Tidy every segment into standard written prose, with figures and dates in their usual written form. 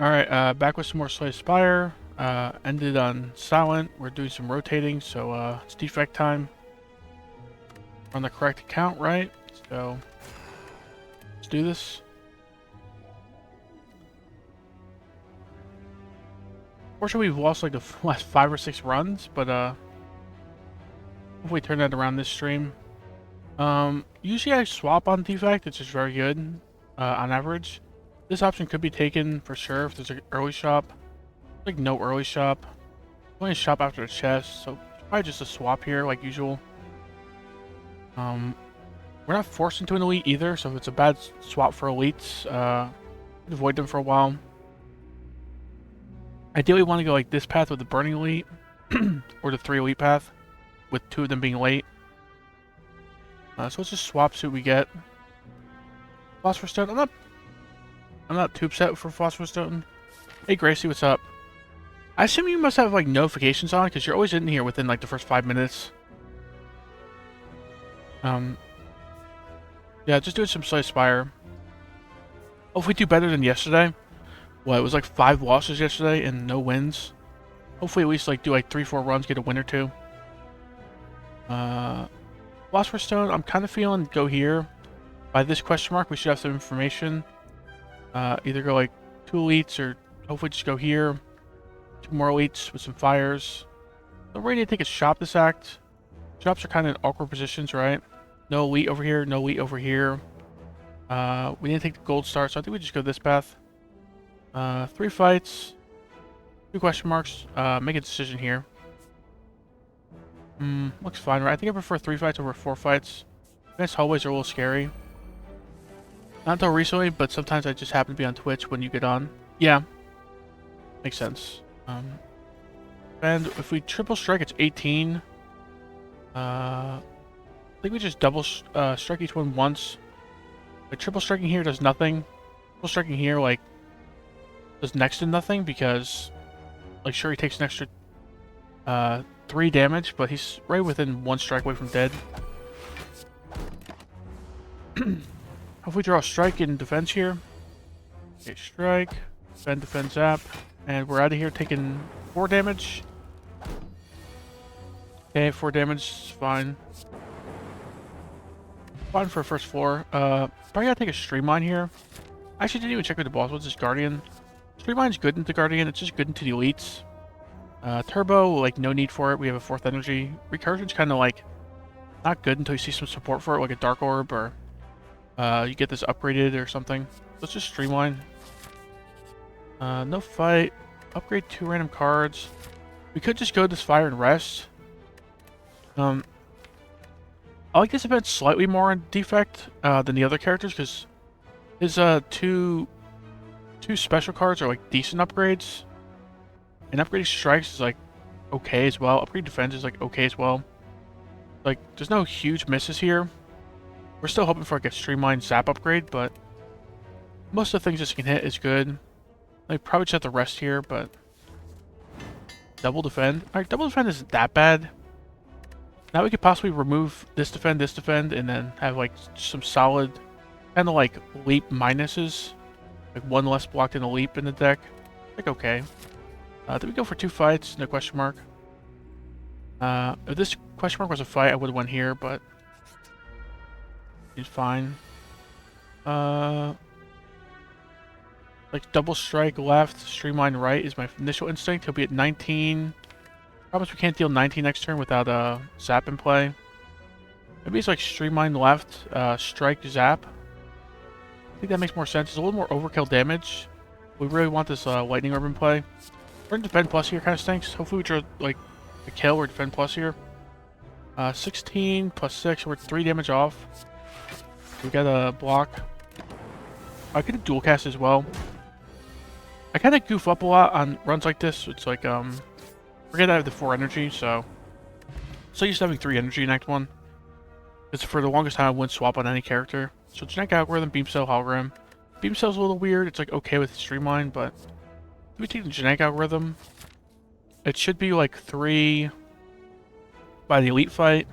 Alright, back with some more Slay Spire. Ended on silent. We're doing some rotating, so it's defect time. We're on the correct account, right? So let's do this. Fortunately, we've lost like the last 5 or 6 runs, but hopefully turn that around this stream. Usually I swap on defect, it's just very good on average. This option could be taken for sure if there's an early shop. Like no early shop. Only a shop after the chest, so probably just a swap here like usual. We're not forced into an elite either, so if it's a bad swap for elites, avoid them for a while. Ideally want to go like this path with the burning elite, or the 3 elite path, with 2 of them being late. So let's just swap, see what we get. Phosphorus Stone, I'm not too upset for Phosphorus Stone. Hey Gracie, what's up? I assume you must have like notifications on, because you're always in here within like the first 5 minutes. Yeah, just doing some Slay Spire. Hopefully do better than yesterday. Well, it was like 5 losses yesterday and no wins. Hopefully at least like do like 3-4 runs, get a win or 2. Phosphorus Stone, I'm kind of feeling go here. By this question mark, we should have some information. Either go like 2 elites or hopefully just go here. 2 more elites with some fires. Don't really need to take a shop this act. Shops are kind of in awkward positions, right? No elite over here, no elite over here. We need to take the gold star, so I think we just go this path. 3 fights. 2 question marks. Make a decision here. Looks fine, right? I think I prefer 3 fights over 4 fights. Advanced hallways are a little scary. Not until recently, but sometimes I just happen to be on Twitch when you get on. Yeah. Makes sense. And if we triple strike, it's 18. I think we just double strike each one once. Like triple striking here does nothing. Triple striking here, like, does next to nothing because, like, sure, he takes an extra 3 damage, but he's right within 1 strike away from dead. If we draw a strike in defense here. Okay, strike, defend, zap, and we're out of here taking 4 damage. Okay, 4 damage is fine. Fine for first floor. Probably gotta take a streamline here. I actually didn't even check with the boss. What's this Guardian? Streamline's good into Guardian, it's just good into the elites. Turbo, like no need for it. We have a 4th energy. Recursion's kind of like not good until you see some support for it, like a Dark Orb or you get this upgraded or something. Let's just streamline. No fight. Upgrade 2 random cards. We could just go this fire and rest. I like this event slightly more in defect than the other characters because his 2 special cards are like decent upgrades. And upgrading strikes is like okay as well. Upgrade defense is like okay as well. Like there's no huge misses here. We're still hoping for like a streamlined zap upgrade, but most of the things this can hit is good. I probably just have to rest here, but double defend. Alright, double defend isn't that bad. Now we could possibly remove this defend, and then have like some solid kind of like leap minuses. Like 1 less blocked in a leap in the deck. Like okay. Did we go for 2 fights? No question mark. If this question mark was a fight, I would have went here, but he's fine. Like double strike left, streamline right is my initial instinct. He'll be at 19. Promise we can't deal 19 next turn without a zap in play. Maybe it's like streamline left, strike zap. I think that makes more sense. It's a little more overkill damage. We really want this lightning orb in play. We're in defend plus here, kind of stinks. Hopefully we draw like a kill or defend plus here. 16 plus 6, we're 3 damage off. We got a block. I could have dual cast as well. I kind of goof up a lot on runs like this. It's like forget I have the 4 energy, so used to having 3 energy in Act 1. It's for the longest time I wouldn't swap on any character. So genetic algorithm, beam cell, hologram. Beam cell's a little weird. It's like okay with streamline, but if we take the genetic algorithm, it should be like 3 by the elite fight,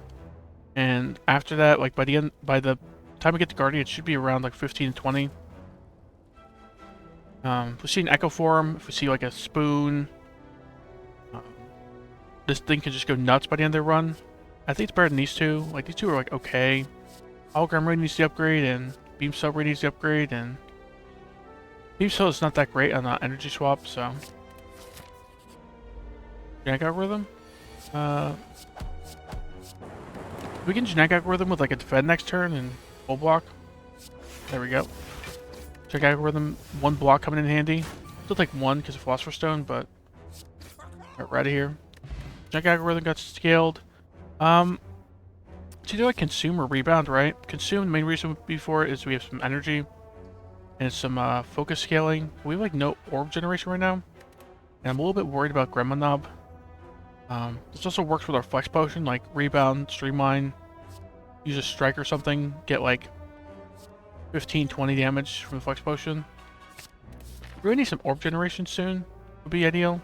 and after that, like by the time we get to Guardian, it should be around like 15 and 20. If we see an Echo Form, if we see like a Spoon, um, this thing can just go nuts by the end of the run. I think it's better than these two. Like, these two are like okay. Hologram Ray needs the upgrade, and Beam Cell Ray needs the upgrade, and Beam Cell is not that great on the energy swap, so. Genetic Algorithm? We can Genetic Algorithm with like a defend next turn and full block. There we go. Genetic Algorithm, one block coming in handy. Still take one because of Philosopher's Stone, but we're out of here. Genetic Algorithm got scaled. It's either like Consume or Rebound, right? Consume, the main reason before it is we have some energy and some focus scaling. We have like no orb generation right now, and I'm a little bit worried about Gremlin Knob. This also works with our Flex Potion, like Rebound, Streamline, use a Strike or something, get like 15, 20 damage from the Flex Potion. We really need some orb generation soon, would be ideal.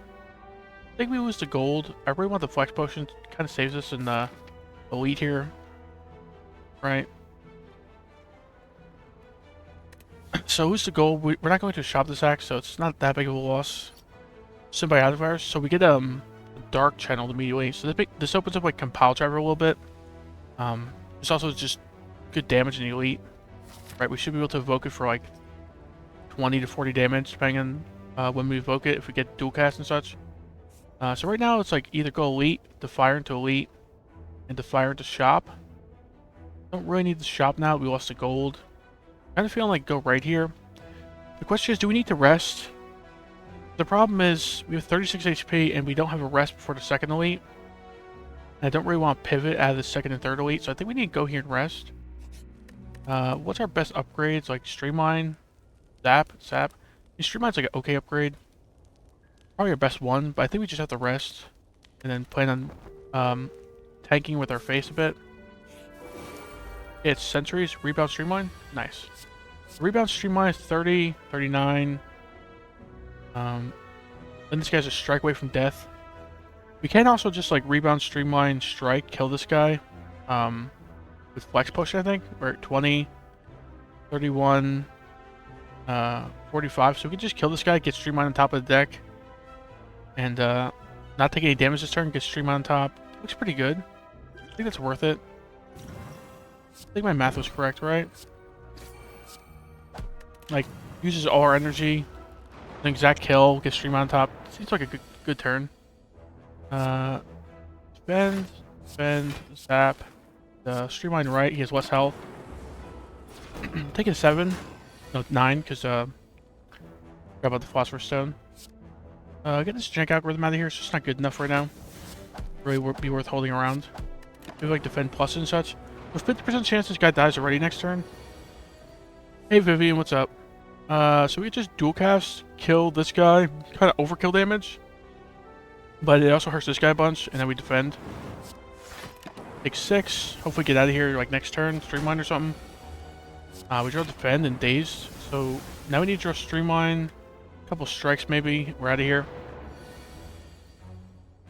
I think we lose the gold. I really want the Flex Potion, kind of saves us in the Elite here. Right. So who's the gold? We're not going to shop this axe, so it's not that big of a loss. Symbiotic Virus, so we get Dark channeled immediately. So this opens up like Compile Driver a little bit. It's also just good damage in the Elite. Right, we should be able to evoke it for like 20 to 40 damage, depending on when we evoke it, if we get dual cast and such. So right now it's like either go Elite, Defire into Elite, and Defire into Shop. Don't really need the Shop now, we lost the gold. Kind of feeling like go right here. The question is, do we need to rest? The problem is, we have 36 HP and we don't have a rest before the second Elite. And I don't really want to pivot out of the second and third Elite, so I think we need to go here and rest. What's our best upgrades? Like Streamline, Zap. Streamline's like an okay upgrade. Probably our best one, but I think we just have to rest. And then plan on tanking with our face a bit. It's Sentries, Rebound Streamline. Nice. Rebound Streamline is 30, 39. Then this guy's a strike away from death. We can also just like Rebound Streamline, strike, kill this guy. With Flex Potion, I think. We're at 20, 31, 45. So we can just kill this guy, get Streamline on top of the deck. And not take any damage this turn, get Streamline on top. Looks pretty good. I think that's worth it. I think my math was correct, right? Like, uses all our energy. An exact kill, get Streamline on top. Seems like a good turn. Spend, zap. Streamline right, he has less health. Taking 7. No, 9, because forgot about the Philosopher's Stone. Get this Genetic Algorithm out of here, it's just not good enough right now. Really would be worth holding around. Maybe like defend plus and such. With 50% chance this guy dies already next turn. Hey Vivian, what's up? So we just dual cast, kill this guy, kind of overkill damage. But it also hurts this guy a bunch, and then we defend. Take 6, hopefully get out of here like next turn, Streamline or something. We draw defend and dazed, so now we need to draw Streamline. A couple strikes maybe, we're out of here.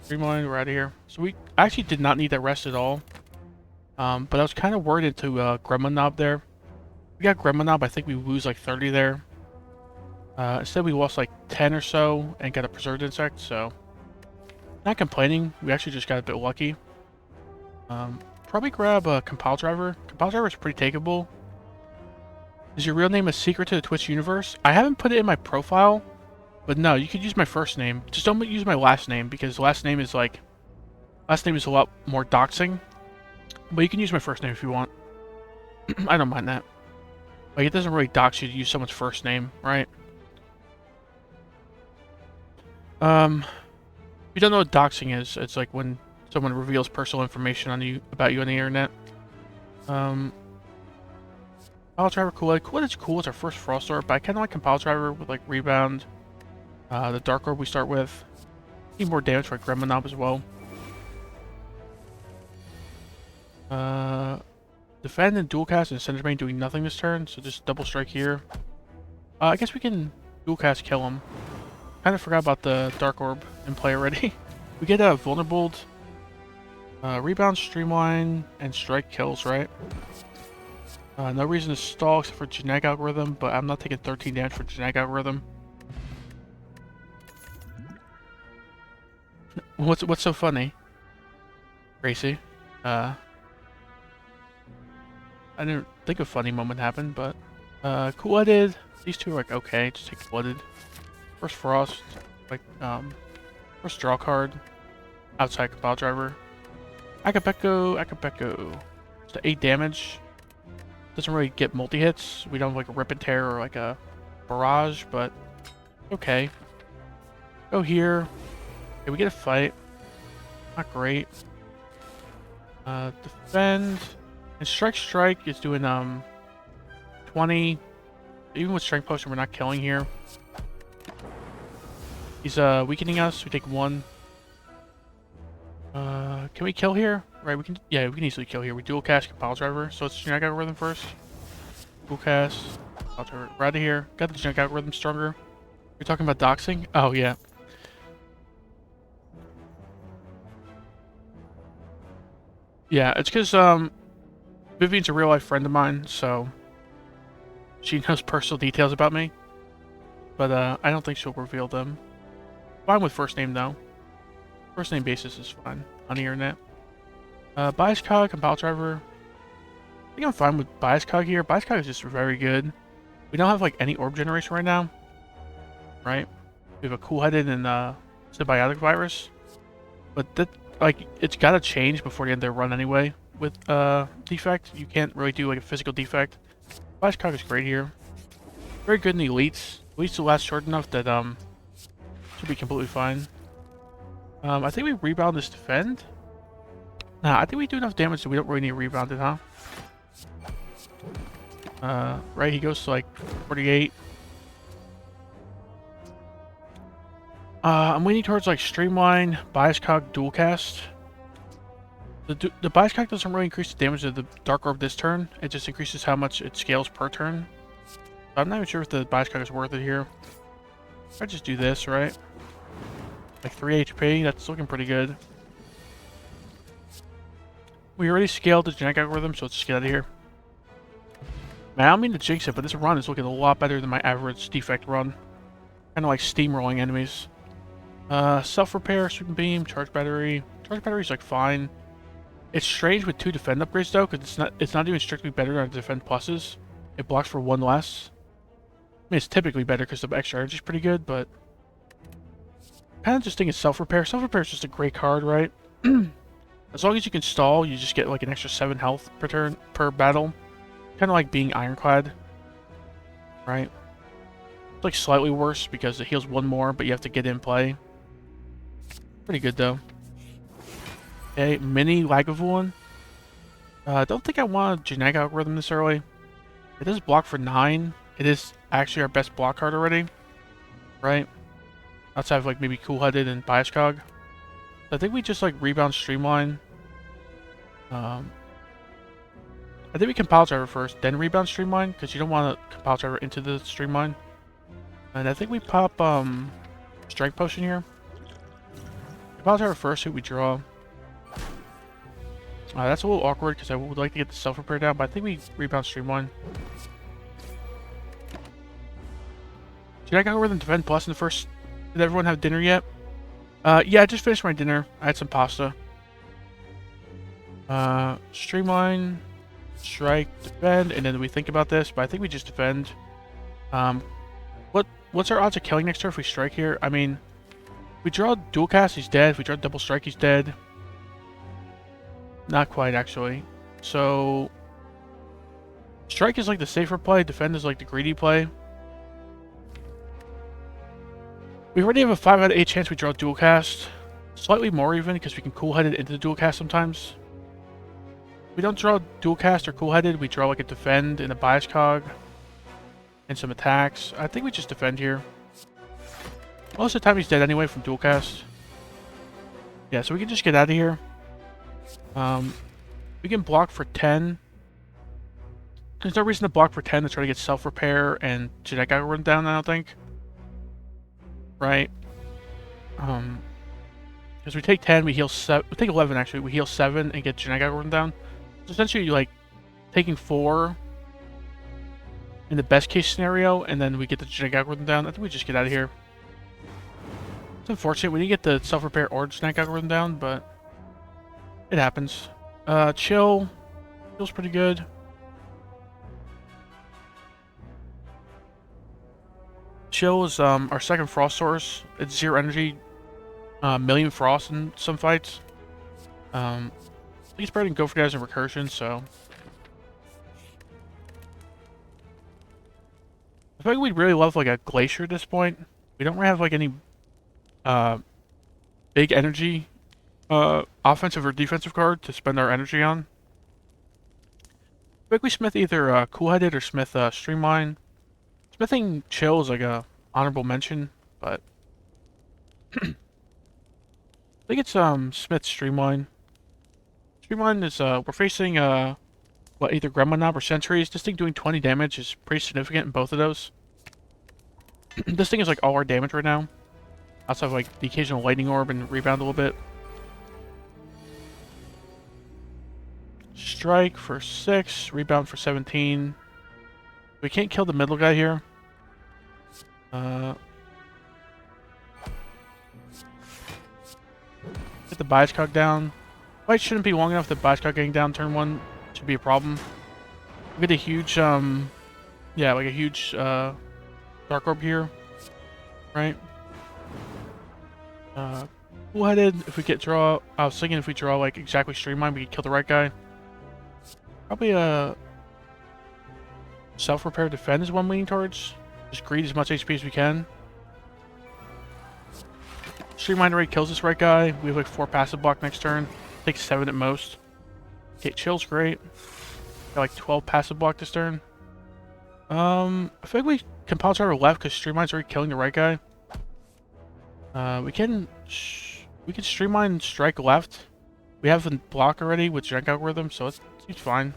Streamline, we're out of here. So we actually did not need that rest at all. But I was kind of worried into Gremlin Knob there. We got Gremlin Knob, I think we lose like 30 there. Instead we lost like 10 or so and got a Preserved Insect, so not complaining. We actually just got a bit lucky. Probably grab a Compile Driver. Compile Driver is pretty takeable. Is your real name a secret to the Twitch universe? I haven't put it in my profile, but no, you could use my first name. Just don't use my last name, because last name is a lot more doxing. But you can use my first name if you want. I don't mind that. Like, it doesn't really dox you to use someone's first name, right? If you don't know what doxing is, it's like when someone reveals personal information on you about you on the internet. Compile Driver, Kool-Aid. Kool-Aid is cool. It's our first Frost Orb, but I kind of like Compile Driver with like Rebound. The Dark Orb we start with. Need more damage for Gremlin Knob as well. Defend and dual cast and Center Main doing nothing this turn, so just double strike here. I guess we can dual cast kill him. Kind of forgot about the Dark Orb in play already. We get a Vulnerable, Rebound, Streamline, and Strike kills, right? No reason to stall except for Genetic Algorithm, but I'm not taking 13 damage for Genetic Algorithm. What's so funny? Gracie. I didn't think a funny moment happened, but cool-headed. These two are like okay, just take cool-headed. First frost, like first draw card. Outside Cabal Driver. Akapeko. It's 8 damage. Doesn't really get multi-hits. We don't have like a Rip and Tear or like a Barrage, but okay. Go here. Okay, we get a fight. Not great. Defend. And Strike is doing 20. Even with Strength Potion, we're not killing here. He's weakening us. We take 1. Can we kill here? Right, we can. Yeah, we can easily kill here. We dual cast Cabal Driver, so it's genetic algorithm first. Dual cast. Cabal Driver. Right out of here. Got the genetic algorithm stronger. You're talking about doxing? Oh yeah. Yeah, it's because Vivian's a real life friend of mine, so she knows personal details about me. But I don't think she'll reveal them. Fine with first name though. First name basis is fine on the internet. Bias Cog, Compile Driver. I think I'm fine with Bias Cog here. Bias Cog is just very good. We don't have like any orb generation right now. Right? We have a cool-headed and symbiotic virus. But that like it's gotta change before the end of their run anyway with defect. You can't really do like a physical defect. Bias Cog is great here. Very good in the elites. Elites will last short enough that should be completely fine. I think we rebound this defend. Nah, I think we do enough damage that we don't really need to rebound it, huh? Right, he goes to like 48. I'm leaning towards like Streamline, Bias Cog, Dual Cast. The Bias Cog doesn't really increase the damage of the Dark Orb this turn. It just increases how much it scales per turn. So I'm not even sure if the Bias Cog is worth it here. I just do this, right? Like 3 HP, that's looking pretty good. We already scaled the genetic algorithm, so let's just get out of here. Man, I don't mean to jinx it, but this run is looking a lot better than my average defect run. Kind of like steamrolling enemies. Self-repair, sweeping beam, charge battery. Charge battery's like fine. It's strange with 2 defend upgrades though, because it's not even strictly better than defend pluses. It blocks for 1 less. I mean, it's typically better because the extra energy is pretty good, but kind of just think it's self-repair. Self-repair is just a great card, right? As long as you can stall, you just get like an extra 7 health per turn per battle. Kind of like being ironclad, right? It's like slightly worse because it heals 1 more, but you have to get in play. Pretty good though. Okay, mini Lagavulin. I don't think I want a genetic algorithm this early. It does block for 9. It is actually our best block card already, right? Outside of like maybe Cool-Headed and Bias Cog. I think we just like rebound Streamline. I think we Compile Driver first, then rebound Streamline, because you don't want to Compile Driver into the Streamline. And I think we pop Strength Potion here. Compile Driver first, who we draw. That's a little awkward because I would like to get the self-repair down, but I think we rebound Streamline. Did I go with the Defend Plus in the first? Did everyone have dinner yet? Yeah, I just finished my dinner. I had some pasta. Streamline, strike, defend, and then we think about this, but I think we just defend. What's our odds of killing next turn if we strike here? I mean, if we draw dual cast, he's dead. If we draw double strike, he's dead. Not quite, actually. So, strike is like the safer play. Defend is like the greedy play. We already have a 5 out of 8 chance we draw dual cast. Slightly more even, because we can cool-headed into the dual cast sometimes. If we don't draw dual cast or cool-headed, we draw like a defend and a bias cog. And some attacks. I think we just defend here. Most of the time he's dead anyway from dual cast. Yeah, so we can just get out of here. We can block for 10. There's no reason to block for 10 to try to get self-repair and genetic algorithm down, I don't think. Right? Because we take 10, we heal 7. We take 11 actually. We heal 7 and get genetic algorithm down. So essentially, like taking 4 in the best case scenario, and then we get the genetic algorithm down. I think we just get out of here. It's unfortunate we didn't get the self-repair or snack algorithm down, but it happens. Chill. Feels pretty good. Chill is our second frost source. It's 0 energy, million frost in some fights. I think it's better than go for guys in recursion, so I think we'd really love like a glacier at this point. We don't really have like any big energy offensive or defensive card to spend our energy on. I think we smith either cool-headed or smith streamline. Smithing chill is like a honorable mention, but I think it's smith streamline. Streamline is we're facing what, either Gremlin Knob or Sentries. This thing doing 20 damage is pretty significant in both of those. This thing is like all our damage right now. Outside of like the occasional lightning orb and rebound a little bit. Strike for 6, rebound for 17. We can't kill the middle guy here. Get the bias cog down. Fight shouldn't be long enough that bias cog getting down turn 1 should be a problem. We get a huge, yeah, like a huge dark orb here, right? Cool-headed, if we get draw, I was thinking if we draw like exactly streamline, we could kill the right guy. Probably self-repair defend is one leaning towards. Just greed as much HP as we can. Streamline already kills this right guy. We have like 4 passive block next turn. Takes 7 at most. Okay, chill's great. Got like 12 passive block this turn. I feel like we can pounce our left because Streamline's already killing the right guy. We can streamline strike left. We have the block already with Drink Algorithm, so it's fine.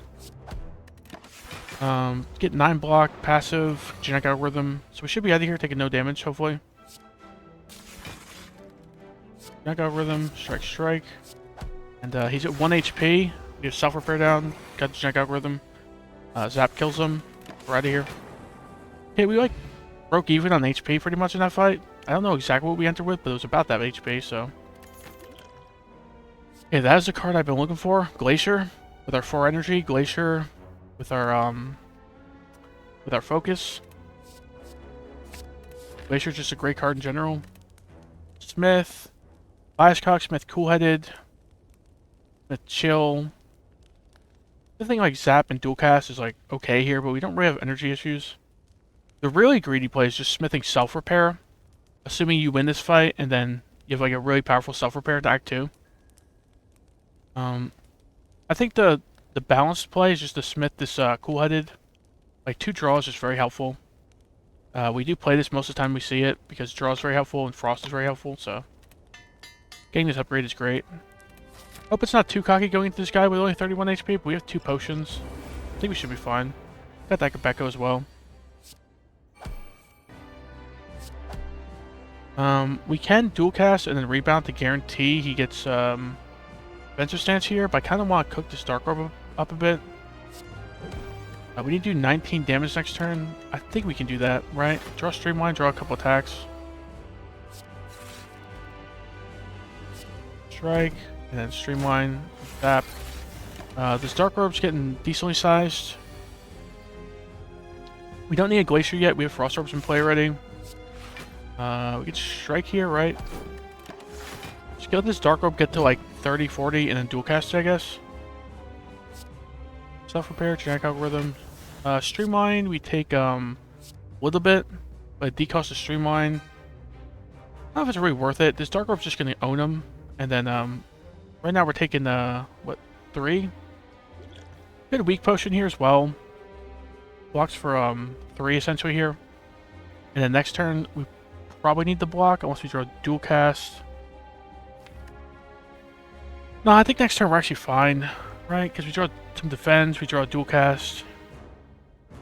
Get 9 block, passive, Genetic Algorithm. So we should be out of here taking no damage, hopefully. Genetic Algorithm, strike. And he's at 1 HP. We have self-repair down. Got the Genetic Algorithm. Zap kills him. We're out of here. Okay, we like broke even on HP pretty much in that fight. I don't know exactly what we entered with, but it was about that HP, so. Okay, that is the card I've been looking for. Glacier. With our 4 energy. Glacier. With our focus. Glacier's just a great card in general. Smith. Biascock, Smith cool-headed. Smith chill. The thing like Zap and Dual Cast is like okay here, but we don't really have energy issues. The really greedy play is just smithing self-repair. Assuming you win this fight, and then you have like a really powerful self-repair to Act 2. I think the balanced play is just to smith this cool-headed. Like 2 draws is very helpful. We do play this most of the time we see it, because draw is very helpful and frost is very helpful, so getting this upgrade is great. Hope it's not too cocky going into this guy with only 31 HP, but we have 2 potions. I think we should be fine. Got that Gebeko as well. We can dual cast and then rebound to guarantee he gets Venture Stance here, but I kind of want to cook this Dark Orb up a bit. We need to do 19 damage next turn. I think we can do that, right? Draw Streamline, draw a couple attacks. Strike, and then Streamline, Zap. This Dark Orb's getting decently sized. We don't need a Glacier yet, we have Frost Orbs in play already. We could Strike here, right? Just let this Dark Orb get to like 30, 40, and then dual cast it, I guess. Self-repair, Genetic Algorithm. Streamline, we take a little bit, but it decosts the Streamline. I don't know if it's really worth it. This Dark Orb's just going to own him. And then, right now we're taking, what, 3? Good Weak Potion here as well. Blocks for, 3 essentially here. And then next turn, we probably need the block, unless we draw dual cast. No, I think next turn we're actually fine, right? Because we draw some defense, we draw a dual cast.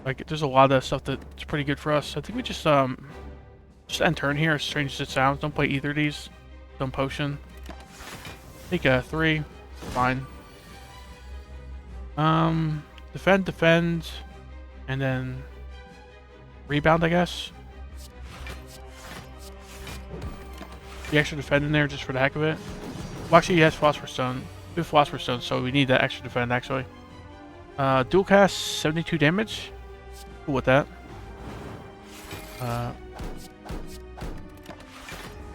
Like, there's a lot of stuff that's pretty good for us. I think we just end turn here, as strange as it sounds. Don't play either of these. Don't potion. Take a 3. Fine. Defend, and then rebound, I guess. the extra defend in there just for the heck of it. Well, actually, he has Philosopher's Stone. We have Philosopher's Stone, so we need that extra defend, actually. Dual cast, 72 damage. Cool with that.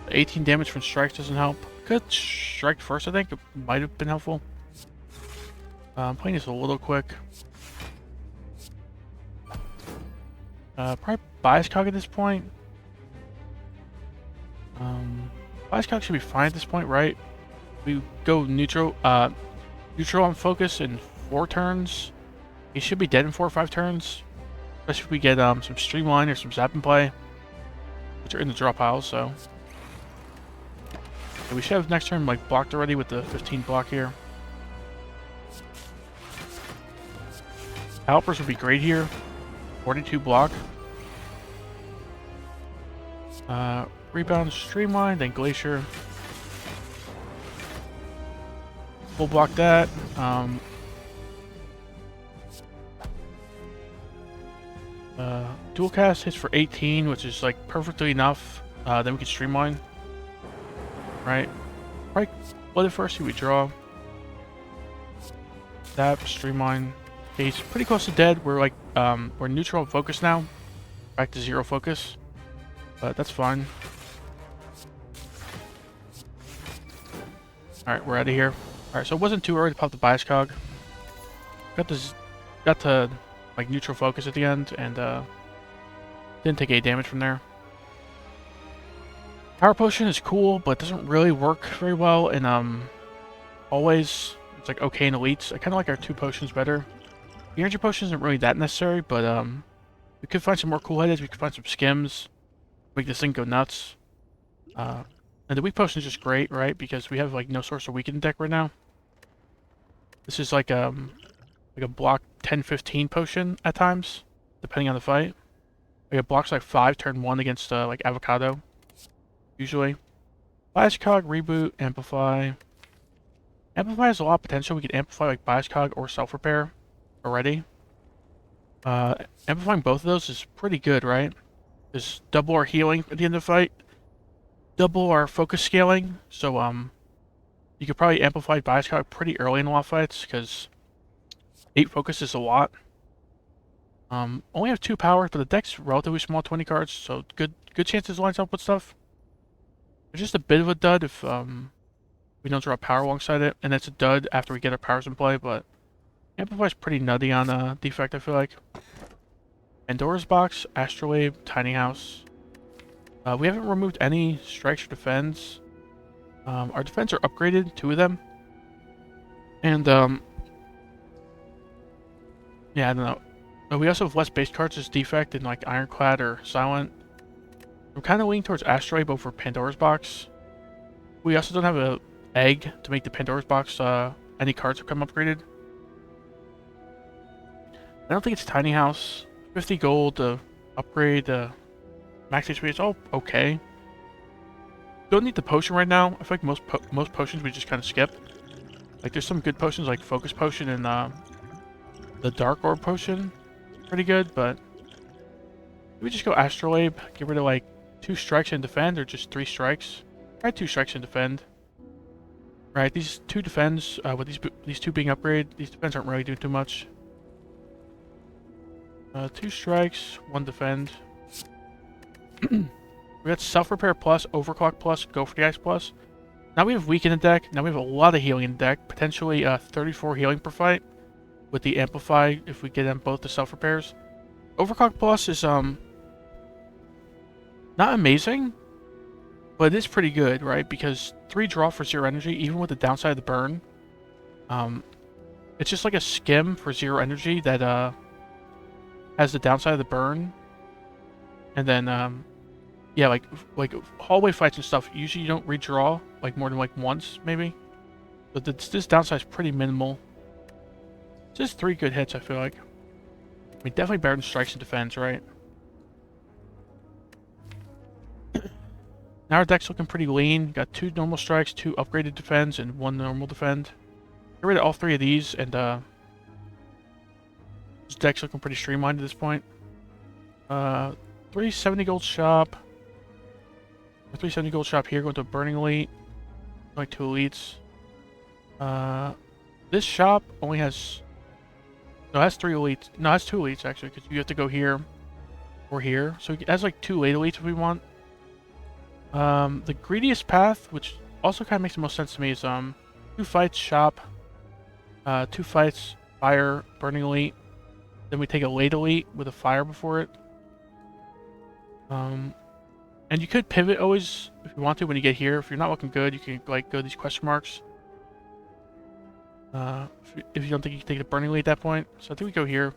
18 damage from strikes doesn't help. Could strike first, I think. It might have been helpful. I'm playing this a little quick. Probably Bias Cog at this point. Bias Cog should be fine at this point, right? We go neutral on focus in 4 turns. He should be dead in 4 or 5 turns. Especially if we get some Streamline or some Zap in play. Which are in the draw pile, so. Yeah, we should have next turn like blocked already with the 15 block here. Calipers would be great here. 42 block. Rebound, Streamline, then Glacier. We'll block that. Dual cast hits for 18, which is like perfectly enough. Then we can Streamline. Right? Right. Blood it first, see we draw. Zap, Streamline. Okay, he's pretty close to dead. We're like we're neutral focus now. Back to 0 focus. But that's fine. Alright, we're out of here. Alright, so it wasn't too early to pop the Bias Cog. Got to like neutral focus at the end and didn't take any damage from there. Power Potion is cool, but doesn't really work very well in always. It's like okay in elites. I kinda like our 2 potions better. The energy potion isn't really that necessary, but we could find some more cool headeds, we could find some skims. Make this thing go nuts. And the weak potion is just great, right? Because we have like no source of weak in the deck right now. This is like a block 10-15 potion at times, depending on the fight. Like it blocks like 5 turn 1 against like Avocado. Usually. Bias Cog, Reboot, Amplify. Amplify has a lot of potential. We could amplify like Bias Cog or Self Repair already. Amplifying both of those is pretty good, right? Just double our healing at the end of the fight. Double our focus scaling. So you could probably amplify Bias Cog pretty early in a lot of fights because 8 focus is a lot. Only have 2 power, but the deck's relatively small, 20 cards, so good chances lines up with stuff. It's just a bit of a dud if we don't draw power alongside it, and that's a dud after we get our powers in play, but Amplify's pretty nutty on defect, I feel like. Pandora's Box, Astrolabe, Tiny House. We haven't removed any strikes or defends. Our defense are upgraded, 2 of them. And yeah, I don't know. But we also have less base cards as defect in like Ironclad or Silent. I'm kind of leaning towards Astrolabe over Pandora's Box. We also don't have a egg to make the Pandora's Box any cards become upgraded. I don't think it's Tiny House. 50 gold to upgrade max HP. It's all okay. Don't need the potion right now. I feel like most potions we just kind of skip. Like there's some good potions like Focus Potion and the Dark Orb Potion. Pretty good, but we just go Astrolabe. Get rid of like 2 strikes and defend, or just 3 strikes. Try 2 strikes and defend. Right, these 2 defends with these 2 being upgraded. These defends aren't really doing too much. 2 strikes, 1 defend. We got Self Repair plus, Overclock plus, Go for the Ice plus. Now we have weak in the deck. Now we have a lot of healing in the deck. Potentially 34 healing per fight with the Amplify if we get them both the Self Repairs. Overclock plus is not amazing, but it is pretty good, right? Because 3 draw for 0 energy, even with the downside of the burn. It's just like a skim for 0 energy that has the downside of the burn. And then yeah, like hallway fights and stuff, usually you don't redraw like more than like once maybe. But this downside is pretty minimal. Just 3 good hits, I feel like. I mean, definitely better than strikes and defense, right? Now our deck's looking pretty lean. Got 2 normal strikes, 2 upgraded defends, and 1 normal defend. Get rid of all 3 of these, and this deck's looking pretty streamlined at this point. 370 gold shop. A 370 gold shop here, going to a burning elite. Like 2 elites. This shop only has... No, it has 3 elites. No, it has 2 elites actually, because you have to go here or here. So it has like 2 late elites if we want. The greediest path, which also kind of makes the most sense to me, is 2 fights, shop. 2 fights, fire, burning elite. Then we take a late elite with a fire before it. And you could pivot always if you want to when you get here. If you're not looking good, you can like go these question marks. If you don't think you can take the burning elite at that point. So I think we go here.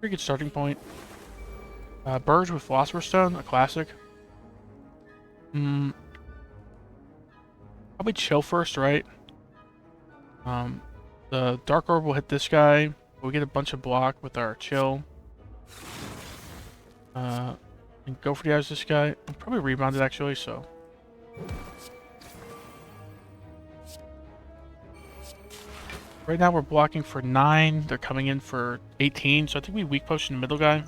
Pretty good starting point. Burge with Philosopher's Stone, a classic. Probably chill first, right? The Dark Orb will hit this guy. We get a bunch of block with our chill. And go for the eyes this guy. I'm probably rebounded actually, so. Right now we're blocking for 9. They're coming in for 18, so I think we weak potion the middle guy.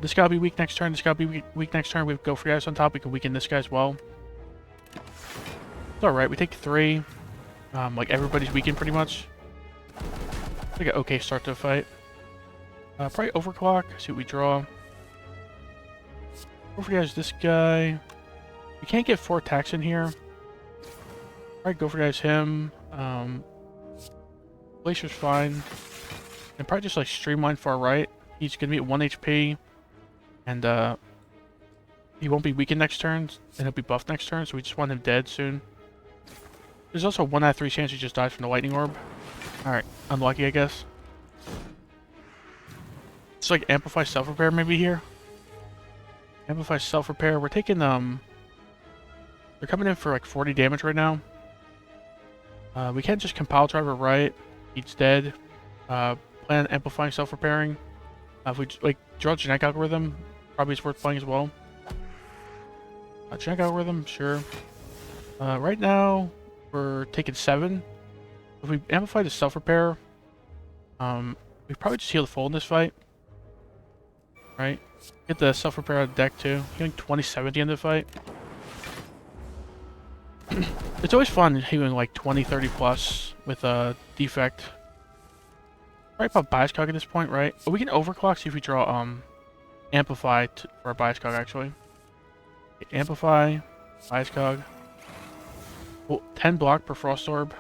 This guy will be weak next turn. This guy will be weak next turn. We have go for the eyes on top. We can weaken this guy as well. It's alright. We take 3. Like everybody's weakened pretty much. I think an okay start to a fight. Probably overclock. See what we draw. Go for the eyes this guy. We can't get 4 attacks in here. Probably go for the eyes him. Glacier's fine. And probably just like streamline far right. He's gonna be at 1 HP. And he won't be weakened next turn. And he'll be buffed next turn, so we just want him dead soon. There's also a 1 out of 3 chance he just dies from the lightning orb. Alright, unlucky I guess. It's like amplify self-repair maybe here. Amplify self-repair. We're taking they're coming in for like 40 damage right now. We can't just compile driver right. He's dead. Plan amplifying self-repairing. If we like draw genetic algorithm, probably it's worth playing as well. Genetic algorithm, sure. Right now we're taking 7. If we amplify the self-repair, we probably just heal the full in this fight. Right? Get the self-repair out of the deck too. Healing 27 at the end of the fight. It's always fun healing like 20, 30 plus with a defect. Right about bias cog at this point, right? But we can overclock, see if we draw amplify for our bias cog actually. Amplify, bias cog. Well, 10 block per frost orb.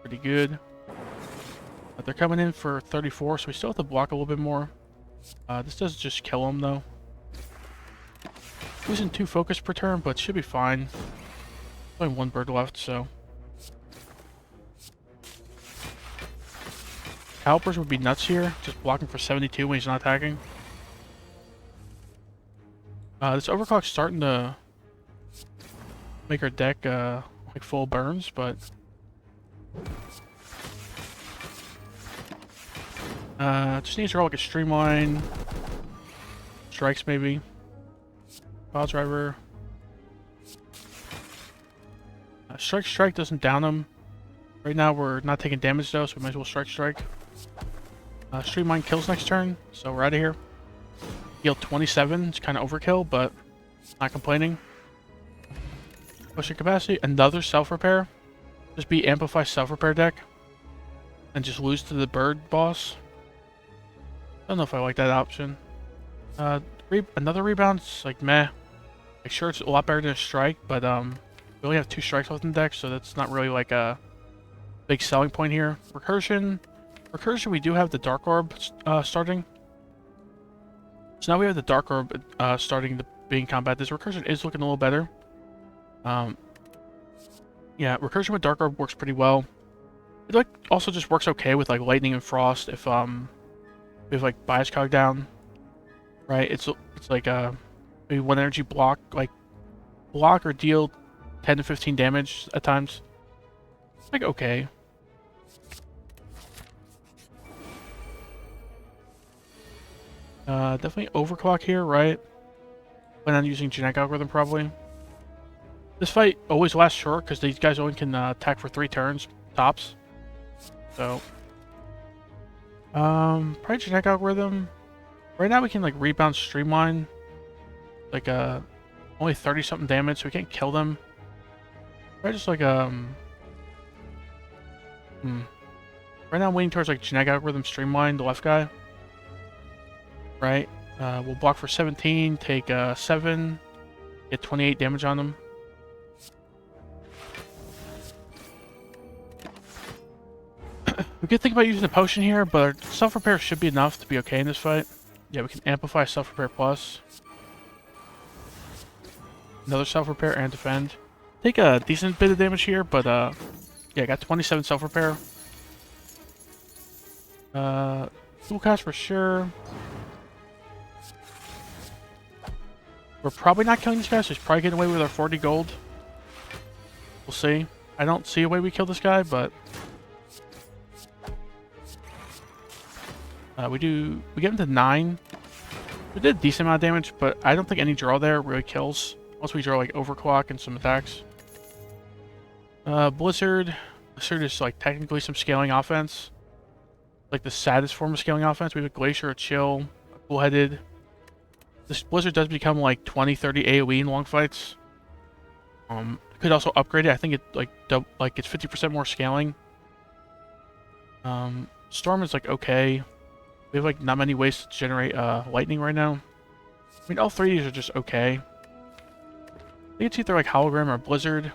Pretty good. But they're coming in for 34, so we still have to block a little bit more. This does just kill them though. Losing 2 focus per turn, but should be fine. Only 1 bird left, so. Calipers would be nuts here, just blocking for 72 when he's not attacking. This overclock's starting to make our deck like full burns, but just need to draw like a streamline, strikes maybe, pile driver. Strike doesn't down him. Right now we're not taking damage though, so we might as well strike. Streamline kills next turn, so we're out of here. Heal 27, it's kind of overkill, but not complaining. Potion capacity, another self-repair. Just be amplify self-repair deck. And just lose to the bird boss. I don't know if I like that option. Another rebound's like meh. Like sure it's a lot better than a strike, but we only have 2 strikes left in the deck, so that's not really like a big selling point here. Recursion, we do have the Dark Orb starting. So now we have the Dark Orb starting to be in combat. This Recursion is looking a little better. Yeah, Recursion with Dark Orb works pretty well. It like also just works okay with like Lightning and Frost if we have like Bias Cog down. Right? It's like maybe 1 energy block or deal 10 to 15 damage at times. It's like okay. Definitely overclock here, right? Plan on using genetic algorithm probably. This fight always lasts short because these guys only can attack for 3 turns tops. So probably genetic algorithm. Right now we can like rebound streamline. Like only 30 something damage, so we can't kill them. Right, just like right now I'm leaning towards like genetic algorithm streamline, the left guy. Right? We'll block for 17, take 7, get 28 damage on them. We could think about using the potion here, but our self-repair should be enough to be okay in this fight. Yeah, we can amplify self-repair plus. Another self-repair and defend. Take a decent bit of damage here, but yeah, I got 27 self-repair. Dual cast for sure. We're probably not killing this guy, so he's probably getting away with our 40 gold. We'll see. I don't see a way we kill this guy, but we get him to 9. We did a decent amount of damage, but I don't think any draw there really kills. Unless we draw like overclock and some attacks. Blizzard. Blizzard is like technically some scaling offense. Like the saddest form of scaling offense. We have a Glacier, a Chill, a Bullheaded. This Blizzard does become like 20-30 AoE in long fights. Could also upgrade it. I think it like it's 50% more scaling. Storm is like okay. We have like not many ways to generate lightning right now. I mean, all 3 of these are just okay. I think it's either like Hologram or Blizzard.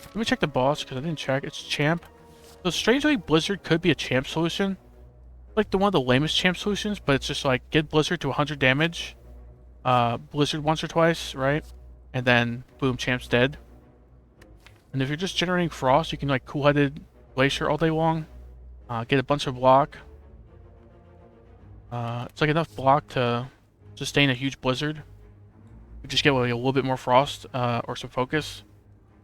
Let me check the boss because I didn't check. It's Champ. So strangely, Blizzard could be a Champ solution. Like the one of the lamest Champ solutions, but it's just like get Blizzard to 100 damage. Blizzard once or twice, right? And then boom, Champ's dead. And if you're just generating Frost, you can like Cool-Headed Glacier all day long. Get a bunch of block. It's like enough block to sustain a huge Blizzard. We just get like a little bit more Frost or some focus.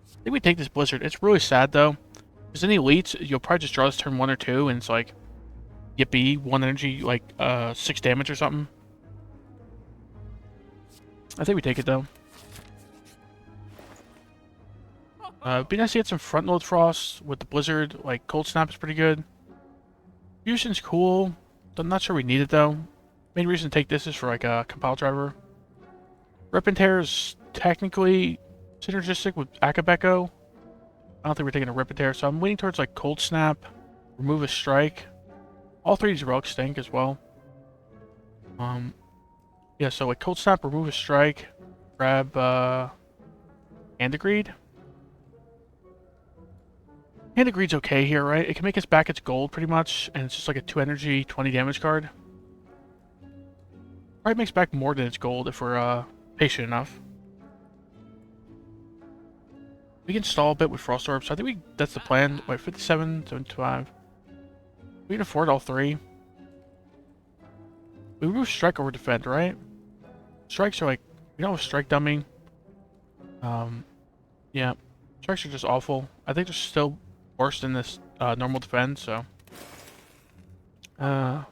I think we take this Blizzard. It's really sad though. Because in the elites, you'll probably just draw this turn 1 or 2, and it's like, yippee, 1 energy, like 6 damage or something. I think we take it though. It'd be nice to get some front load Frost with the Blizzard. Like Cold Snap is pretty good. Fusion's cool. I'm not sure we need it though. Main reason to take this is for like a compile driver. Rip and Tear is technically synergistic with Akabeko. I don't think we're taking a Rip and Tear, so I'm leaning towards like Cold Snap, Remove a Strike. All 3 of these relics stink as well. Yeah, so like Cold Snap, Remove a Strike, grab Hand of Greed. Hand of Greed's okay here, right? It can make us back its gold pretty much, and it's just like a 2 energy, 20 damage card. Probably makes back more than its gold if we're patient enough. We can stall a bit with Frost Orb, so I think that's the plan. Wait, 57, 75. We can afford all 3. We move Strike over Defend, right? Strikes are like, we don't have Strike dummy. Yeah. Strikes are just awful. I think they're still worse than this normal Defend, so. Grab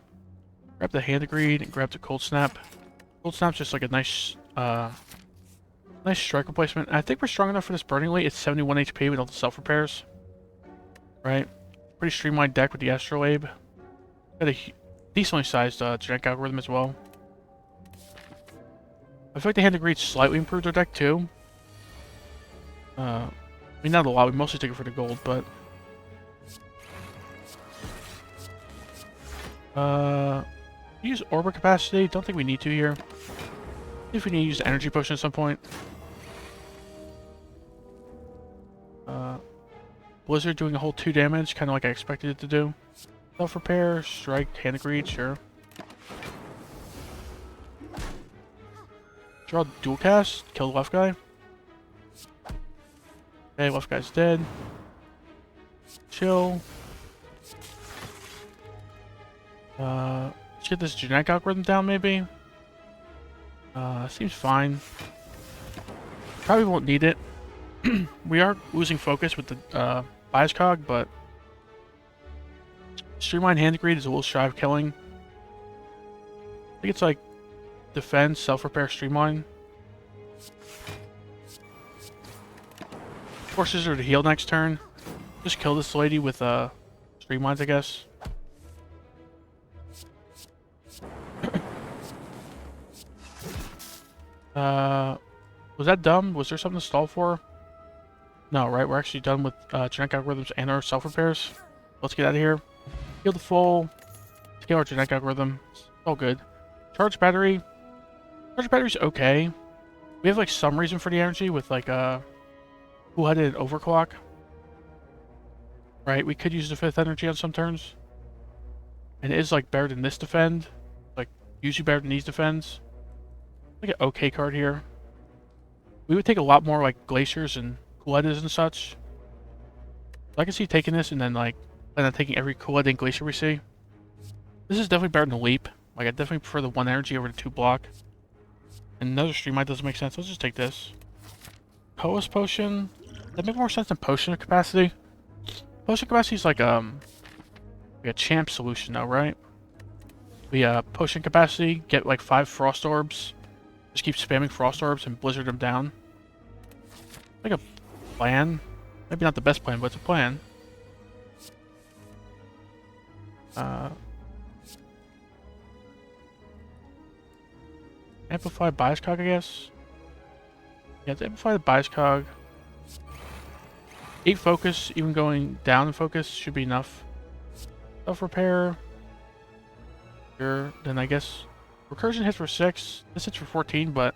the Hand of Greed and grab the Cold Snap. Cold Snap's just like a nice nice strike replacement. I think we're strong enough for this Burning Elite. It's 71 HP with all the self-repairs. Right? Pretty streamlined deck with the Astrolabe. Got a decently sized genetic algorithm as well. I feel like the Hand of Greed slightly improved our deck too. I mean, not a lot. We mostly take it for the gold, but... use Orbit Capacity. Don't think we need to here. If we need to use Energy Potion at some point. Blizzard doing a whole 2 damage, kind of like I expected it to do. Self-repair, strike, Hand of Greed, sure. Draw dual cast, kill the left guy. Okay, left guy's dead. Chill. Let's get this genetic algorithm down, maybe. Seems fine. Probably won't need it. We are losing focus with the bias cog, but Streamline Hand of Greed is a little shy of killing. I think it's like defense, self-repair, streamline. Forces her to heal next turn. Just kill this lady with streamlines, I guess. Was that dumb? Was there something to stall for? No, right? We're actually done with genetic algorithms and our self-repairs. Let's get out of here. Heal the full. Scale our genetic algorithm. It's all good. Charge battery. Charge battery's okay. We have like some reason for the energy with like cool-headed overclock. Right? We could use the 5th energy on some turns. And it is like better than this defend. Like usually better than these defends. Like an okay card here. We would take a lot more like glaciers and cool-headed and such. So I can see taking this and then like plan on taking every cool-headed and glacier we see. This is definitely better than the leap. Like I definitely prefer the 1 energy over the 2 block. And another streamline doesn't make sense. Let's just take this. Polis potion. That make more sense than potion capacity. Potion capacity is like a champ solution though, right? We potion capacity, get like 5 frost orbs. Just keep spamming frost orbs and blizzard them down. Like a plan. Maybe not the best plan, but it's a plan. Amplify bias cog, I guess. Yeah, to amplify the bias cog. 8 focus, even going down in focus should be enough. Self repair. Sure. Then I guess recursion hits for 6. This hits for 14, but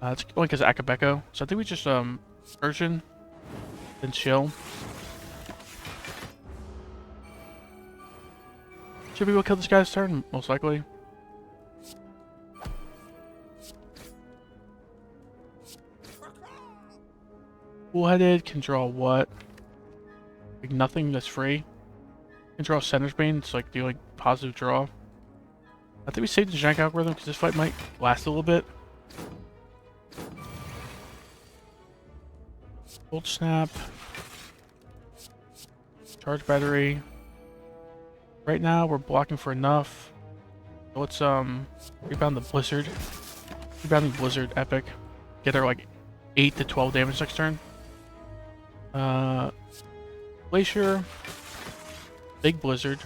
it's only because of Akabeko. So I think we just recursion, then chill. Should we go kill this guy's turn? Most likely. Cool-headed can draw what? Like nothing that's free. Can draw Center's Bane. It's like the only positive draw. I think we saved the Jank algorithm because this fight might last a little bit. Cold Snap. Charge battery. Right now we're blocking for enough. So let's rebound the Blizzard. Rebounding Blizzard, epic. Get her like 8 to 12 damage next turn. Glacier. Big Blizzard.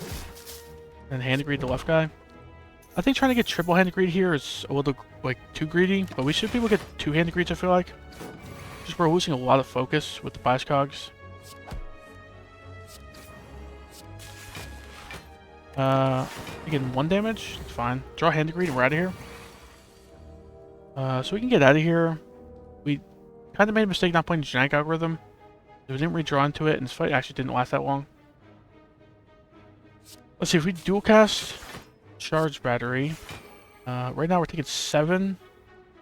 And Hand Greed the left guy. I think trying to get triple Hand Greed here is a little like too greedy, but we should be able to get 2 Hand Greeds, I feel like. Just we're losing a lot of focus with the bias cogs. Again, 1 damage. It's fine. Draw Hand Greed and we're out of here. So we can get out of here. We kind of made a mistake not playing the Genetic Algorithm. We didn't redraw into it, and this fight actually didn't last that long. Let's see, if we dual cast Charge Battery. Right now we're taking 7.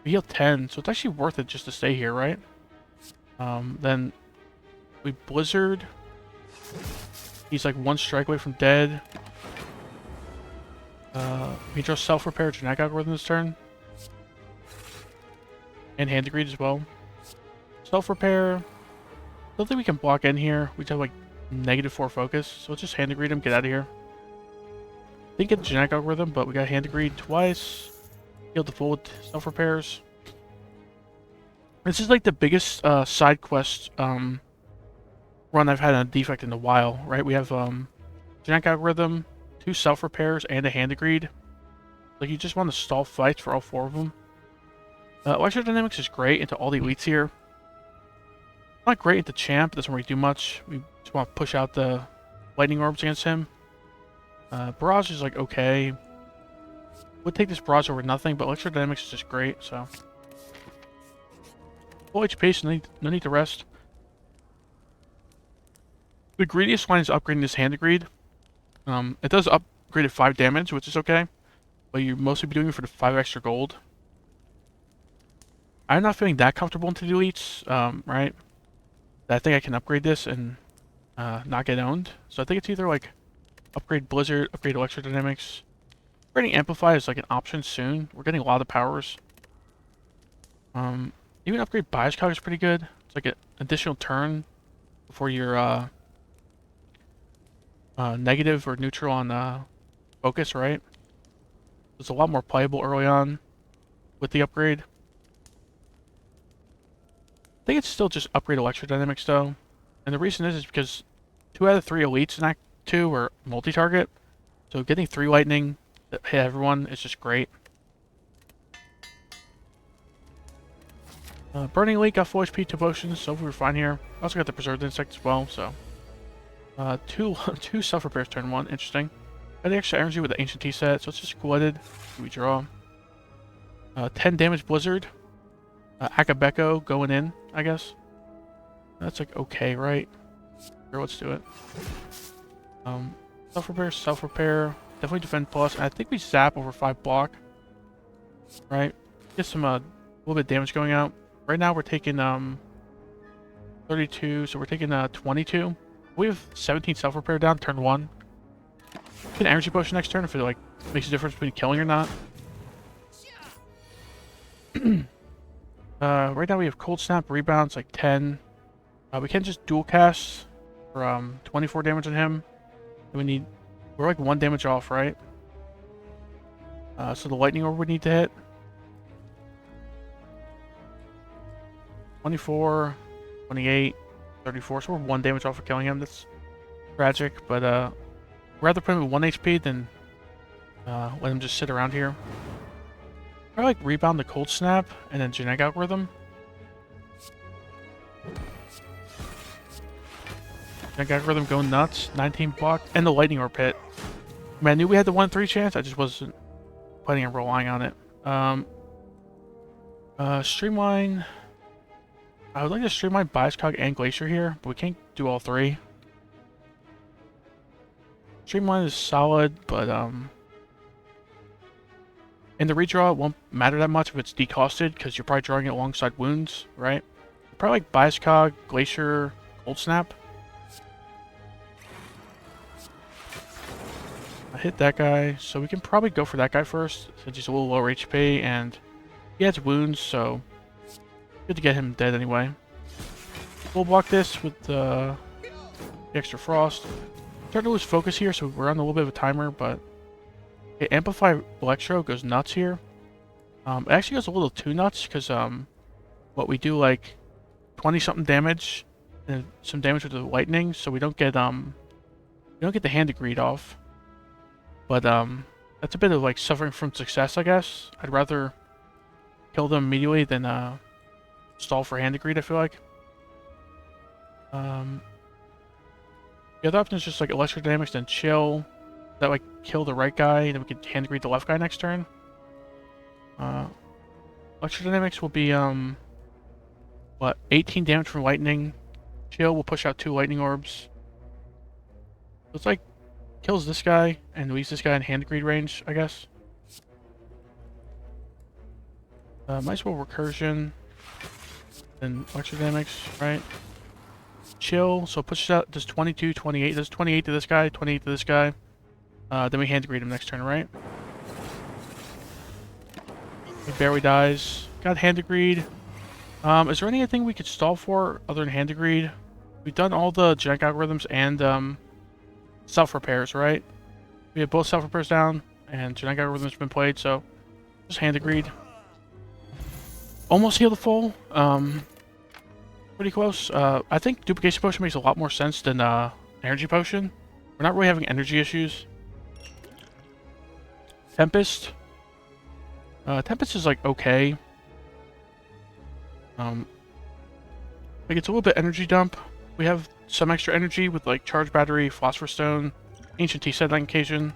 We heal 10, so it's actually worth it just to stay here, right? Then we Blizzard. He's like 1 strike away from dead. We draw Self-Repair Genetic Algorithm this turn. And Hand Greed as well. Self-Repair. Don't think we can block in here. We just have like -4 focus. So let's just Hand Greed him, get out of here. Didn't get the Genetic Algorithm, but we got Hand Greed twice. Healed the full with Self-Repairs. This is like the biggest side quest run I've had on a defect in a while, right? We have Genetic Algorithm, 2 Self-Repairs, and a Hand Greed. Like you just want to stall fights for all 4 of them. Electrodynamics is great into all the elites here. Not great into champ, doesn't really do much. We just want to push out the lightning orbs against him. Barrage is like okay. Would take this barrage over nothing, but electrodynamics is just great, so. Full HP, so no need to rest. The greediest line is upgrading this Hand Greed. It does upgrade at 5 damage, which is okay. But you're mostly doing it for the 5 extra gold. I'm not feeling that comfortable into the elites, right? I think I can upgrade this and not get owned. So I think it's either like upgrade Blizzard, upgrade Electrodynamics. Upgrading Amplify is like an option soon. We're getting a lot of powers. Even upgrade Bias Cog is pretty good. It's like an additional turn before you're negative or neutral on focus, right? It's a lot more playable early on with the upgrade. I think it's still just upgrade Electrodynamics though. And the reason is because 2 out of 3 elites in Act 2 are multi-target. So getting 3 lightning that hit everyone is just great. Burning Leak got full HP, 2 potions, so we're fine here. Also got the Preserved Insect as well, so. Two self-repairs turn 1, interesting. Got the extra energy with the Ancient Tea set, so it's just cool-headed. We draw. 10 damage Blizzard. Akabeko going in, I guess. That's like okay, right? Sure, let's do it. Self-repair, self-repair. Definitely defend plus. I think we zap over 5 block. Right? Get some a little bit of damage going out. Right now we're taking 32, so we're taking 22. We have 17 self-repair down, turn 1. Get an energy potion next turn if it like makes a difference between killing or not. Right now we have Cold Snap, Rebounds like 10. We can just dual cast for 24 damage on him. And we're like 1 damage off, right? So the Lightning Orb would need to hit. 24, 28, 34, so we're 1 damage off of killing him. That's tragic, but rather put him at 1 HP than let him just sit around here. I like Rebound the Cold Snap and then Genetic Algorithm. Genetic Algorithm going nuts, 19 block, and the Lightning Orb hit. I mean, I knew we had the 1-3 chance, I just wasn't planning on relying on it. Streamline. I would like to streamline Bioscog and Glacier here, but we can't do all 3. Streamline is solid, but and the redraw it won't matter that much if it's decosted, because you're probably drawing it alongside wounds, right? Probably like Bioscog, Glacier, Cold Snap. I hit that guy, so we can probably go for that guy first, since he's a little lower HP, and he has wounds, so good to get him dead anyway. We'll block this with the extra frost. Starting to lose focus here, so we're on a little bit of a timer, but okay, Amplify Electro goes nuts here. It actually goes a little too nuts, because what we do like 20-something damage and some damage with the lightning, so we don't get the Hand of Greed off. But that's a bit of like suffering from success, I guess. I'd rather kill them immediately than stall for Hand of Greed, I feel like. The other option is just like Electrodynamics, then chill. That like kill the right guy, and then we can Hand of Greed the left guy next turn. Electrodynamics will be what, 18 damage from lightning. Chill will push out 2 lightning orbs. So it's like kills this guy and leaves this guy in Hand of Greed range, I guess. Might as well Recursion. Then Electrodynamics, right? Chill, so it pushes out, does 22, 28, does 28 to this guy, 28 to this guy. Then we Hand of Greed him next turn, right? He barely dies. Got Hand of Greed. Is there anything we could stall for other than Hand of Greed? We've done all the genetic algorithms and self-repairs, right? We have both self-repairs down, and genetic algorithms have been played, so just Hand of Greed. Almost heal the full. Pretty close. I think Duplication Potion makes a lot more sense than Energy Potion. We're not really having energy issues. Tempest. Tempest is like okay. Like it's a little bit energy dump. We have some extra energy with like Charge Battery, Philosopher's Stone, Ancient Tea Set on occasion.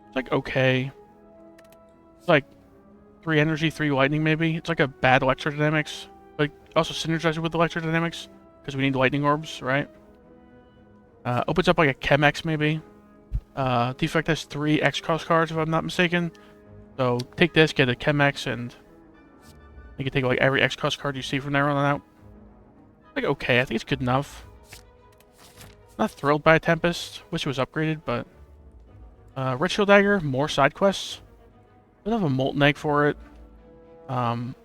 It's like okay. It's like 3 energy, 3 lightning maybe. It's like a bad Electrodynamics. But also synergize it with Electrodynamics, because we need lightning orbs, right? Opens up like a Chemex maybe. Defect has 3 X-Cost cards if I'm not mistaken. So take this, get a Chemex, and you can take like every X-Cost card you see from there on out. Like okay, I think it's good enough. Not thrilled by a Tempest. Wish it was upgraded, but Ritual Dagger, more side quests. Don't have a Molten Egg for it. Might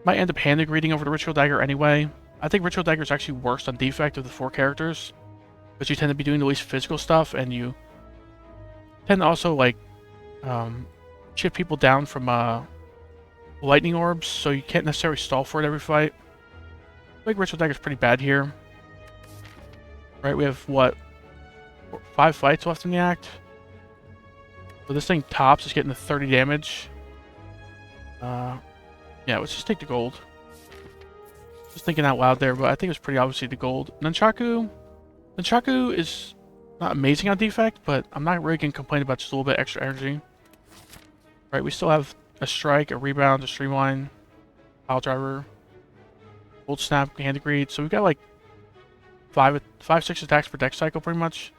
end up Hand of Greeding over the Ritual Dagger anyway. I think Ritual Dagger is actually worst on defect of the 4 characters, because you tend to be doing the least physical stuff, and you tend to also like chip people down from lightning orbs, so you can't necessarily stall for it every fight. I think Ritual Dagger is pretty bad here. Right, we have what, 5 fights left in the act. So this thing tops is getting the 30 damage. Yeah, let's just take the gold. Just thinking out loud there, but I think it's pretty obviously the gold. Nunchaku is not amazing on defect, but I'm not really going to complain about just a little bit extra energy. Right, we still have a strike, a rebound, a streamline, pile driver, gold snap, hand greed. So we've got like 6 attacks per deck cycle pretty much.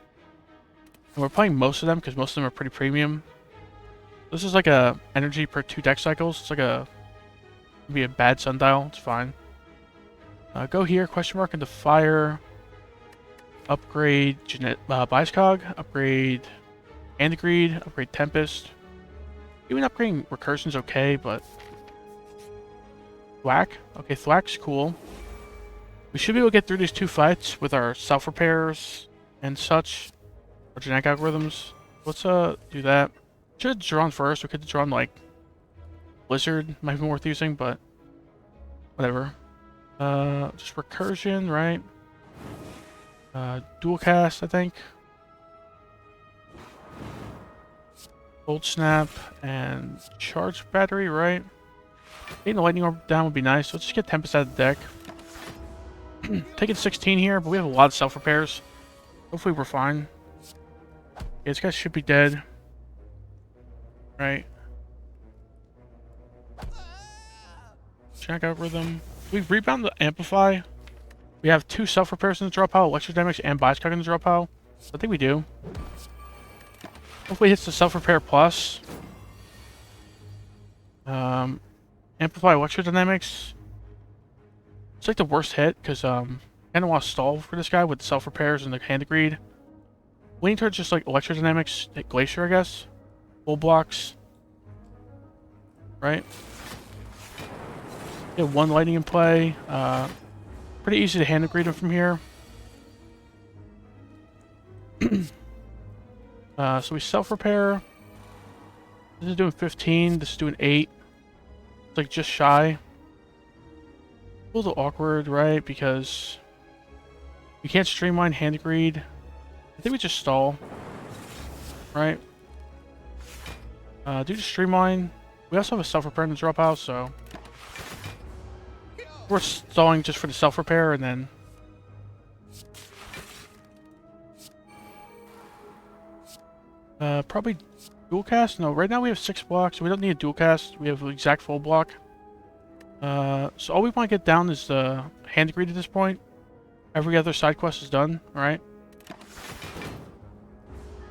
And we're playing most of them because most of them are pretty premium. This is like a energy per 2 deck cycles. It's like maybe a bad sundial. It's fine. Go here, question mark into fire. Upgrade Biascog. Upgrade hand greed. Upgrade Tempest. Even upgrading Recursion's okay, but Thwack. Okay, Thwack's cool. We should be able to get through these 2 fights with our self-repairs and such. Or genetic algorithms. Let's do that. Should have drawn first. We could have drawn like Blizzard. Might be worth using, but whatever. Just recursion, right? Dual cast, I think. Gold snap and charge battery, right? Getting the lightning orb down would be nice. So let's just get Tempest out of the deck. Taking 16 here, but we have a lot of self repairs. Hopefully we're fine. Yeah, this guy should be dead. Right. Check algorithm. We've rebound the amplify. We have 2 self repairs in the draw pile, electrodynamics and biascog in the draw pile. I think we do. Hopefully it hits the self repair plus. Amplify electrodynamics. It's like the worst hit because I kind of want to stall for this guy with self repairs and the hand greed. Leaning towards just like electrodynamics, hit glacier, I guess. Full blocks. Right? Get 1 lightning in play. Pretty easy to hand greed him from here. So we self-repair. This is doing 15. This is doing 8. It's like just shy. A little awkward, right? Because we can't streamline hand greed. I think we just stall. Right? Due to streamline, we also have a self-repair in the drop house, so we're stalling just for the self-repair and then probably dual cast. No, right now we have 6 blocks, so we don't need a dual cast. We have an exact full block. So all we want to get down is the hand greed at this point. Every other side quest is done, right?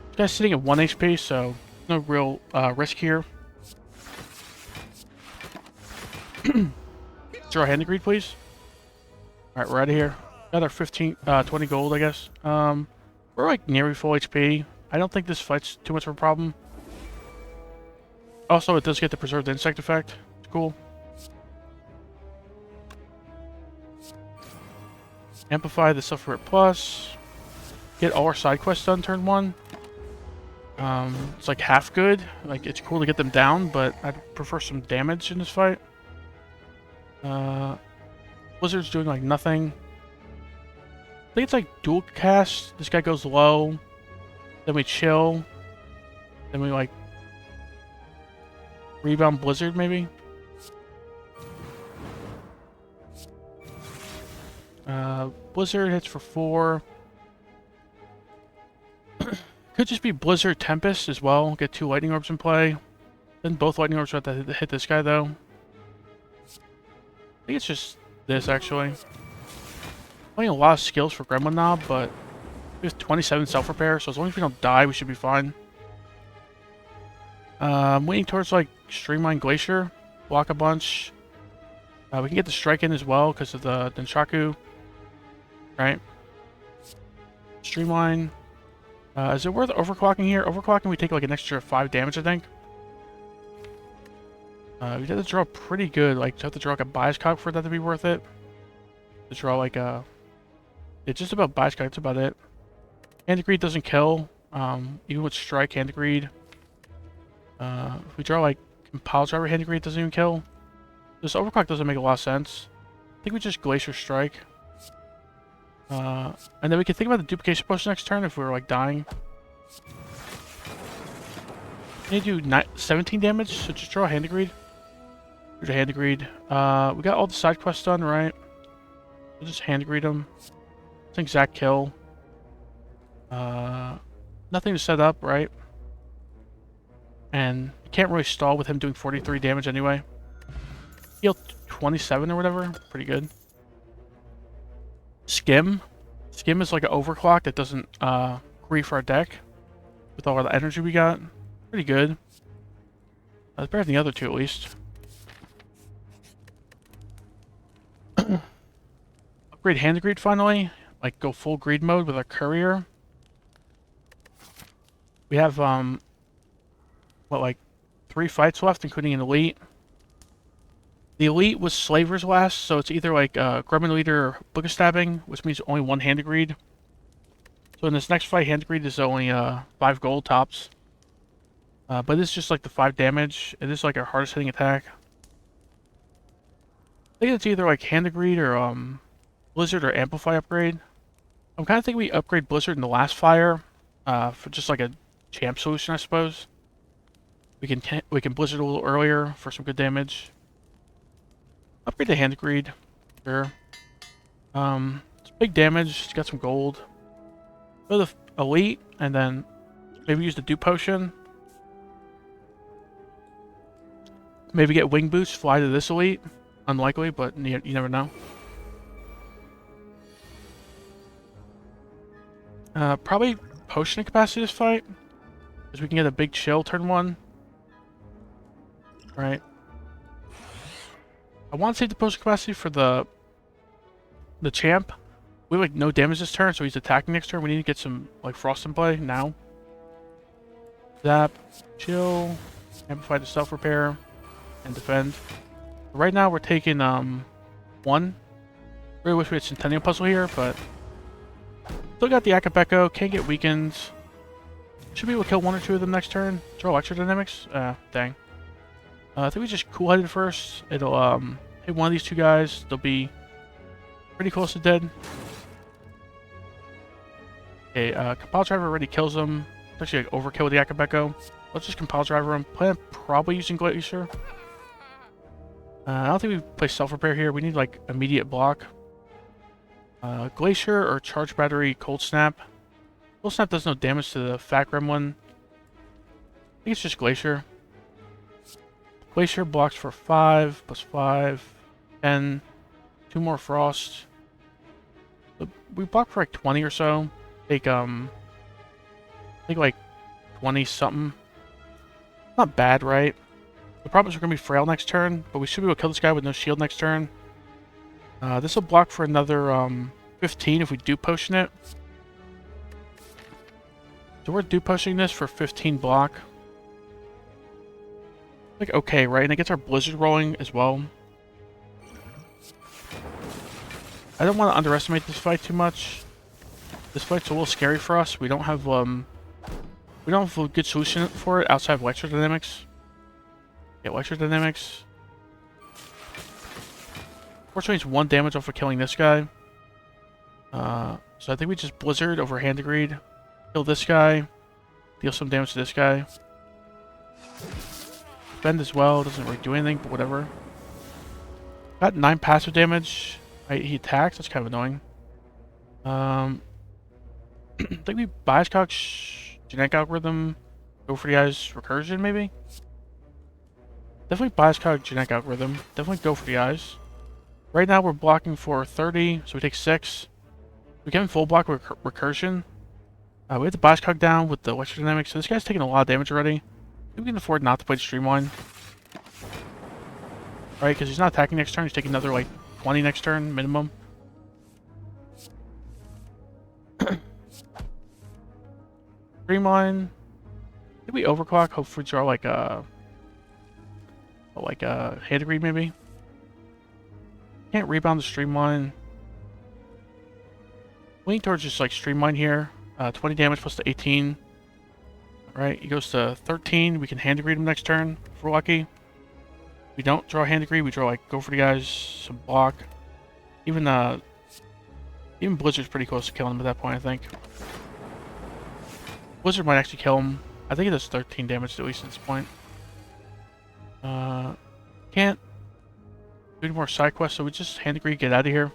This guy's sitting at 1 HP, so no real risk here. Draw hand greed, please. Alright, we're out of here. Got our 20 gold, I guess. We're like nearly full HP. I don't think this fight's too much of a problem. Also, it does get the preserved insect effect. It's cool. Amplify the Sufferer Plus. Get all our side quests done turn 1. It's like half good. Like, it's cool to get them down, but I'd prefer some damage in this fight. Blizzard's doing like nothing. I think it's like dual cast. This guy goes low. Then we chill. Then we like rebound Blizzard maybe. Blizzard hits for 4. Could just be Blizzard Tempest as well. Get 2 lightning orbs in play. Then both lightning orbs have to hit this guy though. I think it's just this actually. Playing a lot of skills for Gremlin Knob, but we have 27 self repair, so as long as we don't die, we should be fine. Leaning towards like Streamline Glacier, block a bunch. We can get the strike in as well because of the Denshaku. Right? Streamline. Is it worth overclocking here? Overclocking, we take like an extra 5 damage, I think. We have to draw pretty good. Like, to have to draw like a Biascog for that to be worth it. To draw like a... It's just about Biascog, that's about it. Hand Greed doesn't kill. Even with Strike, Hand Greed. If we draw like Pile Driver, Hand Greed doesn't even kill. This overclock doesn't make a lot of sense. I think we just Glacier Strike. And then we can think about the duplication potion next turn if we were like dying. They do 17 damage, so just draw a hand to greed. Here's a hand to greed. We got all the side quests done, right? We'll just hand to greed them. It's an exact kill. Nothing to set up, right? And you can't really stall with him doing 43 damage anyway. Heal 27 or whatever. Pretty good. Skim. Skim is like an overclock that doesn't grief our deck. With all the energy we got. Pretty good. It's better than the other two at least. Upgrade hand to greed finally. Like go full greed mode with our courier. We have what, like 3 fights left, including an elite. The elite was Slaver's last, so it's either like Grumman Leader or Book of Stabbing, which means only 1 hand to greed. So in this next fight, hand to greed is only 5 gold tops. But it's just like the 5 damage. It is like our hardest hitting attack. I think it's either like hand to greed or Blizzard or Amplify upgrade. I'm kind of thinking we upgrade Blizzard in the last fire for just like a champ solution, I suppose. We can Blizzard a little earlier for some good damage. Upgrade the hand to greed. Sure. It's big damage. It's got some gold. Go to the elite and then maybe use the dew potion. Maybe get wing boost, fly to this elite. Unlikely, but you never know. Probably potion capacity this fight. Because we can get a big chill turn 1. Right. I want to save the potion capacity for the champ. We have like no damage this turn, so he's attacking next turn. We need to get some like frost in play now. Zap, chill, amplify the self repair, and defend. Right now we're taking 1. Really wish we had Centennial Puzzle here, but still got the Akabeko, can't get weakened. Should be able to kill 1 or 2 of them next turn. Draw Electrodynamics. Dang. I think we just cool-headed first. It'll hit one of these 2 guys. They'll be pretty close to dead. Okay, Compile Driver already kills them. It's actually like overkill with the Akabeko. Let's just Compile Driver him. Plan on probably using Glacier. I don't think we play self-repair here. We need like immediate block. Glacier or Charge Battery Cold Snap. Cold Snap does no damage to the Fat Gremlin. I think it's just Glacier. Glacier blocks for 5 plus 5, 10, 2 more frost. We block for like 20 or so. Take like 20 something. Not bad, right? The problem is we're gonna be frail next turn, but we should be able to kill this guy with no shield next turn. This will block for another 15 if we do potion it. So we're dew potioning this for 15 block. Like okay, right? And it gets our Blizzard rolling as well. I don't want to underestimate this fight too much. This fight's a little scary for us. We don't have a good solution for it outside of Electrodynamics. Yeah, Electrodynamics. Fortunately, it's 1 damage off of killing this guy. So I think we just Blizzard over Hand to Greed. Kill this guy. Deal some damage to this guy. Defend as well. Doesn't really do anything, but whatever. Got 9 passive damage. He attacks. That's kind of annoying. I think we Biascock Genetic Algorithm. Go for the eyes Recursion, maybe? Definitely Biascock Genetic Algorithm. Definitely go for the eyes. Right now we're blocking for 30, so we take 6. We can full block with Recursion. We have the Biascock down with the Electrodynamics, so this guy's taking a lot of damage already. We can afford not to play the Streamline. Right, because he's not attacking next turn, he's taking another like 20 next turn, minimum. Streamline. Did we overclock? Hopefully draw like a Hand to Greed maybe. Can't rebound the Streamline. Leaning towards just like Streamline here. 20 damage plus the 18. Alright, he goes to 13. We can Hand to Greed him next turn if we're lucky. We don't draw Hand to Greed, we draw like go for the guys, some block. Even Blizzard's pretty close to killing him at that point, I think. Blizzard might actually kill him. I think it does 13 damage at least at this point. Can't do any more side quests, so we just hand degree, get out of here.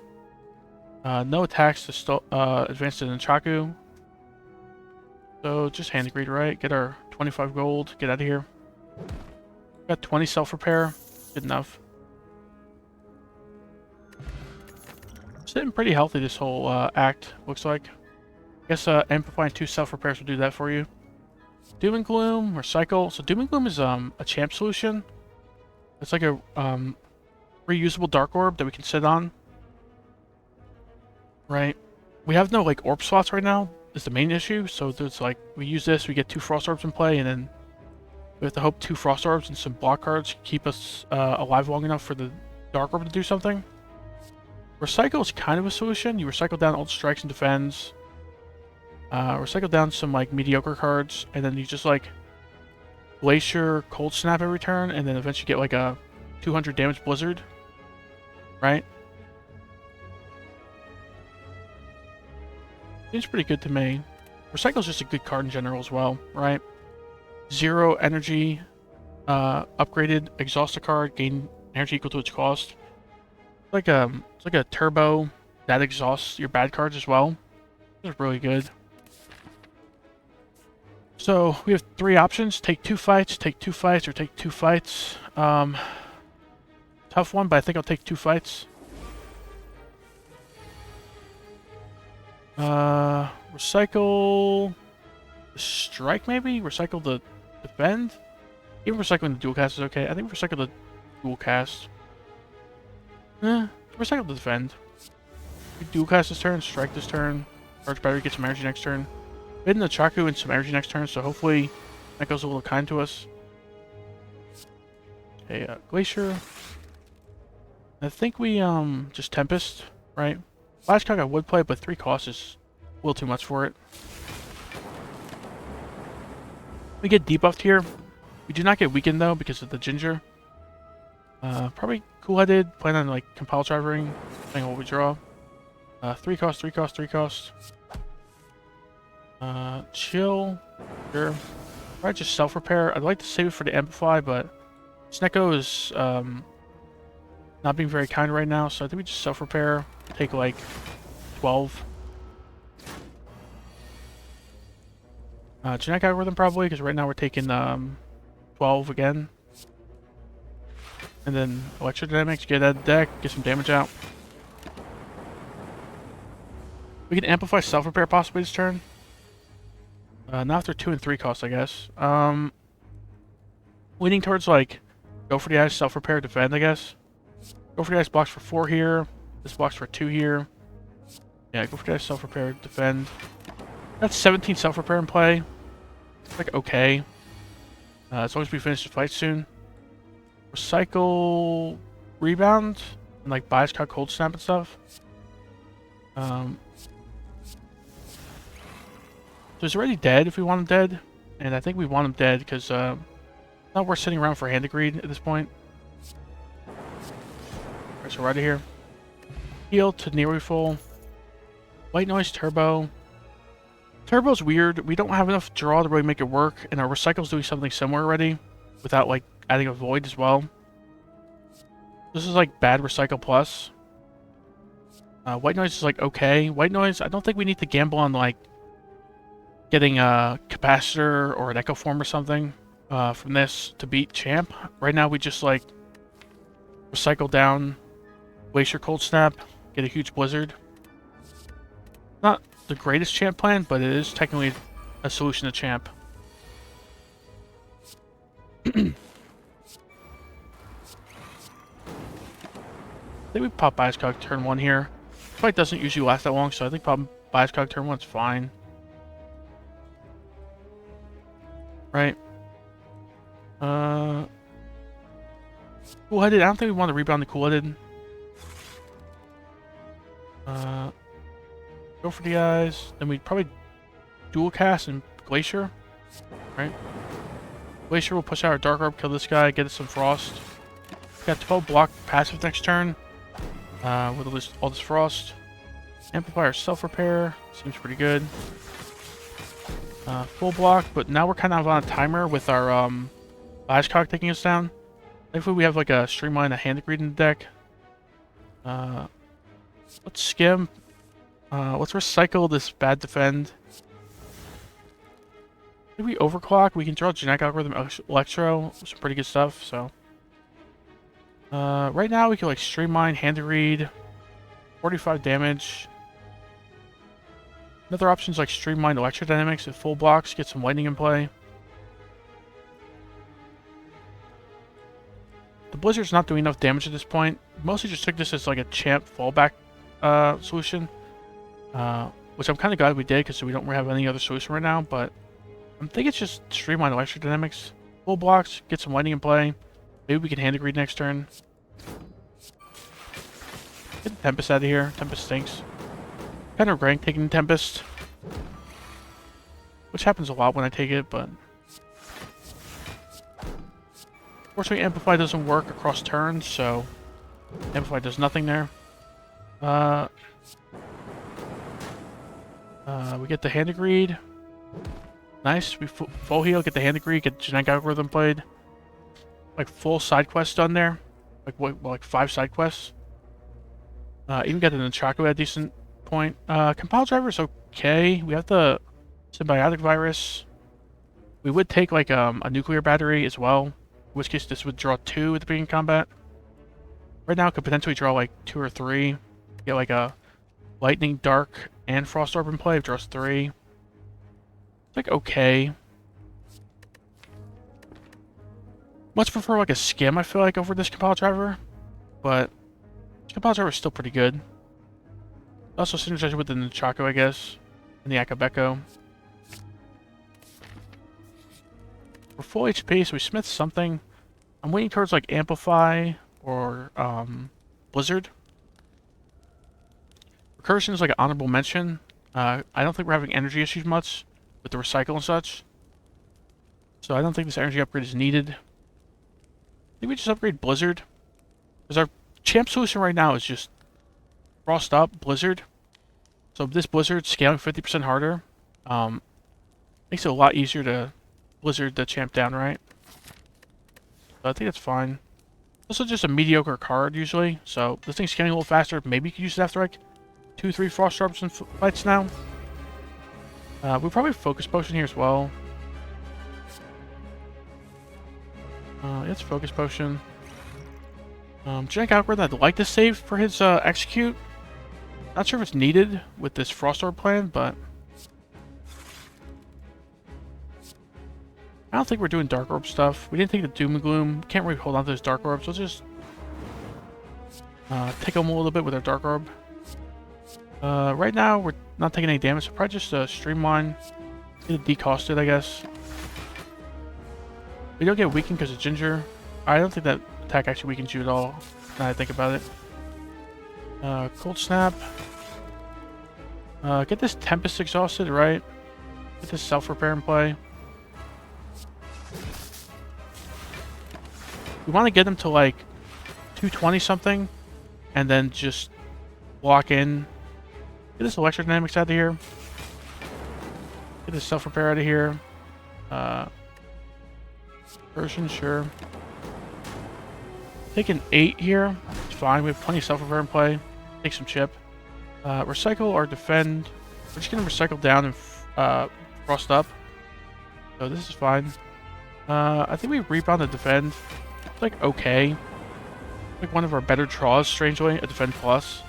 No attacks to advance to Nunchaku. So just hand degree, right? Get our 25 gold, get out of here. Got 20 self-repair, good enough. Sitting pretty healthy this whole act, looks like. I guess amplifying 2 self-repairs will do that for you. Doom and Gloom, recycle. So Doom and Gloom is a champ solution. It's like a reusable dark orb that we can sit on. Right. We have no like orb slots right now, is the main issue. So there's like, we use this, we get 2 frost orbs in play, and then we have to hope 2 frost orbs and some block cards keep us alive long enough for the dark orb to do something. Recycle is kind of a solution. You recycle down Ult Strikes and Defends. Recycle down some like mediocre cards, and then you just like Glacier, Cold Snap every turn, and then eventually get like a 200 damage Blizzard. Right? Seems pretty good to me. Recycle is just a good card in general as well, right? 0 energy, upgraded, exhaust a card, gain energy equal to its cost. It's like a turbo that exhausts your bad cards as well. It's really good. So we have 3 options: take 2 fights, take 2 fights, or take 2 fights. Tough one, but I think I'll take 2 fights. Recycle the strike, maybe? Recycle the defend? Even recycling the dual cast is okay. I think recycle the dual cast. Recycle the defend. We dual cast this turn, strike this turn, charge battery, get some energy next turn. We hit the Chaku and some energy next turn, so hopefully that goes a little kind to us. Okay, Glacier. I think we just Tempest, right? Last card I would play, but 3 costs is a little too much for it. We get debuffed here. We do not get weakened though because of the Ginger. Probably cool-headed, plan on like Compile Drivering, depending on what we draw. 3 cost, 3 cost, 3 cost. Chill. Sure. Probably just self-repair. I'd like to save it for the Amplify, but Snecko is not being very kind right now, so I think we just self-repair. Take like 12. Genetic Algorithm probably, because right now we're taking 12 again. And then Electrodynamics, get out of the deck, get some damage out. We can amplify self-repair possibly this turn. Not after 2 and 3 costs, I guess. Leaning towards like, go for the ice, self-repair, defend, I guess. Go for the ice, blocks for 4 here. This blocks for 2 here. Yeah, go for the ice, self-repair, defend. That's 17 self-repair in play. It's like okay. As long as we finish the fight soon. Recycle, rebound, and like bias cut, cold snap and stuff. So he's already dead if we want him dead, and I think we want him dead because it's not worth sitting around for hand agreed at this point. Alright, so right here. Heal to nearly full. White noise turbo. Turbo's weird. We don't have enough draw to really make it work, and our recycle's doing something similar already without like adding a void as well. This is like bad recycle plus. White noise is like okay. White noise, I don't think we need to gamble on like getting a capacitor or an echo form or something from this to beat champ. Right now we just like recycle down Glacier Cold Snap, get a huge Blizzard. Not the greatest champ plan, but it is technically a solution to champ. I think we pop Biascog turn 1 here. The fight doesn't usually last that long, so I think popping Biascog turn 1 is fine. Right. Cool-headed. I don't think we want to rebound the cool-headed. Go for the eyes. Then we'd probably dual cast and Glacier. Right. Glacier will push out our Dark Orb, kill this guy, get us some Frost. We got 12 block passive next turn. With all this Frost. Amplifier self-repair. Seems pretty good. Full block, but now we're kind of on a timer with our Flashcock taking us down. Thankfully we have like a Streamline, a Hand Greed in the deck. Let's skim. Let's recycle this bad defend. If we overclock, we can draw Genetic Algorithm Electro. Some pretty good stuff, so. Right now we can like Streamline, Hand Greed, 45 damage. Another option is like Streamline Electrodynamics with full blocks, get some lightning in play. The Blizzard's not doing enough damage at this point. Mostly just took this as like a champ fallback solution. Which I'm kind of glad we did because we don't really have any other solution right now, but I think it's just Streamline Electrodynamics. Full blocks, get some lightning in play. Maybe we can Hand Greed next turn. Get the Tempest out of here. Tempest stinks. Kind of rank taking Tempest. Which happens a lot when I take it, but unfortunately Amplify doesn't work across turns, so Amplify does nothing there. We get the Hand Greed. Nice. We full heal, get the Hand Greed, get the Genetic Algorithm played. Like full side quests done there. Like 5 side quests. Even got the Nunchaku at a decent point. Compile Driver is okay. We have the Symbiotic Virus. We would take like a Nuclear Battery as well. In which case this would draw 2 at the beginning of combat. Right now it could potentially draw like 2 or 3. Get like a Lightning, Dark, and Frost Orb in play. It draws 3. It's like okay. Much prefer like a Skim, I feel like, over this Compile Driver. But Compile Driver is still pretty good. Also synergized with the Nunchaku, I guess. And the Akabeko. We're full HP, so we smith something. I'm waiting towards like Amplify or Blizzard. Recursion is like an honorable mention. I don't think we're having energy issues much with the recycle and such. So I don't think this energy upgrade is needed. I think we just upgrade Blizzard. Because our champ solution right now is just Frost up, Blizzard. So this Blizzard scaling 50% harder makes it a lot easier to Blizzard the champ down, right? So I think that's fine. Also just a mediocre card usually. So this thing's scaling a little faster. Maybe you could use it after like 2-3 Frost Orbs and fights now. We probably Focus Potion here as well. It's Focus Potion. Genetic Algorithm, I'd like to save for his Execute. Not sure if it's needed with this Frost Orb plan, but I don't think we're doing Dark Orb stuff. We didn't take the Doom and Gloom. Can't really hold on to those Dark Orbs. We'll just take them a little bit with our Dark Orb. Right now, we're not taking any damage, so probably just Streamline. Get it decosted, I guess. We don't get weakened because of Ginger. I don't think that attack actually weakens you at all, now that I think about it. Cold Snap. Get this Tempest exhausted, right? Get this Self-Repair in play. We want to get them to like 220 something, and then just lock in. Get this Electrodynamics out of here. Get this Self-Repair out of here. Version, sure. Take an 8 here. It's fine. We have plenty of Self-Repair in play. Take some chip. Recycle or defend. We're just going to recycle down and Frost up. So this is fine. I think we rebound the defend. It's like okay. Like one of our better draws, strangely. A defend plus.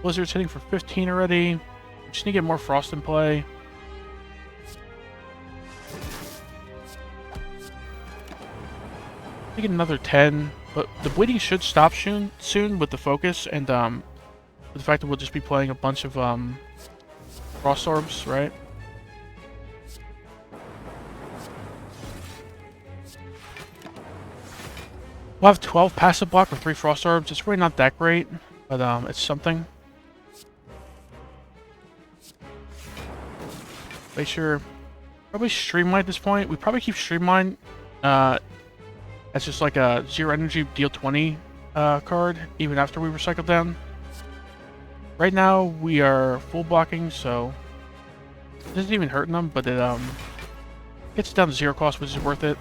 Blizzard's hitting for 15 already. We just need to get more Frost in play. I think another 10, but the bleeding should stop soon with the focus and with the fact that we'll just be playing a bunch of Frost Orbs, right? We'll have 12 passive block with 3 Frost Orbs. It's really not that great, but it's something. Make sure, probably Streamline at this point. We probably keep Streamline as just like a 0 energy deal 20 card, even after we recycle down. Right now we are full blocking, so it isn't even hurting them, but it gets down to 0 cost, which is worth it.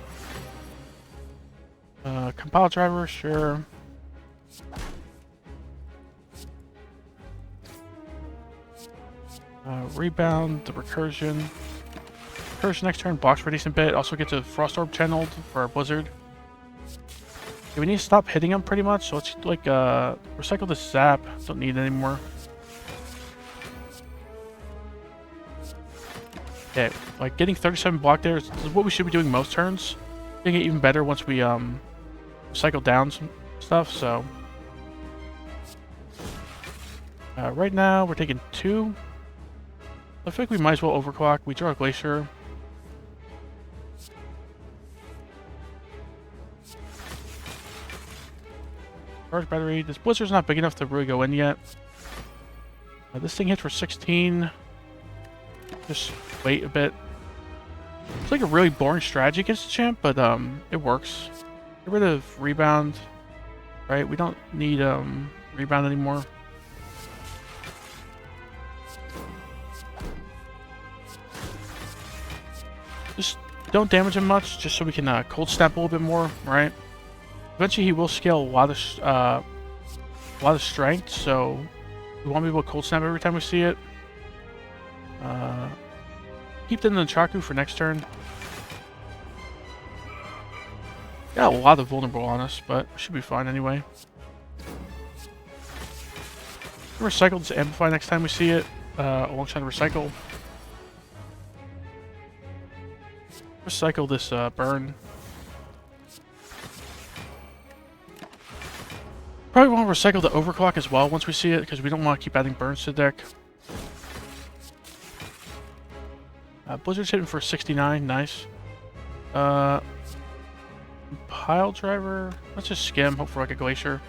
Compile driver, sure. Rebound, the recursion. Recursion next turn, blocks for a decent bit. Also gets a Frost Orb channeled for our Blizzard. Okay, we need to stop hitting them pretty much, so let's like recycle the Zap. Don't need it anymore. Okay, like getting 37 block there is what we should be doing most turns. Getting it even better once we cycle down some stuff, so right now we're taking 2. I feel like we might as well overclock. We draw a Glacier. Charge battery. This Blizzard's not big enough to really go in yet. This thing hits for 16. Just wait a bit. It's like a really boring strategy against the champ, but it works. Get rid of Rebound. Right? We don't need Rebound anymore. Just don't damage him much, just so we can cold snap a little bit more, right? Eventually he will scale a lot of strength, so we want to be able to cold snap every time we see it. Keep them in the Chaku for next turn. Got a lot of vulnerable on us, but should be fine anyway. Recycle this Amplify next time we see it, alongside Recycle. Recycle this Burn. Probably want to recycle the Overclock as well once we see it, because we don't want to keep adding burns to the deck. Blizzard's hitting for 69, nice. Pile driver, let's just skim, hope for like a Glacier.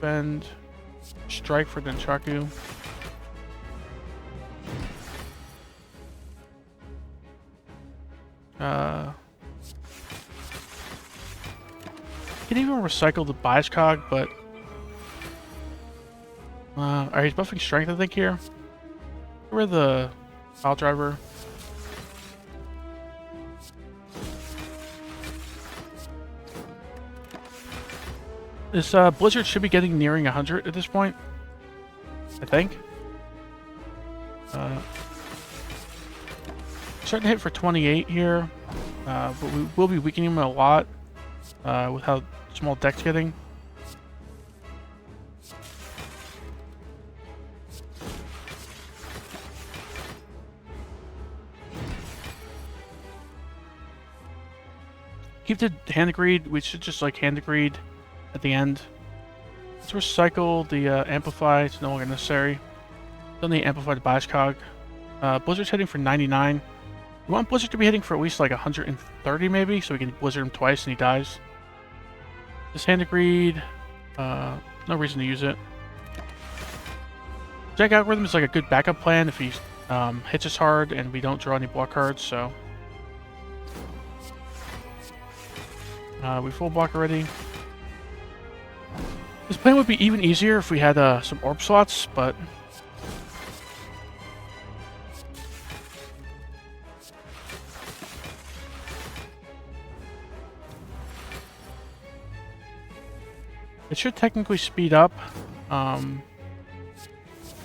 Bend, strike for Nunchaku. Can even recycle the bias cog, but alright, he's buffing strength I think here. Get rid of the pile driver. This Blizzard should be getting nearing 100 at this point, I think. Starting to hit for 28 here, but we will be weakening him a lot with how small deck's getting. Keep the Hand Greed. We should just like Hand Greed at the end. Let's recycle the Amplify. It's no longer necessary. Don't need to amplify the bias cog. Blizzard's hitting for 99. We want Blizzard to be hitting for at least like 130 maybe, so we can Blizzard him twice and he dies. This Hand of Greed, no reason to use it. Jack Algorithm is like a good backup plan if he hits us hard and we don't draw any block cards, so. We full block already. This plan would be even easier if we had some orb slots, but it should technically speed up,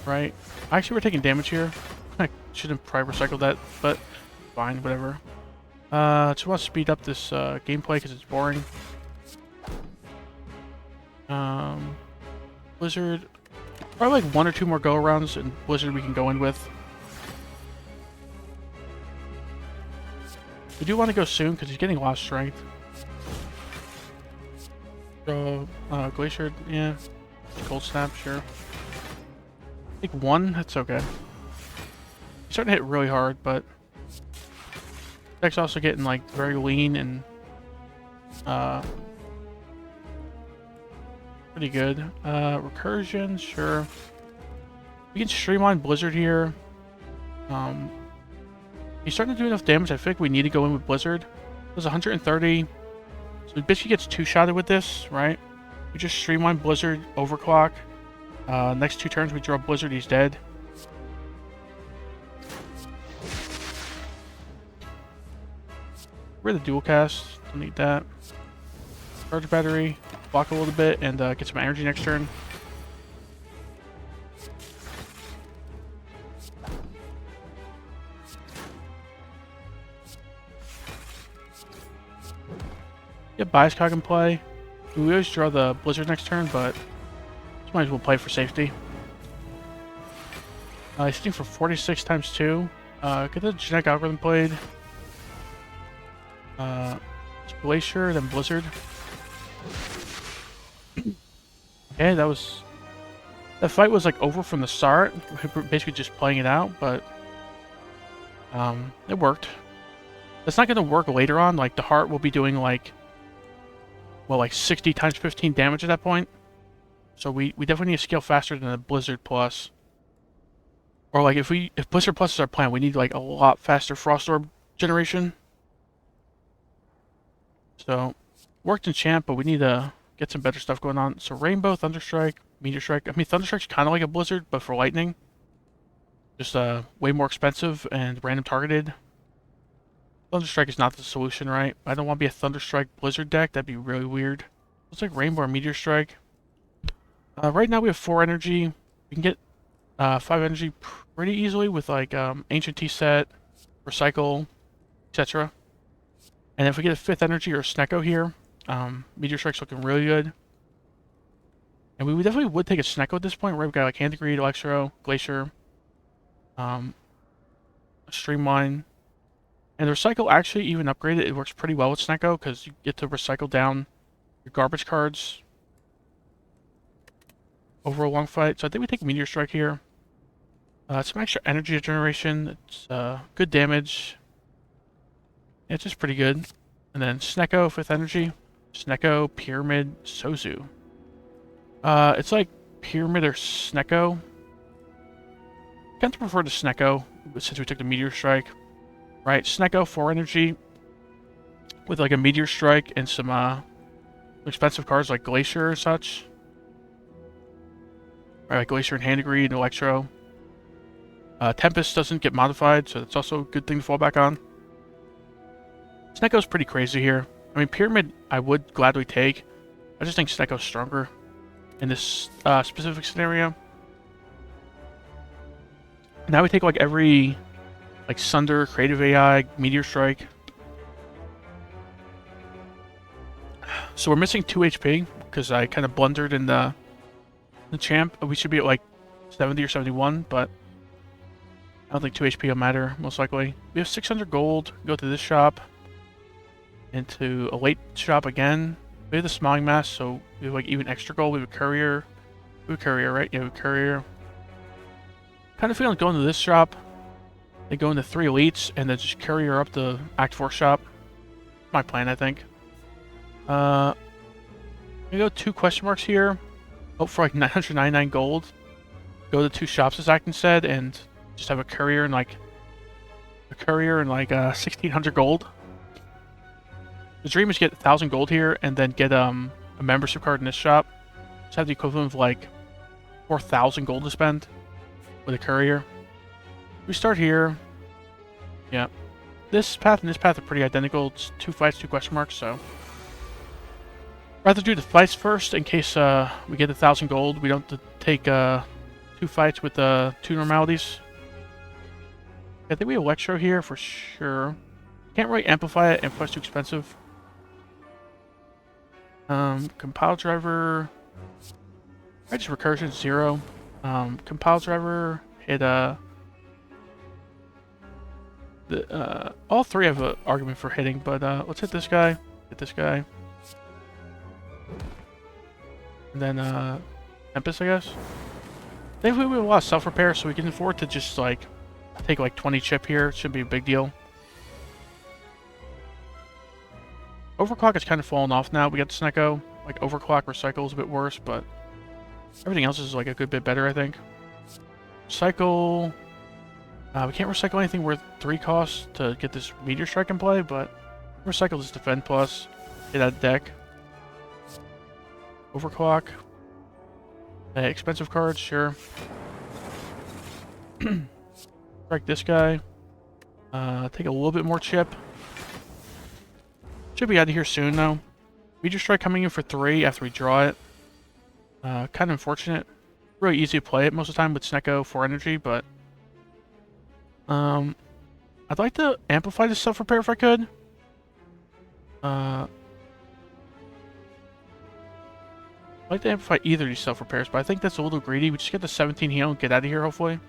right? Actually, we're taking damage here. I shouldn't probably recycle that, but fine, whatever. Just want to speed up this gameplay because it's boring. Blizzard, probably like 1 or 2 more go-arounds, and Blizzard we can go in with. We do want to go soon because he's getting a lot of strength. So, Glacier, yeah. Cold Snap, sure. I think 1, that's okay. He's starting to hit really hard, but deck's also getting like very lean and pretty good. Recursion, sure. We can streamline Blizzard here. He's starting to do enough damage. I think we need to go in with Blizzard. It was 130. So he basically gets 2-shotted with this, right? We just streamline Blizzard, overclock. Next 2 turns we draw Blizzard, he's dead. We're the dual cast, don't need that. Charge battery, block a little bit, and get some energy next turn. Get Bias Cog in play. We always draw the Blizzard next turn, but just might as well play for safety. He's sitting for 46 times 2. Get the genetic algorithm played. Glacier, then Blizzard. Okay, that fight was like over from the start. We were basically just playing it out, but it worked. That's not going to work later on. Like the heart will be doing like, well, like 60 times 15 damage at that point. So we definitely need to scale faster than a Blizzard Plus. Or like if Blizzard Plus is our plan, we need like a lot faster Frost Orb generation. So worked in Champ, but we need to get some better stuff going on. So Rainbow, Thunderstrike, Meteor Strike. I mean, Thunderstrike's kind of like a Blizzard, but for Lightning. Just way more expensive and random targeted. Thunderstrike is not the solution, right? I don't want to be a Thunderstrike Blizzard deck. That'd be really weird. Looks like Rainbow or Meteor Strike. Right now we have 4 energy. We can get 5 energy pretty easily with like Ancient Tea Set, Recycle, etc. And if we get a 5th energy or a Snecko here, Meteor Strike's looking really good. And we definitely would take a Snecko at this point, right? We've got like Hand to Greed, Electro, Glacier, Streamline. And the Recycle actually even upgraded. It works pretty well with Snecko because you get to recycle down your garbage cards over a long fight. So I think we take Meteor Strike here. Some extra energy generation. It's good damage. Yeah, it's just pretty good. And then Snecko, 5th energy. Snecko, Pyramid, Sozu. It's like Pyramid or Snecko. I kind of prefer the Snecko since we took the Meteor Strike. Right, Snecko, 4 energy. With like a Meteor Strike and some expensive cards like Glacier or such. Right, like Glacier and Hand to Greed and Electro. Tempest doesn't get modified, so that's also a good thing to fall back on. Snecko's pretty crazy here. I mean, Pyramid I would gladly take. I just think Snecko's stronger in this specific scenario. Now we take like every like Sunder, Creative AI, Meteor Strike. So we're missing 2 HP because I kind of blundered in the champ. We should be at like 70 or 71, but I don't think 2 HP will matter, most likely. We have 600 gold. Go to this shop. Into a late shop again. We have the Smiling Mask, so we have like even extra gold. We have a Courier. We have a Courier, right? Yeah, we have a Courier. Kind of feeling going to this shop. They go into 3 elites and then just Courier up the Act 4 shop. My plan, I think. We go 2 question marks here. Hope for like 999 gold. Go to 2 shops as Act instead and just have a Courier and like 1600 gold. The dream is get 1,000 gold here and then get a membership card in this shop. Just have the equivalent of like 4,000 gold to spend with a Courier. We start here. Yeah. This path and this path are pretty identical. It's 2 fights, 2 question marks, so. Rather do the fights first in case we get 1,000 gold. We don't have to take 2 fights with 2 normalities. I think we have Electro here for sure. Can't really amplify it, Amplify's too expensive. Compile driver. I just recursion 0. Compile driver hit all 3 have an argument for hitting, but let's hit this guy, hit this guy, and then Tempest, I guess. Thankfully we have a lot of self repair, so we can afford to just like take like 20 chip here. It shouldn't be a big deal. Overclock is kind of falling off now. We got the Snecko. Like Overclock Recycle is a bit worse, but everything else is like a good bit better, I think. Recycle. We can't recycle anything worth 3 costs to get this Meteor Strike in play, but recycle this Defend Plus. Get that deck. Overclock. Expensive cards, sure. Strike this guy. Take a little bit more chip. Should be out of here soon, though. Meteor Strike coming in for 3 after we draw it. Kind of unfortunate. Really easy to play it most of the time with Snecko 4 energy, but... I'd like to amplify the self-repair if I could. I'd like to amplify either of these self-repairs, but I think that's a little greedy. We just get the 17 heal and get out of here, hopefully.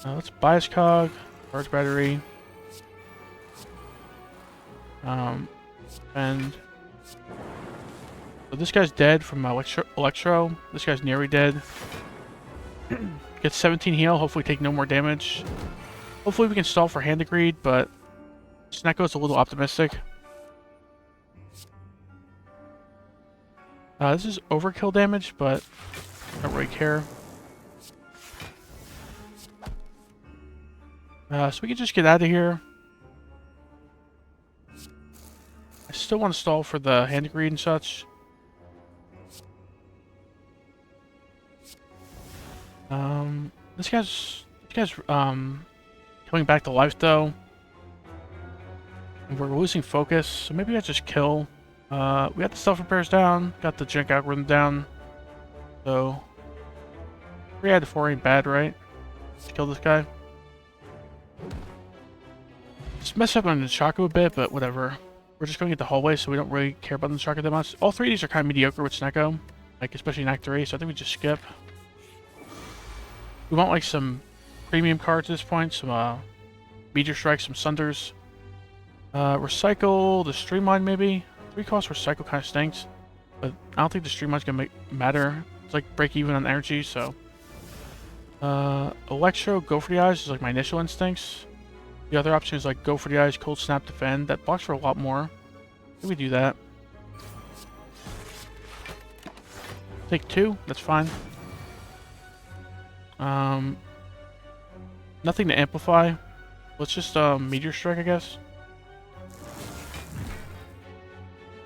Let's bias cog, charge battery. And so this guy's dead from Electro. This guy's nearly dead. Get 17 heal, hopefully take no more damage. Hopefully we can stall for Hand of Greed, but Snecko's a little optimistic. This is overkill damage, but I don't really care. So we can just get out of here. I still want to stall for the Hand of Greed and such. This guy's coming back to life though. And we're losing focus, so maybe I just kill. We got the self-repairs down, got the genetic algorithm down. So 3 out of 4 ain't bad, right? Let's kill this guy. Just mess up on the Chaco a bit, but whatever. We're just going to get the hallway, so we don't really care about the Chaco that much. All 3 of these are kind of mediocre with Snecko, like especially in Act 3, so I think we just skip. We want like some premium cards at this point, some Meteor Strike, some Sunders. Recycle, the Streamline maybe. 3 cost Recycle kind of stinks, but I don't think the Streamline's gonna matter. It's like break even on energy, so. Electro, go for the eyes is like my initial instincts. The other option is like go for the eyes, cold snap, defend. That blocks for a lot more. Maybe do that. Take 2, that's fine. Nothing to amplify. Let's just Meteor Strike, I guess.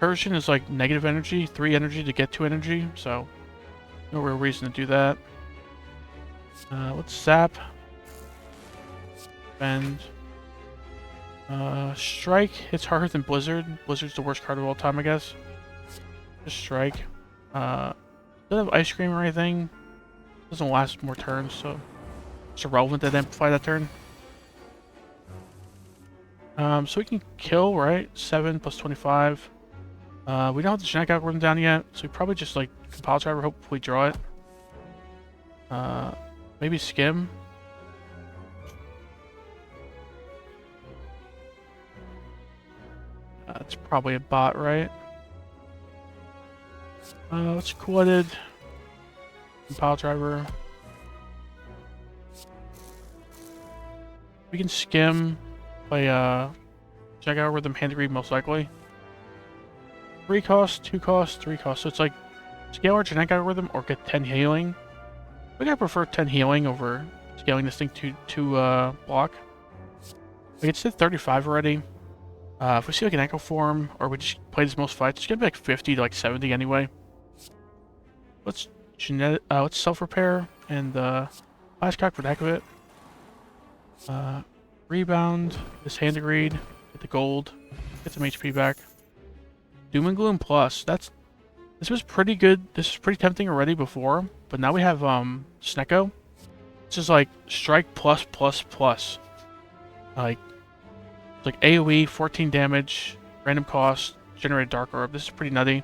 Persian is like negative energy, 3 energy to get 2 energy, so no real reason to do that. Let's zap. Bend. Strike hits harder than Blizzard. Blizzard's the worst card of all time, I guess. Just strike. Doesn't have Ice Cream or anything. Doesn't last more turns, so it's irrelevant to amplify that turn. So we can kill, right? 7 plus 25. We don't have the genetic algorithm down yet, so we probably just like compile driver, hopefully draw it. Maybe skim. It's probably a bot, right? Let's cool-headed. Compile driver. We can skim, play check algorithm, Hand of Greed most likely. 3 cost, 2 cost, 3 cost. So it's like scale our genetic algorithm or get 10 healing. I think I prefer 10 healing over scaling this thing to block. Like it's at 35 already. If we see like an Echo Form or we just play this most fights, it's gonna be like 50 to like 70 anyway. Let's let's self-repair and Flash Cock for the heck of it. Rebound, this Hand of Greed, get the gold, get some HP back. Doom and Gloom Plus, this was pretty good. This was pretty tempting already before, but now we have Snecko. This is like strike plus plus plus. Like it's like AoE, 14 damage, random cost, generate Dark Orb. This is pretty nutty.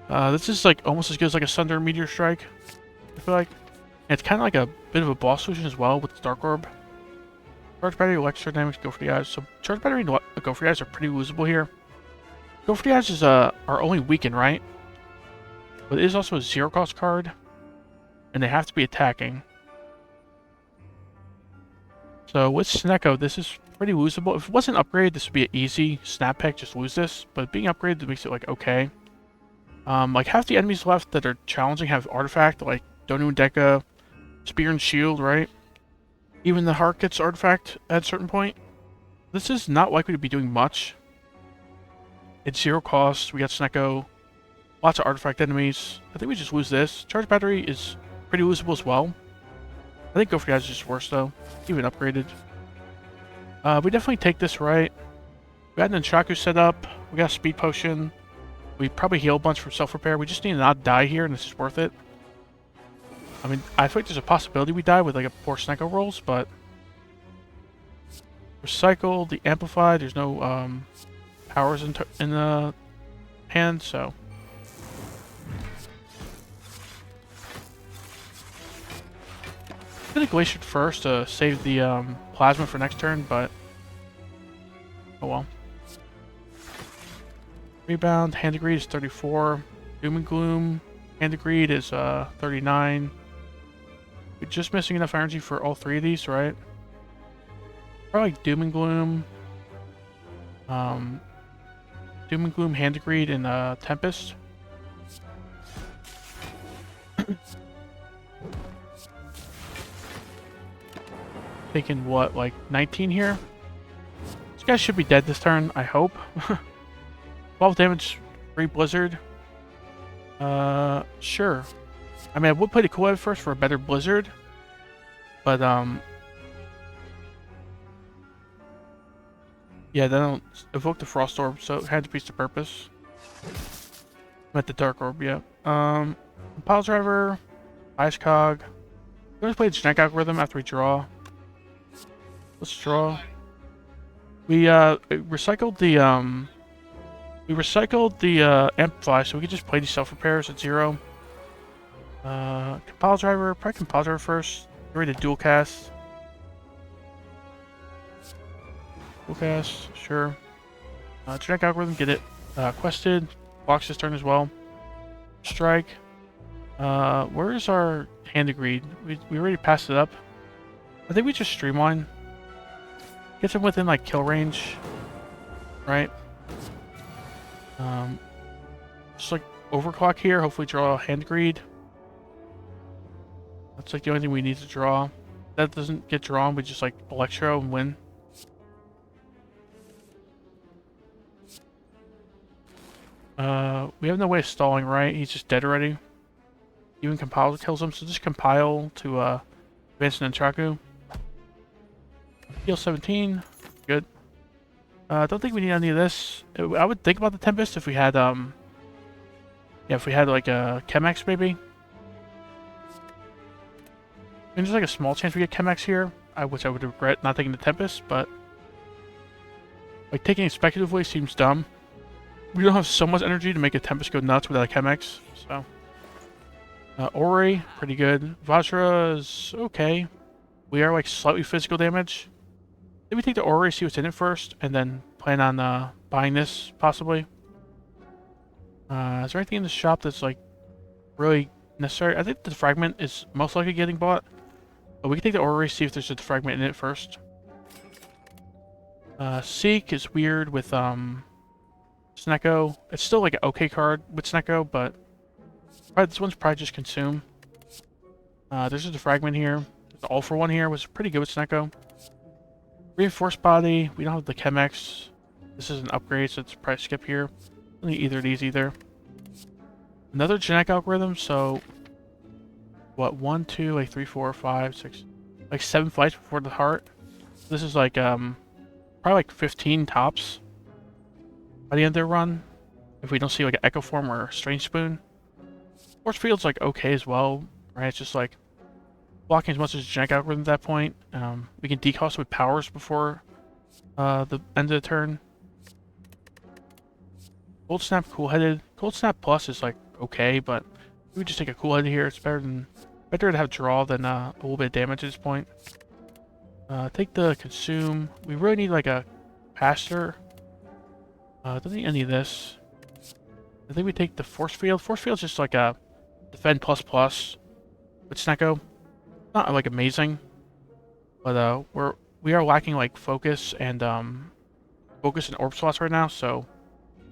This is like almost as good as like a Sunder Meteor Strike, I feel like. And it's kind of like a bit of a boss solution as well with the Dark Orb. Charge Battery, Electro Dynamics, Go for the Eyes. So Charge Battery and Go for the Eyes are pretty losable here. Go for the Eyes is our only weaken, right? But it is also a 0 cost card, and they have to be attacking. So with Snecko, this is pretty losable. If it wasn't upgraded, this would be an easy snap pick, just lose this. But being upgraded makes it like okay. Like half the enemies left that are challenging have Artifact, like Donu and Deca, Spear and Shield, right? Even the Heart gets Artifact at a certain point. This is not likely to be doing much. It's 0 cost. We got Snecko. Lots of artifact enemies. I think we just lose this. Charge battery is pretty losable as well. I think go for guys is just worse though. Even upgraded. We definitely take this right. We got an Nunchaku set up. We got a speed potion. We probably heal a bunch for self-repair. We just need to not die here, and this is worth it. I mean, I feel like there's a possibility we die with like a poor Snecko rolls, but recycle the amplified. There's no powers in the hand, so I'm gonna Glacier first to save the plasma for next turn, but oh well. Rebound, Hand of Greed is 34. Doom and Gloom, Hand of Greed is 39. We're just missing enough energy for all three of these, right? Probably Doom and Gloom. Doom and Gloom, Hand of Greed, and Tempest. Thinking what, like 19 here? This guy should be dead this turn, I hope. 12 damage, 3 Blizzard. Sure. I mean, I would play the Cool Head first for a better Blizzard. But, yeah, they don't evoke the Frost Orb, so it had to piece the purpose. Met the Dark Orb, yeah. Pile Driver, Ice Cog. We're gonna play the Genetic Algorithm after we draw. Let's draw. We recycled the Amplify, so we could just play these self-repairs at 0. Compile Driver, probably Compile Driver first. Get ready to dual cast. Dual cast, sure. Genetic Algorithm, get it quested. Blocks this turn as well. Strike. Where's our Hand of Greed? We already passed it up. I think we just Streamline. Gets him within like kill range, right? Just like overclock here. Hopefully draw Hand of Greed. That's like the only thing we need to draw. If that doesn't get drawn, we just like Electro and win. We have no way of stalling, right? He's just dead already. Even Compile kills him, so just Compile to advance Nunchaku. Heal 17, good. I don't think we need any of this. I would think about the Tempest if we had yeah, if we had like a Chemex maybe. I mean, there's like a small chance we get Chemex here, which I would regret not taking the Tempest, but like taking it speculatively seems dumb. We don't have so much energy to make a Tempest go nuts without a Chemex, so. Ori, pretty good. Vajra is okay. We are like slightly physical damage. Did we take the Ori, see what's in it first, and then plan on buying this, possibly? Is there anything in the shop that's like really necessary? I think the Fragment is most likely getting bought. But we can take the Ori, see if there's a Fragment in it first. Seek is weird with Snecko. It's still like an okay card with Snecko, but this one's probably just Consume. There's just a Fragment here. The All for One here was pretty good with Snecko. Reinforced Body, we don't have the Chemex. This is an upgrade, so it's probably skip here. Don't need either of these either. Another Genetic Algorithm, so what, 1, 2, like 3, 4, 5, 6, like 7 flights before the heart. This is like probably like 15 tops by the end of their run, if we don't see like an Echo Form or a Strange Spoon. Force Field's like okay as well, right? It's just like blocking as much as Genetic Algorithm at that point. We can decost with powers before the end of the turn. Cold Snap, Cool-Headed. Cold Snap Plus is like okay, but we would just take a Cool-Headed here. It's better to have draw than a little bit of damage at this point. Take the Consume. We really need like a Pastor. Don't need any of this. I think we take the Force Field. Force Field's just like a Defend plus plus with Snecko. Not like amazing, but we are lacking like focus and orb slots right now, so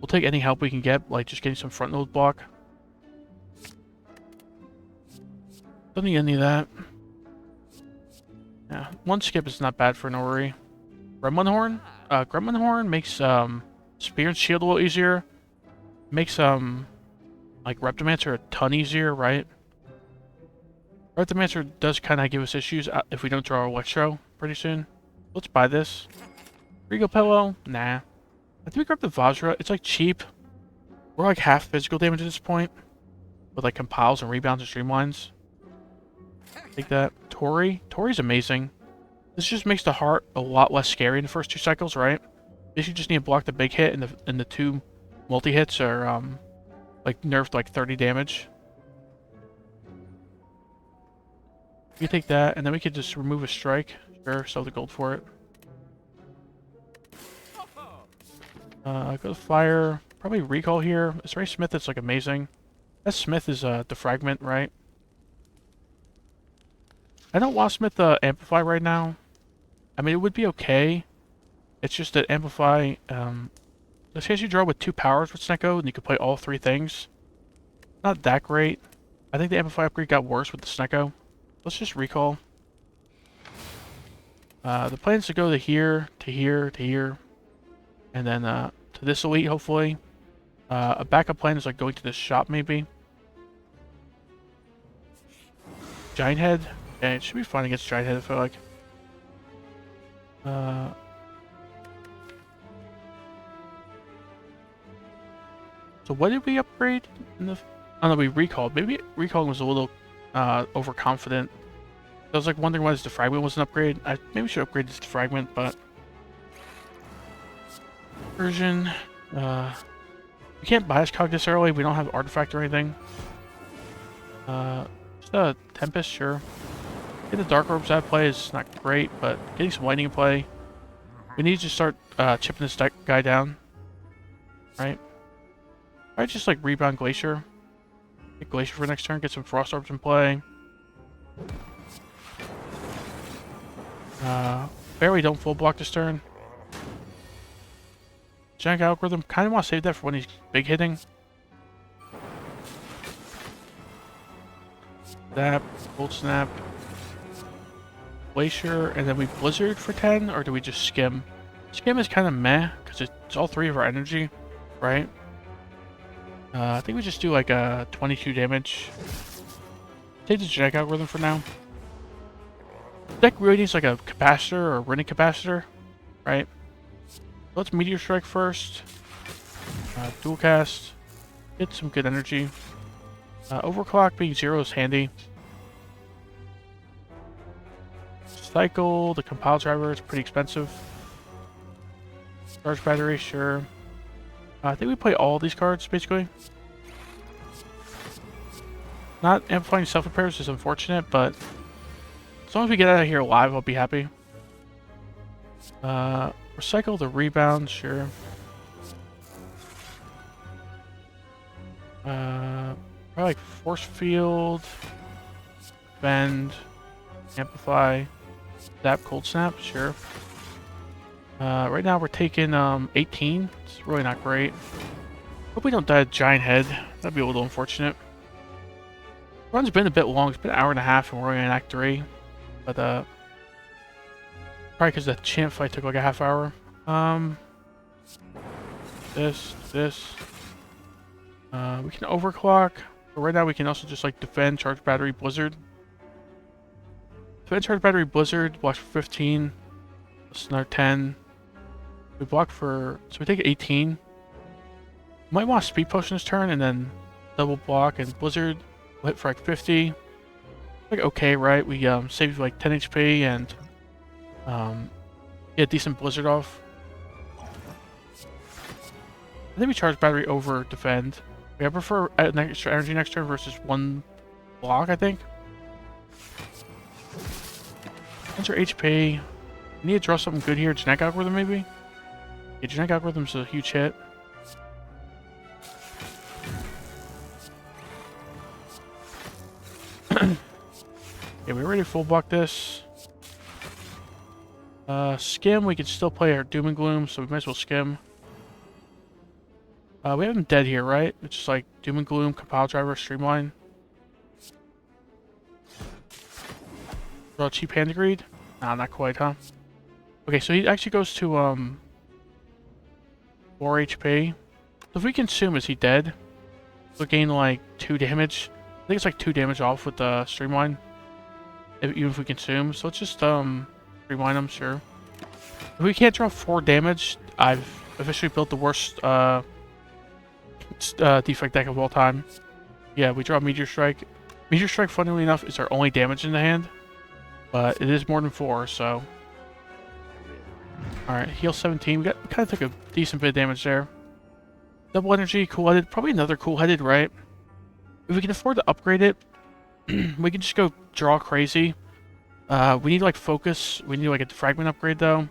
we'll take any help we can get, like just getting some front load block. Don't need any of that. Yeah, 1 skip is not bad for an Ori. Gremlin Horn? Gremlin Horn makes Spear and Shield a little easier. Makes Like, Reptimancer a ton easier, right? Reptimancer does kind of give us issues if we don't draw Electro pretty soon. Let's buy this. Regal Pillow? Nah. I think we grab the Vajra. It's like cheap. We're like half physical damage at this point. With like compiles and rebounds and streamlines. Take that. Tori. Tori's amazing. This just makes the heart a lot less scary in the first 2 cycles, right? Basically just need to block the big hit and the 2 multi-hits are like nerfed like 30 damage. We take that, and then we could just remove a strike. Sure, sell the gold for it. Go to fire. Probably recall here. Is there any Smith that's like amazing? That Smith is defragment, right? I don't want Smith amplify right now. I mean, it would be okay. It's just that amplify. The chance you draw with 2 powers with Snecko, and you could play all 3 things. Not that great. I think the amplify upgrade got worse with the Snecko. Let's just recall. The plan is to go to here, to here, to here, and then to this elite, hopefully. A backup plan is like going to this shop, maybe. Giant Head. Yeah, it should be fine against Giant Head, I feel like. So what did we upgrade in the... Oh no, we recalled. Maybe recalling was a little overconfident. I was like wondering why this defragment was an upgrade. I maybe should upgrade this defragment, but... Version. We can't bias cog this early. We don't have artifact or anything. Just a Tempest, sure. Getting the Dark Orbs out of play is not great, but getting some Lightning in play. We need to start chipping this guy down. Right? I just like rebound Glacier. Get Glacier for next turn, get some Frost Orbs in play. Barely don't full block this turn. Giant Algorithm, kind of want to save that for when he's big hitting. Snap, Cold Snap, Glacier, and then we Blizzard for 10, or do we just Skim? Skim is kind of meh, because it's all 3 of our energy, right? I think we just do like a 22 damage. Take the Genetic Algorithm for now. Deck really needs like a capacitor or a running capacitor, right? Let's Meteor Strike first. Dual cast. Get some good energy. Overclock being 0 is handy. Cycle, the compile driver is pretty expensive. Charge battery, sure. I think we play all these cards, basically. Not amplifying self-repairs is unfortunate, but as long as we get out of here alive, I'll be happy. Recycle the rebound, sure. Probably like Force Field, Bend, Amplify, Zap, Cold Snap, sure. Right now we're taking 18. It's really not great. Hope we don't die of Giant Head. That'd be a little unfortunate. Run's been a bit long. It's been an hour and a half and we're in Act 3. But probably because the champ fight took like a half hour. This. We can overclock. But right now we can also just like defend, charge battery, blizzard. Defend, charge battery, blizzard, watch for 15. That's another 10. We block for, so we take 18. Might want to speed potion this turn and then double block and blizzard. We'll hit for like 50. Like okay, right? We save like 10 HP and get a decent blizzard off. I think we charge battery over defend. I prefer extra energy next turn versus 1 block, I think. Enter HP. We need to draw something good here. Genetic Algorithm, maybe? Yeah, Genetic Algorithm's a huge hit. Yeah, we already full block this. Skim, we can still play our Doom and Gloom, so we might as well Skim. We have him dead here, right? It's just like Doom and Gloom, Compile Driver, Streamline. Draw cheap hand greed? Nah, not quite, huh? Okay, so he actually goes to 4 HP. So if we consume, is he dead? We'll gain like 2 damage. I think it's like 2 damage off with the streamline, even if we consume. So let's just streamline them, sure. If we can't draw 4 damage, I've officially built the worst defect deck of all time. Yeah, we draw Meteor Strike. Meteor Strike, funnily enough, is our only damage in the hand, but it is more than 4, so. Alright, heal 17. We kind of took a decent bit of damage there. Double energy, cool-headed. Probably another cool-headed, right? If we can afford to upgrade it, we can just go draw crazy. We need like focus. We need like a fragment upgrade though.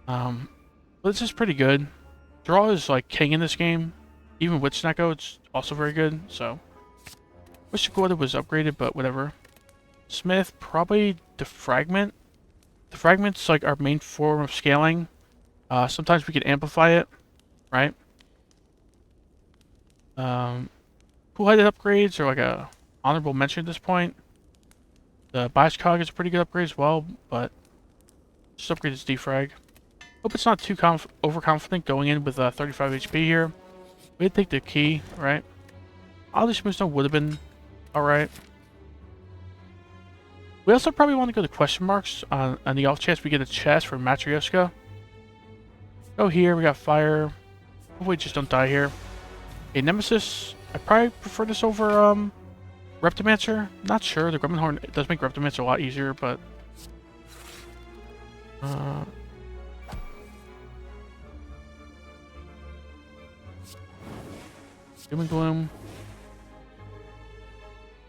But this is pretty good. Draw is like king in this game. Even with Snecko, it's also very good. So, wish the was upgraded, but whatever. Smith, probably the fragment. The fragment's like our main form of scaling. Sometimes we can amplify it, right? Cool-headed upgrades are like a honorable mention at this point. The Bias Cog is a pretty good upgrade as well, but just upgrade its defrag. Hope it's not too overconfident going in with 35 HP here. We had to take the key, right? All these moves would have been alright. We also probably want to go to question marks on the off chance we get a chest for Matryoshka. Go here, we got fire. Hopefully just don't die here. Okay, Nemesis. I probably prefer this over Reptimancer. Not sure. The Gremlin Horn does make Reptimancer a lot easier, but Doom and Gloom.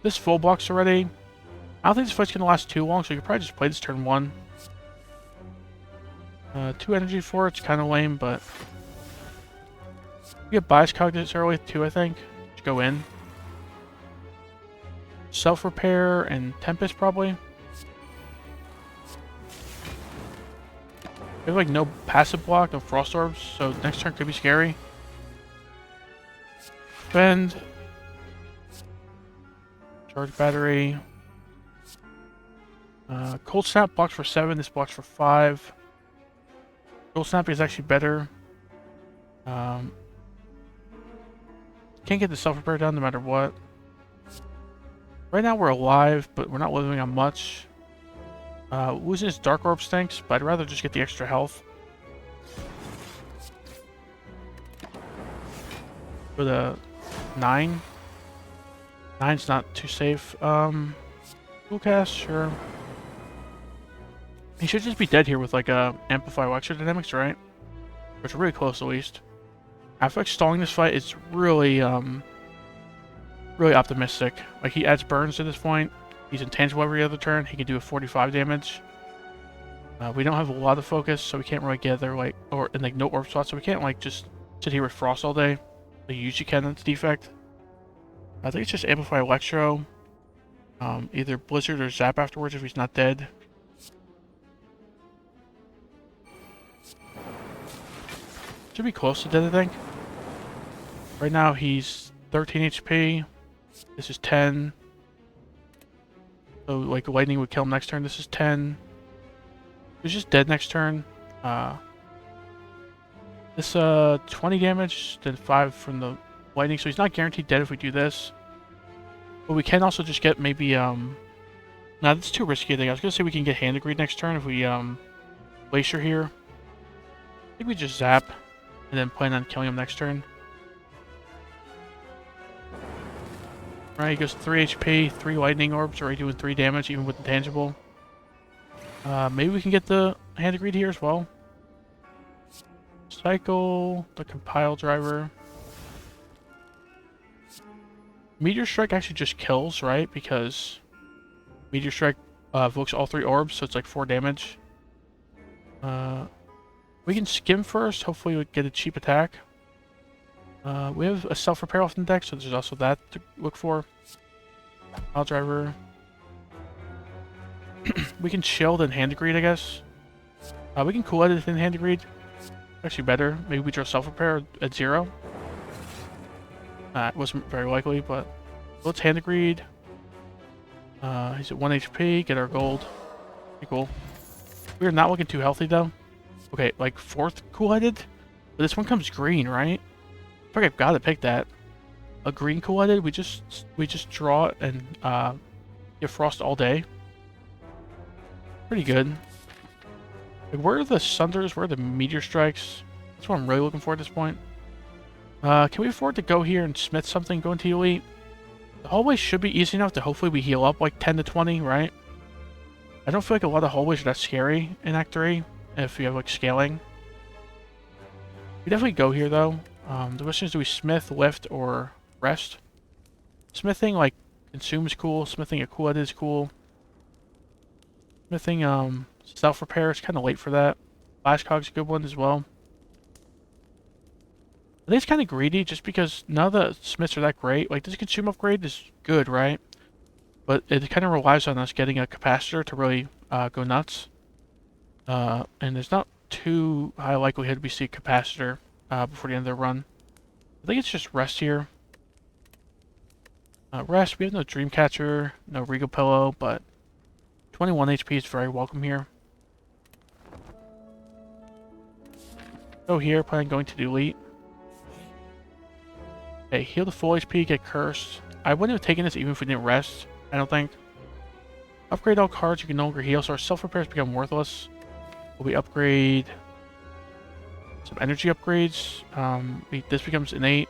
This full blocks already. I don't think this fight's gonna last too long, so you could probably just play this turn 1. 2 energy for it's kind of lame, but we get Bias Cog this early too, I think. Just go in. Self-repair and Tempest probably. We have like no passive block, no Frost Orbs, so next turn could be scary. Bend. Charge battery. Cold Snap blocks for 7, this blocks for 5. Cold Snap is actually better. Can't get the self-repair down no matter what. Right now we're alive, but we're not living on much. Losing his Dark Orb stinks, but I'd rather just get the extra health. For the 9. 9's not too safe. Cool cast, sure. He should just be dead here with like a Amplify Electro Dynamics, right? Which are really close at least. I feel like stalling this fight is really really optimistic. Like he adds burns at this point. He's intangible every other turn. He can do a 45 damage. We don't have a lot of focus, so we can't really get there like and like no orb slots, so we can't like just sit here with Frost all day. Like you usually can. That's defect. I think it's just Amplify Electro. Either Blizzard or Zap afterwards if he's not dead. Should be close to dead, I think. Right now he's 13 HP. This is 10. So like lightning would kill him next turn. This is 10. He's just dead next turn. This 20 damage, then 5 from the lightning. So he's not guaranteed dead if we do this. But we can also just get maybe nah, that's too risky, I think. I was gonna say we can get Hand of Greed next turn if we Glacier here. I think we just zap and then plan on killing him next turn. Right, he goes 3 HP, 3 lightning orbs, already doing 3 damage even with intangible. Maybe we can get the Hand of Greed here as well. Cycle, the compile driver. Meteor Strike actually just kills, right? Because Meteor Strike evokes all 3 orbs, so it's like 4 damage. We can skim first, hopefully we get a cheap attack. We have a self-repair off the deck, so there's also that to look for. Compile driver. We can shield and Hand of Greed, I guess. We can cool edit in Hand of Greed. Actually better. Maybe we draw self-repair at 0. It wasn't very likely, but let's Hand of Greed. He's at 1 HP. Get our gold. Pretty cool. We're not looking too healthy though. Okay, like 4th cool-headed, but this one comes green, right? I think I've got to pick that. a green cool-headed, we just draw it and get frost all day. Pretty good. Like, where are the sunders? Where are the meteor strikes? That's what I'm really looking for at this point. Can we afford to go here and smith something, go into elite? The hallways should be easy enough to hopefully we heal up like 10 to 20, right? I don't feel like a lot of hallways are that scary in Act 3 if you have like scaling. We definitely go here though. The question is, do we smith, lift, or rest? Smithing like consumes cool. Smithing a cool-head is cool. Smithing self-repair is kind of late for that. Flash cog's a good one as well. I think it's kind of greedy just because none of the smiths are that great. Like, this consume upgrade is good, right? But it kind of relies on us getting a capacitor to really go nuts. And there's not too high likelihood we see a capacitor before the end of the run. I think it's just rest here. Rest, we have no Dreamcatcher, no Regal Pillow, but 21 HP is very welcome here. Go here, plan on going to the elite. Okay, heal the full HP, get cursed. I wouldn't have taken this even if we didn't rest, I don't think. Upgrade all cards you can no longer heal, so our self-repairs become worthless. Will we upgrade some energy upgrades? This becomes innate.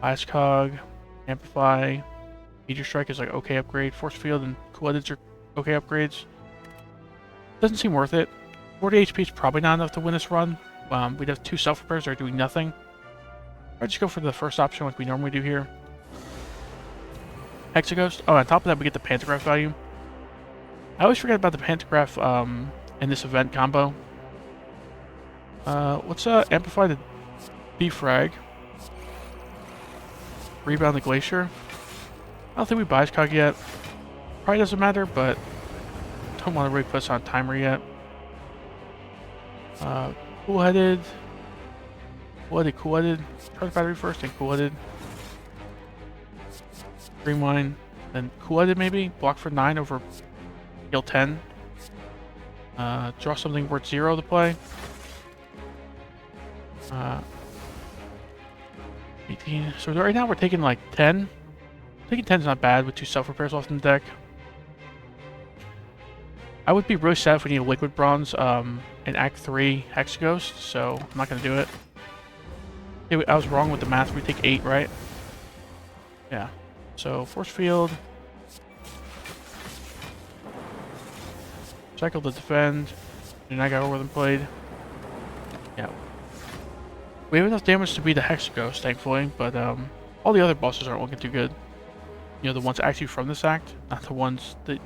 Flash cog, amplify, meteor strike is like okay upgrade. Force field and cool-headeds are okay upgrades. Doesn't seem worth it. 40 HP is probably not enough to win this run. We'd have 2 self-repairs that are doing nothing. I'll just go for the first option like we normally do here. Hexaghost. Oh, on top of that, we get the Pantograph value. I always forget about the Pantograph in this event combo. Let's amplify the defrag. Rebound the Glacier. I don't think we buy Cog yet. Probably doesn't matter, but don't want to really put us on timer yet. Cool-headed. Cool-headed, cool-headed. Charge battery first, then cool-headed. Streamline, then cool-headed maybe. Block for 9 over heal 10. Draw something worth 0 to play. 18. So right now we're taking like 10. Taking 10 is not bad with 2 self-repairs left in the deck. I would be really sad if we need a liquid bronze in Act 3 Hexaghost, so I'm not going to do it. Okay, I was wrong with the math. We take 8, right? Yeah. So, force field. Cycle to defend. And I got over them played. Yeah. We have enough damage to beat the Hexaghost, thankfully, but all the other bosses aren't looking too good. You know, the ones actually from this act, not the ones that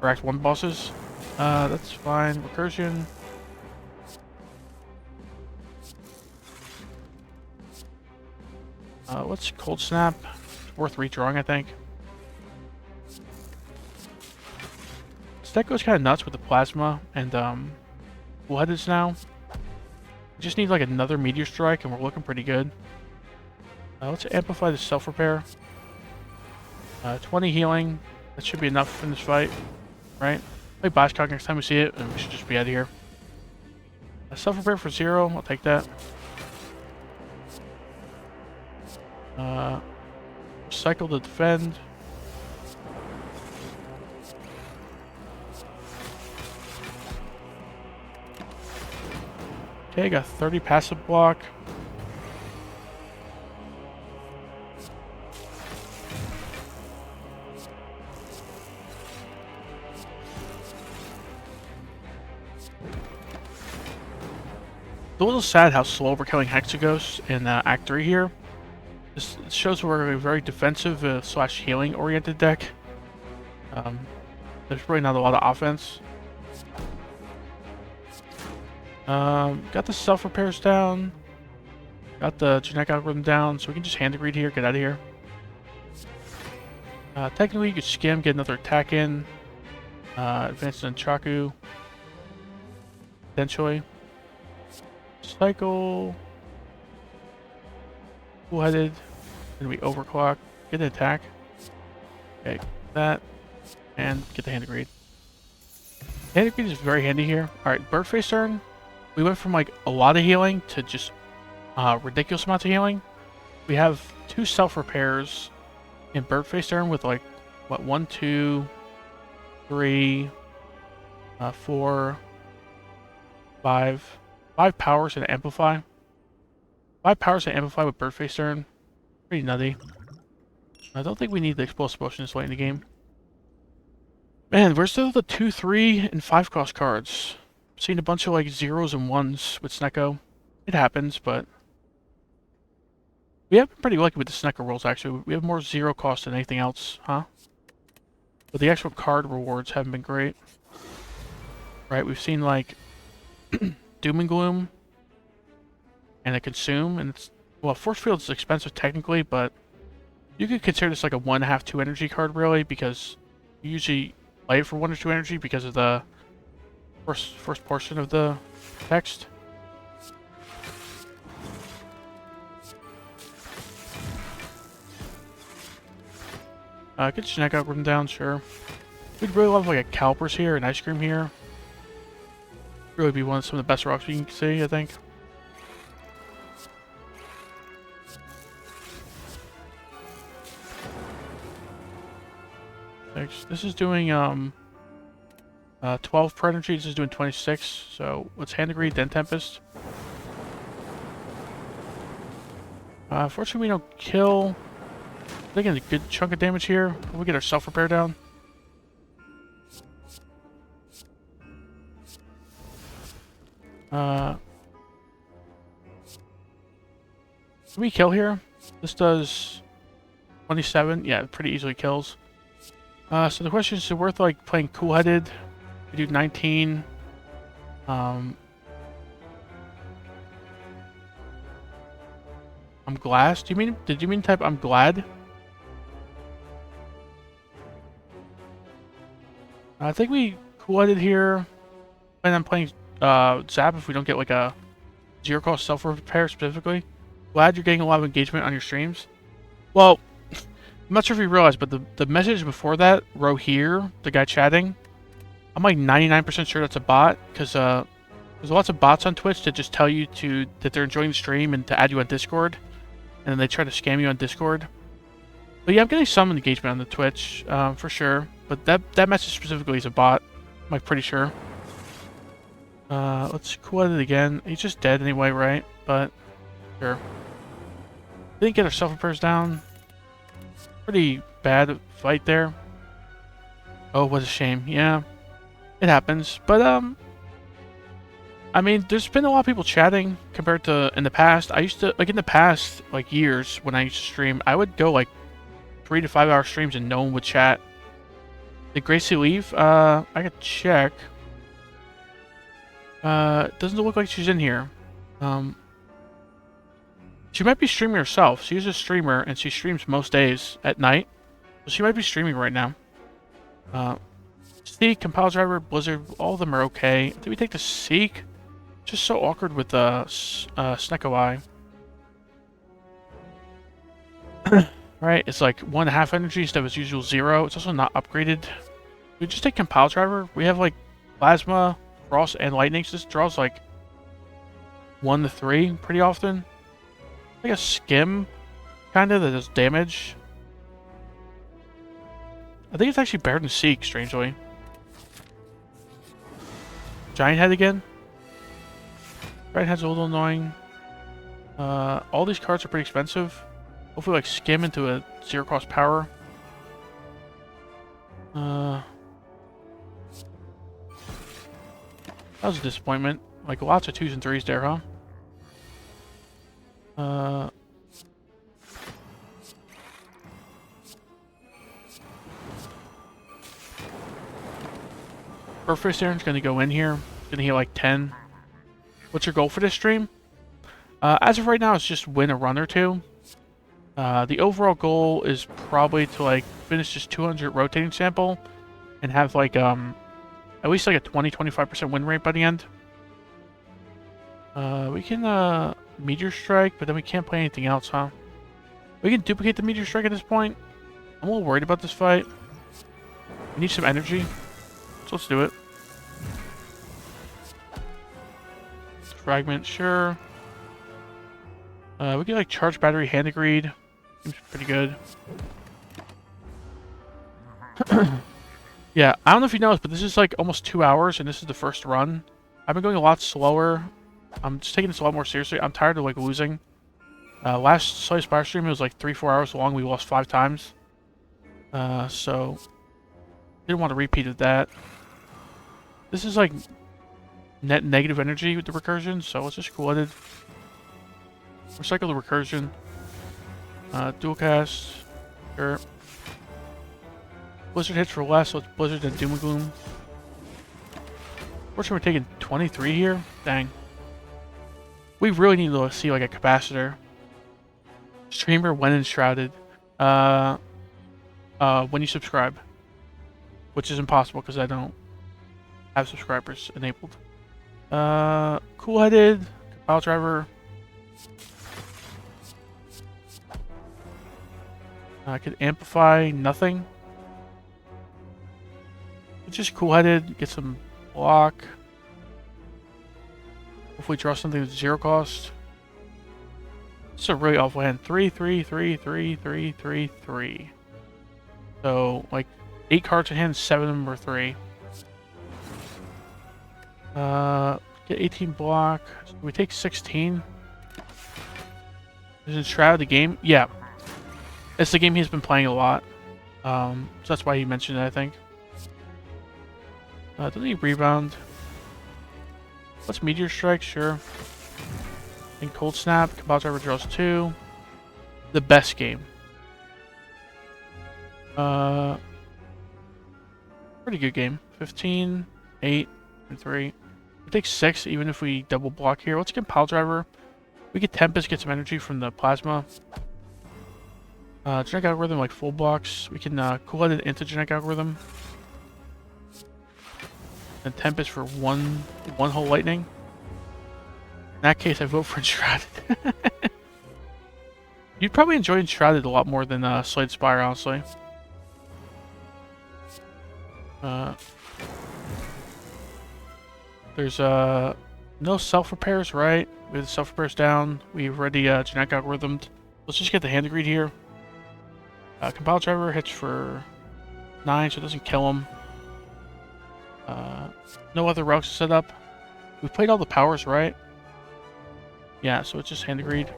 are Act 1 bosses. That's fine. Recursion. Let's Cold Snap. It's worth redrawing, I think. This deck goes kind of nuts with the Plasma and Cool-headeds now. We just need like another Meteor Strike and we're looking pretty good. Let's amplify the Self-Repair. 20 healing. That should be enough in this fight, right? Play Bashcock next time we see it, and we should just be out of here. Self-repair for 0, I'll take that. Cycle to defend. Okay, got 30 passive block. It's a little sad how slow we're killing Hexaghosts in Act 3 here. This shows we're a very defensive slash healing oriented deck. There's really not a lot of offense. Got the self-repairs down. Got the genetic algorithm down, so we can just hand degrade here, get out of here. Technically you could skim, get another attack in. Advance in Chaku. Potentially. Cycle. Cool-headed. Then we overclock. Get an attack. Okay, that. And get the hand degrade. Hand degrade is very handy here. Alright, Birdface turn. We went from like a lot of healing to just ridiculous amounts of healing. We have 2 self-repairs in Birdface Turn with like, what, 1, 2, 3, 4, 5. 5 powers and amplify. 5 powers and amplify with Birdface Turn. Pretty nutty. I don't think we need the explosive potion this late in the game. Man, where's still the 2, 3, and 5 cost cards? I've seen a bunch of like 0s and 1s with Snecko. It happens, but we have been pretty lucky with the Snecko rolls actually. We have more 0 cost than anything else, huh? But the actual card rewards haven't been great. Right, we've seen like Doom and Gloom and a Consume, and it's, well, Force Field is expensive technically, but you could consider this like a 1.5, 2 energy card really, because you usually play it for 1 or 2 energy because of the first portion of the text. Get Snack Out written down, sure. We'd really love like a Calipers here, an Ice Cream here. Really be one of some of the best rocks we can see, I think. Thanks. This is doing 12 per energy. This is doing 26. So let's Hand Degree, then Tempest. Unfortunately, we don't kill. We're getting a good chunk of damage here. We'll get our self-repair down. Can we kill here? This does 27. Yeah, it pretty easily kills. So the question is it worth like playing cool-headed? We do 19. I'm glass. Did you mean type I'm glad? I think we cool-headed here. Plan on playing Zap if we don't get like a 0 cost self-repair specifically. Glad you're getting a lot of engagement on your streams. Well, I'm not sure if you realize, but the message before that row here, the guy chatting, I'm like 99% sure that's a bot, because there's lots of bots on Twitch that just tell you that they're enjoying the stream and to add you on Discord, and then they try to scam you on Discord. But yeah, I'm getting some engagement on the Twitch, for sure, but that message specifically is a bot, I'm like pretty sure. Let's cool it again. He's just dead anyway, right? But sure. Didn't get our self-repairs down. Pretty bad fight there. Oh, what a shame. Yeah, it happens. But I mean, there's been a lot of people chatting compared to in the past. I used to, like in the past, like years when I used to stream, I would go like 3 to 5 hour streams and no one would chat. Did Gracie leave? I could check. Doesn't look like she's in here. She might be streaming herself. She's a streamer, and she streams most days at night. So she might be streaming right now. Seek, Compile Driver, Blizzard, all of them are okay. Did we take the Seek? Just so awkward with the Snecko Eye. Right, it's like 1.5 energy instead of its usual 0. It's also not upgraded. We just take Compile Driver. We have like Plasma, Frost, and Lightning. So this draws like 1 to 3 pretty often. Like a Skim, kinda, that does damage. I think it's actually better than Seek, strangely. Giant Head again. Giant Head's a little annoying. All these cards are pretty expensive. Hopefully, like, Skim into a 0 cost power. That was a disappointment. Like, lots of 2s and 3s there, huh? Burfist Aaron's gonna go in here. Gonna heal like 10. What's your goal for this stream? As of right now, it's just win a run or 2. The overall goal is probably to like finish this 200 rotating sample and have like at least like a 20-25% win rate by the end. We can Meteor Strike, but then we can't play anything else, huh? We can duplicate the Meteor Strike at this point. I'm a little worried about this fight. We need some energy, so let's do it. Fragment, sure. We can like charge battery, Hand Agreed. Seems pretty good. Yeah, I don't know if you noticed, but this is like almost 2 hours, and this is the first run. I've been going a lot slower. I'm just taking this a lot more seriously. I'm tired of like losing. Last Slay Spire stream, it was like 3-4 hours long. We lost 5 times. So didn't want to repeat of that. This is like net negative energy with the recursion, so let's just cool-headed. Recycle the recursion. Dual cast. Sure. Blizzard hits for less, so it's Blizzard and Doom and Gloom. Fortunately, we're taking 23 here. Dang. We really need to see like a capacitor. Streamer when enshrouded. When you subscribe. Which is impossible because I don't have subscribers enabled. Cool-headed. Pile driver. I could amplify nothing. Just cool-headed, get some block. Hopefully draw something with 0 cost. This is a really awful hand. 3, 3, 3, 3, 3, 3, 3. So, like, 8 cards in hand, 7 of them are 3. Get 18 block. So we take 16. Is it Shroud the game? Yeah. It's the game he's been playing a lot. So that's why he mentioned it, I think. Doesn't he rebound? Let's Meteor Strike, sure. And Cold Snap. Cabal Driver draws 2. The best game. Pretty good game. 15, 8, and 3. We take 6 even if we double block here. Let's get Pile Driver. We get Tempest, get some energy from the Plasma. Genetic Algorithm, like full blocks. We can cool-headed into Genetic Algorithm. And Tempest for one whole lightning. In that case, I vote for Enshrouded. You'd probably enjoy Enshrouded a lot more than Slade Spire, honestly. There's no self-repairs, right? We have the self-repairs down. We've already genetic algorithmed. Let's just get the hand greed here. Compile Driver hits for 9, so it doesn't kill him. No other relics to set up. We've played all the powers, right? Yeah, so it's just hand greed.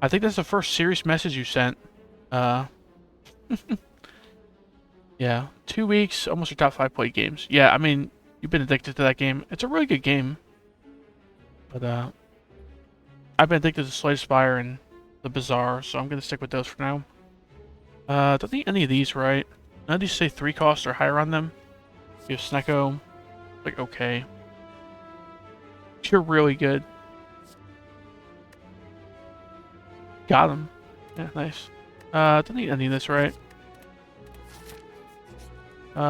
I think that's the first serious message you sent. Yeah, 2 weeks, almost your top 5 played games. Yeah, I mean, you've been addicted to that game. It's a really good game. But, I've been addicted to Slay Spire and the Bazaar, so I'm going to stick with those for now. Don't need any of these, right? None of these say 3 costs or higher on them. You have Snecko. Like, okay. You're really good. Got him. Yeah, nice. Don't need any of this, right?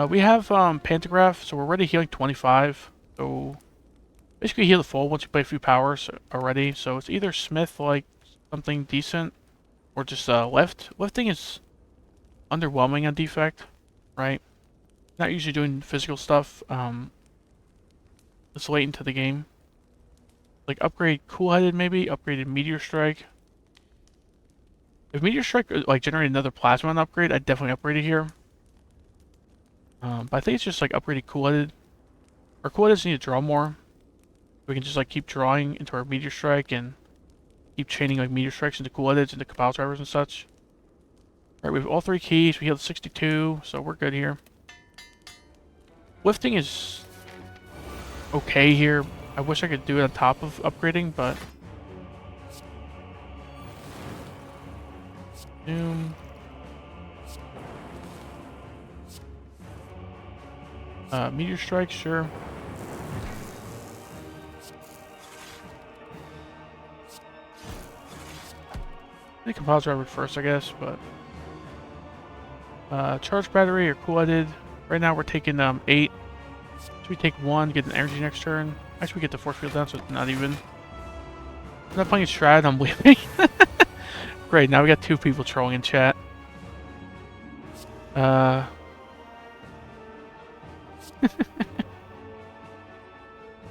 We have Pantograph, so we're already healing 25. So basically heal the full once you play a few powers already. So it's either Smith, like something decent, or just Lift. Lifting is underwhelming on Defect, right? Not usually doing physical stuff. It's late into the game. Like upgrade Cool-Headed maybe, upgraded Meteor Strike. If Meteor Strike like generated another Plasma on upgrade, I'd definitely upgrade it here. But I think it's just like upgraded Cool-Headed. Our Cool-Headeds need to draw more. We can just like keep drawing into our Meteor Strike and keep chaining like Meteor Strikes into Cool-Headeds into Cabal Drivers and such. Alright, we have all 3 keys. We healed 62, so we're good here. Lifting is okay here. I wish I could do it on top of upgrading, but Doom. Meteor Strike, sure. I think Compile Driver first, I guess, but Charge Battery or Cool-Headed. Right now we're taking 8. So we take 1, get an energy next turn. Actually, we get the force field down, so it's not even. I'm not playing Strad, I'm leaving. Great, now we got 2 people trolling in chat.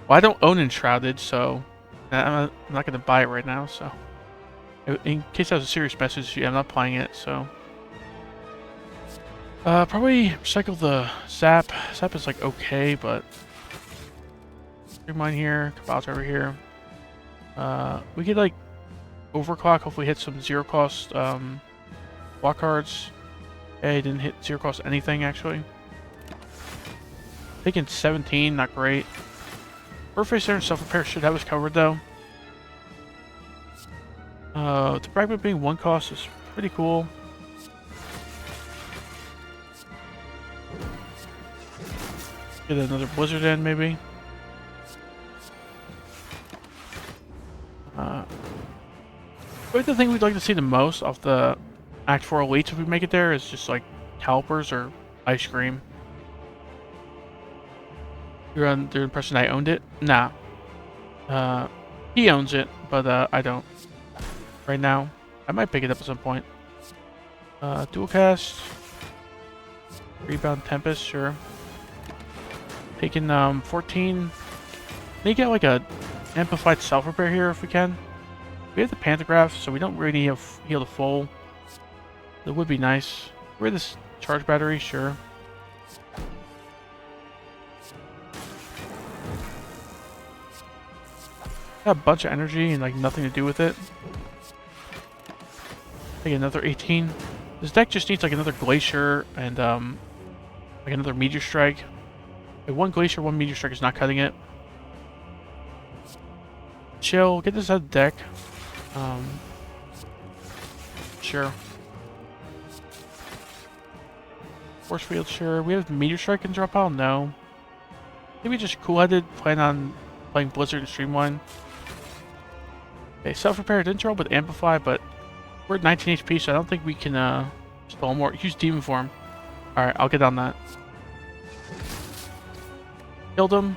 Well, I don't own Enshrouded, so I'm not going to buy it right now, so... In case that was a serious message, yeah, I'm not playing it, so... probably recycle the Sap. Sap is, like, okay, but... Mine here, Cabal's over here. We could, like, overclock, hopefully hit some zero-cost, block cards. Okay, didn't hit zero-cost anything, actually. Taking 17, not great. Surface there and self-repair should have us covered, though. The fragment being 1 cost is pretty cool. Get another blizzard in, maybe. But the thing we'd like to see the most off the Act 4 elites, if we make it there, is just like calipers or ice cream. You're under the impression I owned it? Nah. He owns it, but I don't. Right now. I might pick it up at some point. Dual cast. Rebound Tempest, sure. Taking 14. May get like a amplified self-repair here if we can. We have the Pantograph, so we don't really need to heal the full. That would be nice. We're this charge battery, sure. Got a bunch of energy and like nothing to do with it. Take another 18. This deck just needs like another Glacier and like another Meteor Strike. Like 1 Glacier, 1 Meteor Strike is not cutting it. Chill, get this out of the deck. Sure. Force Field, sure. We have Meteor Strike in drop pile? No. Maybe just cool-headed, plan on playing Blizzard and Streamline. Okay, self-repair didn't draw with Amplify, but we're at 19 HP, so I don't think we can stall more. Use Demon Form. Alright, I'll get on that. Killed him.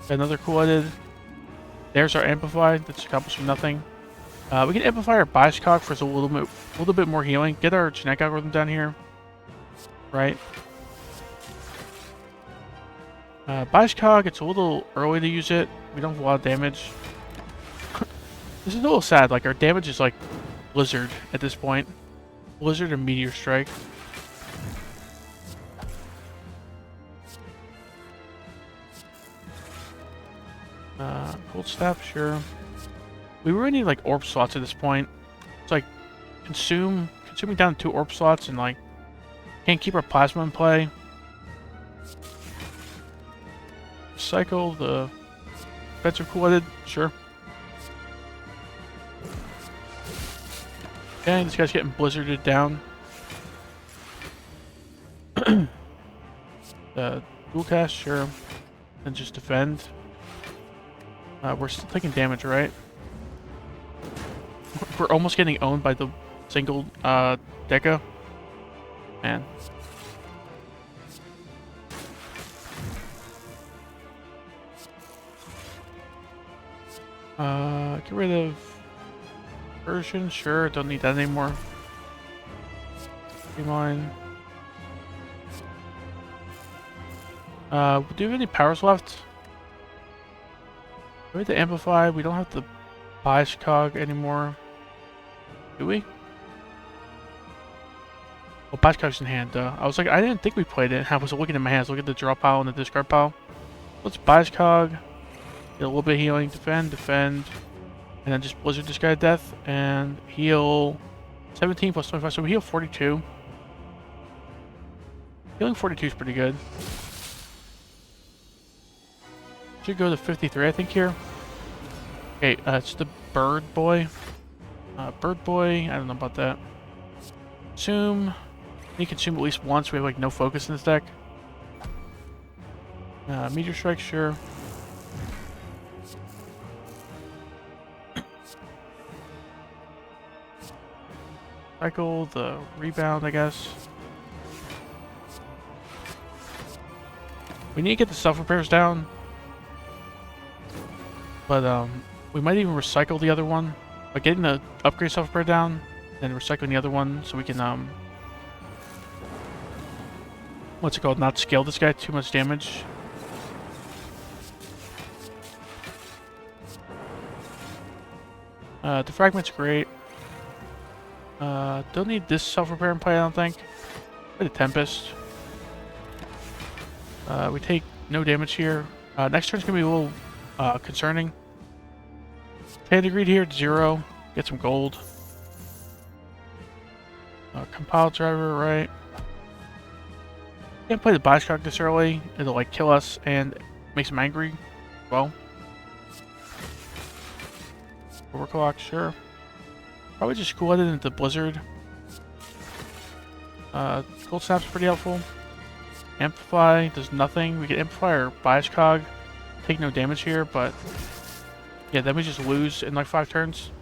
Got another cool-headed. There's our Amplify. That's accomplishing nothing. We can amplify our Bias Cog for a little bit more healing. Get our genetic algorithm down here. Right. Bias Cog, it's a little early to use it. We don't have a lot of damage. This is a little sad. Like, our damage is like Blizzard at this point. Blizzard and Meteor Strike. Cold Snap, sure. We really need like orb slots at this point. It's like consuming down 2 orb slots and like can't keep our plasma in play. Recycle the beds are cool-headed, sure. Okay, this guy's getting blizzarded down. Dual cast, sure. And just defend. We're still taking damage, right? We're almost getting owned by the single Deca. Man. Get rid of version, sure, don't need that anymore. Mine. Do we have any powers left? We have the Amplify, we don't have the Bias Cog anymore. Do we? Oh, Bias Cog's in hand, I was like, I didn't think we played it. I was looking at my hands, look at the draw pile and the discard pile. Let's Bias Cog. Get a little bit of healing, defend, and then just Blizzard this guy to death, and heal 17 plus 25, so we heal 42. Healing 42 is pretty good. Should go to 53, I think, here. Okay, it's the Bird Boy. Bird Boy, I don't know about that. Consume. You consume at least once, we have like no focus in this deck. Meteor Strike, sure. Cycle the rebound, I guess. We need to get the self-repairs down. But, we might even recycle the other one. Like, getting the upgrade self-repair down, then recycling the other one so we can, what's it called? Not scale this guy too much damage. The fragment's great. Don't need this self-repair in play, I don't think. Play the Tempest. We take no damage here. Next turn's gonna be a little concerning. Pedigree here at 0. Get some gold. Compile driver, right? Can't play the Bioshock this early. It'll like kill us and makes him angry. Well. Overclock, sure. Probably just cool it into Blizzard. Gold Snap's pretty helpful. Amplify does nothing. We get Amplify or Bias Cog. Take no damage here, but yeah, then we just lose in like 5 turns.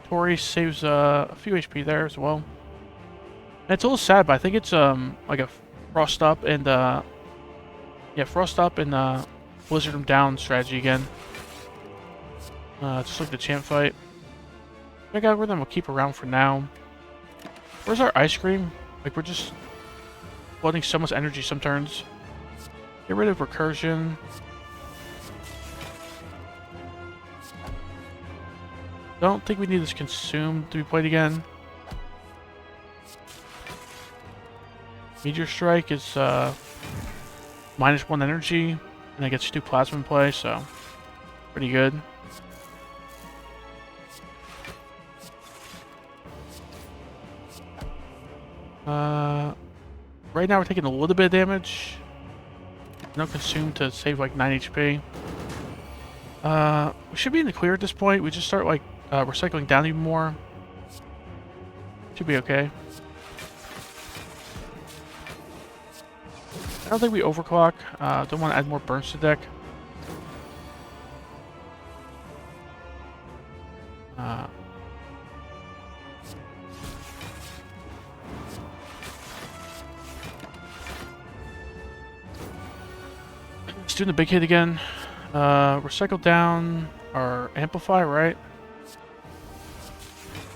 Tori saves a few HP there as well. And it's a little sad, but I think it's like a Frost Up and yeah, Frost Up and Blizzard him down strategy again. Just like the champ fight. Big algorithm we'll keep around for now. Where's our ice cream? Like, we're just flooding so much energy some turns. Get rid of recursion. Don't think we need this consumed to be played again. Meteor Strike is -1 energy, and I get 2 plasma in play, so pretty good. Right now we're taking a little bit of damage. No consume to save like 9 HP. We should be in the clear at this point. We just start like recycling down even more. Should be okay. I don't think we overclock. Don't want to add more burns to deck. Let's do the big hit again. Recycle down our Amplify, right?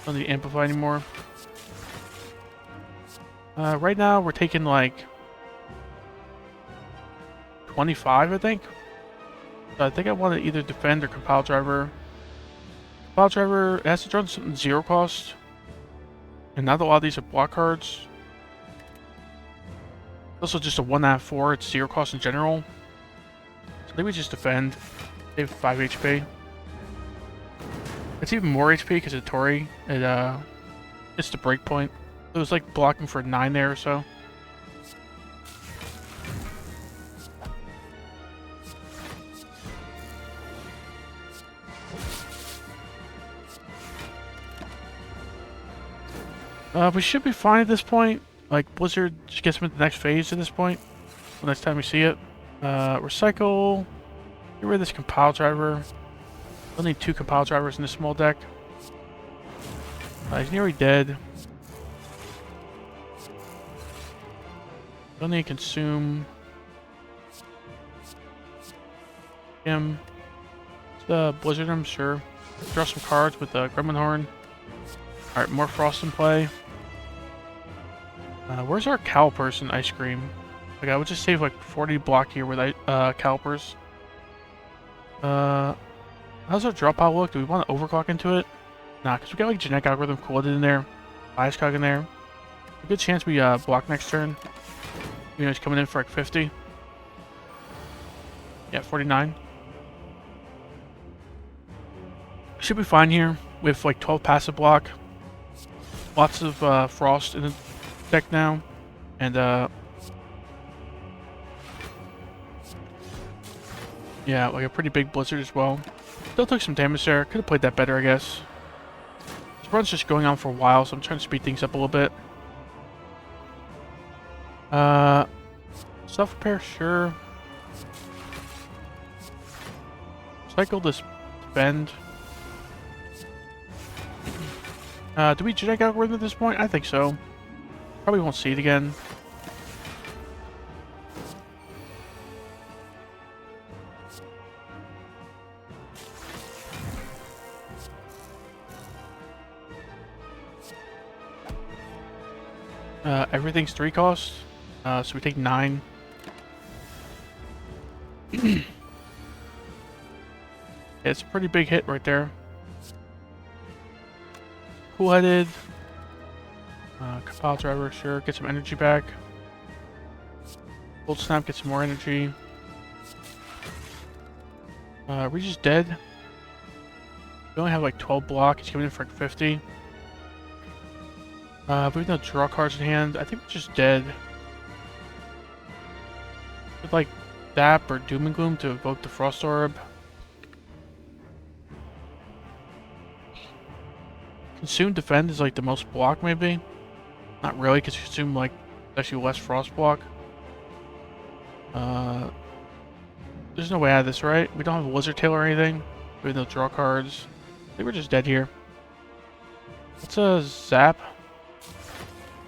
Don't need Amplify anymore. Right now we're taking like 25, I think. So I think I want to either defend or compile driver. Compile driver, it has to draw something 0 cost. And not a lot of these are block cards. Also just a 1 out of 4, it's 0 cost in general. So I think we just defend. Save 5 HP. It's even more HP because of Tori. It's the break point. It was like blocking for 9 there or so. We should be fine at this point. Like, Blizzard just gets him into the next phase at this point. The next time we see it. Recycle. Get rid of this compile driver. We'll need 2 compile drivers in this small deck. He's nearly dead. Don't need to consume him. Blizzard him, sure. Draw some cards with the Gremlin Horn. Alright, more Frost in play. Where's our Calipers Ice Cream? Like, I would just save like 40 block here with Calipers. How's our drop out look? Do we want to overclock into it? Nah, because we got like genetic algorithm coded in there. Bias cog in there. A good chance we block next turn. You know, he's coming in for like 50. Yeah, 49. Should be fine here with like 12 passive block. Lots of Frost in the deck now. And yeah, like a pretty big Blizzard as well. Still took some damage there. Could have played that better, I guess. This run's just going on for a while, so I'm trying to speed things up a little bit. Self-repair, sure. Cycle this bend. Do we genetic algorithm at this point? I think so. Probably won't see it again. Everything's 3 costs, so we take 9. Yeah, it's a pretty big hit right there. Cool-headed. Compile driver, sure. Get some energy back. Cold snap, get some more energy. Reach is dead. We only have like 12 block. He's coming in for like 50. We have no draw cards in hand. I think we're just dead. With like Dap or Doom and Gloom to evoke the Frost Orb. Consume Defend is like the most block maybe. Not really, because Consume like actually less Frost block. There's no way out of this, right? We don't have a Lizard Tail or anything. We have no draw cards. I think we're just dead here. Let's zap.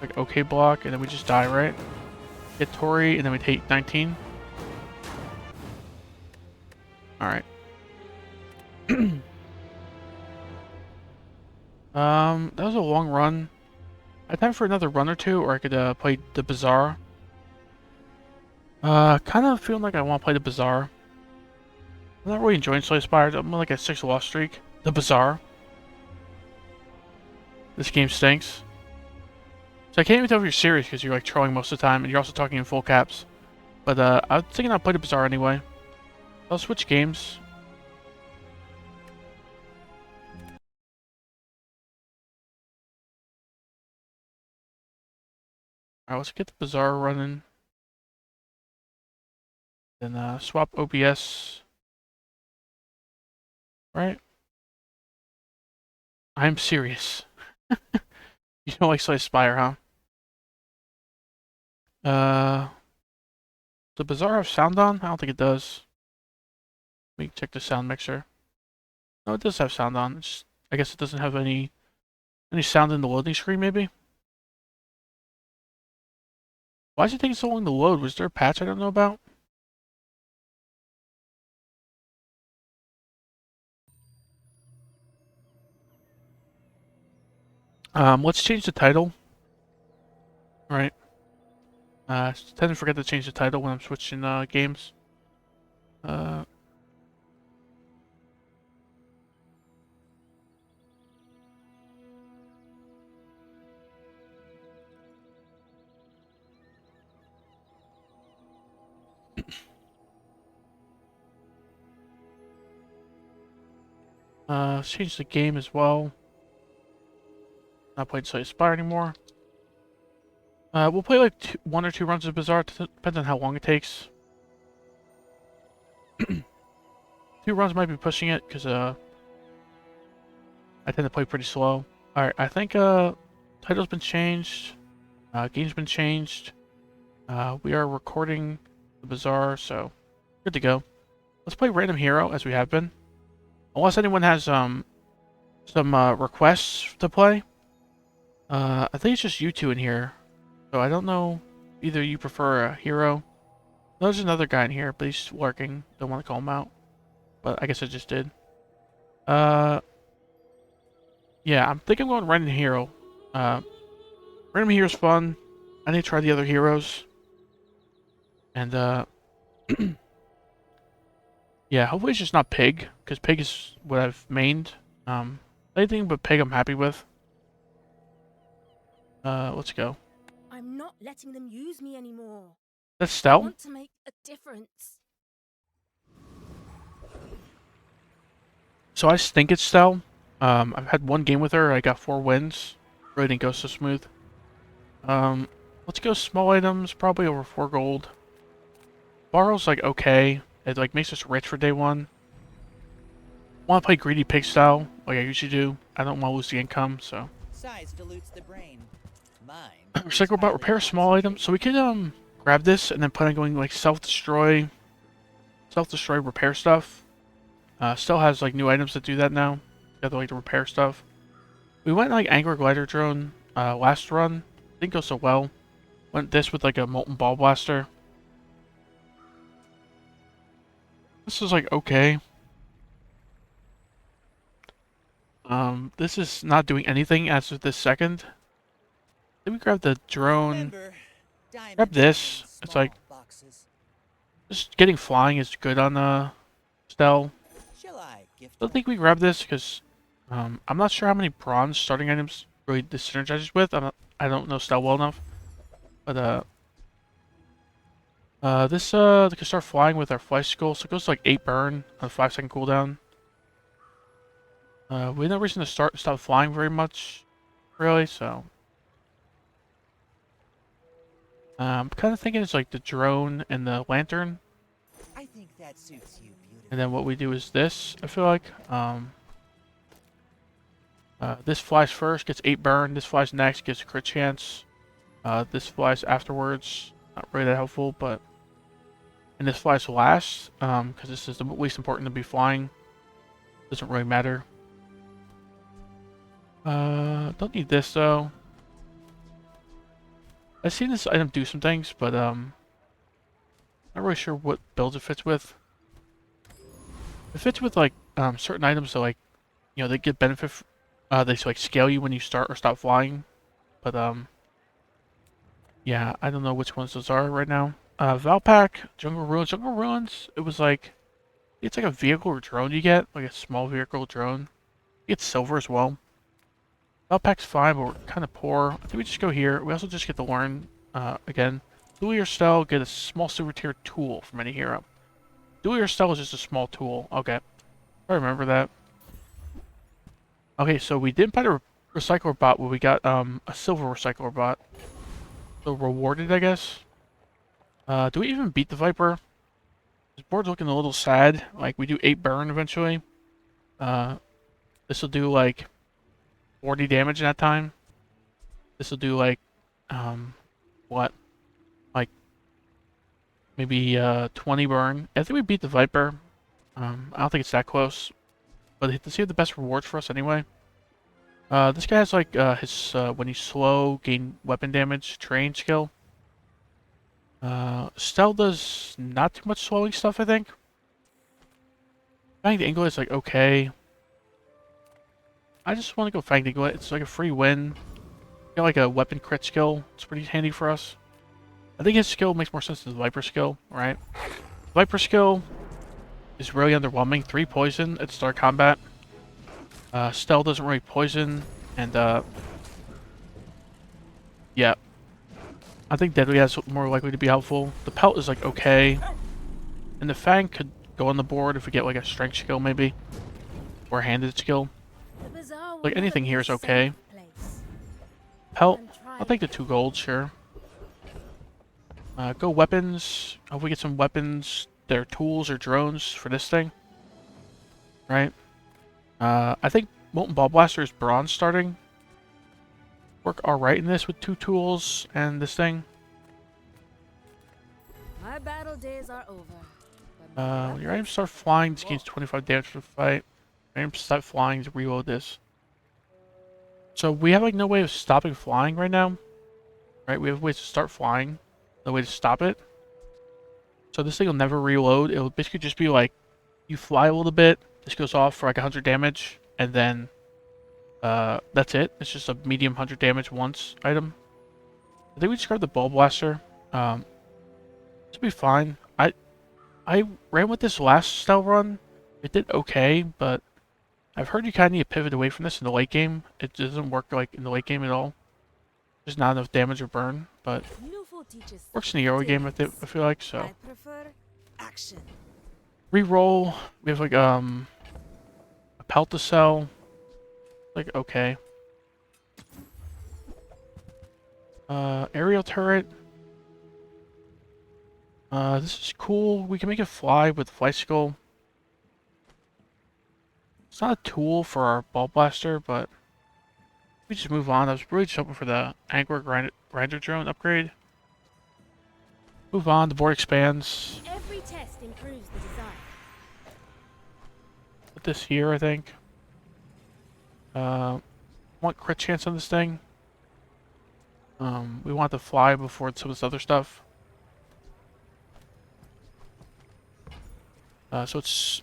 Like okay block, and then we just die, right? Hit Tori, and then we take 19. Alright. That was a long run. I had time for another run or two, or I could play the Bazaar. Kind of feeling like I want to play the Bazaar. I'm not really enjoying Slay Spire. I'm on like a 6 loss streak. The Bazaar. This game stinks. So I can't even tell if you're serious because you're like trolling most of the time and you're also talking in full caps. But I was thinking I'll play the Bazaar anyway. I'll switch games. Alright, let's get the Bazaar running. Then swap OBS. Right? I'm serious. You don't like Slay Spire, huh? Does the Bazaar have sound on? I don't think it does. Let me check the sound mixer. No, it does have sound on. It's just, I guess it doesn't have any sound in the loading screen, maybe? Why is it taking so long to load? Was there a patch I don't know about? Let's change the title. Alright. I tend to forget to change the title when I'm switching games. Let's change the game as well. Not playing Slay Spire anymore. We'll play like 1 or 2 runs of Bazaar, depends on how long it takes. 2 runs might be pushing it, because I tend to play pretty slow. Alright, I think title's been changed. Game's been changed. We are recording the Bazaar, so good to go. Let's play Random Hero, as we have been. Unless anyone has some requests to play. I think it's just you two in here. So I don't know either you prefer a hero. There's another guy in here, but he's lurking. Don't want to call him out. But I guess I just did. Yeah, I'm thinking I'm going Random Hero. Random Hero's fun. I need to try the other heroes. And yeah, hopefully it's just not Pig, because Pig is what I've mained. Anything but Pig I'm happy with. Let's go. I'm not letting them use me anymore. That's I Stel? want to make a difference. So I think it's Stel. I've had 1 game with her. I got 4 wins. Really didn't go so smooth. Let's go small items, probably over 4 gold. Borrow's like okay. It like makes us rich for day 1. Want to play greedy pig style, like I usually do. I don't want to lose the income, so. Size dilutes the brain. Mine. Recycle about repair small items. So we could grab this and then plan on going like self-destroy repair stuff. Still has like new items that do that now. Got like the repair stuff. We went like Angler Glider Drone last run. Didn't go so well. Went this with like a Molten Ball Blaster. This is like okay. This is not doing anything as of this second. Let me grab the drone. Grab this. It's like just getting flying is good on Stel. Shall I Gift I don't think we grab this because I'm not sure how many bronze starting items really this synergizes with. I don't know style well enough. But this they can start flying with our fly skull, so it goes to like 8 burn on a 5-second cooldown. We have no reason to stop flying very much, really. So I'm kind of thinking it's like the drone and the lantern, I think that suits you beautifully. and then what we do is this. I feel like this flies first, gets 8 burn. This flies next, gets a crit chance. This flies afterwards. Not really that helpful, but and this flies last because this is the least important to be flying. Doesn't really matter. Don't need this though. I've seen this item do some things, but not really sure what builds it fits with. It fits with like certain items, so like they get benefit. They like scale you when you start or stop flying, but yeah, I don't know which ones those are right now. Valpak, Jungle Ruins. Jungle Ruins, it was like it's like a vehicle or drone you get, like a small vehicle drone. You get silver as well. Valpak's fine, but we're kind of poor. I think we just go here. We also just get to learn, again. Dual your style, get a small silver tier tool from any hero. Dual your style is just a small tool. Okay. I remember that. Okay, so we didn't buy the recycler bot, but we got a silver recycler bot. So rewarded, I guess. Do we even beat the Viper? This board's looking a little sad. Like, we do 8 burn eventually. This will do like 40 damage in that time. This will do like, what? Like, maybe 20 burn. I think we beat the Viper. I don't think it's that close. But does he have the best rewards for us anyway? This guy has like his when he's slow, gain weapon damage, train skill. Stell does not too much slowing stuff, I think. Fang the Inglet is like okay. I just want to go Fang the Inglet. It's like a free win. Got like a weapon crit skill. It's pretty handy for us. I think his skill makes more sense than the Viper skill, right? Viper skill is really underwhelming. 3 poison at start combat. Stell doesn't really poison, and yeah. I think Deadly is more likely to be helpful. The Pelt is like okay. And the Fang could go on the board if we get like a strength skill maybe. Or a handed skill. The bazaar will Like never anything be here a is okay. safe place. Pelt, And try I'll take the 2 gold, sure. Go weapons. Hope we get some weapons. They're tools or drones for this thing. Right? I think Molten Ball Blaster is bronze starting. Work alright in this with 2 tools and this thing. My battle days are over. but my When your items weapons- start flying, this gains 25 damage for the fight. When items start flying, to reload this. So we have like no way of stopping flying right now. Right? We have ways to start flying. No way to stop it. So this thing will never reload. It'll basically just be like, you fly a little bit, this goes off for like 100 damage, and then that's it. It's just a medium 100 damage once item. I think we just grab the Ball Blaster. This will be fine. I ran with this last style run. It did okay, but I've heard you kind of need to pivot away from this in the late game. It doesn't work like in the late game at all. There's not enough damage or burn, but Newful teaches works in the early game. I feel like so. I prefer action. Reroll. We have like a Pelt to sell. Like okay. Aerial turret. This is cool. We can make it fly with Fly Skull. It's not a tool for our Ball Blaster, but we just move on. I was really just hoping for the Angler Grinder Drone upgrade. Move on. The board expands. Every test improves the design. Put this here, I think. Want crit chance on this thing. We want to fly before some of this other stuff. So it's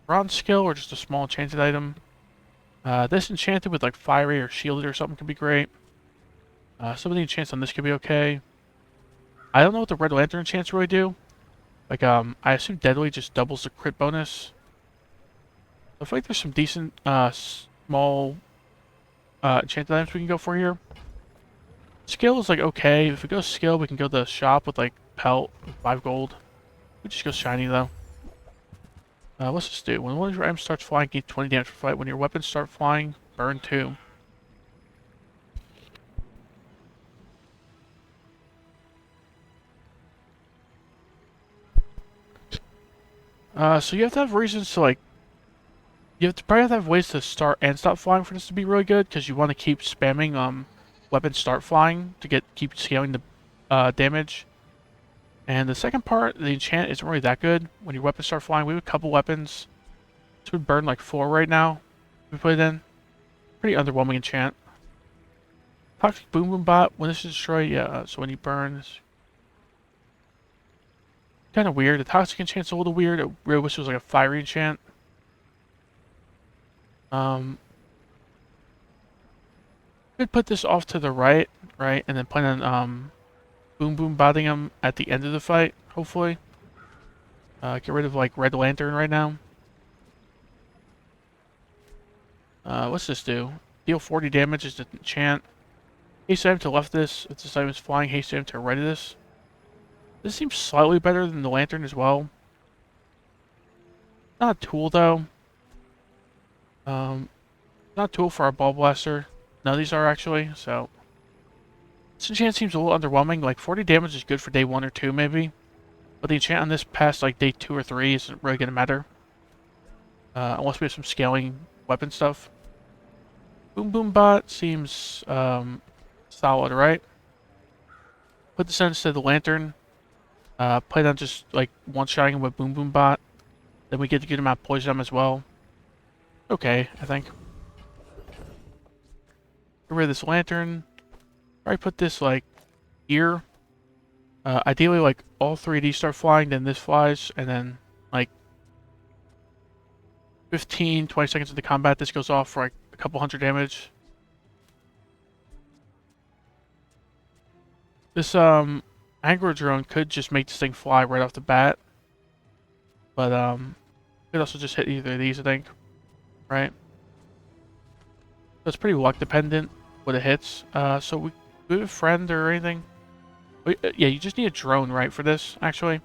bronze skill or just a small enchanted item. This enchanted with like fiery or shielded or something could be great. Some of the enchants on this could be okay. I don't know what the red lantern enchants really do. Like I assume deadly just doubles the crit bonus. I feel like there's some decent small enchanted items we can go for here. Skill is like okay. If we go skill, we can go to the shop with like pelt, 5 gold. We just go shiny though. What's this do? When one of your items starts flying, gain 20 damage per fight. When your weapons start flying, burn 2. So you have to have reasons to like. You have to probably have ways to start and stop flying for this to be really good, because you want to keep spamming weapons start flying to keep scaling the damage. And the second part, the enchant isn't really that good when your weapons start flying. We have a couple weapons. This would burn like 4 right now. We put it in. Pretty underwhelming enchant. Toxic Boom Boom Bot. When this is destroyed, yeah, so when you burn, it's kind of weird. The toxic enchant's a little weird. I really wish it was like a fiery enchant. Could put this off to the right, and then plan on Boom Boom Botting him at the end of the fight, hopefully. Get rid of like Red Lantern right now. What's this do? Deal 40 damage is the enchant. Haste item to left of this. If this item is flying, haste item to right of this. This seems slightly better than the lantern as well. Not a tool though. Not a tool for our ball blaster. None of these are actually, so. This enchant seems a little underwhelming. Like 40 damage is good for day 1 or 2 maybe. But the enchant on this past like day 2 or 3 isn't really going to matter. Unless we have some scaling weapon stuff. Boom Boom Bot seems solid, right? Put this instead of the lantern. Plan on just like one-shotting him with Boom Boom Bot. Then we get to get him out poison him as well. Okay, I think. Get rid of this lantern. Probably put this like here. Ideally like all 3 of these start flying, then this flies, and then like 15, 20 seconds into combat, this goes off for like a couple hundred damage. This aggro drone could just make this thing fly right off the bat. But could also just hit either of these, I think. Right? So it's pretty luck dependent what it hits. So we have a friend or anything? Yeah, you just need a drone, right, for this, actually.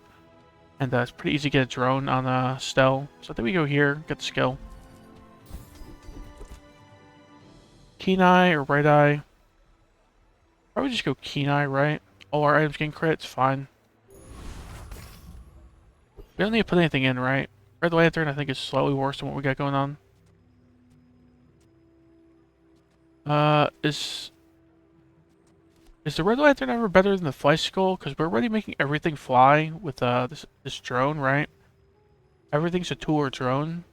And it's pretty easy to get a drone on Stel. So I think we go here, get the skill. Keen Eye or Right Eye? Probably just go Keen Eye, right? All our items gain crits, fine. We don't need to put anything in, right? Red Lantern, I think, is slightly worse than what we got going on. Is the Red Lantern ever better than the Fly Skull? Because we're already making everything fly with this drone, right? Everything's a tool or drone.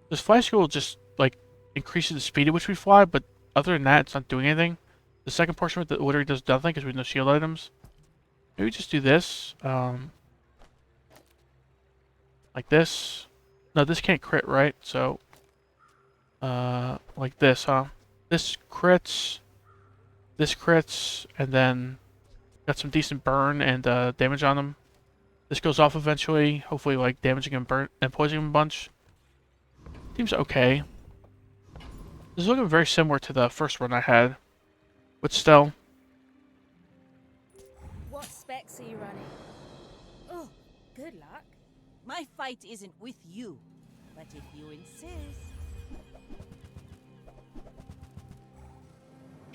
This Fly Skull just like increases the speed at which we fly, but other than that, it's not doing anything. The second portion of it literally does nothing because we have no shield items. Maybe just do this. Like this. No, this can't crit, right? So, like this, huh? This crits. This crits, and then got some decent burn and damage on him. This goes off eventually, hopefully like damaging him and poisoning him a bunch. Seems okay. This is looking very similar to the first one I had. But still. What specs are you running? Oh, good luck. My fight isn't with you, but if you insist.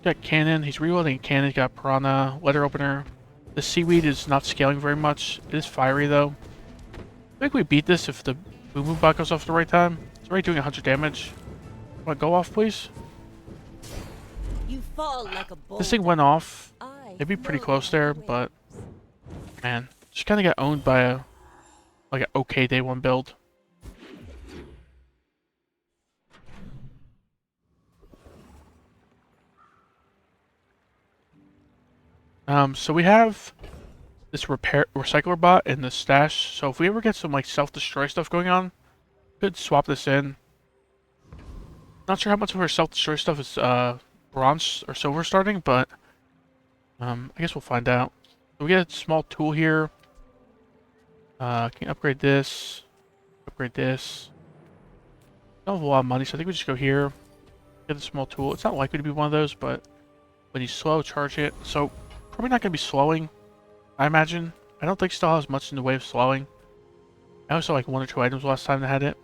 Got cannon, he's reloading a cannon, he's got piranha, letter opener. The seaweed is not scaling very much. It is fiery though. I think we beat this if the Boom Boom Bot goes off at the right time. It's already doing 100 damage. Want to go off, please? You fall like a bolt. This thing went off. It'd be pretty close there, but man, just kind of got owned by a like an okay day 1 build. So we have this recycler bot in the stash. So if we ever get some like self-destroy stuff going on, could swap this in. Not sure how much of our self-destroy stuff is bronze or silver starting, but I guess we'll find out. So we get a small tool here. Can upgrade this, upgrade this. Don't have a lot of money, so I think we just go here. Get a small tool. It's not likely to be one of those, but when you slow, charge it. So, probably not going to be slowing, I imagine. I don't think still has much in the way of slowing. I only saw like 1 or 2 items last time that had it.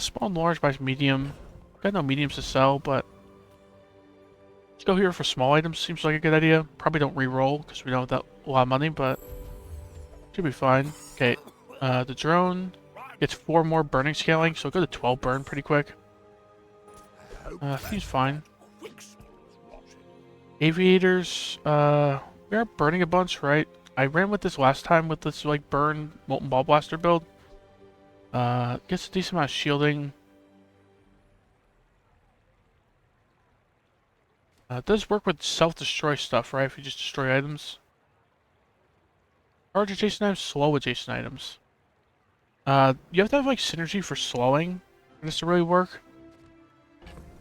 Small and large buys medium. Got no mediums to sell, but let's go here for small items. Seems like a good idea. Probably don't re-roll because we don't have that a lot of money, but should be fine. Okay, the drone gets 4 more burning scaling, so go to 12 burn pretty quick. Seems fine. Aviators, we are burning a bunch, right? I ran with this last time with this like burn molten ball blaster build. Gets a decent amount of shielding. It does work with self-destroy stuff, right? If you just destroy items. Charge adjacent items, slow adjacent items. You have to have like synergy for slowing for this to really work.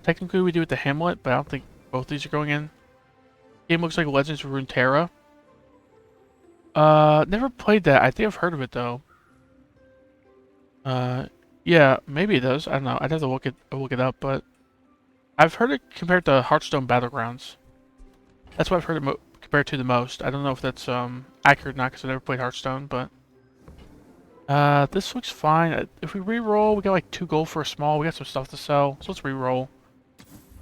Technically we do with the Hamlet, but I don't think both these are going in. Game looks like Legends of Runeterra. Never played that. I think I've heard of it though. Yeah, maybe it does. I don't know. I'd have to look it up, but I've heard it compared to Hearthstone Battlegrounds. That's what I've heard it compared to the most. I don't know if that's accurate or not because I never played Hearthstone, but this looks fine. If we re-roll, we got like 2 gold for a small. We got some stuff to sell, so let's re-roll.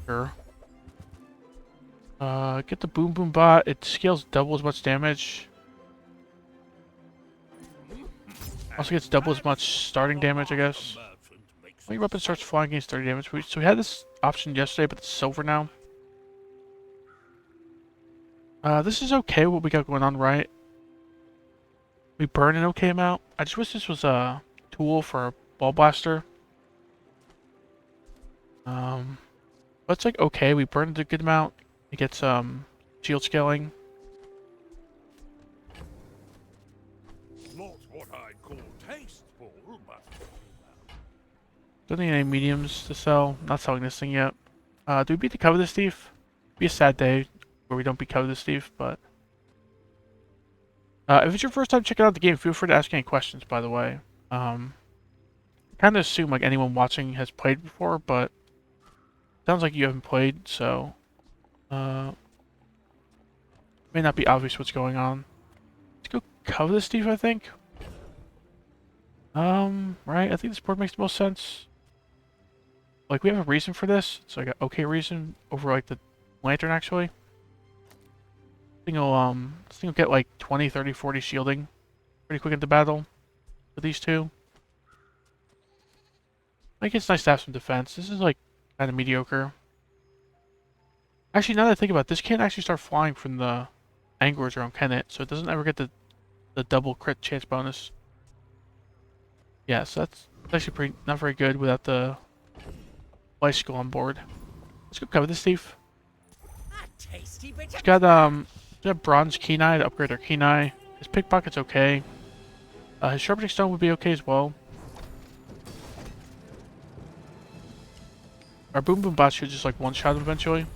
Sure. Get the boom boom bot. It scales double as much damage. Also gets double as much starting damage, I guess. When your weapon starts flying, gains 30 damage. So we had this option yesterday, but it's silver now. This is okay what we got going on, right? We burn an okay amount. I just wish this was a tool for a ball blaster. But it's like okay, we burned a good amount. It gets shield scaling. Not what I'd call tasteful, but Don't need any mediums to sell. Not selling this thing yet. Do we beat the Covetous Thief? Be a sad day where we don't beat Covetous Thief, but if it's your first time checking out the game, feel free to ask any questions, by the way. I kind of assume like anyone watching has played before, but sounds like you haven't played, so may not be obvious what's going on. Let's go Covetous Thief, I think. Right, I think this board makes the most sense. Like, we have a reason for this. It's like an okay reason over, like, the Lantern, actually. This thing will get, like, 20, 30, 40 shielding pretty quick into battle with these two. I think it's nice to have some defense. This is, like, kind of mediocre. Actually, now that I think about it, this can't actually start flying from the Angler drone, can it? So it doesn't ever get the double crit chance bonus. Yeah, so that's actually not very good without the bicycle on board. Let's go cover this thief. Tasty bit He's of got bronze kenai to upgrade our kenai. His pickpocket's okay. His sharpening stone would be okay as well. Our boom boom bot should just like one shot him eventually.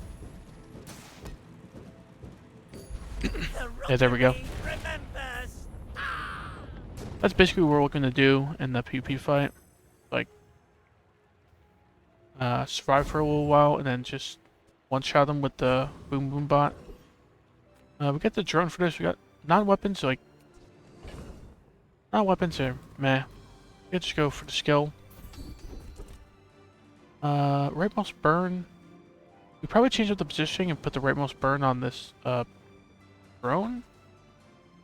Yeah, there we go. remembers. That's basically what we're looking to do in the PvP fight. Like, survive for a little while and then just one-shot them with the boom boom bot. We got the drone for this. We got non-weapons, like, non-weapons are meh. We just go for the skill. Rightmost burn. We probably change up the positioning and put the rightmost burn on this drone.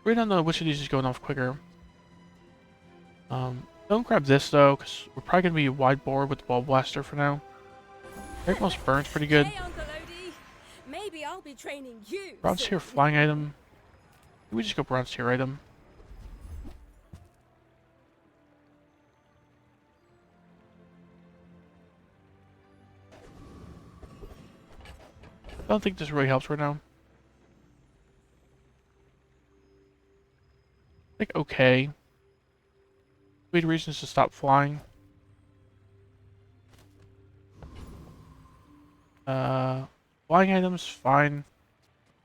We don't know which of these is going off quicker. Don't grab this though, because we're probably gonna be wide board with the ball blaster for now. Rightmost burn's pretty good. Hey, Uncle Odie. Maybe I'll be training you. Bronze tier flying item. We just go bronze tier item. I don't think this really helps right now. Like okay. We had reasons to stop flying. Flying items, fine.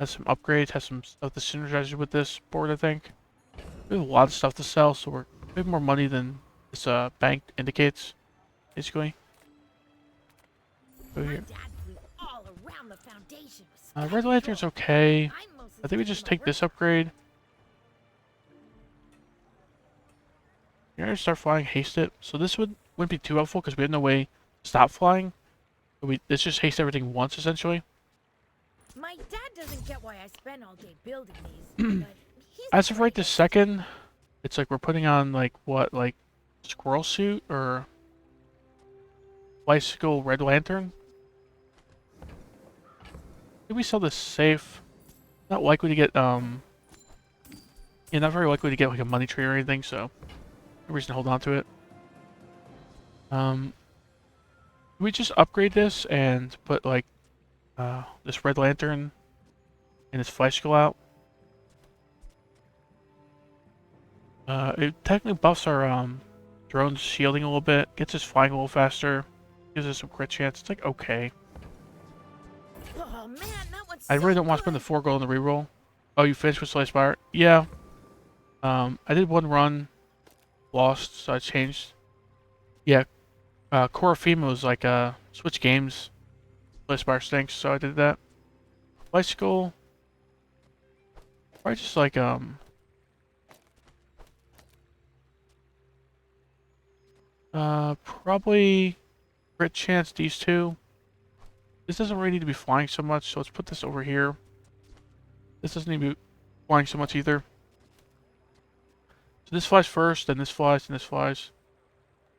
Has some upgrades, has some stuff to synergize with this board, I think. We have a lot of stuff to sell, so we have more money than this bank indicates. basically. Go My here. dad flew all around the Foundation with Red scatter Lantern's control. okay. I'm mostly I think we stuck just in my take this workshop. upgrade. You're gonna start flying, haste it. So this wouldn't be too helpful because we have no way to stop flying. But this just haste everything once essentially. My dad doesn't get why I spend all day building these, but he's As the of right this brightest. second, it's like we're putting on like what, like squirrel suit or bicycle Red Lantern. Did we sell this safe? Not likely to get yeah, not very likely to get like a money tree or anything, so no reason to hold on to it. We just upgrade this and put like this Red Lantern and this bicycle out. It technically buffs our drone's shielding a little bit, gets us flying a little faster, gives us some crit chance. It's like okay. Oh man, that one's I so really don't want to spend the good. 4 gold on the reroll. Oh, you finished with Slice Fire? Yeah. I did one run, lost, so I changed. Yeah, Corafima was like switch games. Slice Fire stinks, so I did that. Bicycle, probably just like probably crit chance these two. This doesn't really need to be flying so much, so let's put this over here. This doesn't need to be flying so much either. So this flies first, then this flies, then this flies.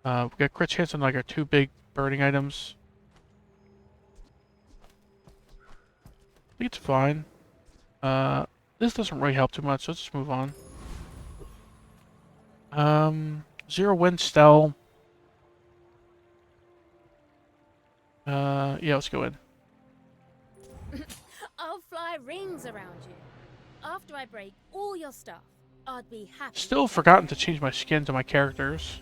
We got crit chance on like our 2 big birding items. I think it's fine. This doesn't really help too much, so let's just move on. Zero wind stell. Yeah, let's go in. I'll fly rings around you. After I break all your stuff, I'd be happy. Still forgotten to change my skin to my characters.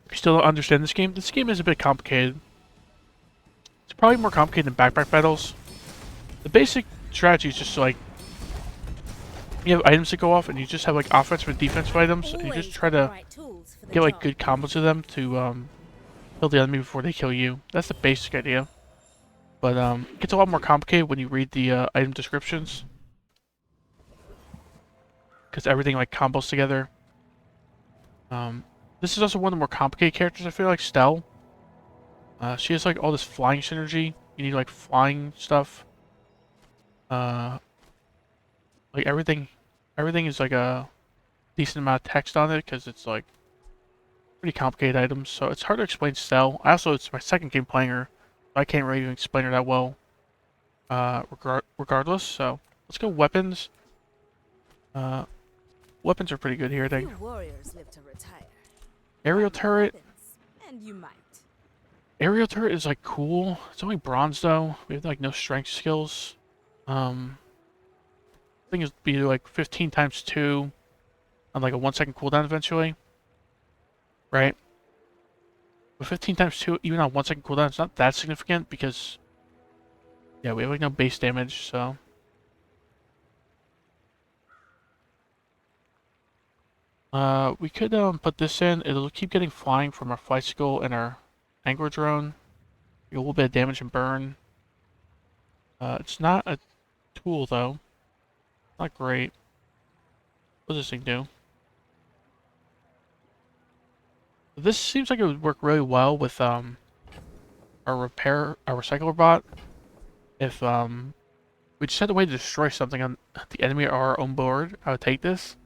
If you still don't understand this game is a bit complicated. It's probably more complicated than backpack battles. The basic strategy is just like you have items that go off, and you just have like offensive and defensive items, and you just Always try got the to right tools for the get like job. good combos of them to kill the enemy before they kill you. That's the basic idea. But it gets a lot more complicated when you read the item descriptions, because everything like combos together. This is also one of the more complicated characters. I feel like Stell. She has like all this flying synergy. You need like flying stuff. Like everything is like a decent amount of text on it because it's like pretty complicated items. So it's hard to explain Stell. It's my second game playing her, so I can't really even explain her that well. Regardless, so let's go weapons. Weapons are pretty good here, I think. Few warriors live to retire. Aerial Find the turret. weapons, and you might. Aerial turret is like cool. It's only bronze though. We have like no strength skills. I think it'd be like 15 times 2 on like a 1 second cooldown eventually. Right? But 15 times 2, even on 1 second cooldown, it's not that significant because yeah, we have like no base damage, so we could put this in. It'll keep getting flying from our bicycle and our angler drone. A little bit of damage and burn. It's not a tool though. Not great. What does this thing do? This seems like it would work really well with our recycler bot. If we just had a way to destroy something on the enemy or our own board, I would take this.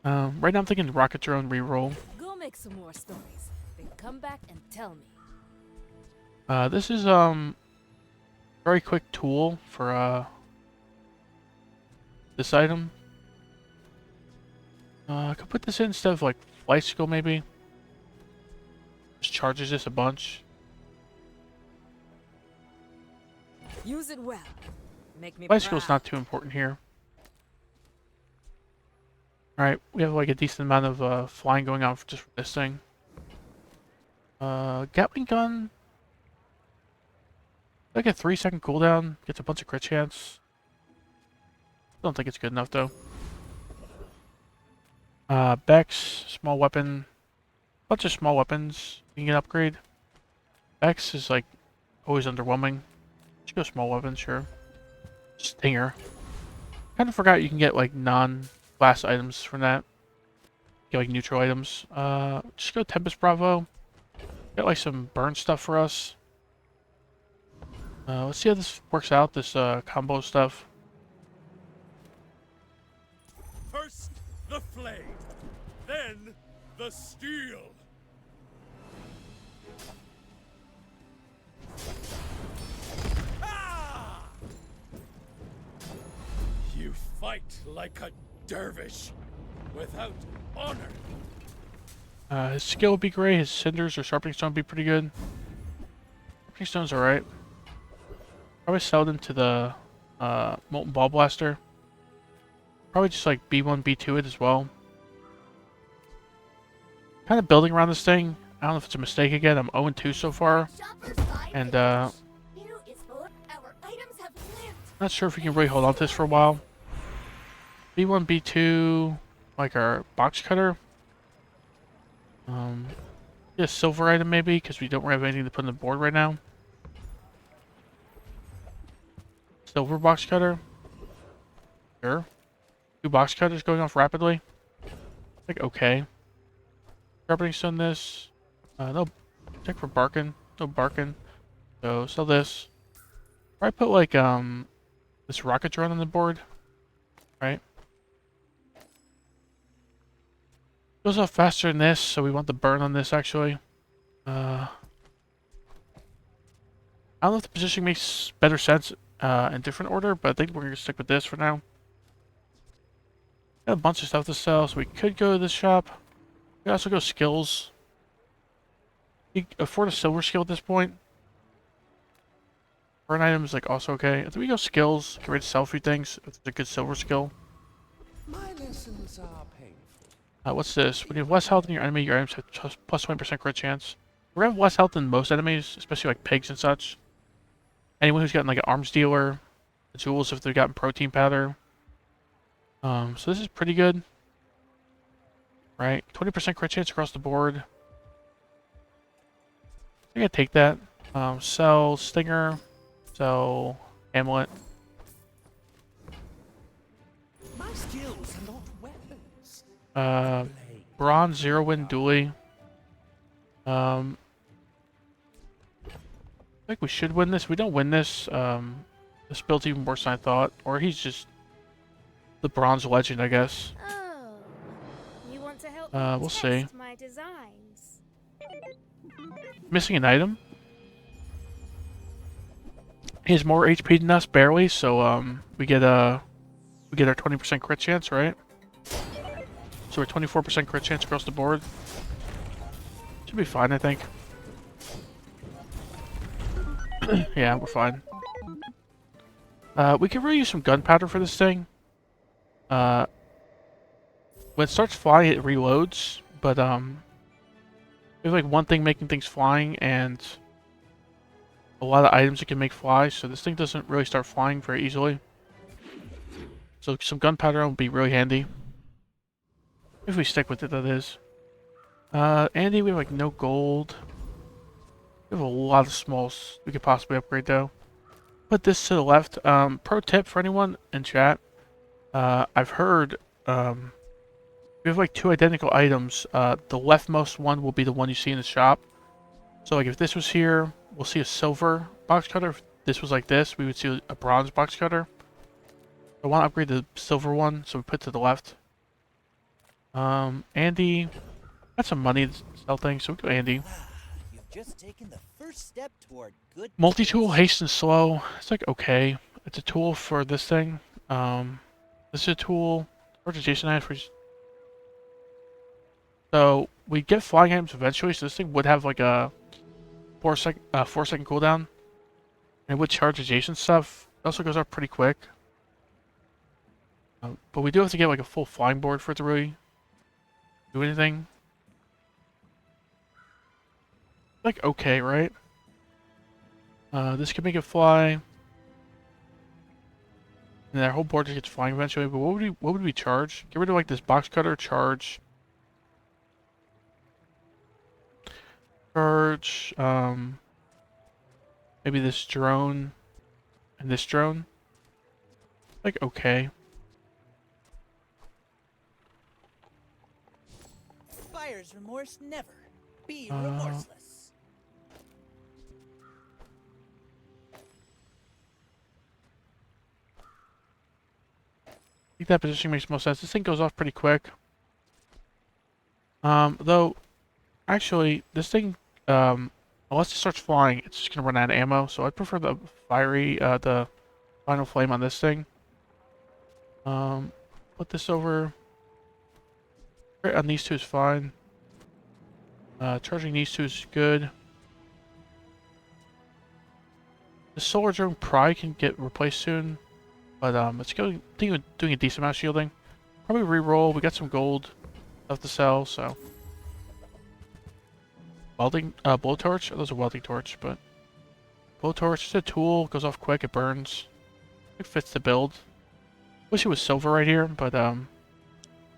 Right now I'm thinking rocket drone reroll. Go make some more stories. Then come back and tell me. This is very quick tool for this item. I could put this in instead of like bicycle maybe. Just charges this a bunch. Use it well. Make me Bicycle's proud. not too important here. Alright, we have like a decent amount of flying going on just for this thing. Gatling gun. Like a 3 second cooldown, gets a bunch of crit chance. Don't think it's good enough though. Bex, small weapon. Bunch of small weapons you can upgrade. Bex is like always underwhelming. Just go small weapons, sure. Stinger. Kind of forgot you can get like non-class items from that. Get like neutral items. Just go Tempest Bravo. Get like some burn stuff for us. Let's see how this works out, this combo stuff. First the flame, then the steel. Ah! You fight like a dervish without honor. His skill would be great. His cinders or sharpening stone would be pretty good. Sharpening stone's alright. Probably sell them to the Molten Ball Blaster. Probably just like B1, B2 it as well. Kind of building around this thing. I don't know if it's a mistake again. I'm 0-2 so far. And not sure if we can really hold on to this for a while. B1, B2, like our box cutter. Yeah, silver item maybe, because we don't really have anything to put on the board right now. Silver box cutter. Sure. 2 box cutters going off rapidly. Like, okay. Sharpening stone this. No. Check for barking. No barking. So, sell this. Probably put, like, this rocket drone on the board. Right? Goes off faster than this, so we want the burn on this, actually. I don't know if the positioning makes better sense in different order, but I think we're going to stick with this for now. Got a bunch of stuff to sell, so we could go to this shop. We could also go skills. You can afford a silver skill at this point. Burn item is like also okay. I think we go skills, get ready to sell a few things if it's a good silver skill. My lessons are painful. What's this? When you have less health than your enemy, your items have plus 20% crit chance. We're gonna have less health than most enemies, especially like pigs and such. Anyone who's gotten like an arms dealer, the jewels if they've gotten protein powder. So this is pretty good. Right? 20% crit chance across the board. I think I take that. Sell Stinger. Sell Amulet. My skills are not weapons. Bronze Zero Win Dually. I think we should win this. If we don't win this, this build's even worse than I thought. Or he's just the bronze legend, I guess. Oh, you want to help We'll me see. test my designs? Missing an item. He has more HP than us, barely. So we get our 20% crit chance, right? So we're 24% crit chance across the board. Should be fine, I think. Yeah, we're fine. We could really use some gunpowder for this thing. When it starts flying, it reloads, but there's like one thing making things flying and a lot of items it can make fly, so this thing doesn't really start flying very easily. So some gunpowder would be really handy. If we stick with it, that is. Andy, we have like no gold. We have a lot of smalls we could possibly upgrade though. Put this to the left. Pro tip for anyone in chat. I've heard we have like 2 identical items. The leftmost one will be the one you see in the shop. So like if this was here, we'll see a silver box cutter. If this was like this, we would see a bronze box cutter. I want to upgrade the silver one, so we put it to the left. Andy, got some money to sell things, so we go Andy. You've just taken the first step toward good. Multi-tool, haste and slow. It's like okay. It's a tool for this thing. This is a tool. Organization items. So we get flying items eventually. So this thing would have like a 4-second cooldown, and it would charge adjacent stuff. It also goes up pretty quick. But we do have to get like a full flying board for it to really do anything. Like okay, right? This can make it fly. And that whole board just gets flying eventually. But what would we charge? Get rid of like this box cutter. Charge. Maybe this drone and this drone. Like okay. Buyer's remorse never. Be Uh, remorseless. I think that position makes most sense. This thing goes off pretty quick. Though, actually, this thing, unless it starts flying, it's just gonna run out of ammo. So I'd prefer the the final flame on this thing. Put this over. Right on these two is fine. Charging these two is good. The solar drone probably can get replaced soon, but it's going. I think it's doing a decent amount of shielding. Probably re-roll. We got some gold stuff to sell, so welding blowtorch. Oh, those are welding torch, but blowtorch is a tool. Goes off quick. It burns. It fits the build. Wish it was silver right here, but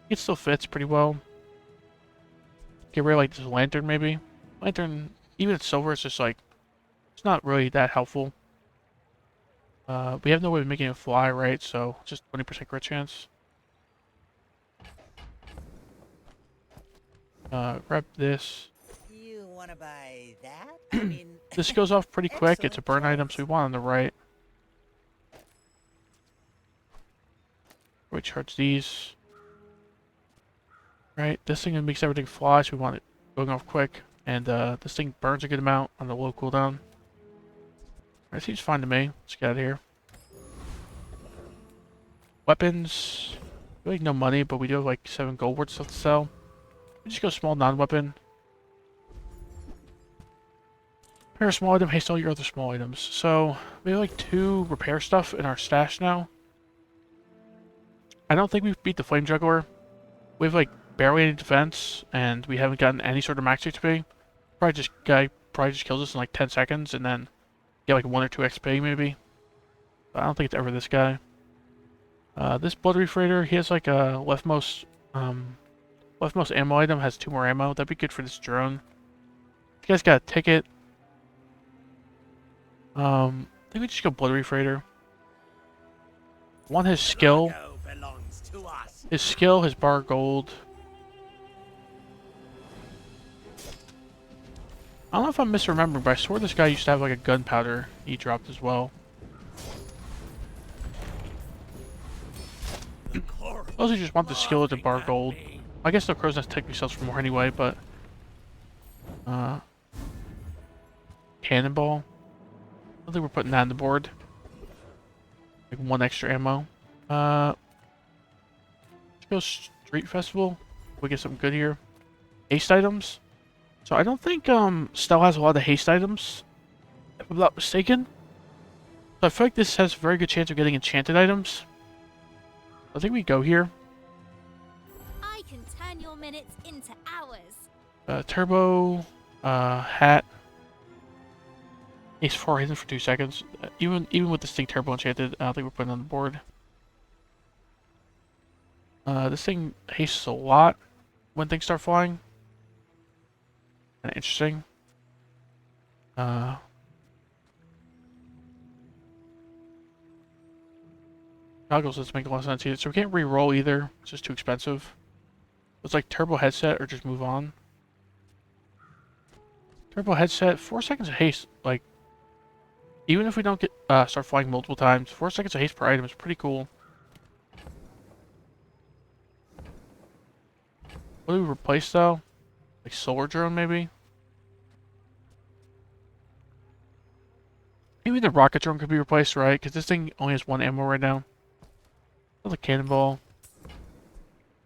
it still fits pretty well. Get rid of like this lantern maybe. Lantern, even if it's silver, it's just like it's not really that helpful. We have no way of making it fly, right? So just 20% crit chance. Grab this. You wanna buy that? I mean, This goes off pretty quick. It's a excellent burn item, choice. so we want on the right. We charge these. Right, this thing makes everything fly, so we want it going off quick. And this thing burns a good amount on the low cooldown. Alright, seems fine to me. Let's get out of here. Weapons. Really no money, but we do have like 7 gold worth stuff to sell. We just go small non-weapon. Repair a small item, haste all your other small items. So, we have like 2 repair stuff in our stash now. I don't think we've beat the Flame Juggler. We have like barely any defense, and we haven't gotten any sort of max HP. Guy probably just kills us in like 10 seconds, and then get like 1 or 2 XP maybe. But I don't think it's ever this guy. This Blood Reef Raider, he has like a leftmost ammo item, has 2 more ammo. That'd be good for this drone. This guy's got a ticket. I think we just go Blood Reef Raider. Want his skill. Cargo belongs to us. His skill, his bar gold. I don't know if I'm misremembering, but I swore this guy used to have like a gunpowder he dropped as well. The coral Those who just want the skill at the bar laughing gold. at me. I guess the crow's nest technically sells for more anyway, but cannonball. I don't think we're putting that on the board. Like 1 extra ammo. Let's go Street Festival. We get something good here. Haste items. So I don't think Stell has a lot of haste items, if I'm not mistaken. So I feel like this has a very good chance of getting enchanted items. I think we go here. I can turn your minutes into hours. Turbo, hat. Ace 4 hidden for 2 seconds. Even with this thing turbo enchanted, I don't think we're putting it on the board. This thing hastes a lot when things start flying. Kinda interesting. Goggles doesn't make a lot of sense either, so we can't re-roll either. It's just too expensive. It's like turbo headset or just move on. Turbo headset, 4 seconds of haste. Like, even if we don't get start flying multiple times, 4 seconds of haste per item is pretty cool. What do we replace though? Like solar drone maybe? Maybe the rocket drone could be replaced, right? Because this thing only has 1 ammo right now. Another cannonball.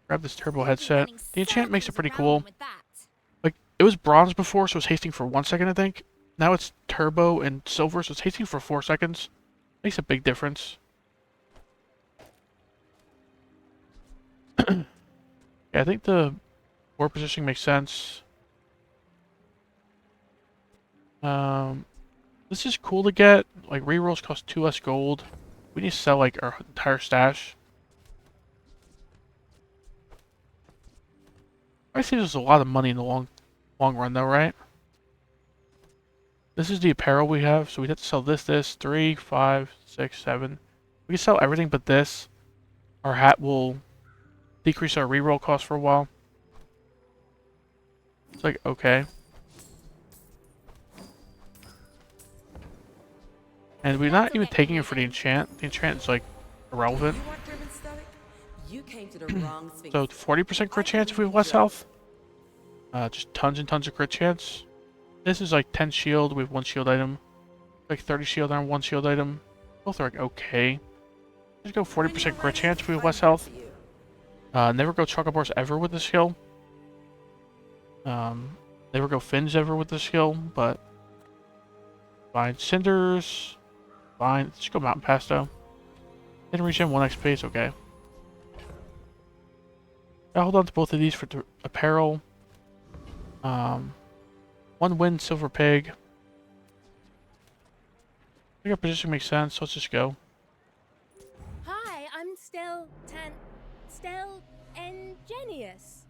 Grab this turbo headset. The enchant makes it pretty cool. Like, it was bronze before, so it's hasting for 1 second, I think. Now it's turbo and silver, so it's hasting for 4 seconds. Makes a big difference. Yeah, I think the board positioning makes sense. This is cool to get. Like, rerolls cost 2 less gold. We need to sell like our entire stash. I see there's a lot of money in the long run though, right? This is the apparel we have, so we'd have to sell this, 3, 5, 6, 7. We can sell everything but this. Our hat will decrease our reroll cost for a while. It's like, okay. And we're not even taking it for the enchant. The enchant is like irrelevant. You weren't driven stoic? You came to the wrong sphinx. So 40% crit chance if we have less health. Just tons and tons of crit chance. This is like 10 shield. We have 1 shield item. Like 30 shield item, 1 shield item. Both are like okay. Just go 40% crit chance if we have less health. Never go Chocobors ever with this skill. Never go Fins ever with this skill, but fine. Cinders, fine. Let's just go Mountain Pass though. Didn't regen 1 XP, it's okay. I'll hold on to both of these for apparel. 1 win, Silver Pig. I think our position makes sense, so let's just go. Hi, I'm still ingenious.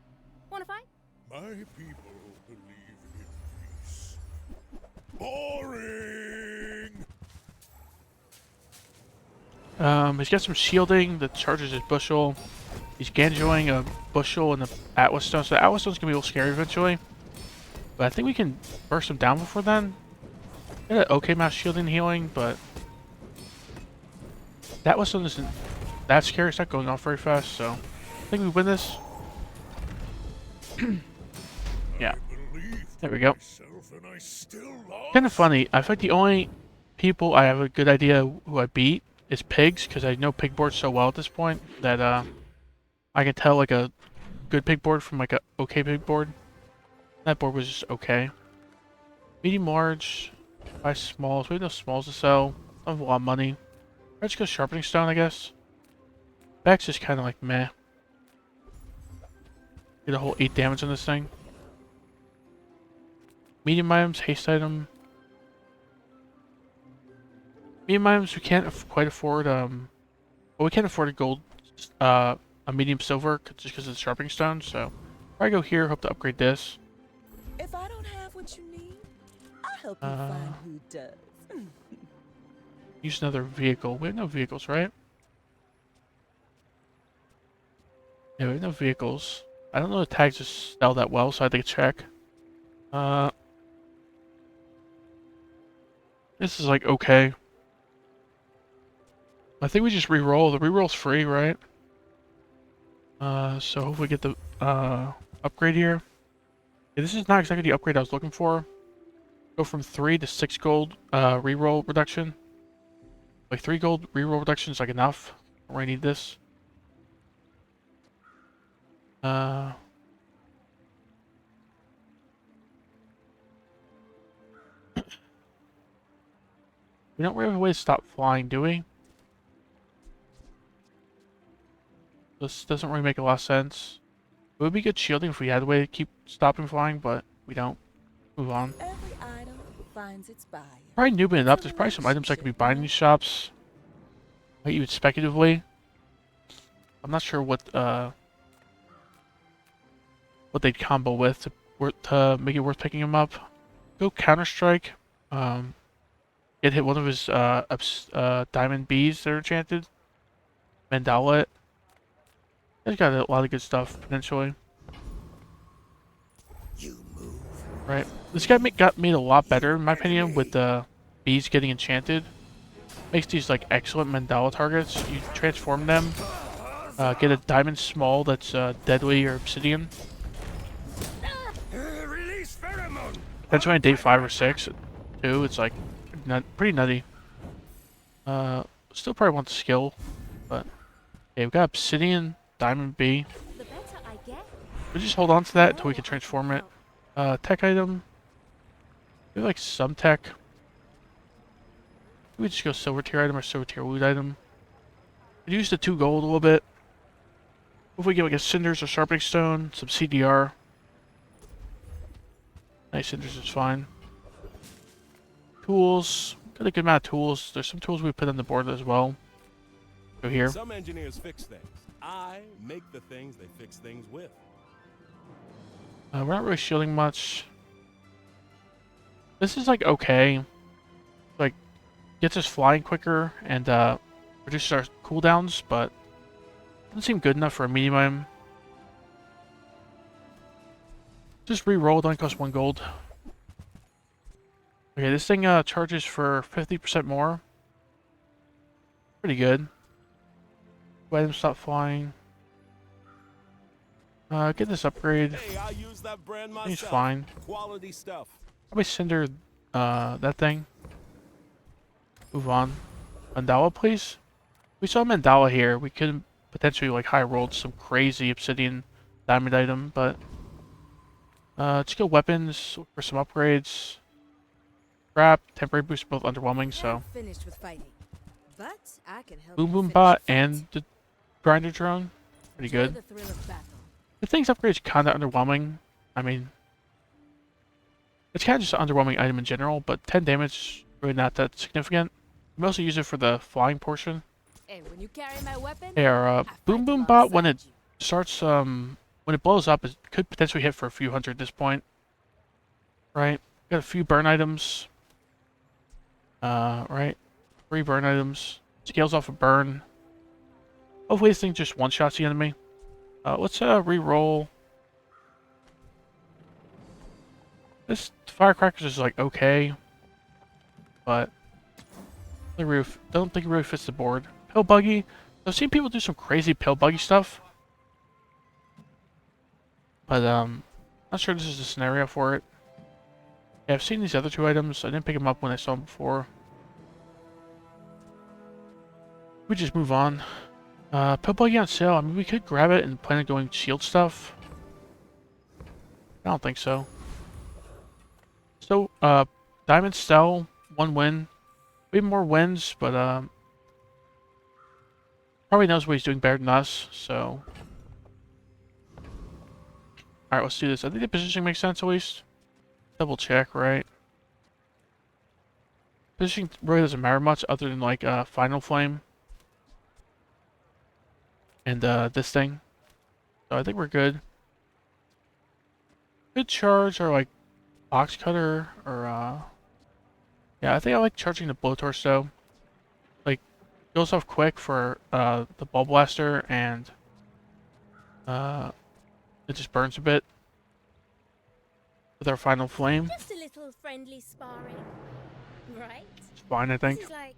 Wanna fight? My people believe in peace. Boring! He's got some shielding that charges his bushel. He's Ganjoing a bushel and the Atlas Stone, so the Atlas Stone's gonna be a little scary eventually. But I think we can burst him down before then. Got an okay amount of shielding and healing, but that Atlas Stone isn't that scary. It's not going off very fast, so I think we win this. Yeah. There we go. Kind of funny. I feel like the only people I have a good idea who I beat is pigs, because I know pig boards so well at this point that I can tell like a good pig board from like a okay pig board. That board was just okay. Medium large, buy smalls. We have no smalls to sell. Don't have a lot of money. Let's go sharpening stone, I guess. Beck's just kind of like meh. Get a whole 8 damage on this thing. Medium items, haste item. Medium items we can't quite afford. Well, we can't afford a gold, a medium silver just because of the sharpening stone. So, probably go here. Hope to upgrade this. If I don't have what you need, I'll help you find who does. Use another vehicle. We have no vehicles, right? Yeah, we have no vehicles. I don't know the tags just sell that well, so I had to check. This is like okay. I think we just re-roll. The re-roll's free, right? So hopefully get the upgrade here. Yeah, this is not exactly the upgrade I was looking for. Go from 3 to 6 gold re-roll reduction. Like 3 gold re-roll reduction is like enough. I really need this. We don't really have a way to stop flying, do we? This doesn't really make a lot of sense. It would be good shielding if we had a way to keep stopping flying, but we don't. Move on. Every item finds its buyer. Probably newbie enough. There's probably some items I could be buying in these shops. Like even speculatively. I'm not sure what they'd combo with to make it worth picking them up. Go Counter-Strike. Get hit one of his diamond bees that are enchanted. Mandala it. He's got a lot of good stuff potentially. You move. Right. This guy got made a lot better in my opinion with the bees getting enchanted. Makes these like excellent mandala targets. You transform them. Get a diamond small that's deadly or obsidian. Release pheromone. That's only day 5 or 6 too. It's like pretty nutty. Still probably want the skill, but yeah, we've got obsidian, diamond bee. The better I get. We just hold on to that until we can transform it. Tech item. Maybe like some tech. We just go silver tier item or silver tier loot item. We use the 2 gold a little bit. If we get like a cinders or sharpening stone, some CDR. Nice cinders is fine. Tools. Got a good amount of tools. There's some tools we put on the board as well. Go here. Some engineers fix things. I make the things they fix things with. We're not really shielding much. This is like okay. Like gets us flying quicker and reduces our cooldowns, but doesn't seem good enough for a medium item. Just re-roll, only costs 1 gold. Okay, this thing charges for 50% more. Pretty good. Items stop flying. Get this upgrade. Hey, I use that brand myself. He's fine. Quality stuff. Probably cinder that thing. Move on. Mandala, please. We saw Mandala here. We could potentially like high rolled some crazy obsidian diamond item, but just go weapons for some upgrades. Crap, temporary boost both underwhelming, so Finished with fighting, but I can help Boom you Boom finish Bot the fight. and the grinder drone. Pretty Enjoy good. the thrill of battle. The thing's upgrade is kinda underwhelming. I mean, it's kinda just an underwhelming item in general, but 10 damage really not that significant. We mostly use it for the flying portion. Hey, when you carry my weapon, Hey, our I Boom fight Boom Bot, when it alongside you. starts, when it blows up, it could potentially hit for a few hundred at this point. Right? Got a few burn items. Right? 3 burn items. Scales off a burn. Hopefully this thing just one-shots the enemy. Let's re-roll. This firecrackers is like okay, but the roof don't think it really fits the board. Pill buggy. I've seen people do some crazy pill buggy stuff, but not sure this is the scenario for it. Yeah, I've seen these other 2 items. I didn't pick them up when I saw them before. We just move on. Pill buggy on sale. I mean, we could grab it and plan on going shield stuff. I don't think so. So, Diamond Stell, 1 win. We have more wins, but probably knows what he's doing better than us, so. Alright, let's do this. I think the positioning makes sense at least. Double check, right? Positioning really doesn't matter much other than like Final Flame. And this thing. So I think we're good. Could charge our like box cutter or yeah, I think I like charging the blowtorch though. Like goes off quick for the ball blaster and it just burns a bit with our final flame. Just a little friendly sparring, right? It's fine, I think. This is like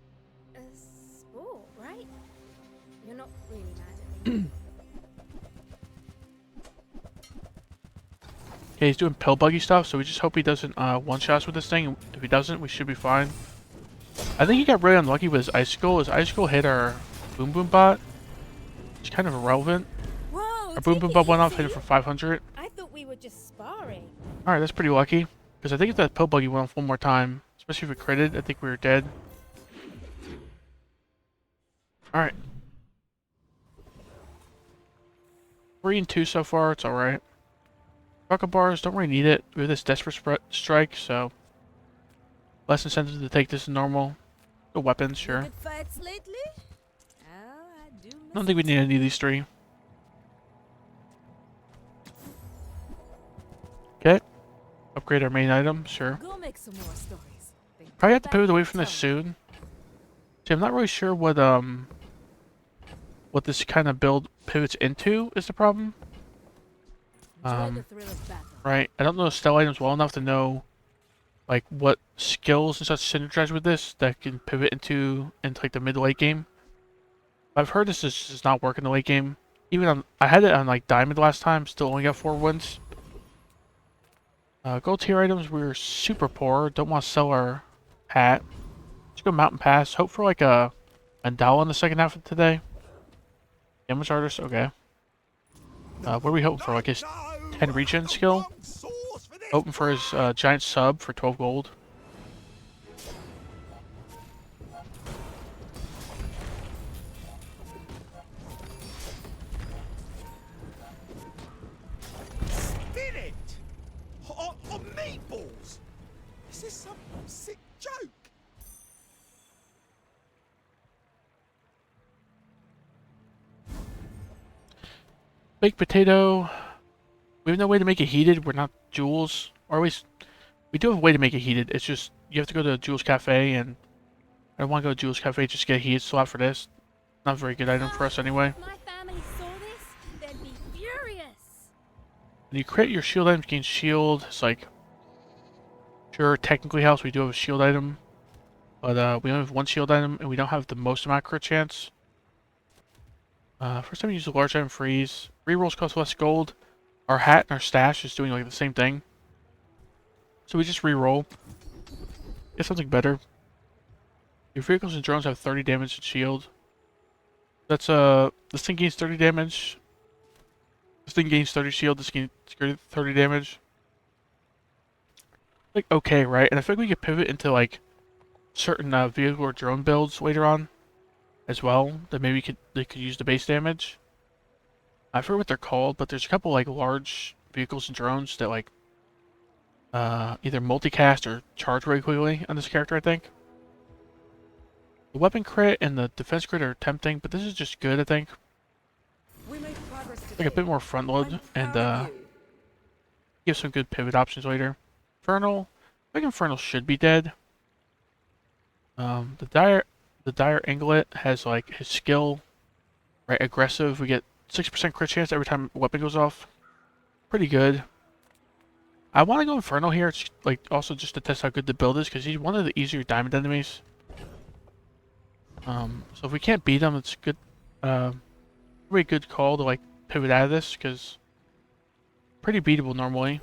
a sport, right? You're not really mad at me. Okay, he's doing pill buggy stuff, so we just hope he doesn't one-shots with this thing. If he doesn't, we should be fine. I think he got really unlucky with his icicle. His icicle hit our Boom Boom Bot. It's kind of irrelevant. Whoa, Our Boom Boom Bot went off, hit it for 500. I thought we were just sparring. Alright, that's pretty lucky. Because I think if that pill buggy went off one more time, especially if it critted, I think we were dead. Alright. 3 and 2 so far, it's alright. Rocket bars, don't really need it. We have this Desperate Strike, so less incentive to take this than normal. The weapons, sure. Good fights lately? Oh, I do I don't think we need any of these 3. Okay. Upgrade our main item, sure. Go make some more stories. Then Probably come have to back pivot away and from this tell me. soon. See, I'm not really sure what this kind of build pivots into is the problem. Enjoy the thrill of battle. Right. I don't know Stell items well enough to know like what skills and such synergize with this that can pivot into like the mid late game. I've heard this does not work in the late game. Even on I had it on like Diamond last time, still only got 4 wins. Gold tier items, we're super poor. Don't want to sell our hat. Let's go Mountain Pass. Hope for like a Mandala in the second half of today. Damage artist, okay. What are we hoping for? Like his 10 regen skill? Hoping for his giant sub for 12 gold. Spin it! On meatballs! Is this some sick joke? Baked potato. We have no way to make it heated. We're not Jules. Or at least, we do have a way to make it heated. It's just, you have to go to Jules Cafe, and I don't want to go to Jules Cafe just to get a heated slot for this. Not a very good item for us anyway. If my family saw this, they'd be furious. When you crit your shield item, gain shield. It's like, sure, technically helps. We do have a shield item. But we only have one shield item, and we don't have the most amount of crit chance. First time we use a large item freeze. Rerolls cost less gold. Our hat and our stash is doing like the same thing. So we just reroll. Get something better. Your vehicles and drones have 30 damage and shield. That's this thing gains 30 damage. This thing gains 30 shield, this gains 30 damage. Like okay, right? And I feel like we could pivot into like certain vehicle or drone builds later on as well. That maybe they could use the base damage. I forget what they're called, but there's a couple like large vehicles and drones that like either multicast or charge really quickly on this character, I think. The weapon crit and the defense crit are tempting, but this is just good, I think. We made progress today. Like a bit more front load I'm and proud of you. give some good pivot options later. Infernal. I think Infernal should be dead. The dire Anglet has like his skill, right? Aggressive. We get 6% crit chance every time a weapon goes off. Pretty good. I want to go Infernal here. It's like also just to test how good the build is because he's one of the easier diamond enemies. So if we can't beat him, it's good. Really good call to like pivot out of this because pretty beatable normally.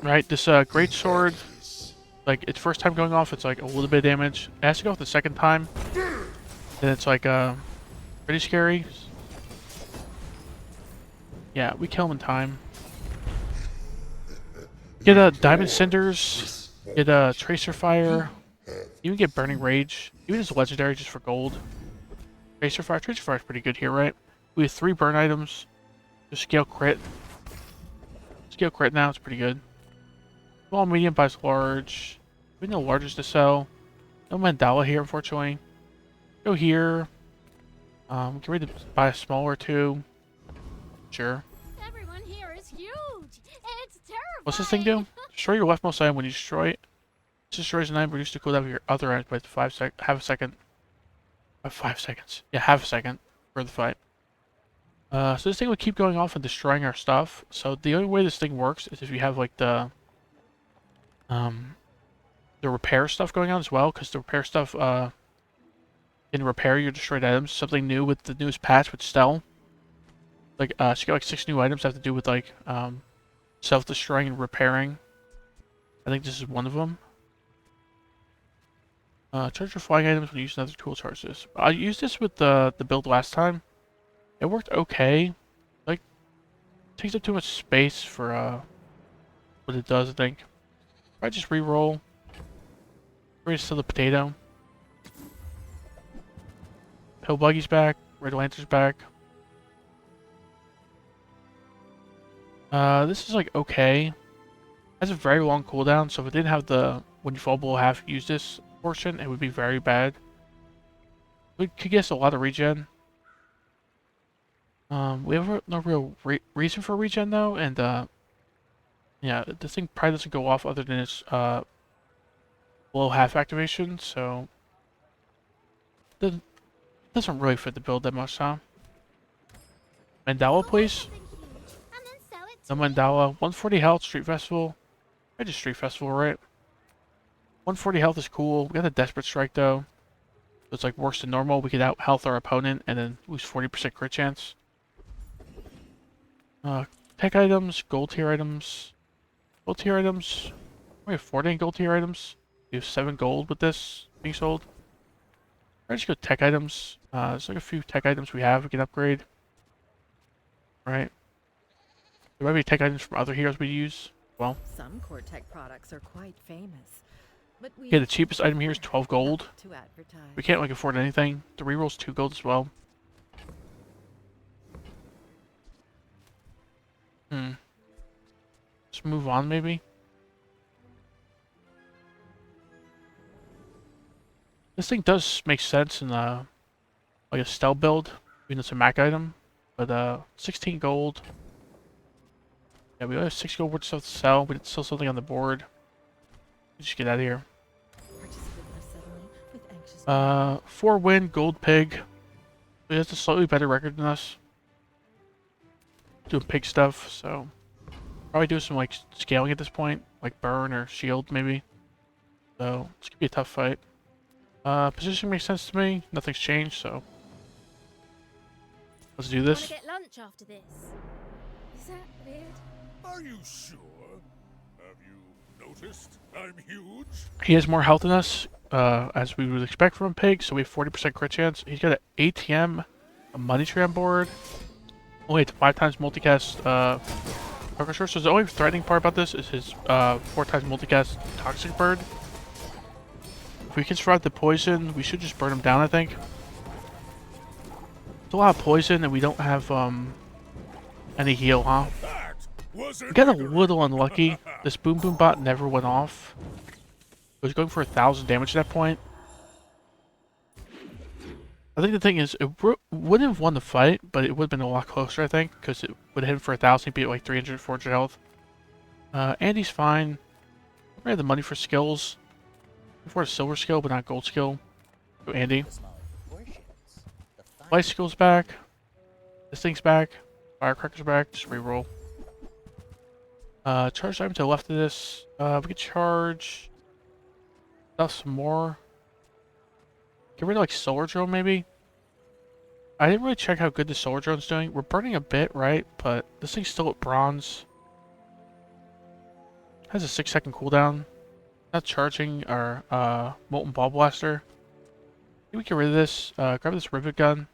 Right, this great sword, like its first time going off, it's like a little bit of damage. It has to go off the second time, then it's like pretty scary. Yeah, we kill him in time. Get diamond cinders, get tracer fire, even get burning rage, even as legendary just for gold. Tracer fire is pretty good here, right? We have 3 burn items, just scale crit. Scale crit now, it's pretty good. Small, medium buys large. We have no larges to sell. No mandala here, unfortunately. Go here. Get ready to buy a smaller too. Sure. Everyone here is huge. It's terrifying. What's this thing do? Destroy your leftmost item when you destroy it. This destroys an item, reduce the cooldown of your other items by half a second. By 5 seconds. Yeah, half a second for the fight. So this thing would keep going off and destroying our stuff. So the only way this thing works is if you have like the repair stuff going on as well, because the repair stuff can repair your destroyed items. Something new with the newest patch with Stell. Like so you got like 6 new items that have to do with like self-destroying and repairing. I think this is one of them. Charge your flying items when you use another tool charges. I used this with the build last time. It worked okay. Like, takes up too much space for what it does, I think. If I just re-roll. Ready to sell the potato. Pill Buggy's back. Red Lantern's back. This is like okay. Has a very long cooldown, so if it didn't have the when you fall below half use this portion, it would be very bad. We could guess a lot of regen. We have no real reason for regen though, and yeah, this thing probably doesn't go off other than its below half activation, so doesn't really fit the build that much, huh? Mandala, please. No Mandala. 140 health, Street Festival. I just Street Festival, right? 140 health is cool. We got a Desperate Strike though. So it's like worse than normal. We could out health our opponent and then lose 40% crit chance. Tech items, gold tier items. Gold tier items. We have 14 gold tier items. We have 7 gold with this being sold. Let's just go tech items. There's like a few tech items we can upgrade. Right. There might be tech items from other heroes we use. Well. Some core tech products are quite famous. But we Yeah, the cheapest item here is 12 gold. to advertise. We can't like afford anything. The reroll's 2 gold as well. Let's move on maybe. This thing does make sense in like a stealth build, even though it's a Mac item. But 16 gold. Yeah, we only have 6 gold worth of stuff to sell. We did sell something on the board. Just get out of here. Participant left suddenly with anxious 4 win, gold pig. He has a slightly better record than us. Doing pig stuff, so probably do some like scaling at this point, like burn or shield maybe. So this could be a tough fight. Position makes sense to me. Nothing's changed, so let's do Wanna this. get lunch after this? Is that weird? Are you sure? Have you noticed I'm huge? He has more health than us, as we would expect from a pig, so we have 40% crit chance. He's got an ATM, a money tree on board. Only it's 5 times multicast, Focus. So the only threatening part about this is his 4 times multicast toxic bird. If we can survive the poison, we should just burn him down, I think. It's a lot of poison and we don't have any heal, huh? That was We got a little unlucky. This boom boom bot never went off. It was going for 1,000 damage at that point. I think the thing is, it wouldn't have won the fight, but it would have been a lot closer, I think, because it would have hit him for 1,000, he'd be at like 300, 400 health. Andy's fine. We have the money for skills. For a silver skill, but not gold skill. Go Andy. The smaller proportions, the finer Light skill's back. This thing's back. Firecracker's back. Just reroll. Charge item to the left of this. We could charge stuff some more. Get rid of like solar drone maybe. I didn't really check how good the solar drone's doing. We're burning a bit, right? But this thing's still at bronze. Has a 6-second cooldown. Not charging our molten ball blaster. Maybe we get rid of this. Grab this rivet gun.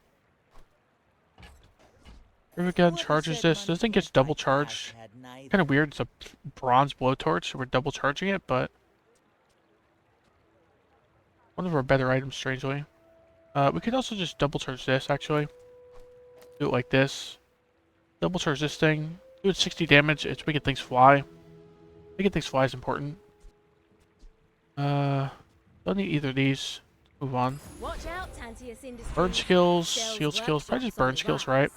Rivet gun charges this. This thing gets double charged. Kind of weird. It's a bronze blowtorch, so we're double charging it, but one of our better items, strangely. We could also just double charge this, actually. Do it like this. Double charge this thing. Do it 60 damage. It's making things fly. Making things fly is important. Don't need either of these. Move on. Watch out, Tantius Industries. Burn skills, Sells shield skills, probably just workshops on burn the skills, rise.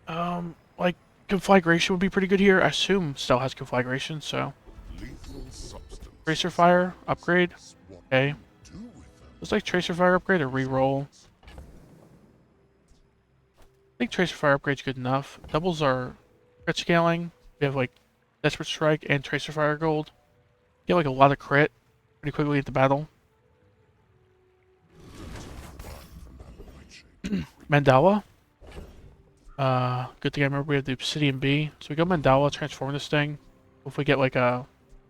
right? Like conflagration would be pretty good here. I assume Stell has conflagration, so Lethal substance. tracer fire upgrade. What Okay, do with them? looks like tracer fire upgrade or reroll. I think tracer fire upgrade's good enough. Doubles our crit scaling. We have like desperate strike and tracer fire gold. Get like a lot of crit pretty quickly at the battle. Mandala. Good thing I remember we have the Obsidian Bee. So we go Mandala, transform this thing. If we get like a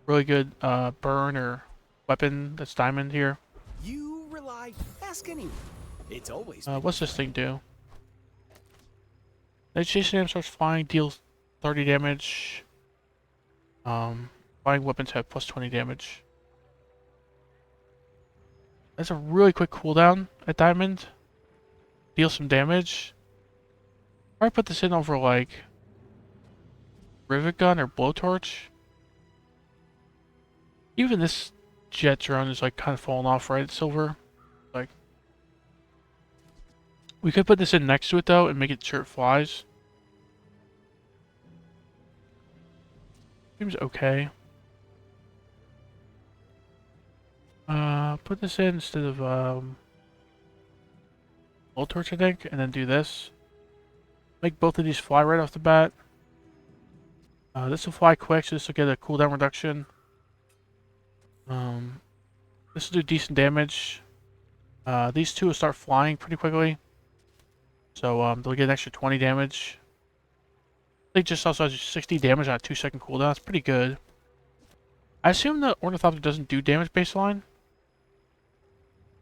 really good burn or weapon that's diamond here. You rely. Ask anyone. It's always. What's this thing do? Jason Am starts flying, deals 30 damage. Flying weapons have plus 20 damage. That's a really quick cooldown at diamond. Deal some damage. Probably put this in over like rivet gun or blowtorch. Even this jet drone is like kind of falling off, right? It's silver. Like we could put this in next to it though and make it sure it flies. Seems okay. Put this in instead of blowtorch, I think, and then do this. Make both of these fly right off the bat. This will fly quick, so this will get a cooldown reduction. This will do decent damage. These two will start flying pretty quickly. So they'll get an extra 20 damage. They just also has 60 damage on a 2-second cooldown. That's pretty good. I assume the Ornithopter doesn't do damage baseline.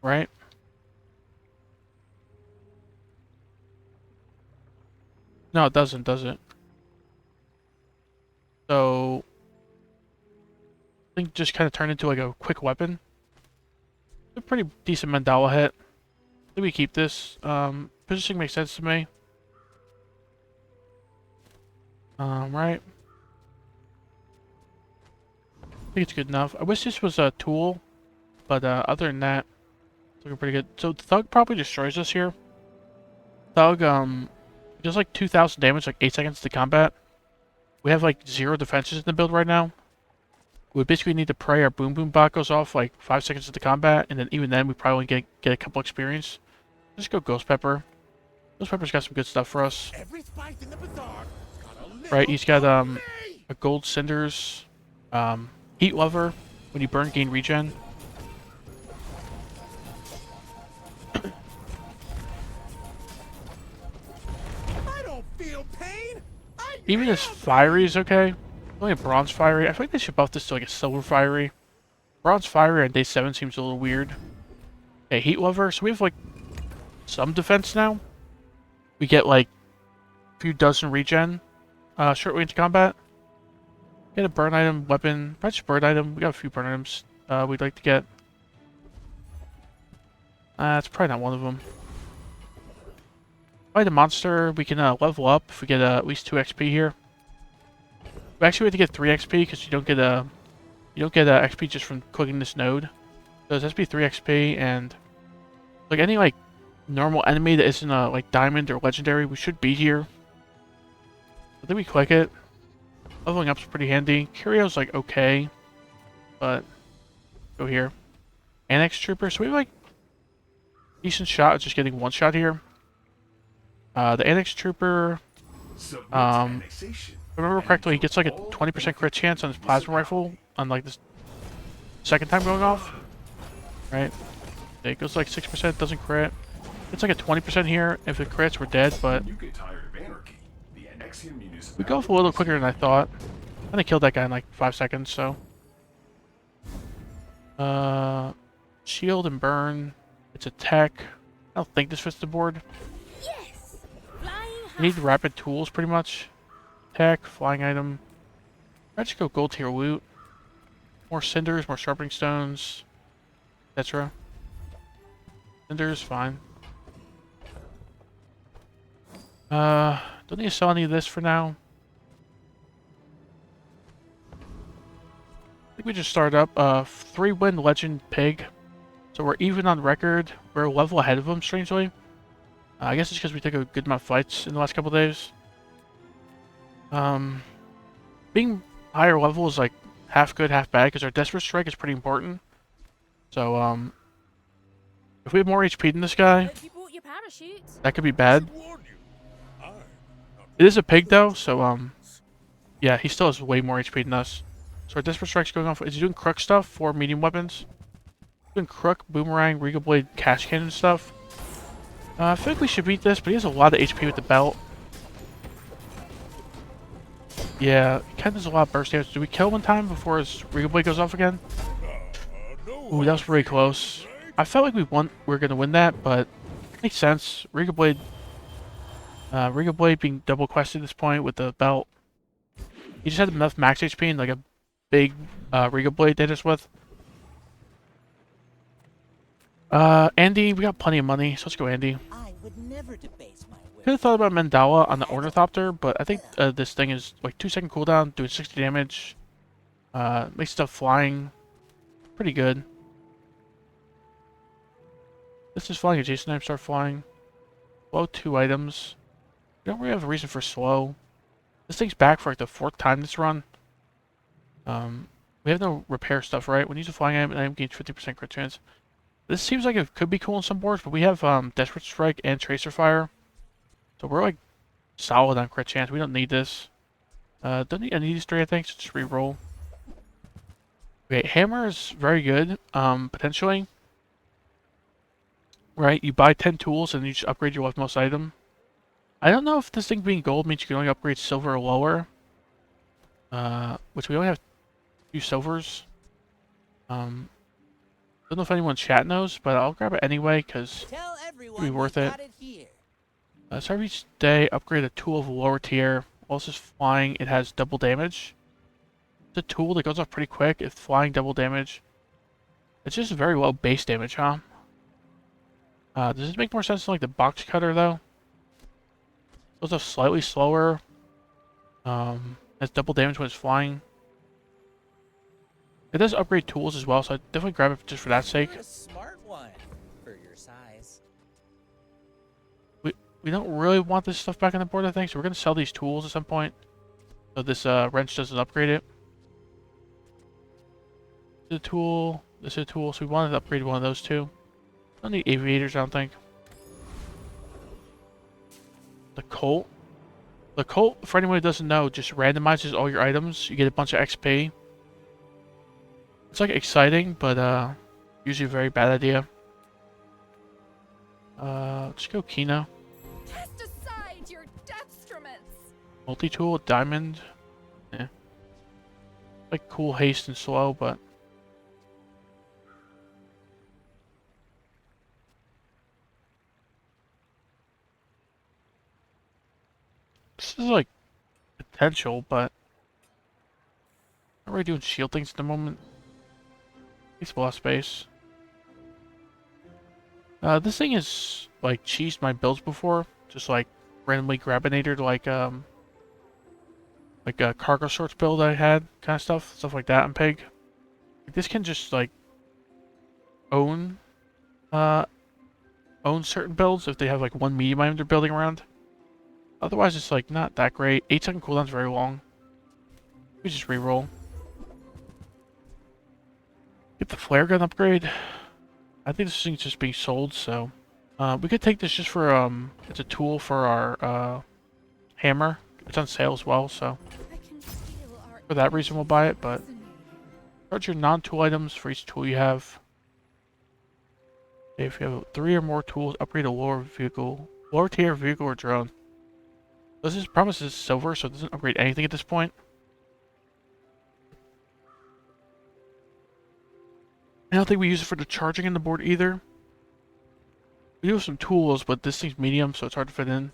Right? No, it doesn't, does it? So I think just kind of turned into like a quick weapon. A pretty decent Mandala hit. I think we keep this. Positioning makes sense to me. Right. I think it's good enough. I wish this was a tool, but other than that, it's looking pretty good. So Thug probably destroys us here. Thug, Does like 2,000 damage, like 8 seconds to combat. We have like 0 defenses in the build right now. We would basically need to pray our boom boom bot goes off like 5 seconds into combat, and then even then we probably get a couple experience. Just go Ghost Pepper. Ghost Pepper's got some good stuff for us. Every spice in the bazaar got a little Right, he's got of me. a gold cinders, heat lover. When you burn, gain regen. I don't feel pain. I Even this have fiery is okay. Only a bronze fiery. I feel like they should buff this to like a silver fiery. Bronze fiery on day 7 seems a little weird. Okay, heat lover. So we have like some defense now. We get like a few dozen regen shortly into combat. Get a burn item, weapon, probably just burn item. We got a few burn items we'd like to get. It's probably not one of them. Probably the monster. We can level up if we get at least 2 XP here. We actually have to get 3 XP because you don't get XP just from clicking this node. So it has to be 3 XP, and like any like normal enemy that isn't like diamond or legendary, we should be here. I think we click it. Leveling up's pretty handy. Curio's like okay, but go here. Annex Trooper. So we have like decent shot at just getting 1 shot here. The Annex Trooper. If I remember correctly, he gets like a 20% crit chance on his plasma rifle on like this second time going off. Right? It goes like 6%, doesn't crit. It's like a 20% here. If it crits, we're dead, but we go off a little quicker than I thought. And I killed that guy in like 5 seconds, so. Shield and burn. It's a tech. I don't think this fits the board. Yes! Flying We need rapid tools pretty much. Tech, flying item. I'd just go gold tier loot. More cinders, more sharpening stones, etc. Cinders, fine. Don't need to sell any of this for now. I think we just started up 3-win legend pig. So we're even on record. We're a level ahead of them, strangely. I guess it's because we took a good amount of fights in the last couple days. Being higher level is like half good, half bad, because our Desperate Strike is pretty important. So, if we have more HP than this guy, Hope you bought your parachute. that could be bad. Warn you. I'm not It is a pig though, so yeah, he still has way more HP than us. So our Desperate Strike's going off. Is he doing Crook stuff for medium weapons? Doing Crook, Boomerang, Regal Blade, Cash Cannon stuff. I feel like we should beat this, but he has a lot of HP with the belt. Yeah, he kind of does a lot of burst damage. Do we kill one time before his Regal Blade goes off again? no Ooh, that was really close. I felt like we were gonna win that, but it makes sense. Regal Blade being double quested at this point with the belt. He just had enough max HP and like a big Regal Blade they just with. Andy, we got plenty of money, so let's go Andy. I would never debase my will. Could have thought about Mandala on the Ornithopter, but I think this thing is like 2-second cooldown, doing 60 damage. Makes stuff flying pretty good. This is flying adjacent items start flying. Slow 2 items. We don't really have a reason for slow. This thing's back for like the 4th time this run. We have no repair stuff, right? When you use a flying item gains 50% crit chance. This seems like it could be cool on some boards, but we have Desperate Strike and Tracer Fire. So we're like solid on crit chance. We don't need this. Don't need any of these 3, I think, so just re-roll. Okay, Hammer is very good, potentially. Right, you buy 10 tools and you just upgrade your leftmost item. I don't know if this thing being gold means you can only upgrade silver or lower. Which we only have 2 silvers. Don't know if anyone in chat knows, but I'll grab it anyway, because Tell everyone be worth we it. got it here. So every day, upgrade a tool of a lower tier. While this is flying, it has double damage. It's a tool that goes off pretty quick. If flying, double damage. It's just very low base damage, huh? Does this make more sense than like the box cutter, though? Goes off slightly slower. Has double damage when it's flying. It does upgrade tools as well, so I'd definitely grab it just for that sake. You're a smart one for your size. We we don't really want this stuff back on the board, I think. So we're gonna sell these tools at some point. So this wrench doesn't upgrade it. This is a tool. This is a tool. So we wanted to upgrade one of those two. Don't need aviators, I don't think. The Colt. The Colt, for anyone who doesn't know, just randomizes all your items. You get a bunch of XP. It's like exciting, but usually a very bad idea. Let's go Kino. Cast aside your detriments. Multi-tool, diamond. Yeah. Like cool haste and slow, but this is like potential, but I'm not really doing shield things at the moment. It's a lot of space. This thing is like cheesed my builds before, just like randomly grabinated like a cargo sorts build I had, kind of stuff like that on Pig. This can just like own certain builds if they have like one medium item they're building around. Otherwise, it's like not that great. 8-second cooldown's very long. We just reroll. Get the flare gun upgrade. I think this thing's just being sold, so we could take this just for it's a tool for our hammer. It's on sale as well, so for that reason we'll buy it. But charge your non-tool items for each tool you have. If you have 3 or more tools, upgrade a lower tier vehicle or drone. This is promises silver, so it doesn't upgrade anything at this point. I don't think we use it for the charging in the board either. We do have some tools, but this thing's medium, so it's hard to fit in.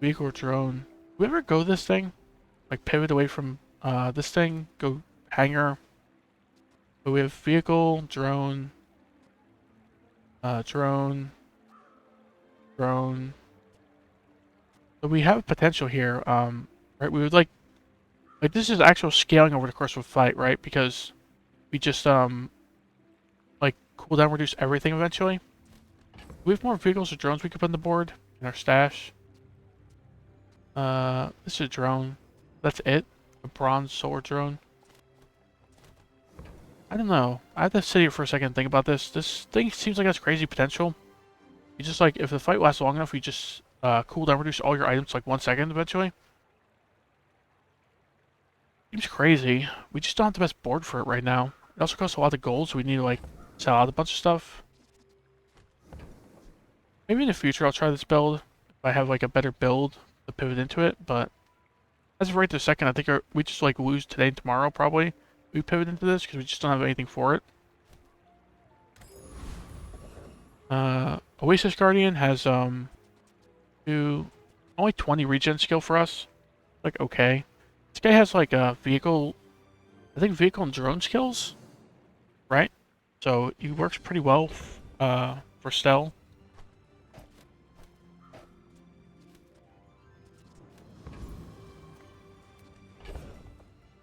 Vehicle or drone. Do we ever go this thing? Like pivot away from this thing, go hangar. But we have vehicle, drone, drone. So we have potential here. Right? We would like this is actual scaling over the course of a fight, right? Because we just like cooldown reduce everything eventually. We have more vehicles or drones we could put on the board in our stash. This is a drone. That's it. A bronze sword drone. I don't know. I have to sit here for a second and think about this. This thing seems like it has crazy potential. You just like if the fight lasts long enough, you just cooldown reduce all your items to like 1 second eventually. Seems crazy. We just don't have the best board for it right now. It also costs a lot of gold, so we need to like sell out a bunch of stuff. Maybe in the future I'll try this build if I have like a better build to pivot into it, but as of right this second, I think we just like lose today and tomorrow probably. We pivot into this because we just don't have anything for it. Oasis Guardian has only 20 regen skill for us. Like okay. This guy has like a vehicle, I think vehicle and drone skills, right? So he works pretty well for Stell.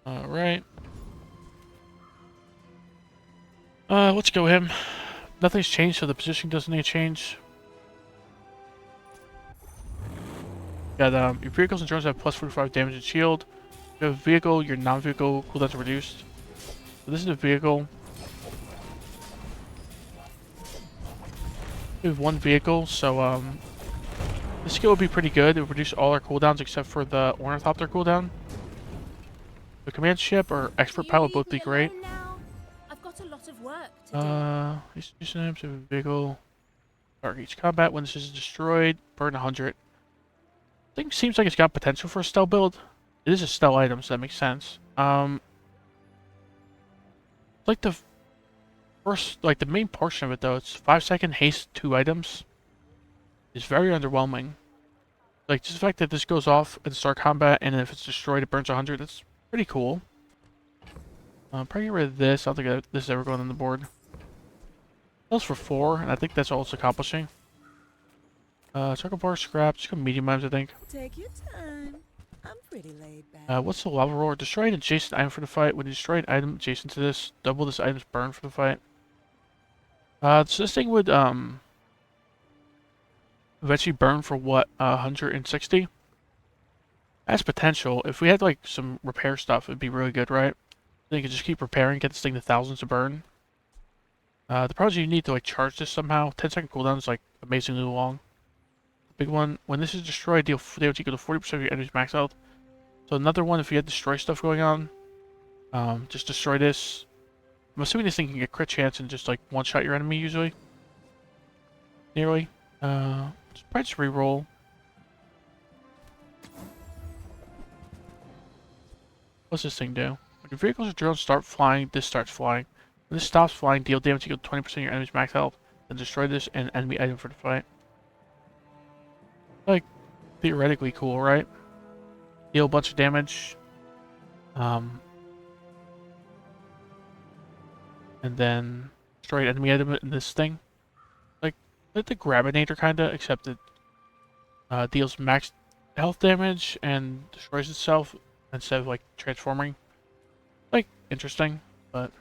Alright. Let's go him. Nothing's changed, so the position doesn't need to change. Got your vehicles and drones have plus 45 damage and shield. If you have a vehicle, your non-vehicle cooldowns are reduced. So this is a vehicle. We have one vehicle, so this skill would be pretty good. It would reduce all our cooldowns except for the Ornithopter cooldown. The command ship or expert pilot would both be great. I've got a lot of work to do. These names of a vehicle. Target each combat when this is destroyed, burn 100. Thing seems like it's got potential for a stealth build. It is a stealth item, so that makes sense. Like the first, like the main portion of it though, it's 5-second haste 2 items. It's very underwhelming. Like just the fact that this goes off in start combat, and if it's destroyed, it burns 100. That's pretty cool. Probably get rid of this. I don't think this is ever going on the board. That's for 4, and I think that's all it's accomplishing. Circle bar, scrap, just go medium items, I think. Take your time. I'm pretty laid back. What's the lava roar? Destroy an adjacent item for the fight. When you destroy an item adjacent to this, double this item's burn for the fight. So this thing would eventually burn for what, 160? That's potential. If we had like some repair stuff, it'd be really good, right? Then you could just keep repairing, get this thing to thousands to burn. The problem is you need to like charge this somehow. 10-second cooldown is like amazingly long. Big one, when this is destroyed, they would equal to 40% of your enemy's max health. So another one, if you had destroy stuff going on, just destroy this. I'm assuming this thing can get crit chance and just like one-shot your enemy usually. Nearly. Probably just reroll. What's this thing do? When your vehicles or drones start flying, this starts flying. When this stops flying, deal damage equal to 20% of your enemy's max health. Then destroy this and enemy item for the fight. Like, theoretically cool, right? Deal a bunch of damage. And then destroy an enemy item in this thing. Like the Grabinator kinda, except it deals max health damage and destroys itself instead of like transforming. Like, interesting, but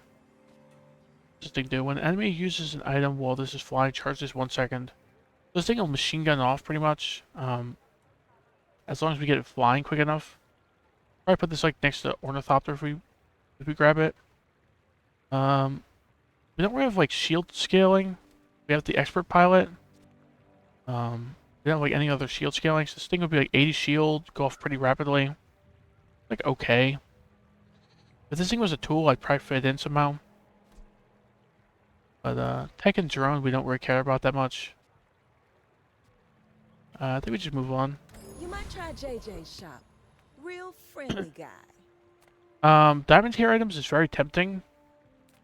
interesting to do. When an enemy uses an item while this is flying, charge this 1 second. This thing will machine gun off pretty much. As long as we get it flying quick enough. Probably put this like next to Ornithopter if we grab it. We don't really have like shield scaling. We have the expert pilot. We don't have like any other shield scaling. So this thing would be like 80 shield, go off pretty rapidly. Like okay. If this thing was a tool, I'd probably fit it in somehow. But tech and drone, we don't really care about that much. I think we just move on. You might try JJ's shop. Real friendly guy. Diamond tier items is very tempting.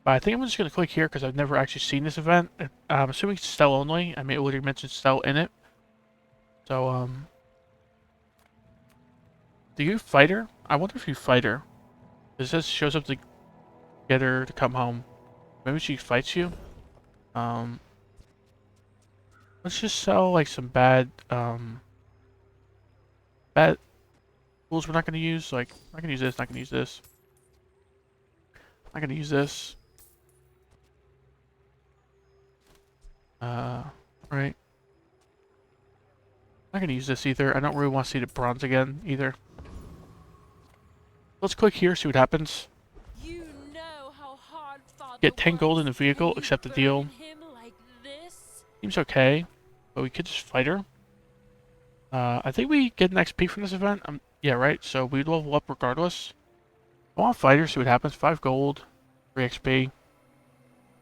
But I think I'm just going to click here because I've never actually seen this event. I'm assuming it's Stell only. I mean, it already mentioned Stell in it. So, do you fighter? I wonder if you fighter. This just shows up to get her to come home. Maybe she fights you. Let's just sell like some bad tools we're not gonna use. Like, I'm not gonna use this, not gonna use this. Not gonna use this. Right. Not gonna use this either. I don't really want to see the bronze again either. Let's click here, see what happens. You know how hard Father Get 10 gold in the was vehicle, when you accept the deal. burned him like this? Seems okay, but we could just fight her. I think we get an XP from this event. Yeah, right. So we level up regardless. I want fighter, see what happens. 5 gold, 3 XP.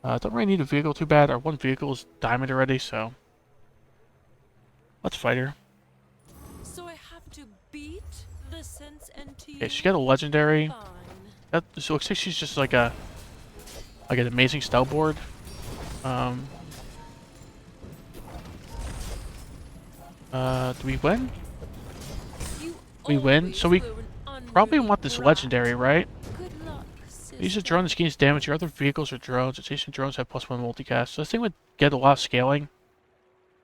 Don't really need a vehicle too bad. Our one vehicle is diamond already, so let's fight her. So I have to beat the sense into you? Okay, she got a legendary. Fine. So it looks like she's just like an amazing stealth board. Do we win? You We win, always so we were an probably unruly want this brat. legendary, right? Good luck, Use a sister. drone that gains damage. Your other vehicles or drones. Adjacent drones have +1 multicast. So this thing would get a lot of scaling.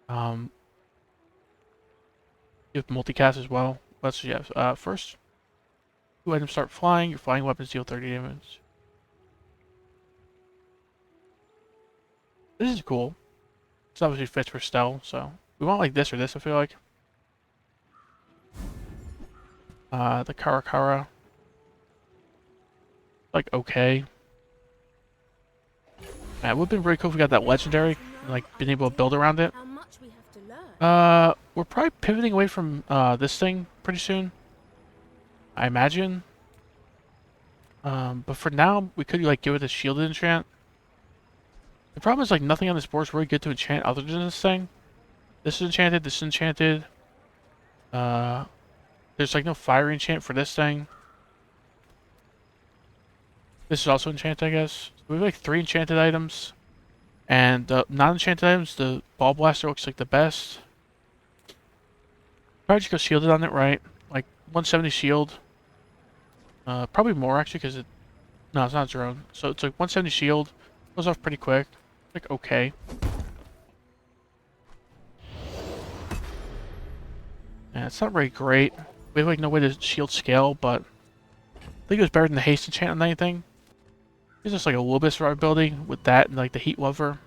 You have multicast as well. Let's see. First, 2 items start flying. Your flying weapons deal 30 damage. This is cool. This obviously fits for stealth, so we want like this or this. I feel like. The Karakara. Like okay. Man, it would have been really cool if we got that legendary, and, like been able to build around it. How much we have to learn. We're probably pivoting away from this thing pretty soon. I imagine. But for now, we could like give it a shielded enchant. The problem is like nothing on this board is really good to enchant other than this thing. This is enchanted. This is enchanted. There's like no fire enchant for this thing. This is also enchanted, I guess. We have like 3 enchanted items. And non-enchanted items, the Ball Blaster looks like the best. Probably just go shielded on it, right? Like 170 shield. Probably more actually, because no, it's not a drone. So it's like 170 shield. Goes off pretty quick. Like okay. Yeah, it's not very great. We have like no way to shield scale, but I think it was better than the haste enchant on anything. It's just like a little bit of survivability with that and like the heat lover.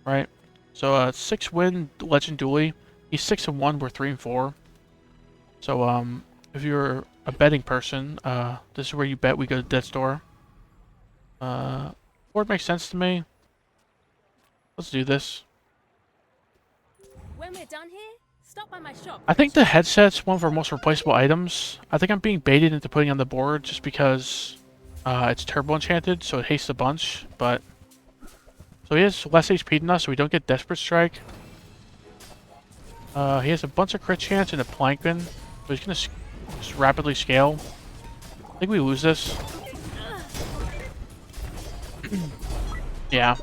right? So 6-win Legend Dually. He's 6-1. We're 3-4. So if you're a betting person, this is where you bet we go to Death's Door. Board makes sense to me. Let's do this. When we're done here, stop by my shop. I think the headset's one of our most replaceable items. I think I'm being baited into putting it on the board just because it's turbo enchanted, so it hastes a bunch. But so he has less HP than us, so we don't get Desperate Strike. He has a bunch of crit chance and a Plankman, so he's gonna just rapidly scale. I think we lose this. Yeah.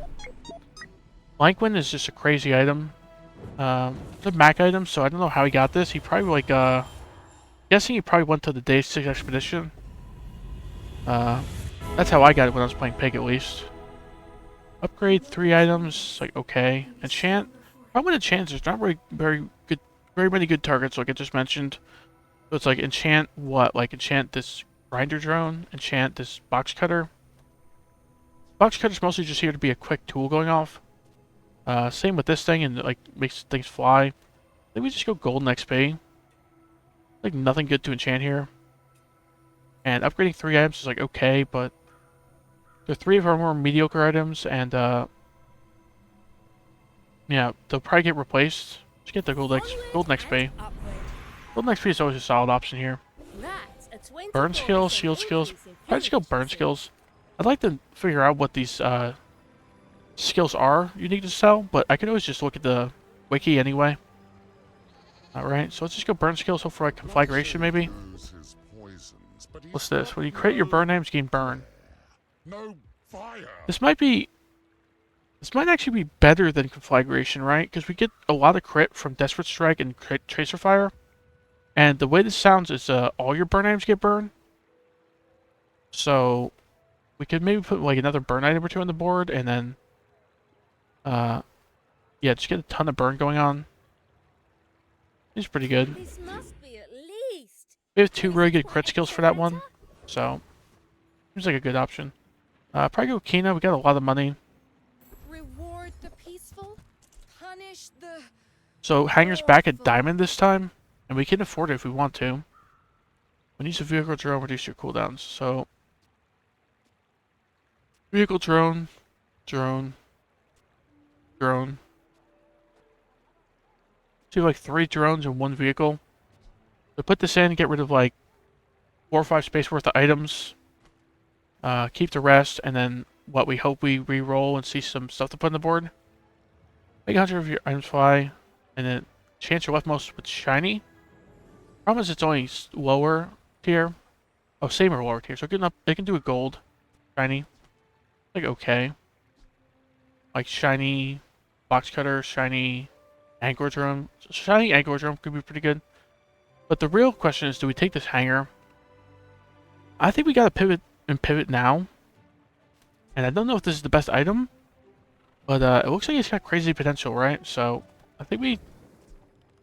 Plankman is just a crazy item. It's a Mac item, so I don't know how he got this. He probably like guessing he probably went to the Day 6 expedition. That's how I got it when I was playing Pig, at least. Upgrade 3 items, like okay. Enchant. Problem with enchant, there's not very many good targets, like I just mentioned. So it's like enchant what? Like enchant this grinder drone, enchant this box cutter. Box cutter's mostly just here to be a quick tool going off. Same with this thing, and like makes things fly. I think we just go golden XP. Like nothing good to enchant here. And upgrading 3 items is like okay, but they're 3 of our more mediocre items, and yeah, they'll probably get replaced. Just get the golden XP. Golden XP is always a solid option here. That's a 24% Burn skills, shield skills. increase in Probably just go physics, burn you see. skills. I'd like to figure out what these skills are unique to sell, but I could always just look at the wiki anyway. Alright, so let's just go burn skills, hope for like conflagration maybe. What's this? When you create your burn names, gain burn. No fire. This might actually be better than conflagration, right? Because we get a lot of crit from Desperate Strike and Tracer Fire. And the way this sounds is all your burn names get burned. So we could maybe put like another burn item or 2 on the board, and then yeah, just get a ton of burn going on. It's pretty good. This must be at least. We have 2 really good crit skills for that one, so seems like a good option. Probably go Kina. We got a lot of money. Reward the peaceful, punish the. So Hanger's back at Diamond this time, and we can afford it if we want to. When you use a vehicle drone, reduce your cooldowns. So vehicle drone, drone. So you have like 3 drones in 1 vehicle. So put this in, get rid of like 4 or 5 space worth of items. Keep the rest, and then what we hope we re-roll and see some stuff to put on the board. Make 100 of your items fly, and then chance your leftmost with shiny. Problem is it's only lower tier. Oh, same or lower tier. So good enough. They can do a gold, shiny. Like okay. Like shiny box cutter, shiny angler drone. Shiny angler drone could be pretty good. But the real question is, do we take this hanger? I think we gotta pivot and pivot now. And I don't know if this is the best item, but it looks like it's got crazy potential, right? So I think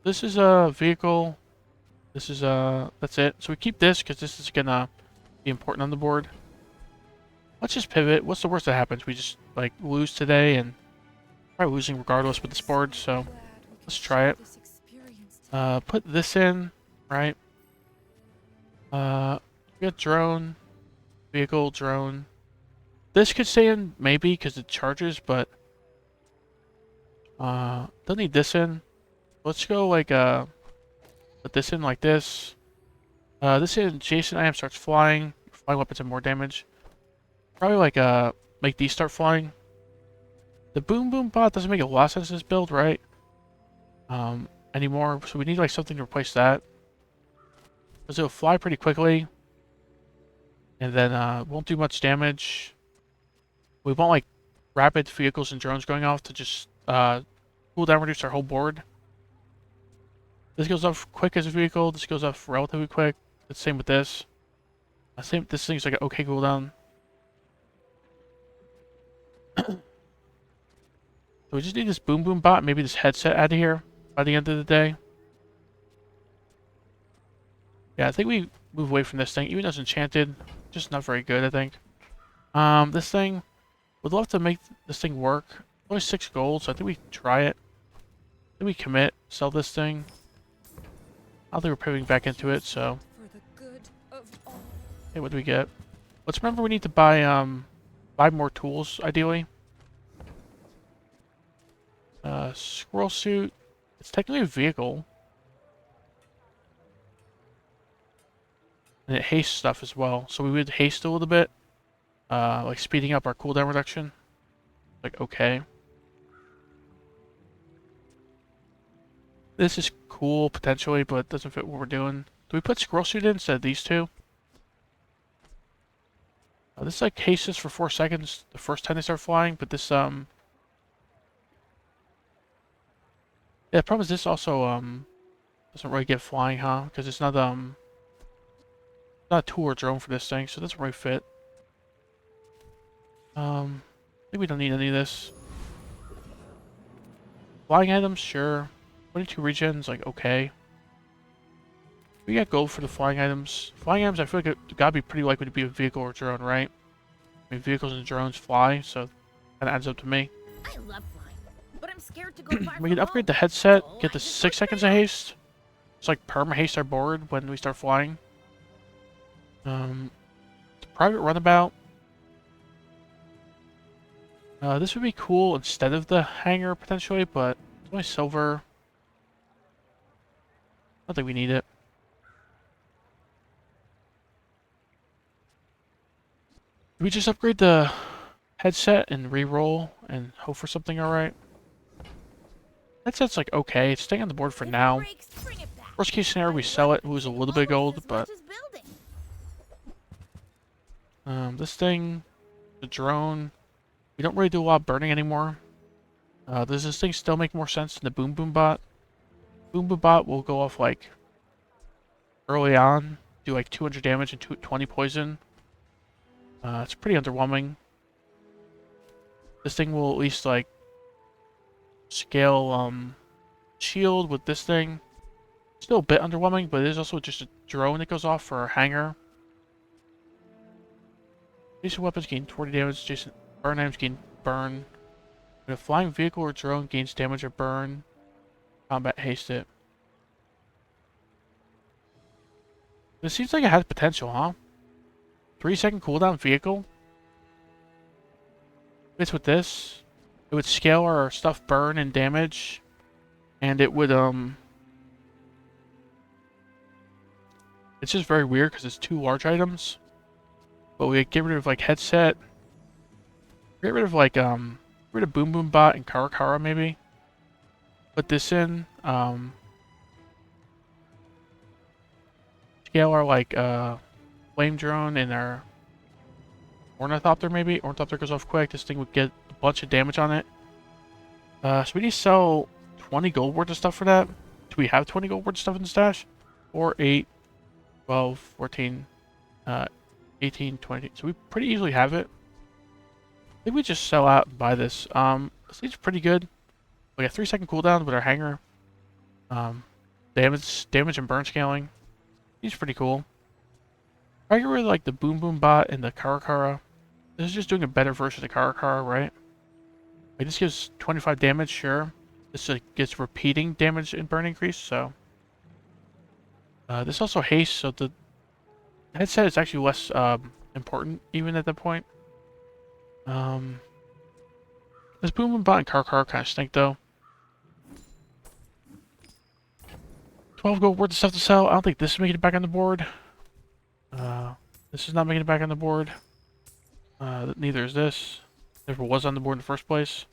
this is a vehicle. This is that's it. So we keep this because this is gonna be important on the board. Let's just pivot. What's the worst that happens? We just like lose today, and probably losing regardless with this board. So let's try it. Put this in, right? We got drone, vehicle, drone. This could stay in maybe because it charges, but don't need this in. Let's go like put this in like this. This in adjacent item starts flying. Flying weapons have more damage. Probably like make these start flying. The boom boom bot doesn't make a lot of sense in this build, right? Anymore. So we need like something to replace that. Because it'll fly pretty quickly. And then won't do much damage. We want like rapid vehicles and drones going off to just cooldown reduce our whole board. This goes off quick as a vehicle. This goes off relatively quick. The same with this. This thing's like an okay cooldown. So we just need this boom boom bot, maybe this headset out of here by the end of the day. Yeah, I think we move away from this thing. Even though it's enchanted, just not very good, I think. This thing, would love to make this thing work. only 6 gold, so I think we try it. I think we commit, sell this thing. I don't think we're pivoting back into it, so. For the good of all. Hey, what do we get? Let's remember we need to buy more tools, ideally. Squirrel suit. It's technically a vehicle. And it hastes stuff as well. So we would haste a little bit. Like speeding up our cooldown reduction. Like, okay. This is cool, potentially, but it doesn't fit what we're doing. Do we put squirrel suit in instead of these two? This like hastes for 4 seconds the first time they start flying, but this yeah, the problem is this also doesn't really get flying, huh? Because it's not a tool or drone for this thing, so it doesn't really fit. I think we don't need any of this. Flying items, sure. 22 regens, like okay. We got gold for the flying items. Flying items, I feel like it gotta be pretty likely to be a vehicle or drone, right? I mean, vehicles and drones fly, so that adds up to me. I love flying, but I'm scared to go far We from can upgrade home. the headset, So get I the just 6 look seconds for of that. haste. It's like perma haste our board when we start flying. The private runabout. This would be cool instead of the hangar potentially, but it's only silver. I don't think we need it. Do we just upgrade the headset and re-roll and hope for something alright? Headset's like okay, it's staying on the board for If it now. breaks, bring it back. Worst case scenario, we I sell love it, lose a fixing little bit of almost gold, as but much as building. this thing, the drone, we don't really do a lot of burning anymore. Does this thing still make more sense than the Boom Boom Bot? Boom Boom Bot will go off like early on, do like 200 damage and 20 poison. It's pretty underwhelming. This thing will at least like scale shield with this thing. Still a bit underwhelming, but it is also just a drone that goes off for a hangar. Adjacent weapons gain 40 damage, adjacent burn items gain burn. When a flying vehicle or drone gains damage or burn, combat haste it. This seems like it has potential, huh? 3-second cooldown vehicle? It's with this. It would scale our stuff burn and damage. And it would, it's just very weird because it's 2 large items. But we get rid of like headset. Get rid of like get rid of Boom Boom Bot and Karakara maybe. Put this in. Scale our like flame drone and our ornithopter maybe. Ornithopter goes off quick. This thing would get a bunch of damage on it. So we need to sell 20 gold worth of stuff for that. Do we have 20 gold worth of stuff in the stash? 4, 8, 12, 14, 18, 20. So we pretty easily have it. I think we just sell out and buy this. This seems pretty good. We got 3-second cooldown with our hanger. Damage and burn scaling. Seems pretty cool. I get rid of like the Boom Boom Bot and the Karakara. This is just doing a better version of the Karakara, right? Like this gives 25 damage, sure. This gets repeating damage and burn increase, so. This also haste, so the headset is actually less important even at that point. This Boom Boom Bot and Karakara kind of stink though. 12 gold worth of stuff to sell. I don't think this is making it back on the board. This is not making it back on the board. Neither is this. Never was on the board in the first place.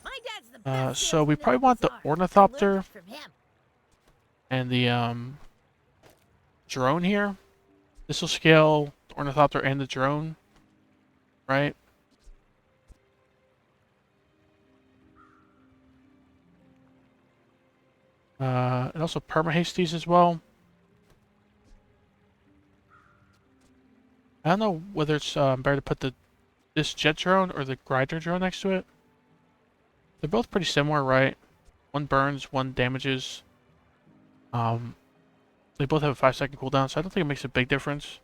My dad's the best So we salesman probably in want the Bazaar. I ornithopter learned it from him. and the drone here. This will scale the ornithopter and the drone, right? And also perma-haste these as well. I don't know whether it's better to put this jet drone or the grinder drone next to it. They're both pretty similar, right? One burns, one damages. They both have a 5-second cooldown, so I don't think it makes a big difference.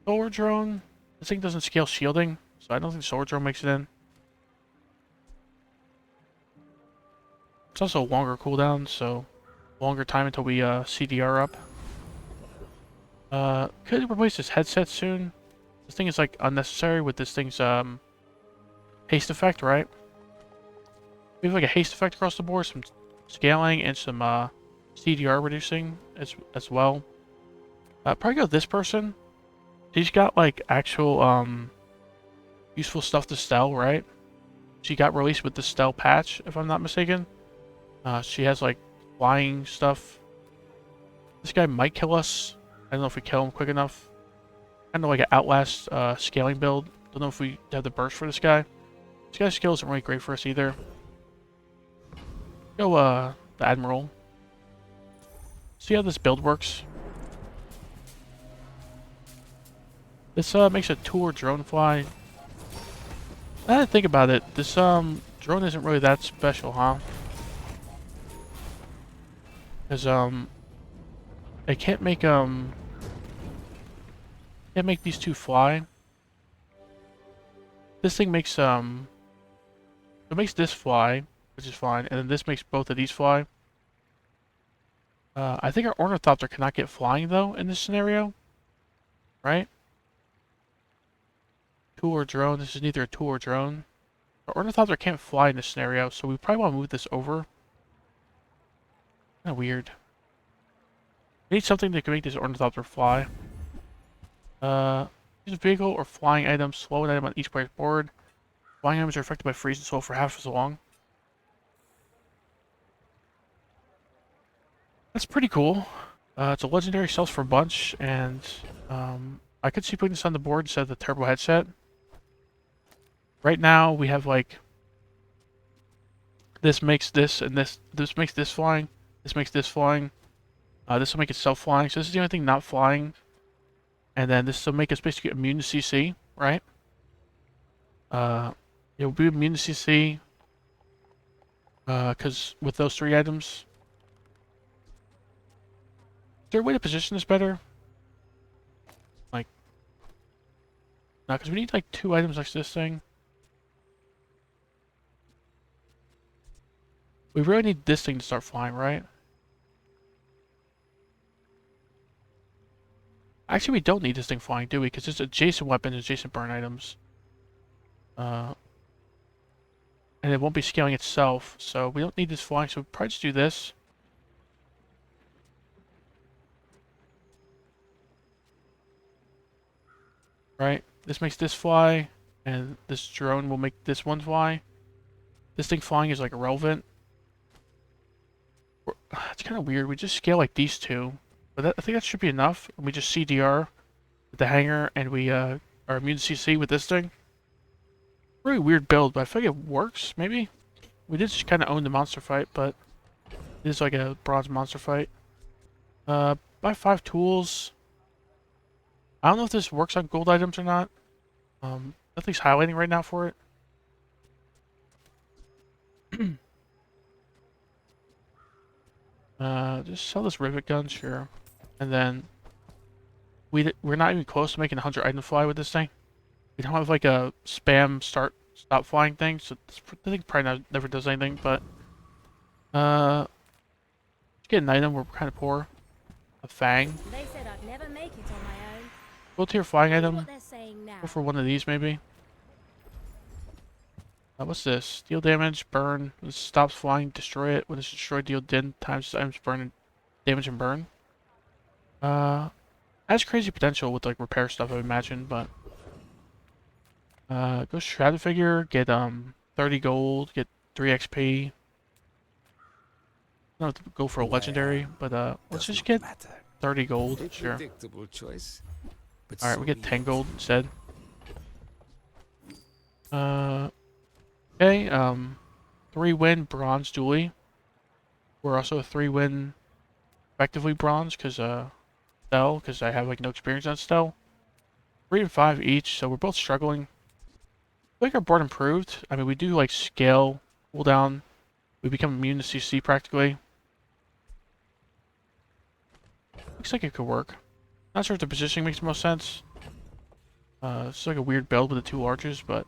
Solar drone. This thing doesn't scale shielding, so I don't think solar drone makes it in. It's also a longer cooldown, so longer time until we CDR up. Could replace this headset soon. This thing is like unnecessary with this thing's haste effect, right? We have like a haste effect across the board, some scaling and some CDR reducing as well. Probably go with this person. She's got like actual useful stuff to sell, right? She got released with the stealth patch, if I'm not mistaken. She has like flying stuff. This guy might kill us. I don't know if we kill him quick enough. Kind of like an Outlast scaling build. Don't know if we have the burst for this guy. This guy's skill isn't really great for us either. Go the Admiral. See how this build works. This makes a tour drone fly. Now that I think about it, this drone isn't really that special, huh? Because I can't make these two fly. This thing makes it makes this fly, which is fine, and then this makes both of these fly. I think our Ornithopter cannot get flying though in this scenario, right? Tool or drone. This is neither a tool or drone. Our Ornithopter can't fly in this scenario, so we probably want to move this over. Kind of weird. We need something that can make this Ornithopter fly. Use a vehicle or flying item. Slow an item on each player's board. Flying items are affected by freeze and slow for half as long. That's pretty cool. It's a legendary, sells for a bunch, and I could see putting this on the board instead of the turbo headset. Right now we have like this makes this and this makes this flying. This makes this flying. This will make it self-flying. So this is the only thing not flying. And then this will make us basically immune to CC, right? It will be immune to CC. Because with those three items. Is there a way to position this better? Like, no, because we need like two items next to this thing. We really need this thing to start flying, right? Actually, we don't need this thing flying, do we? Because it's adjacent weapons, adjacent burn items. And it won't be scaling itself, so we don't need this flying, so we'll probably just do this. Right? This makes this fly, and this drone will make this one fly. This thing flying is like irrelevant. It's kind of weird. We just scale like these two. But I think that should be enough. We just CDR with the hanger, and we are immune to CC with this thing. Really weird build, but I feel like it works, maybe? We did just kind of own the monster fight, but it is like a bronze monster fight. Buy 5 tools. I don't know if this works on gold items or not. Nothing's highlighting right now for it. Just sell this rivet gun, sure. And then we're not even close to making 100 item fly with this thing. We don't have like a spam stop flying thing, so I think probably never does anything. But get an item. We're kind of poor. A fang. They said I'd never make it on my own. Go to your flying Wonder item. what they're saying now. Go for one of these maybe. What's this? Deal damage, burn. This stops flying, destroy it. When it's destroyed, deal 10 times items burn and damage and burn. Has crazy potential with like repair stuff, I would imagine, but go Shrouded Figure, get 30 gold, get 3 XP. I don't have to go for a legendary, but let's just get 30 gold, sure. Predictable choice. But Alright, so we get be 10 it. gold instead. Okay, 3-win bronze dually. We're also a 3-win effectively bronze, because Stell, because I have like no experience on Stell. 3 and 5 each, so we're both struggling. I think our board improved. I mean, we do like scale, cooldown. We become immune to CC practically. Looks like it could work. Not sure if the positioning makes the most sense. It's like a weird build with the 2 archers, but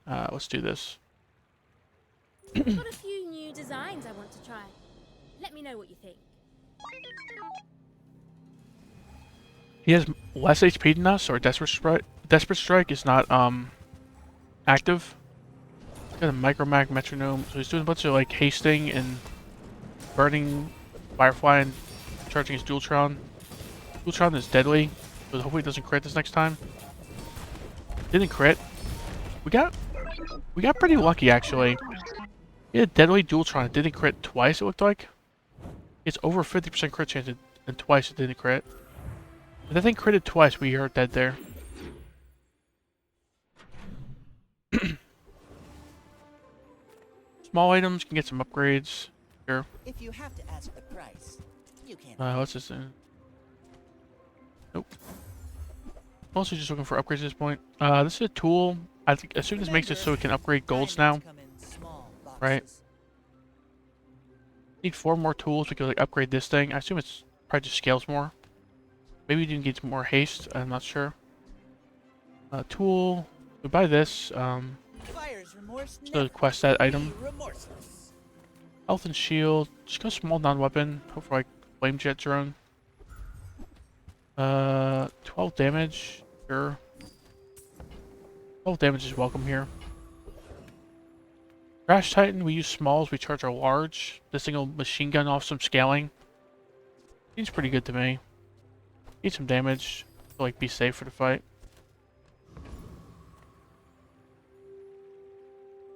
let's do this. Got a few new new designs I want to try. Let me know what you think. He has less HP than us, or Desperate Strike is not active. He's got a Micromag Metronome, so he's doing a bunch of like hasting and burning Firefly and charging his Dualtron. Dualtron is deadly, so hopefully it doesn't crit this next time. Didn't crit. We got pretty lucky actually. He had a deadly Dualtron. It didn't crit twice. It looked like it's over 50% crit chance, and twice it didn't crit. If that thing critted twice, we are dead there. Small items can get some upgrades. Sure. If you have to ask the price, you can't. Let's just. Nope. Mostly just looking for upgrades at this point. This is a tool. I think as soon as makes it so we can upgrade golds now. Right. Need 4 more tools. We could like upgrade this thing. I assume it's probably just scales more. Maybe we didn't get more haste. I'm not sure. Tool. We buy this. The quest set item. Health and shield. Just go small non-weapon. Hope for like flame jet drone. 12 damage. Sure. 12 damage is welcome here. Crash Titan, we use smalls, we charge our large. This thing will machine gun off some scaling. Seems pretty good to me. Need some damage to like be safe for the fight.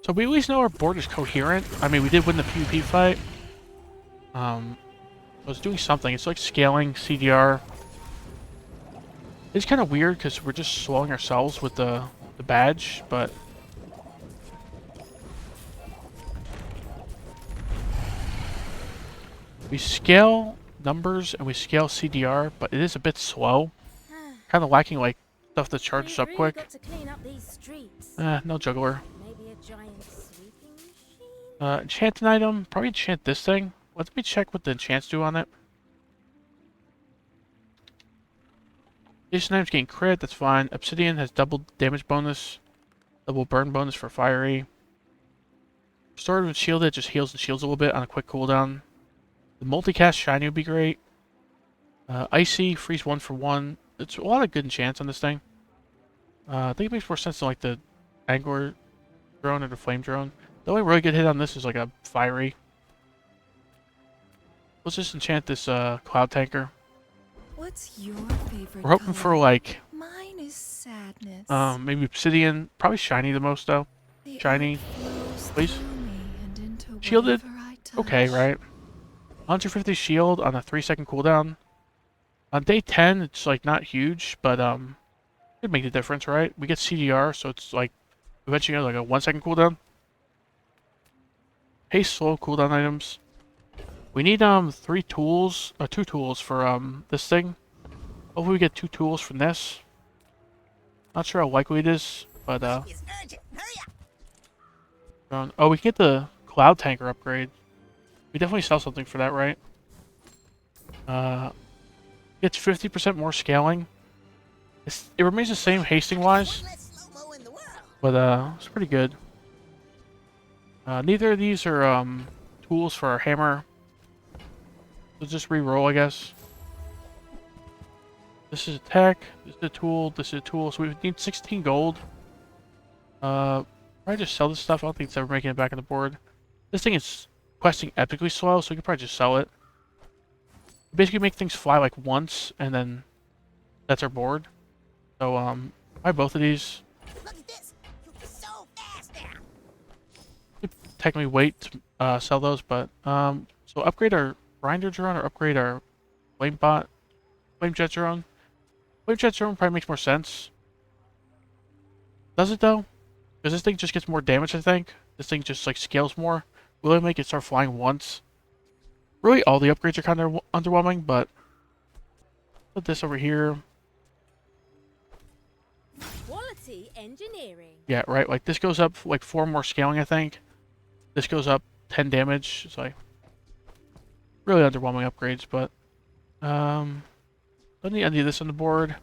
So we at least know our board is coherent. I mean, we did win the PvP fight. So it's doing something. It's like scaling CDR. It's kind of weird because we're just slowing ourselves with the badge, but we scale numbers and we scale CDR, but it is a bit slow. Kind of lacking like stuff that charges up quick. Got to clean up these streets. No juggler. Maybe a giant sweeping machine. Enchant an item. Probably enchant this thing. Let me check what the enchants do on it. This items gain crit, that's fine. Obsidian has double damage bonus, double burn bonus for fiery. Restored and shielded just heals and shields a little bit on a quick cooldown. The multicast shiny would be great. Icy, freeze 1 for 1. It's a lot of good enchants on this thing. I think it makes more sense than like the angler drone or the flame drone. The only really good hit on this is like a fiery. Let's just enchant this cloud tanker. What's your favorite We're hoping color? for like Mine is sadness. maybe obsidian, probably shiny the most though. The Shiny, earth flows please. through me and into Shielded? whatever I touch. Okay, right. 150 shield on a 3-second cooldown. On day 10, it's like not huge, but could make the difference, right? We get CDR, so it's like eventually like a 1-second cooldown. Haste slow cooldown items. We need 2 tools for this thing. Hopefully we get 2 tools from this. Not sure how likely it is, but oh, we can get the cloud tanker upgrade. We definitely sell something for that, right? Gets 50% more scaling. It remains the same hasting wise, but it's pretty good. Neither of these are tools for our hammer. So just re-roll, I guess. This is attack. This is a tool. This is a tool. So we need 16 gold. Probably just sell this stuff. I don't think it's ever making it back on the board. This thing is questing epically slow, so we can probably just sell it. Basically make things fly like once, and then that's our board. So buy both of these. Look at this. You're so fast now. Could technically wait to sell those, but so upgrade our grinder drone or upgrade our flame jet drone. Flame jet drone probably makes more sense. Does it though? Because this thing just gets more damage, I think. This thing just like scales more. Will it make it start flying once? Really, all the upgrades are kind of underwhelming, but put this over here. Quality engineering. Yeah, right. Like this goes up like 4 more scaling, I think. This goes up 10 damage. It's like really underwhelming upgrades, but don't need any of this on the board.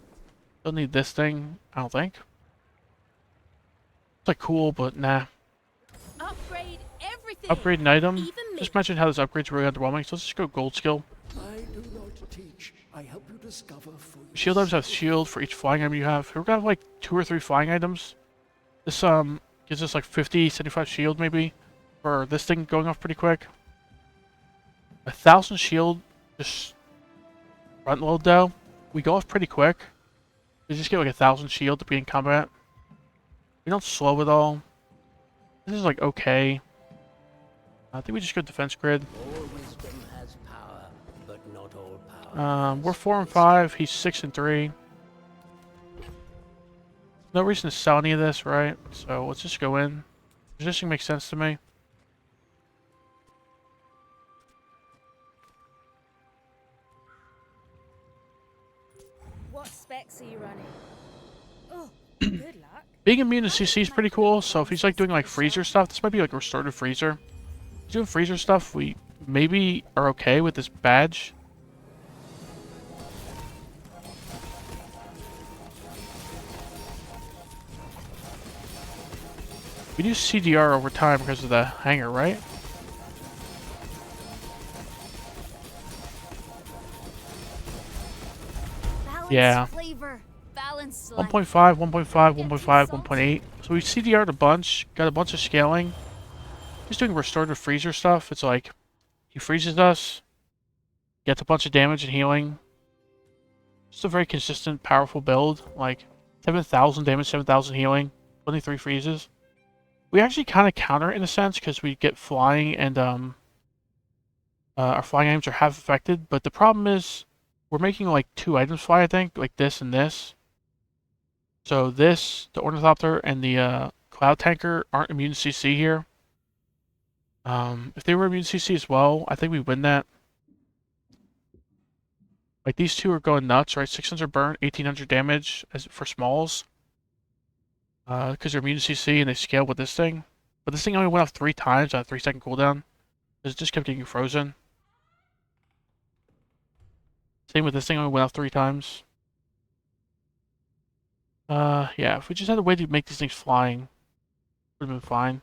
Don't need this thing, I don't think. It's like cool, but nah. Upgrade everything. Upgrade an item. Even just mentioned how this upgrade's really underwhelming, so let's just go gold skill. I do not teach. I help you discover for Shield items have shield for each flying item you have. We're gonna have like 2 or 3 flying items. This gives us like 50, 75 shield maybe for this thing going off pretty quick. 1,000 shield just front load though. We go off pretty quick. We just get like 1,000 shield to be in combat. We don't slow at all. This is like okay. I think we just go defense grid. all wisdom has power, but not all power. We're 4 and 5. He's 6 and 3. No reason to sell any of this, right? So let's just go in. Positioning makes sense to me. What specs are you running? Oh, good luck. Being immune to CC is pretty cool, so if he's like doing like freezer stuff, this might be like restorative freezer. If he's doing freezer stuff, we maybe are okay with this badge. We do CDR over time because of the hanger, right? Balance Yeah. flavor. Balance 1.5, 1.5, 1.5, 1.8. So we CDR'd a bunch, got a bunch of scaling. Just doing restorative freezer stuff. It's like, he freezes us, gets a bunch of damage and healing. Just a very consistent, powerful build. Like, 7,000 damage, 7,000 healing, 23 freezes. We actually kind of counter it in a sense, because we get flying and, our flying items are half affected. But the problem is, we're making like 2 items fly, I think, like this and this. So this, the Ornithopter, and the Cloud Tanker aren't immune to CC here. If they were immune to CC as well, I think we win that. Like these 2 are going nuts, right? 600 burn, 1,800 damage as for smalls. Because they're immune to CC and they scale with this thing. But this thing only went off 3 times on a 3-second cooldown. It just kept getting frozen. Same with this thing, only went off 3 times. Yeah, if we just had a way to make these things flying, would have been fine.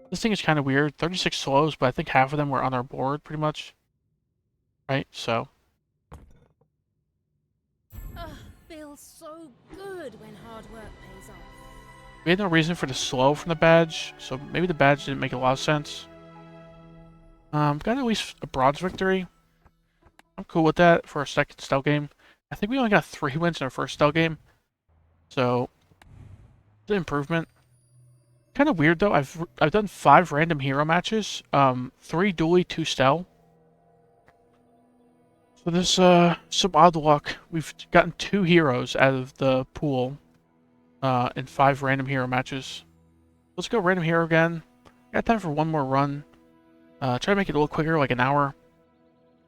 This thing is kind of weird. 36 slows, but I think half of them were on our board, pretty much. Right, so. feels so good when hard work pays off. We had no reason for the slow from the badge, so maybe the badge didn't make a lot of sense. Got at least a bronze victory. I'm cool with that for our second stealth game. I think we only got 3 wins in our first stealth game. So, it's an improvement. Kind of weird though. I've done 5 random hero matches. 3 dually, 2 stealth. So there's some odd luck. We've gotten 2 heroes out of the pool in 5 random hero matches. Let's go random hero again. Got time for one more run. Try to make it a little quicker, like an hour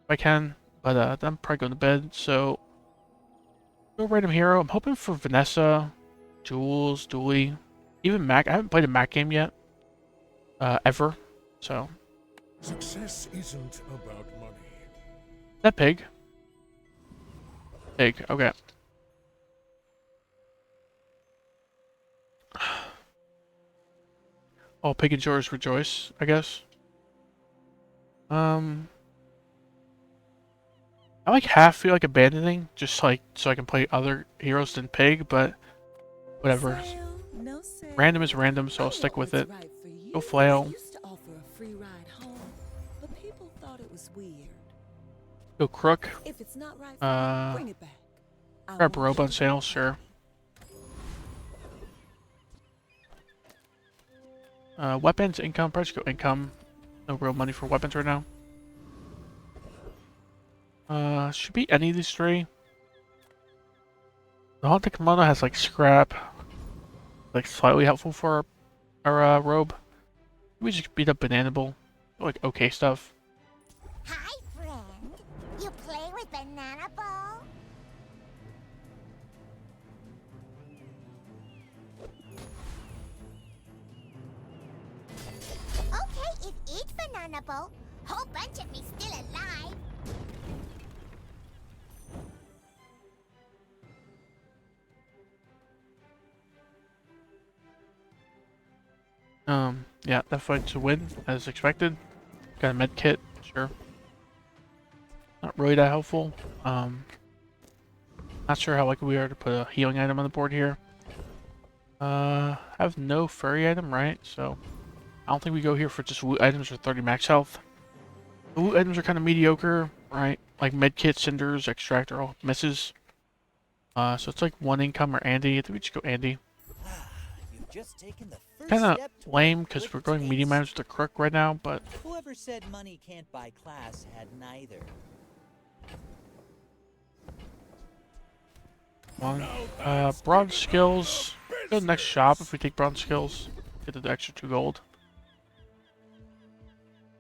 if I can. But then I'm probably going to bed. So go random hero. I'm hoping for Vanessa, Jules, Dooley, even Mac. I haven't played a Mac game yet, ever. So Success isn't about money. that pig. Pig. Okay. All pig enjoyers rejoice, I guess. I like half feel like abandoning, just like so I can play other heroes than pig, but whatever. Sale, no sale. Random is random, so I I'll know stick with what's it. right for you. Go flail. I used to offer a free ride home, but people thought it was weird. Go crook. If it's not right for you, bring it back. I Grab won't robe on hold sale, it. sure. Weapons, income, price go income. No real money for weapons right now. Should be any of these 3. The Haunted Kimono has like scrap. Like slightly helpful for our robe. We just beat up Bananable. Like okay stuff. Hi, friend. You play with Banana Ball? Okay, if eat Banana Ball, whole bunch of me still alive. Yeah, that fight's a win, as expected. Got a med kit, sure. Not really that helpful. Not sure how likely we are to put a healing item on the board here. Have no furry item, right? So I don't think we go here for just loot items or 30 max health. The loot items are kind of mediocre, right? Like medkit, cinders, extract are all misses. So it's like 1 income or Andy. I think we just go Andy. You've just taken the first Kind of step toward lame because good we're going taste. medium items with the crook right now, but Whoever said money can't buy class had neither. one. Bronze skills. Go to the next shop if we take bronze skills. Get the extra 2 gold.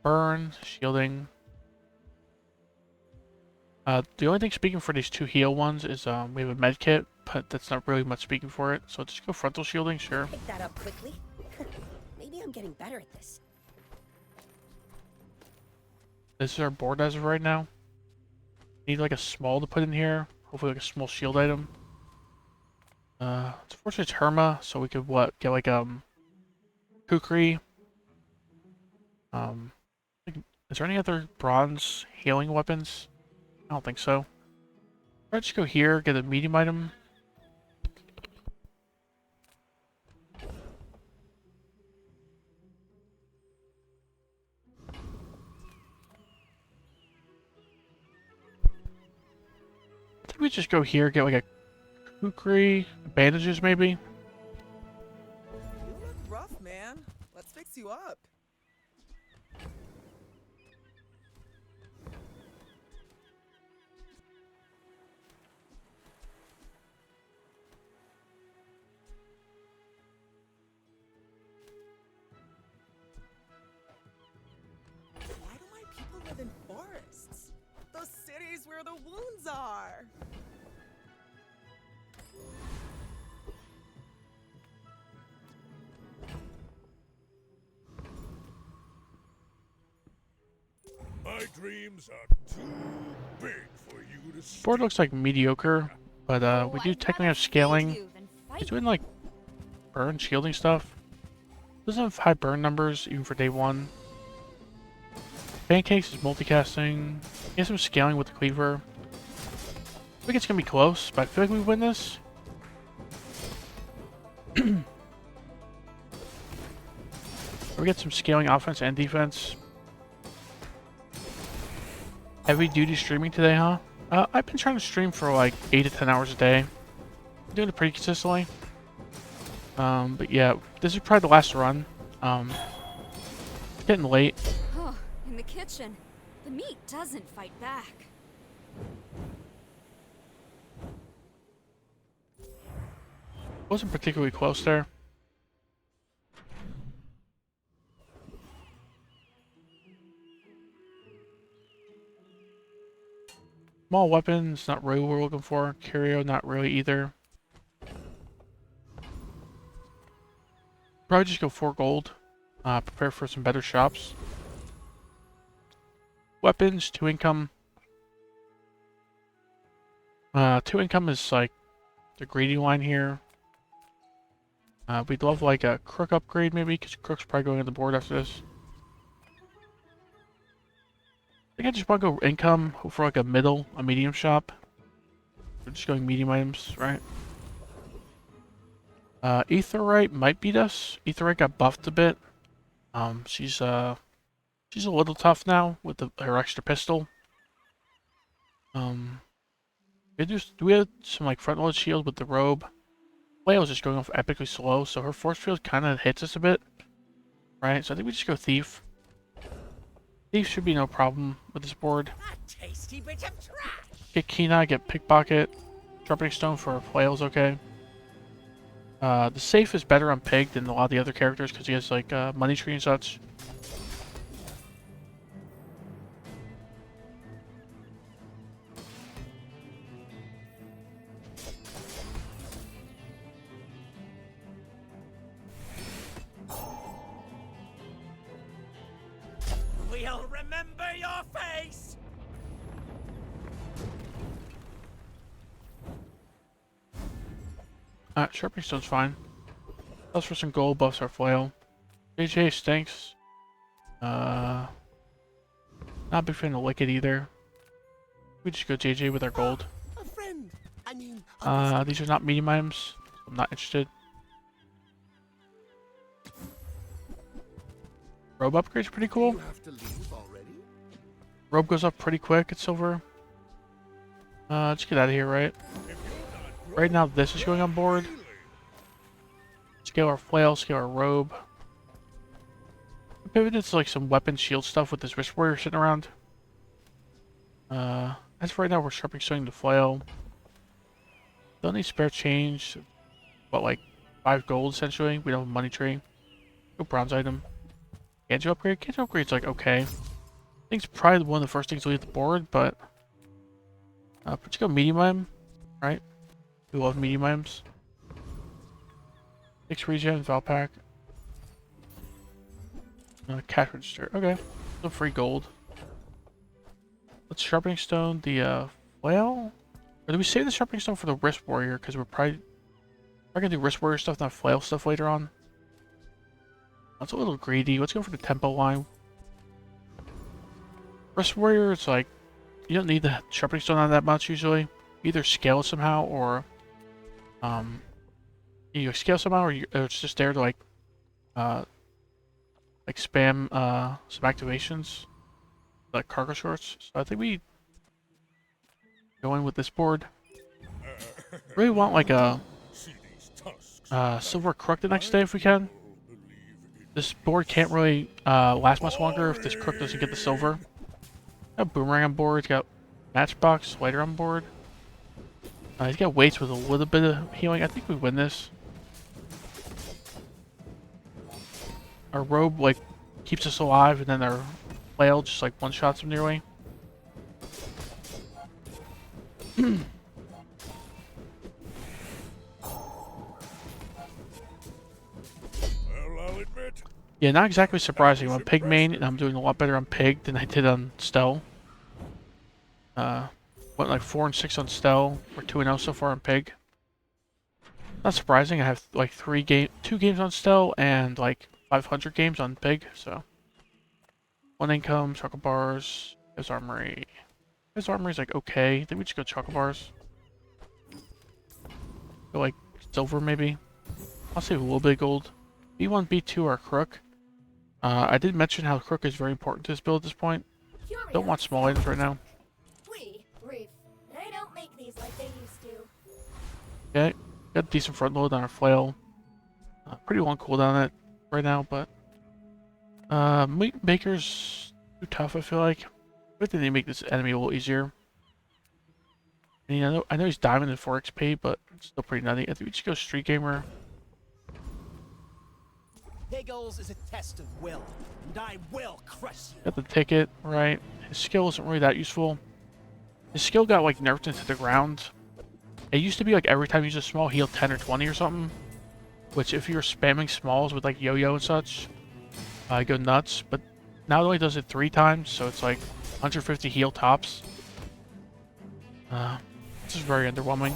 Burn, shielding. The only thing speaking for these 2 heal ones is we have a med kit, but that's not really much speaking for it. So just go frontal shielding, sure. Pick that up quickly. Maybe I'm getting better at this. This is our board as of right now. Need like a small to put in here. Hopefully like a small shield item. Unfortunately it's Herma, so we could get like Kukri. Is there any other bronze healing weapons? I don't think so. Let's just go here, get a medium item. I think we just go here, get like a kukri, bandages maybe. You look rough, man. Let's fix you up. Why do my people live in forests? Those cities where the wounds are. My dreams are too big for you to steal. Board looks like mediocre, but we do technically have scaling. He's doing like burn shielding stuff. Doesn't have high burn numbers even for day 1. Pancakes is multicasting. He has some scaling with the cleaver. I think it's gonna be close, but I feel like we win this. We get some scaling offense and defense. Heavy duty streaming today, huh? I've been trying to stream for like 8 to 10 hours a day. I'm doing it pretty consistently. But yeah, this is probably the last run. It's getting late. Oh, in the kitchen. The meat doesn't fight back. Wasn't particularly close there. Small weapons, not really what we're looking for. Curio, not really either. Probably just go 4 gold. Prepare for some better shops. Weapons, 2 income. 2 income is like the greedy line here. We'd love like a crook upgrade maybe, because crook's probably going on the board after this. I think I just want to go income for like a medium shop. We're just going medium items, right? Aetheryte might beat us. Aetheryte got buffed a bit. She's a little tough now with her extra pistol. Do we have some like front load shield with the robe? Flail's just going off epically slow, so her force field kind of hits us a bit, right? So I think we just go thief. Thief should be no problem with this board. A tasty bit of trash. Get Kina, get pickpocket. Sharpening stone for Flail's okay. The safe is better on Pig than a lot of the other characters because he has like money tree and such. We'll remember your face. Sharpening stone's fine. Plus for some gold buffs our flail. A20H stinks. Not a big fan of Liquid either. We just go JJ with our gold. A friend. I mean, These are not medium items. I'm not interested. Robe upgrade's pretty cool. you have to leave already? Robe goes up pretty quick at silver. Let's get out of here, right? Right now, this is going on board. Scale our flail, scale our robe. Pivot into like some weapon shield stuff with this wrist warrior sitting around. As for right now, we're sharpening stone the flail. Don't need spare change. But like 5 gold essentially. We don't have a money tree. Go bronze item. Kanjo upgrade. Kanjo upgrade's like okay. I think it's probably one of the first things to leave the board, but let's go medium item, right? We love medium items. 6 regen, Val pack. Cash register. Okay. So free gold. Let's sharpening stone the flail. Or do we save the sharpening stone for the wrist warrior? Because we're probably gonna do wrist warrior stuff, not flail stuff later on. That's a little greedy. Let's go for the tempo line. Wrist warrior, it's like you don't need the sharpening stone on that much usually. Either scale it somehow or you scale somehow or it's just there to like spam some activations like cargo shorts. So I think we go in with this board. Really want like a silver crook the next day if we can. This board can't really last much longer if this crook doesn't get the silver. Got boomerang on board. He's got matchbox lighter on board. He's got weights with a little bit of healing. I think we win this. Our robe like keeps us alive, and then our flail just like one shots him nearly. I'll admit, Yeah, not exactly surprising. I'm on pig main, and I'm doing a lot better on pig than I did on Stel. Went like 4 and 6 on Stel. We're 2 and 0 so far on pig. Not surprising. I have like 2 games on Stel and like 500 games on pig. So 1 income, chocolate bars, his armory. His armory's like okay. I think we just go chocolate bars. Go like silver maybe. I'll save a little bit of gold. B1, B2 are crook. I did mention how crook is very important to this build at this point. Don't want small items right now. They don't make these like they used to. Okay, got a decent front load on our flail. Pretty long cooldown on it right now, but meat maker's too tough. I feel like. I think they make this enemy a little easier. And you know, I know he's diamond and 4 XP, but it's still pretty nutty. I think we just go street gamer. Piggles is a test of will, and I will crush you. Got the ticket right. His skill isn't really that useful. His skill got like nerfed into the ground. It used to be like every time you use a small, heal 10 or 20 or something. Which if you're spamming smalls with like yo-yo and such, go nuts. But now it only does it 3 times, so it's like 150 heal tops. This is very underwhelming.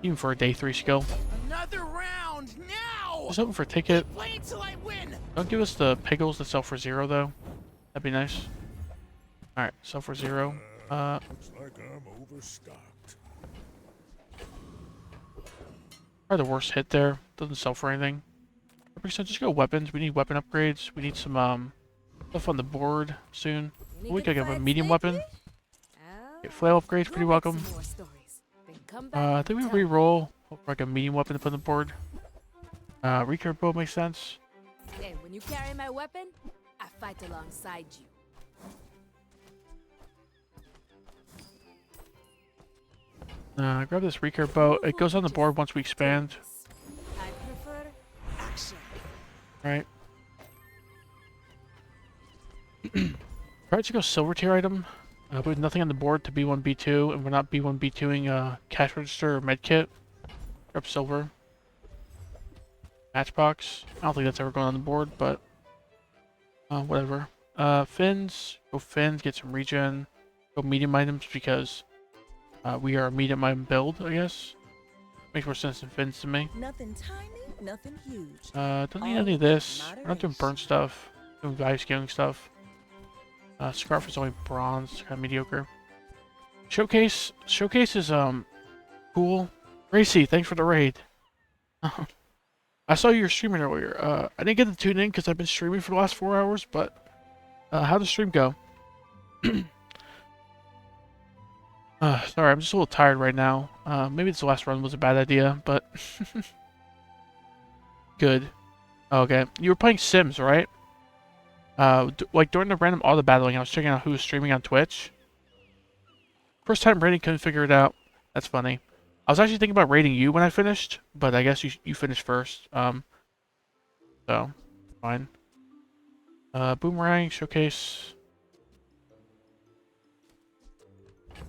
Even for a day 3 skill. Another round now. Just hoping for a ticket. Wait till I win. Don't give us the piggles that sell for 0 though. That'd be nice. Alright, sell for 0. looks like I'm overstocked. Probably the worst hit there. Doesn't sell for anything. So just go weapons. We need weapon upgrades. We need some stuff on the board soon. We could have a medium weapon. Get flail upgrades, pretty welcome. I think we re-roll like a medium weapon to put on the board. Recurve bow makes sense. And when you carry my weapon, I fight alongside you. Grab this recurve bow. It goes on the board once we expand. I prefer action. Right. Try to go silver tier item. We have nothing on the board to B1, B2, and we're not B1, B2ing cash register or med kit. Grab silver. Matchbox. I don't think that's ever going on the board, but whatever. Fins. Go fins, get some regen. Go medium items because we are a medium item build, I guess. Makes more sense than fins to me. Nothing tiny, nothing huge. Don't need any of this. We're not doing burn stuff. Doing value scaling stuff. Scarf is only bronze, kind of mediocre. Showcase is cool. Racy, thanks for the raid. I saw you were streaming earlier. I didn't get to tune in because I've been streaming for the last 4 hours, but how'd the stream go? Sorry, I'm just a little tired right now. Maybe this last run was a bad idea, but good. Okay, you were playing Sims, right? Like during the random auto battling, I was checking out who was streaming on Twitch. First time raiding, couldn't figure it out. That's funny. I was actually thinking about raiding you when I finished, but I guess you finished first. So fine. Boomerang showcase.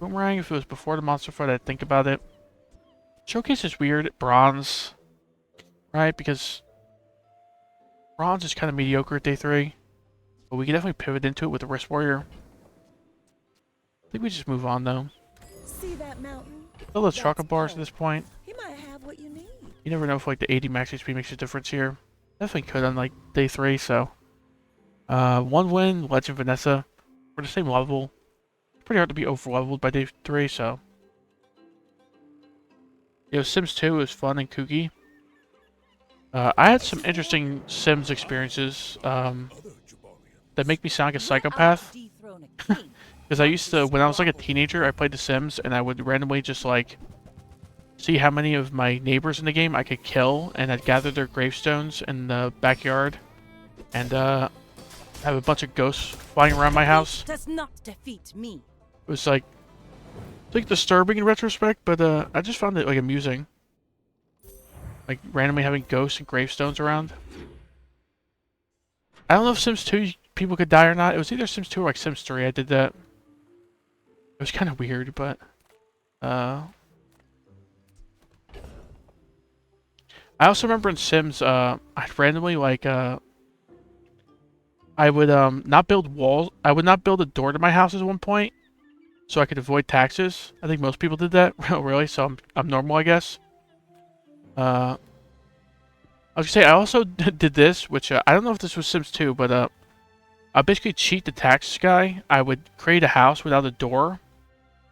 Boomerang, if it was before the monster fight, I'd think about it. Showcase is weird. Bronze, right? Because bronze is kind of mediocre at day 3, but we can definitely pivot into it with the Wrist Warrior. I think we just move on though. See that mountain? Still those chocolate bars at this point. He might have what you need. You never know if like the 80 max HP makes a difference here. Definitely could on like day 3, so. 1 win, Legend Vanessa. We're the same level. It's pretty hard to be over leveled by day 3, so. Sims 2 was fun and kooky. I had some interesting Sims experiences that make me sound like a psychopath. Because I used to, when I was like a teenager, I played The Sims, and I would randomly just like see how many of my neighbors in the game I could kill, and I'd gather their gravestones in the backyard, and have a bunch of ghosts flying around my house. Does not defeat me. It was like, disturbing in retrospect, but I just found it like amusing. Like randomly having ghosts and gravestones around. I don't know if Sims 2 people could die or not. It was either Sims 2 or like Sims 3 I did that. It was kind of weird, but I also remember in Sims I'd randomly like I would not build walls. I would not build a door to my house at one point so I could avoid taxes. I think most people did that. Really, so I'm normal, I guess. I was gonna say I also did this, which I don't know if this was Sims 2, but I basically cheat the tax guy. I would create a house without a door,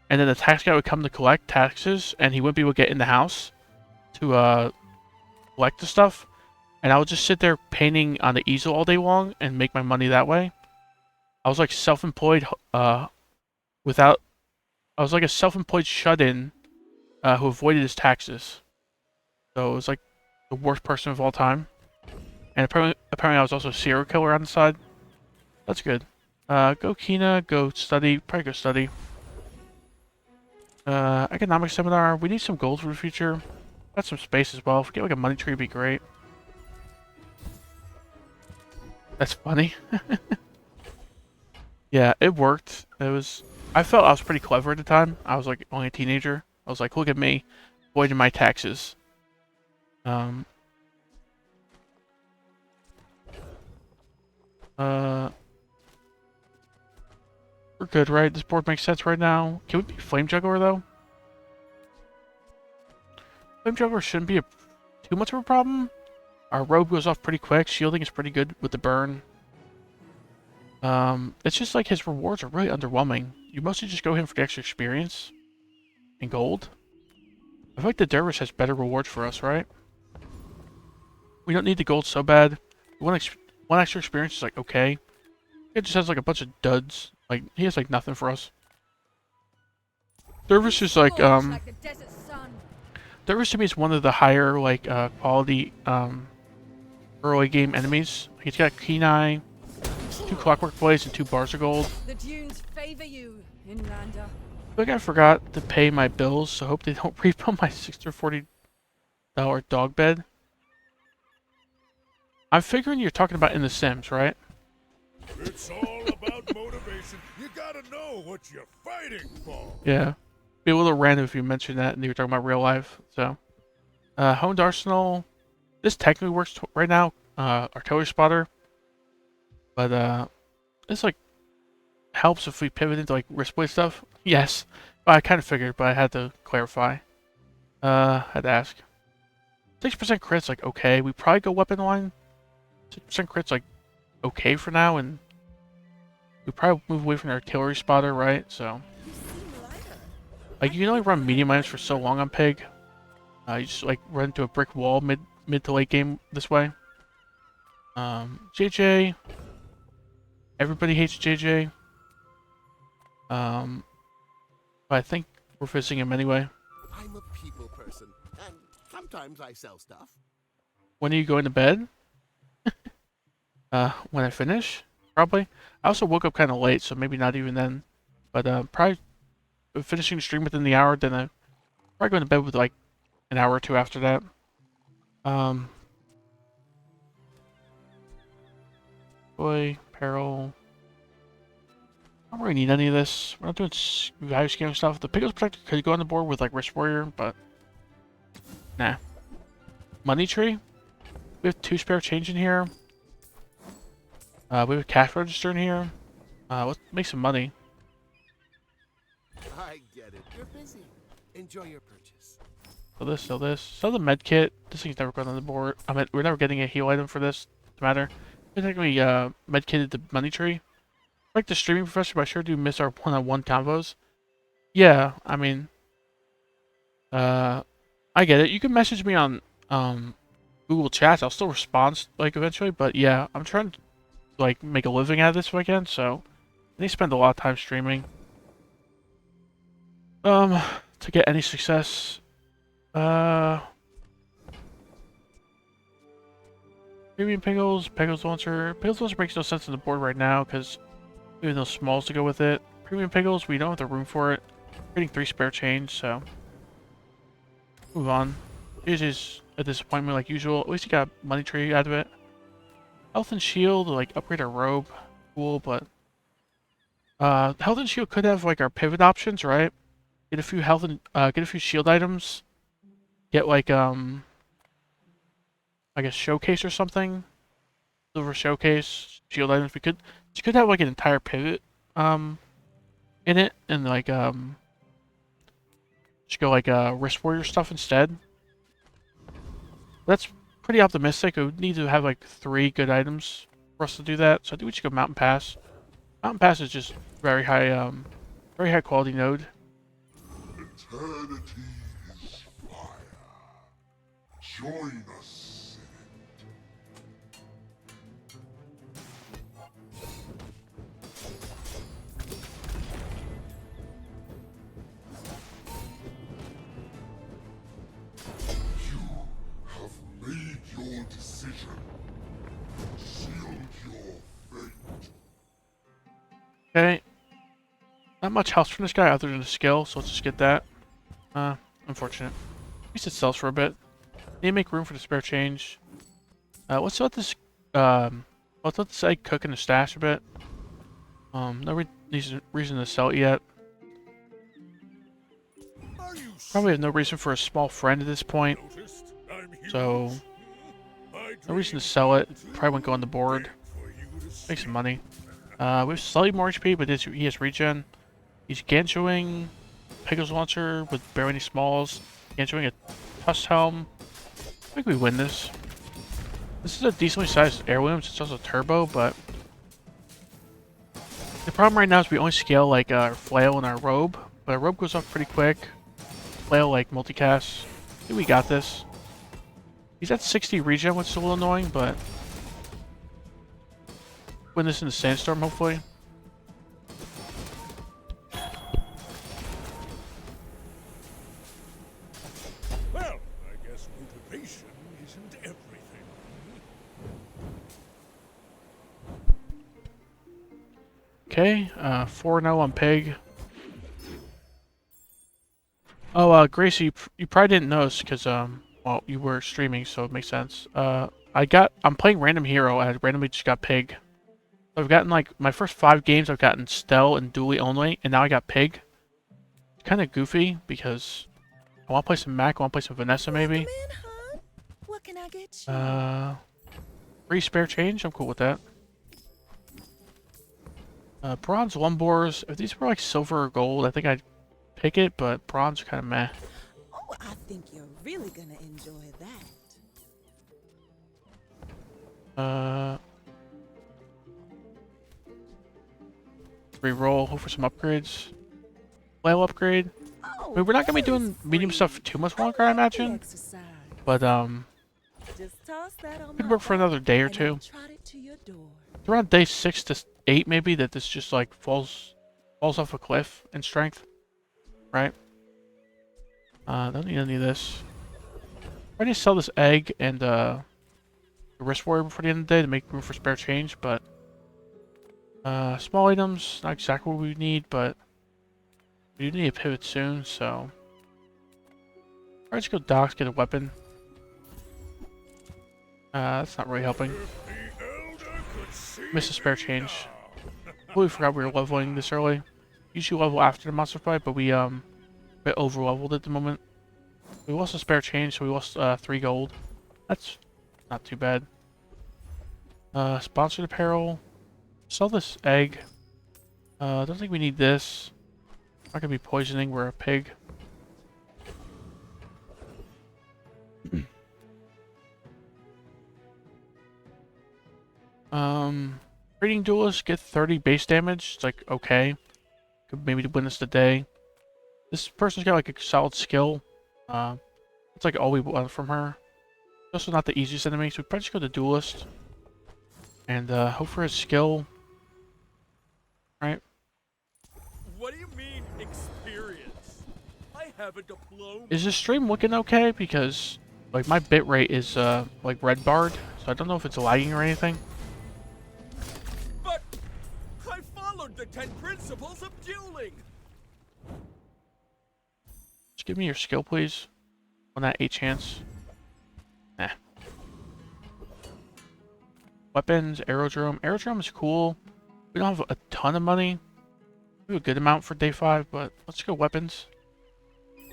and then the tax guy would come to collect taxes, and he wouldn't be able to get in the house to collect the stuff. And I would just sit there painting on the easel all day long and make my money that way. I was like self-employed, I was like a self-employed shut-in who avoided his taxes. So it was like the worst person of all time. And apparently I was also a serial killer on the side. That's good. Go Kina, go study. Probably go study. Economics seminar. We need some gold for the future. Got some space as well. If we get like a money tree, would be great. That's funny. Yeah, it worked. I felt I was pretty clever at the time. I was like only a teenager. I was like, look at me, avoiding my taxes. We're good, right? This board makes sense right now. Can we be Flame Juggler, though? Flame Juggler shouldn't be too much of a problem. Our robe goes off pretty quick. Shielding is pretty good with the burn. It's just like his rewards are really underwhelming. You mostly just go him for the extra experience and gold. I feel like the Dervish has better rewards for us, right? We don't need the gold so bad. One extra experience is like okay. It just has like a bunch of duds. Like he has like nothing for us. Dervish is like Dervish to me is one of the higher like quality early game enemies. He's got keen eye, 2 clockwork blades, and 2 bars of gold. The dunes favor you, Inlander. I think I forgot to pay my bills, so I hope they don't refill my $60 or $40 dog bed. I'm figuring you're talking about in The Sims, right? It's all about motivation. You gotta know what you're fighting for. Yeah. Be a little random if you mentioned that and you were talking about real life. So, honed arsenal. This technically works right now. Artillery spotter. But this like helps if we pivot into like wrist blade stuff. Yes, I kind of figured, but I had to clarify. Had to ask. 6% crits like okay. We probably go weapon line. 6% crits like okay for now, and We probably move away from the artillery spotter, right? So, You seem lighter. like, you can only run medium items for so long on Pig. You just like run into a brick wall mid to late game this way. JJ. Everybody hates JJ. But I think we're visiting him anyway. I'm a people person, and sometimes I sell stuff. When are you going to bed? When I finish, probably. I also woke up kind of late, so maybe not even then. But probably finishing the stream within the hour. Then I probably going to bed with like an hour or two after that. Boy, peril. I don't really need any of this. We're not doing value scaling stuff. The Pickles Protector could go on the board with like Risk Warrior, but nah. Money Tree. We have 2 spare change in here. We have a cash register in here. Let's make some money. I get it. You're busy. Enjoy your purchase. Sell this, sell this. Sell the med kit. This thing's never going on the board. I mean, we're never getting a heal item for this to matter. I think we med kitted the money tree. Like the streaming professor, but I sure do miss our one-on-one combos. Yeah, I mean, I get it. You can message me on Google Chats. I'll still respond like eventually, but yeah, I'm trying to like make a living out of this if I can. So I need to spend a lot of time streaming. To get any success. Premium Pickles Launcher. Pickles Launcher makes no sense on the board right now because we have no smalls to go with it. Premium Pickles, we don't have the room for it. We're getting 3 spare change, so move on. It is a disappointment like usual. At least you got money tree out of it. Health and shield, like upgrade our robe, cool, but health and shield could have like our pivot options, right? Get a few health and get a few shield items. Get like I guess showcase or something. Silver showcase, shield items. You could have like an entire pivot in it and like just go like Risk Warrior stuff instead. That's pretty optimistic. We would need to have like 3 good items for us to do that. So I think we should go Mountain Pass. Mountain Pass is just very high quality node. Eternity's fire. Join us You have made your decision. Shield your fate. Okay. Not much health from this guy other than the skill, so let's just get that. Unfortunate. At least it sells for a bit. Need to make room for the spare change. Let's let this egg cook in the stash a bit. No reason to sell it yet. Probably have no reason for a small friend at this point. So no reason to sell it. Probably won't go on the board. Make some money. We have slightly more HP, but he has regen. He's Ganchoing, Pickles Launcher with barely any smalls. Ganchoing a Tusk Helm. I think we win this. This is a decently sized heirloom. It's also turbo, but the problem right now is we only scale like our flail and our robe, but our robe goes off pretty quick. Flail like multicast. I think we got this. He's at 60 regen, which is a little annoying, but win this in the sandstorm hopefully. Well, I guess motivation isn't everything. Okay, 4-0 on Pig. Oh, Gracie, you probably didn't notice because well, you were streaming, so it makes sense. I'm playing random hero, and I randomly just got Pig. So I've gotten like my first 5 games, I've gotten Stell and Dooley only, and now I got Pig. It's kind of goofy because I want to play some Mac, I want to play some Vanessa maybe. What can I get you? 3 spare change, I'm cool with that. Bronze Lumbors, if these were like silver or gold, I think I'd pick it, but bronze kind of meh. Oh, I think you're really gonna enjoy that. Reroll, hope for some upgrades. Flail upgrade. I mean, we're not gonna be doing medium stuff too much longer, I imagine. But could work for another day or two. It's around day 6 to 8 maybe that this just like falls off a cliff in strength, right? Don't need any of this. I need to sell this egg and the wrist warrior before the end of the day to make room for spare change, but small items, not exactly what we need, but we do need a pivot soon, so alright, let's go docks, get a weapon. That's not really helping. Miss a spare change. Totally forgot we were leveling this early. Usually level after the monster fight, but we a bit over leveled at the moment. We lost a spare change, so we lost 3 gold. That's not too bad. Sponsored apparel. Sell this egg. Don't think we need this. Not gonna be poisoning, we're a pig. Raiding duelist, get 30 base damage. It's like, okay. Could maybe win this today. This person's got like a solid skill. It's like all we want from her. Also not the easiest enemy, so we probably just go to duelist. And hope for his skill. Right? What do you mean, experience? I have a diploma. Is this stream looking okay? Because like my bitrate is like red barred, so I don't know if it's lagging or anything. But I followed the 10 principles of dueling. Just give me your skill, please. On that 8 chance. Nah. Weapons, aerodrome. Aerodrome is cool. We don't have a ton of money. We have a good amount for day 5, but let's go weapons.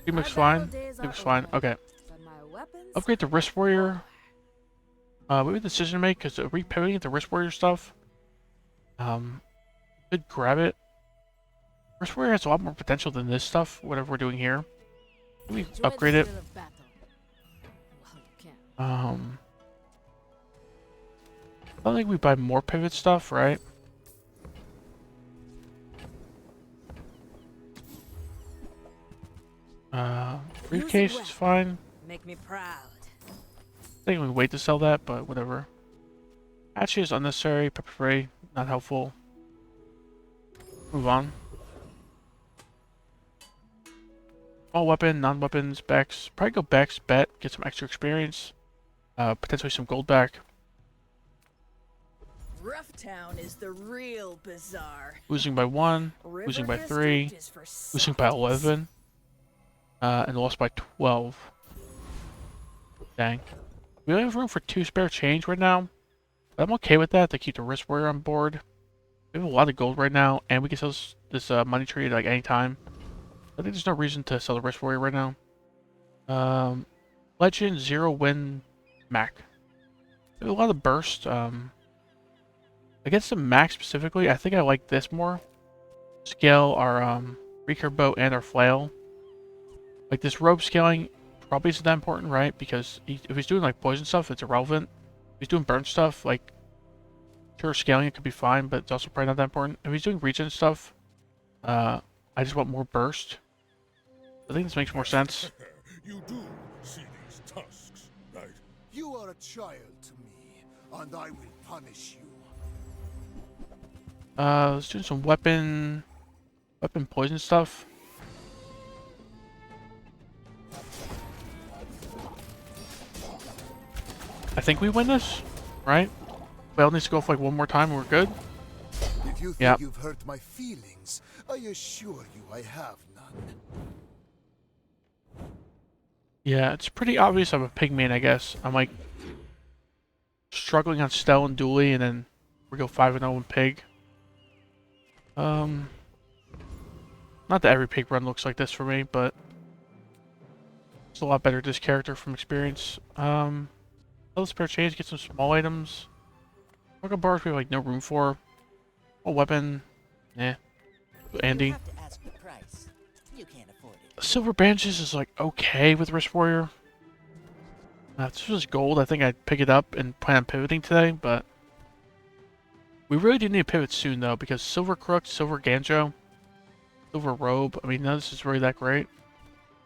It looks fine. It looks fine. Okay. Upgrade the wrist warrior. We have a decision to make because repivoting the wrist warrior stuff. Could grab it. Wrist warrior has a lot more potential than this stuff. Whatever we're doing here. We upgrade it. I don't think we buy more pivot stuff, right? Briefcase is fine. Make me proud. I think we wait to sell that, but whatever. Hatchet is unnecessary. Pepper spray, not helpful. Move on. Small weapon, non-weapons, Bex. Probably go Bex, bet, get some extra experience. Potentially some gold back. Rough Town is the real bazaar. Losing by 1, losing by 3, losing by 11, and lost by 12. Dang. We only have room for 2 spare change right now. But I'm okay with that to keep the wrist warrior on board. We have a lot of gold right now, and we can sell this money tree like any time. I think there's no reason to sell the wrist warrior right now. Legend 0 win Mac. We have a lot of burst. Against the Mac specifically, I think I like this more. Scale our recurve bow and our flail. Like this rope scaling probably isn't that important, right? Because if he's doing like poison stuff, it's irrelevant. If he's doing burn stuff, like sure scaling it could be fine, but it's also probably not that important. If he's doing regen stuff, I just want more burst. I think this makes more sense. You do see these tusks, right? You are a child to me, and I will punish you. Let's do some weapon poison stuff. I think we win this, right? Well, needs to go for like one more time and we're good. If you think you've hurt my feelings, I assure you I have none. Yeah, it's pretty obvious I'm a pigman, I guess. I'm like struggling on Stell and Dooley, and then we go 5-0 in Pig. Not that every Pig run looks like this for me, but it's a lot better this character from experience. Sell the spare change, get some small items. Work bars we have like no room for. A weapon, Andy. You have to ask the price. You can't afford it. Silver Bandages is like okay with Wrist Warrior. If this was gold, I think I'd pick it up and plan on pivoting today, but We really do need to pivot soon though, because Silver Crook, Silver Ganjo, Silver Robe. I mean, none of this is really that great.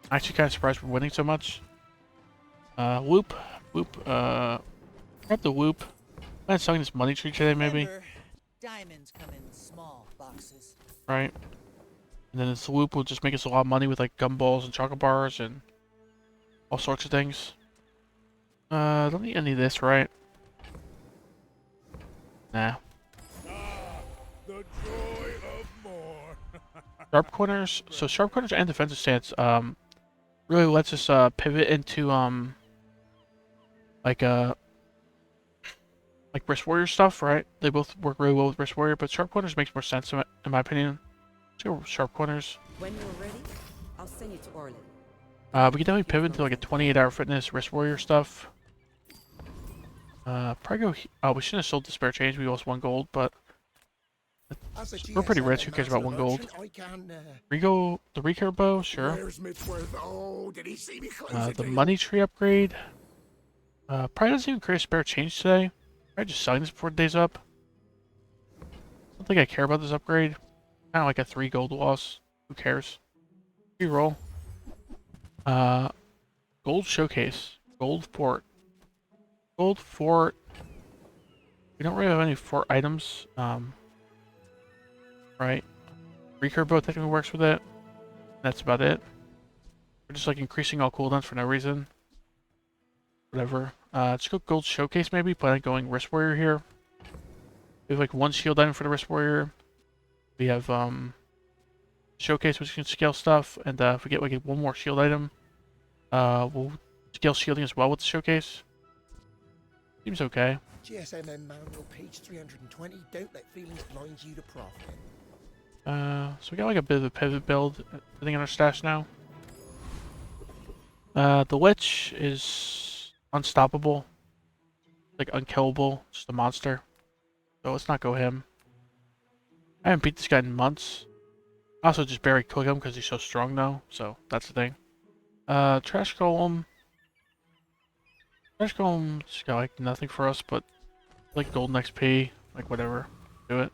I'm actually kind of surprised we're winning so much. Whoop, whoop. Grab the whoop. I'm selling this money tree today, maybe. Remember, diamonds come in small boxes. Right. And then this whoop will just make us a lot of money with like gumballs and chocolate bars and all sorts of things. Don't need any of this, right? Nah. The joy of more. Sharp corners. So sharp corners and defensive stance really lets us pivot into like Wrist Warrior stuff, right? They both work really well with Wrist Warrior, but sharp corners makes more sense in my opinion. Let's go sharp corners. When you're ready, I'll send you to Orlin. We can definitely pivot to like a 28-hour fitness Wrist Warrior stuff. Probably go. Oh, we shouldn't have sold the spare change. We lost 1 gold, but we're pretty rich. Who cares about 1 gold? Rigo, the recurve bow, sure. The money tree upgrade. Probably doesn't even create a spare change today. Probably just selling this before the day's up. I don't think I care about this upgrade. Kind of like a 3 gold loss. Who cares? Reroll. Gold showcase. Gold fort. Gold fort. We don't really have any fort items. Right. Recurve bow technically works with it. That's about it. We're just like increasing all cooldowns for no reason. Whatever. Let's go gold showcase maybe. Plan on going Wrist Warrior here. We have like 1 shield item for the Wrist Warrior. We have showcase which can scale stuff, and if we get like 1 more shield item, we'll scale shielding as well with the showcase. Seems okay. GSMM manual page 320. Don't let feelings blind you to profit. So we got like a bit of a pivot build, I think, in our stash now. The Lich is unstoppable, like unkillable, just a monster. So let's not go him. I haven't beat this guy in months. I also just barely kill him because he's so strong though, so that's the thing. Trash Golem. Trash Golem just got like nothing for us, but like golden XP, like whatever. Do it.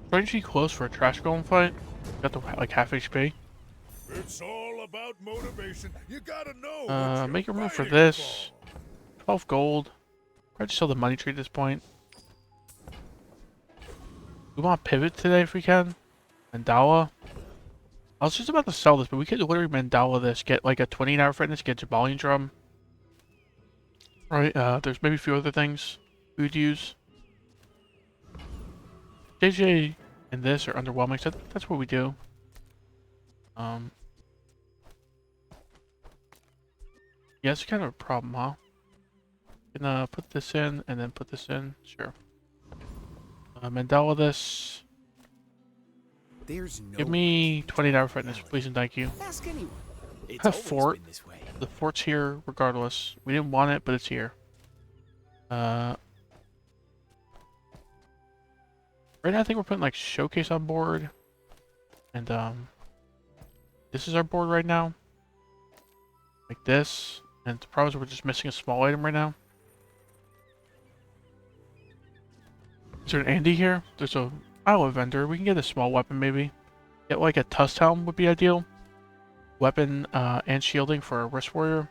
Strangely close for a Trash Golem fight. Got the like half HP. It's all about motivation. You gotta know what you're Make a room for fighting this. for. 12 gold. Probably just sell the money tree at this point. We want to pivot today if we can. Mandala. I was just about to sell this, but we could literally Mandala this. Get like a 20-hour fitness, get Jabalian Drum. Right, there's maybe a few other things we would use. JJ and this are underwhelming, so that's what we do. Yeah, it's kind of a problem, huh? Can put this in and then put this in. Sure. Mandala this. There's no Give me 20-hour fitness, please and thank you. Ask anyone. It's A always fort. been this way. The fort's here regardless. We didn't want it, but it's here. Right now I think we're putting like showcase on board. And this is our board right now. Like this. And the problem is we're just missing a small item right now. Is there an Andy here? There's a Iowa vendor. We can get a small weapon maybe. Get like a Tusk Helm would be ideal. Weapon and shielding for a Wrist Warrior.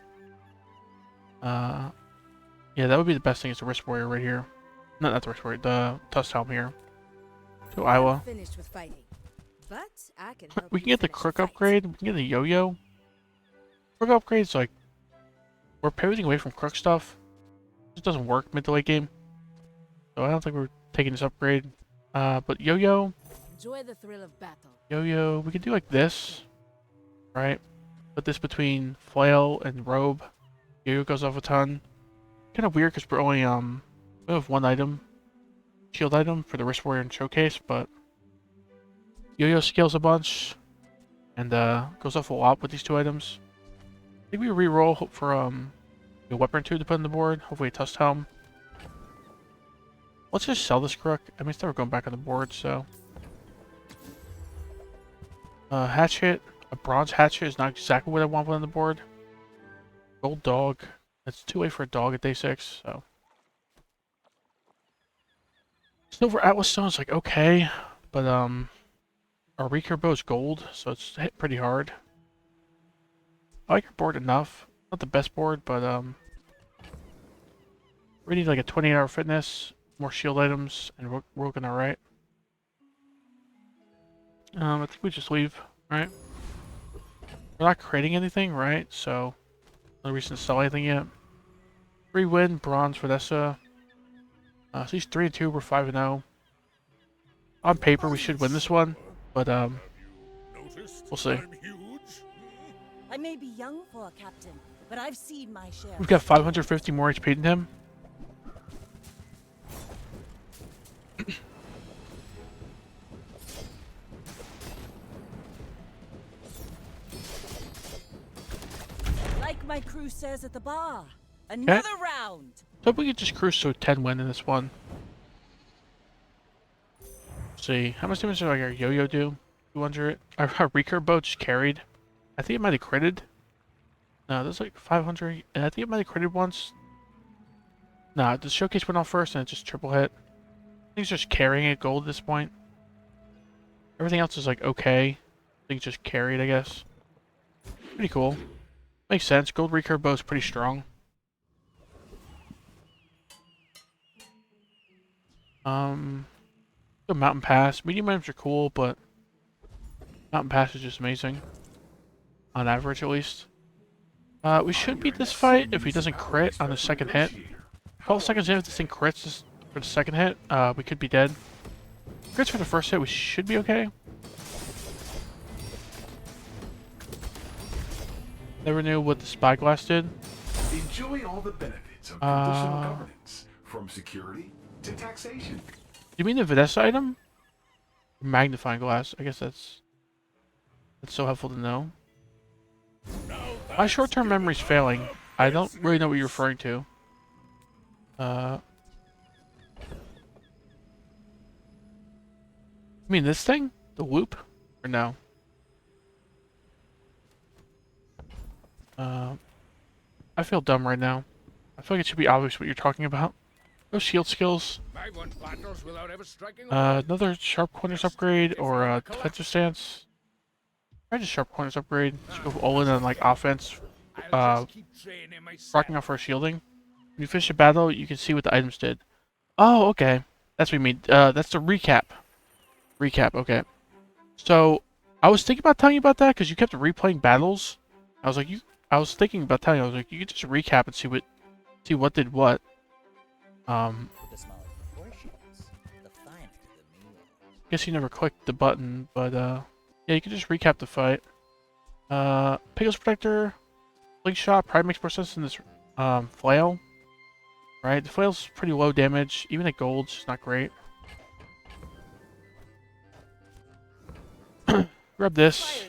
Yeah, that would be the best thing is the Wrist Warrior right here. No, not the Wrist Warrior, the Tusk Helm here. To Iowa. Finished with fighting, but I can help We can you get the finish Crook fight. upgrade. We can get the Yo-Yo. Crook upgrade's like... We're pivoting away from Crook stuff. It just doesn't work mid to late game. So I don't think we're taking this upgrade. But Yo-Yo... Enjoy the thrill of battle. Yo-Yo... We could do like this. Right? Put this between Flail and Robe. Yo-Yo goes off a ton. Kind of weird because we're only, we have 1 item. Shield item for the Wrist Warrior and Showcase, but... Yo-Yo scales a bunch. And, goes off a lot with these 2 items. I think we re-roll, hope for, A weapon or two to put on the board. Hopefully a Tusk Helm. Let's just sell this crook. I mean, it's never going back on the board, so. Hatchet. A bronze hatchet is not exactly what I want on the board. Gold dog. That's 2A for a dog at day 6, so. Silver Atlas Stone is like okay, but our recurve is gold, so it's hit pretty hard. I like our board enough. Not the best board, but we need like a 28-hour fitness, more shield items, and we're looking alright. I think we just leave, right? We're not creating anything, right? So no reason to sell anything yet. 3 win, bronze, Vanessa. So he's 3 and 2, we're 5 and 0. On paper, we should win this one, but we'll see. I may be young for a captain, but I've seen my share. We've got 550 more HP than him. Like my crew says at the bar, another round. So we could just cruise to a 10 win in this one. See, how much damage did like our yo-yo do? 200. Our recurve boat just carried. I think it might have critted. No, there's like 500. And I think it might have critted once. Nah, the showcase went off first and it just triple hit. I think it's just carrying it gold at this point. Everything else is like okay. I think it's just carried, I guess. Pretty cool. Makes sense. Gold recurve bow is pretty strong. The Mountain Pass. Medium items are cool, but Mountain Pass is just amazing. On average, at least. We should beat this fight if he doesn't crit on the second hit. 12 seconds in, if this thing crits for the second hit, we could be dead. Crits for the first hit, we should be okay. Never knew what the Spyglass did. Enjoy all the benefits of traditional governance, from security to taxation. You mean the Vanessa item? Magnifying glass. I guess that's so helpful to know. My short-term memory's failing. I don't really know what you're referring to. You mean this thing? The loop? Or no? I feel dumb right now. I feel like it should be obvious what you're talking about. No shield skills. Another sharp corners upgrade or a defensive stance. Try just sharp corners upgrade. Just go all in on like offense. Rocking off for shielding. When you finish a battle, you can see what the items did. Oh, okay. That's what you mean. That's the recap. Recap, okay. So, I was thinking about telling you about that because you kept replaying battles. I was thinking about telling you. I was like, you could just recap and see what did what. Guess you never clicked the button, but yeah, you can just recap the fight. Pickles Protector, Slingshot probably makes more sense than this flail. Right, the flail's pretty low damage, even at gold, it's not great. Grab this,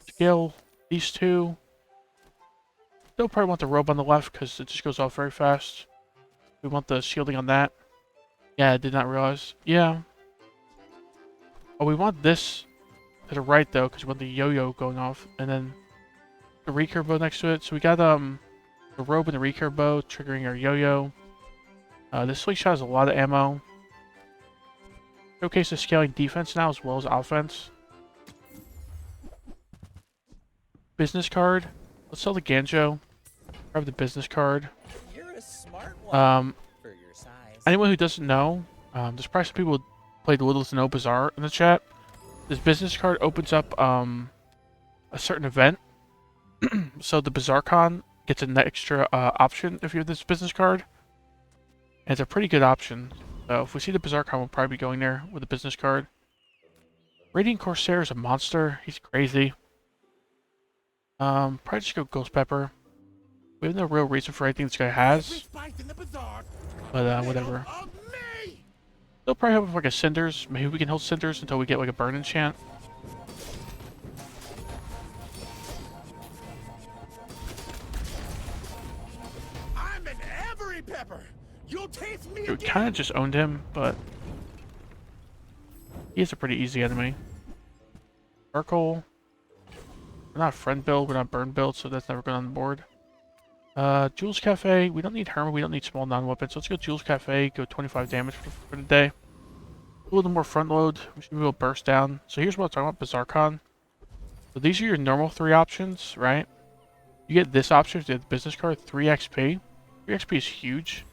Skill, these two. Still probably want the robe on the left because it just goes off very fast. We want the shielding on that. Yeah, I did not realize. Yeah. Oh, we want this to the right though because we want the yo-yo going off, and then the recurve bow next to it. So we got the robe and the recurve bow triggering our yo-yo. This slingshot has a lot of ammo. Showcase is scaling defense now as well as offense. Business card. Let's sell the Ganjo. Grab the business card. You're a smart one for your size. Anyone who doesn't know, there's probably some people who played little to no Bazaar in the chat. This business card opens up a certain event. So the BazaarCon gets an extra option if you have this business card. And it's a pretty good option. So if we see the BazaarCon, we'll probably be going there with a business card. Radiant Corsair is a monster. He's crazy. Probably just go Ghost Pepper. We have no real reason for anything this guy has. But whatever. They'll probably have like a Cinders. Maybe we can hold Cinders until we get like a burn enchant. Pepper! You'll taste me We kind of just owned him, but he is a pretty easy enemy. Circle. We're not friend build, we're not burn build, so that's never going on the board. Jules Cafe. We don't need Hermit, we don't need small non-weapons. So let's go Jules Cafe, go 25 damage for the day. A little more front load. We should be able to burst down. So here's what I'm talking about, Bizarrecon. So these are your normal 3 options, right? You get this option, you get the business card, 3 XP. 3 XP is huge.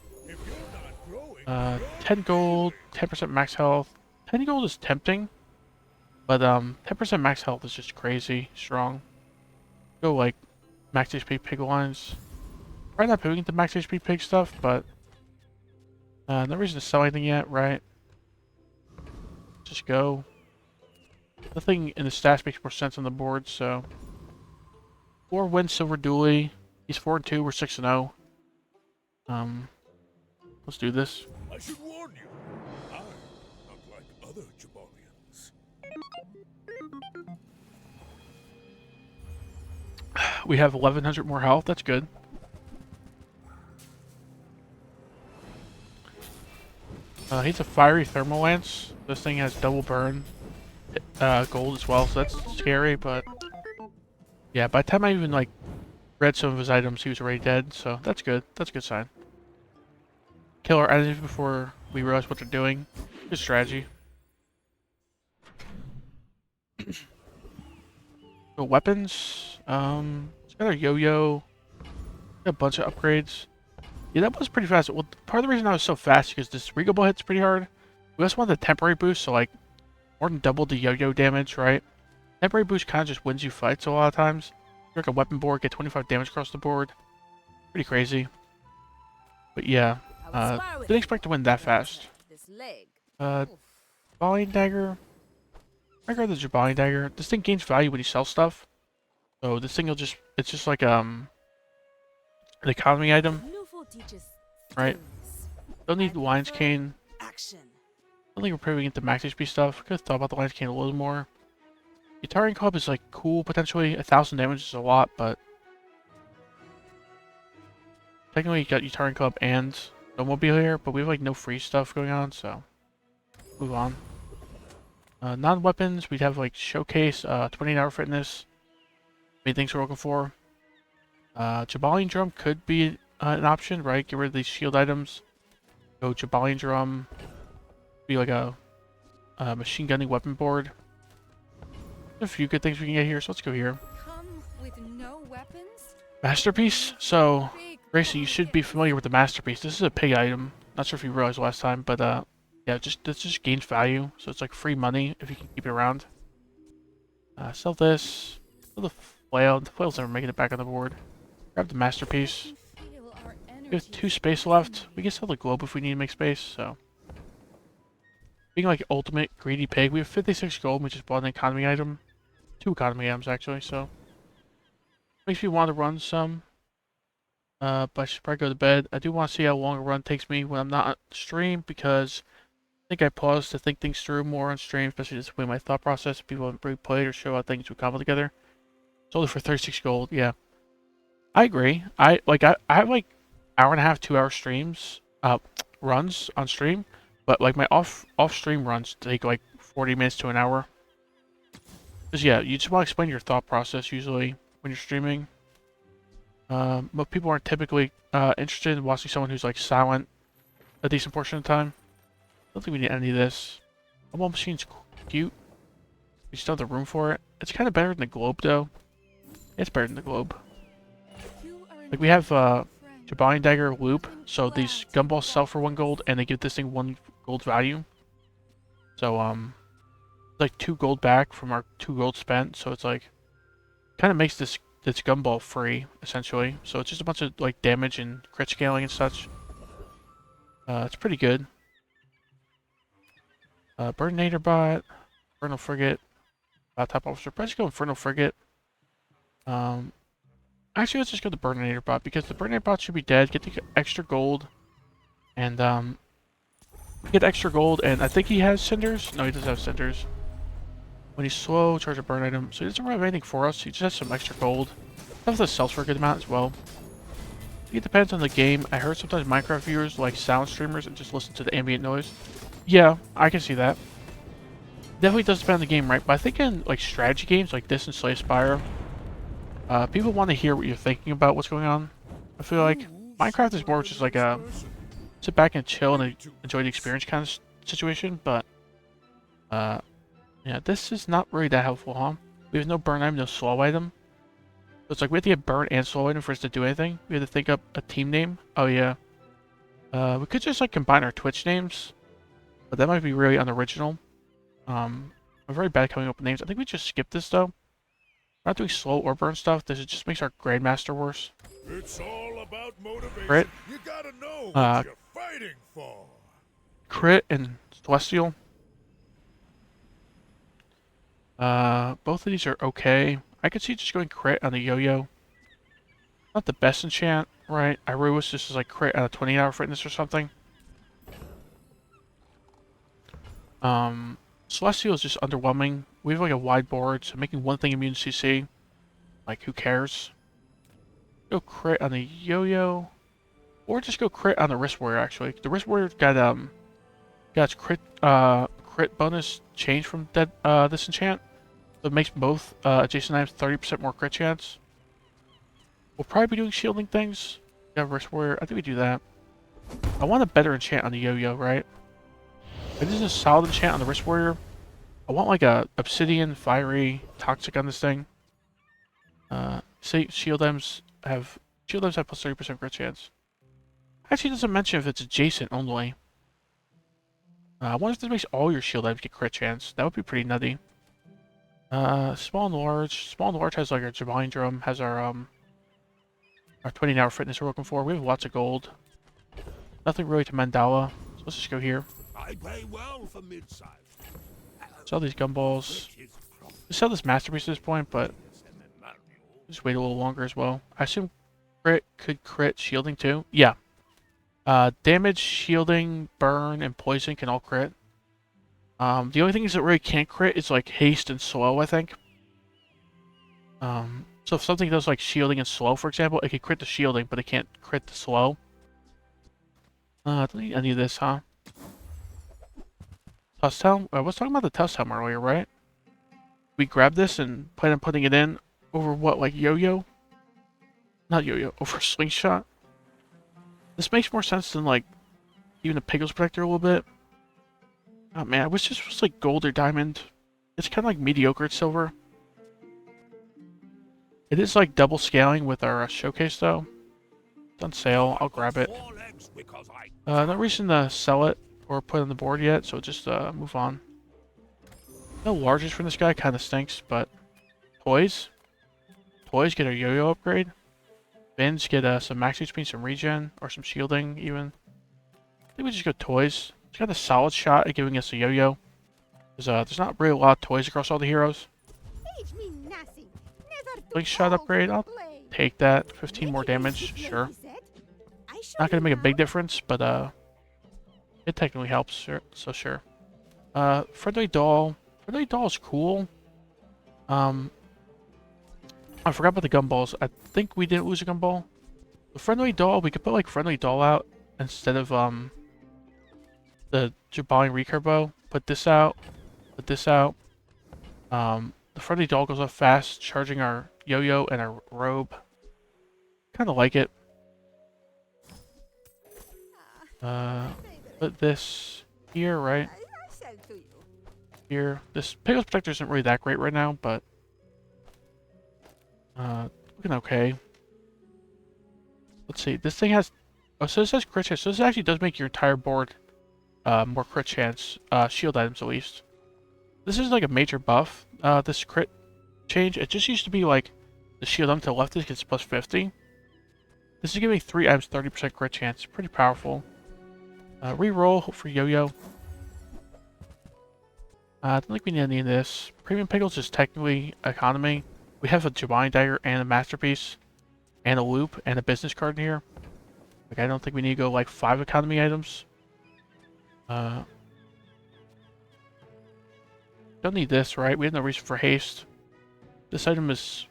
10 gold, 10% max health. 10 gold is tempting, but 10% max health is just crazy strong. Go like max HP pig lines. Probably not pivoting to max HP pig stuff, but no reason to sell anything yet, right? Just go. Nothing in the stats makes more sense on the board, so 4 wins Silver Dooley. He's 4-2, we're 6-0. Let's do this. I should warn you, I'm not like other Jabalians. We have 1100 more health, that's good. He's a fiery thermal lance. This thing has double burn, gold as well, so that's scary, but yeah, by the time I even like read some of his items, he was already dead, so that's good. That's a good sign. Kill our enemies before we realize what they're doing. Good strategy. So weapons, it's got our yo-yo, a bunch of upgrades. Yeah, that was pretty fast. Well, part of the reason I was so fast is because this Regal hits pretty hard. We also want the temporary boost, so like more than double the yo-yo damage, right? Temporary boost kind of just wins you fights a lot of times. Like a weapon board, get 25 damage across the board. Pretty crazy. But yeah, didn't expect to win that fast. Jabalion Dagger. I grab the Jabalion Dagger. This thing gains value when you sell stuff. So this thing will just, it's just like an economy item. Right? Don't need the Lion's Cane. I don't think we're probably into max HP stuff. Could have thought about the Lion's Cane a little more. Guitaring Club is like cool potentially. 1000 damage is a lot, but technically you got Guitaring Club and Snowmobile here, but we have like no free stuff going on, so move on. Non-weapons, we'd have like Showcase, 28-hour fitness. Main things we're looking for. Jabalion Drum could be an option, right? Get rid of these shield items. Go Jabalion Drum. Be like a machine gunning weapon board. There's a few good things we can get here, so let's go here. Come with no weapons? Masterpiece. So, Gracie, you should be familiar with the Masterpiece. This is a pig item. Not sure if you realized last time, but yeah, this just gains value. So it's like free money if you can keep it around. Sell this. Sell the flail. The flail's never making it back on the board. Grab the Masterpiece. We have 2 space left. We can sell the globe if we need to make space, so. Being like ultimate greedy pig, we have 56 gold, we just bought an economy item. 2 economy items actually, so. Makes me want to run some. But I should probably go to bed. I do want to see how long a run takes me when I'm not on stream, because I think I pause to think things through more on stream, especially this way my thought process. People haven't really played or show how things would combo together. It's only for 36 gold, yeah. I agree. I have like hour and a half, 2 hour streams, runs on stream, but like my off stream runs take like 40 minutes to an hour. Cause yeah, you just want to explain your thought process usually when you're streaming. But people aren't typically interested in watching someone who's like silent a decent portion of the time. I don't think we need any of this. Mobile machine's cute. We still have the room for it. It's kind of better than the globe though. It's better than the globe. Like we have Jabalion Dagger loop, so these gumballs sell for 1 gold and they give this thing 1 gold value. So like 2 gold back from our 2 gold spent, so it's like kind of makes this gumball free essentially. So it's just a bunch of like damage and crit scaling and such. It's pretty good. Burninator bot, Infernal Frigate, top officer. Let's go Infernal Frigate. Actually, let's just go to Burninator bot, because the Burninator bot should be dead. Get the extra gold, and get extra gold. And I think he has cinders. No, he doesn't have cinders. When he's slow, charge a burn item. So he doesn't really have anything for us. He just has some extra gold. Stuff that sells for a good amount as well. It depends on the game. I heard sometimes Minecraft viewers like sound streamers and just listen to the ambient noise. Yeah, I can see that. Definitely does depend on the game, right? But I think in like strategy games like this and Slay Spire, people want to hear what you're thinking about what's going on. I feel like Minecraft is more just like a sit back and chill and enjoy the experience kind of situation. But yeah, this is not really that helpful, huh? We have no burn item, no slow item. So it's like we have to get burn and slow item for us to do anything. We have to think up a team name. Oh yeah. We could just like combine our Twitch names, but that might be really unoriginal. I'm very bad at coming up with names. I think we just skip this though. We're not doing slow or burn stuff. This just makes our Grandmaster worse. It's all about motivation. Crit. You gotta know what you're fighting for. Crit and Celestial. Both of these are okay. I could see just going crit on the yo-yo. Not the best enchant, right? I really wish this was like crit on a 28-hour fitness or something. Celestial is just underwhelming. We have like a wide board, so making one thing immune to CC, like who cares? Go crit on the yo-yo, or just go crit on the wrist warrior. Actually, the wrist warrior got its crit bonus changed from this enchant. So it makes both adjacent items 30% more crit chance. We'll probably be doing shielding things. Yeah, wrist warrior. I think we do that. I want a better enchant on the yo-yo, right? If this is a solid enchant on the wrist warrior, I want like a obsidian, fiery, toxic on this thing. Say shield items have plus 30% crit chance. Actually, it doesn't mention if it's adjacent only. I wonder if this makes all your shield items get crit chance. That would be pretty nutty. Small and large. Small and large has like our Divine Drum, has our 20-hour fitness we're looking for. We have lots of gold. Nothing really to Mandala. So let's just go here. I pay well for mid-size. Sell these gumballs. Just sell this masterpiece at this point, but just wait a little longer as well. I assume crit could crit shielding too. Yeah. Damage, shielding, burn, and poison can all crit. The only things that really can't crit is like haste and slow, I think. So if something does like shielding and slow, for example, it can crit the shielding, but it can't crit the slow. I don't need any of this, huh? Tusk Helm? I was talking about the Tusk Helm earlier, right? We grab this and plan on putting it in over what, like yo-yo? Not yo-yo, over slingshot? This makes more sense than like even a Piggles Protector a little bit. Oh man, I wish this was like gold or diamond. It's kind of like mediocre at silver. It is like double scaling with our showcase though. It's on sale, I'll grab it. No reason to sell it or put it on the board yet, so just move on. No largest from this guy, kind of stinks, but toys. Toys get a yo-yo upgrade. Bins get some max HP, some regen, or some shielding even. I think we just go toys. It's got a solid shot at giving us a yo-yo. There's not really a lot of toys across all the heroes. Slingshot upgrade, I'll take that. 15 more damage, sure. Not gonna make a big difference, but it technically helps, sure, so sure. Friendly doll. Friendly doll is cool. I forgot about the gumballs. I think we didn't lose a gumball. The friendly doll, we could put like friendly doll out instead of the Jabali recurve bow. Put this out. Put this out. The friendly doll goes off fast, charging our yo-yo and our robe. Kind of like it. Put this here, right? Here. This Piggles Protector isn't really that great right now, but looking okay. Let's see. This thing has... Oh, so this has crit chance. So this actually does make your entire board more crit chance. Shield items, at least. This is like a major buff. This crit change. It just used to be like the shield item to the left gets plus 50. This is giving 3 items 30% crit chance. Pretty powerful. Reroll, hope for yo-yo. I don't think we need any of this. Premium Piggles is technically economy. We have a Jabali Dagger and a Masterpiece. And a Loop and a business card in here. Like, I don't think we need to go like 5 economy items. Don't need this, right? We have no reason for haste. This item is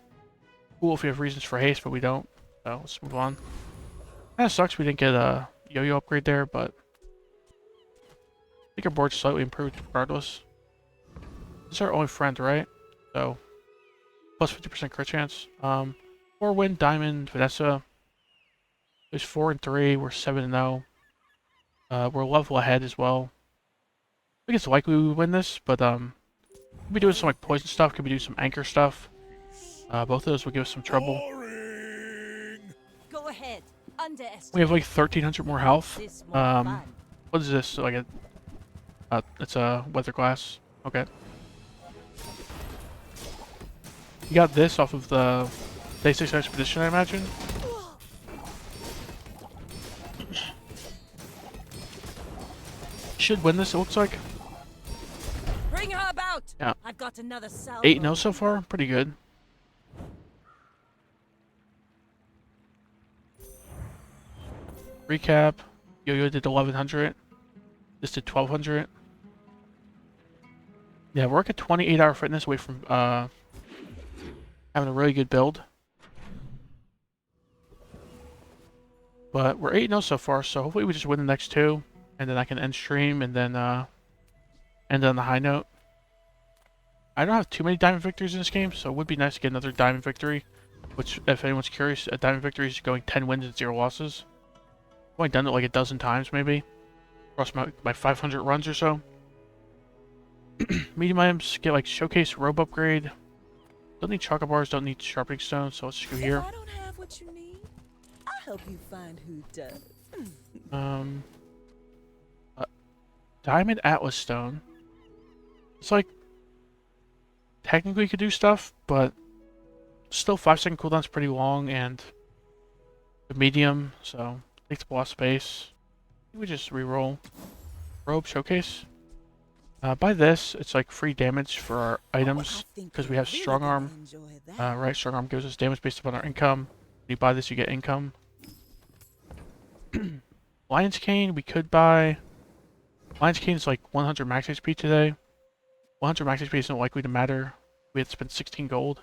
cool if we have reasons for haste, but we don't. So let's move on. Kinda sucks we didn't get a yo-yo upgrade there, but I think our board's slightly improved regardless. This is our only friend, right? So, plus 50% crit chance. 4 win, Diamond, Vanessa. There's 4 and 3. We're 7 and 0. We're a level ahead as well. I think it's likely we win this, but could be doing some like poison stuff. Could be doing some anchor stuff. Both of those will give us some trouble. Boring. Go ahead. Underestimate. We have like 1,300 more health. This more fun. What is this? Like a, it's a weather glass. Okay. You got this off of the Day 6 Expedition, I imagine. Should win this, it looks like. Bring her about. Yeah. I've got another salvo. 8-0 so far, pretty good. Recap. Yo-Yo did 1,100. This did 1,200. Yeah, we're like a 28-hour fitness away from having a really good build. But we're 8-0 so far, so hopefully we just win the next 2. And then I can end stream and then end on the high note. I don't have too many diamond victories in this game, so it would be nice to get another diamond victory. Which, if anyone's curious, a diamond victory is going 10 wins and 0 losses. I've only done it like a dozen times, maybe. Across my 500 runs or so. Medium items, get like showcase robe upgrade. Don't need chocolate bars, don't need sharpening stones, so let's just go here. If I don't have what you need, I'll help you find who does. Diamond Atlas Stone. It's like technically you could do stuff, but still 5-second cooldown's pretty long, and the medium, so takes up a lot of space. We just reroll. Robe showcase. Buy this. It's like free damage for our items because we have strong arm. Right, strong arm gives us damage based upon our income. When you buy this, you get income. Lion's Cane, we could buy. Lion's Cane is like 100 max HP today. 100 max HP isn't likely to matter. We had to spend 16 gold.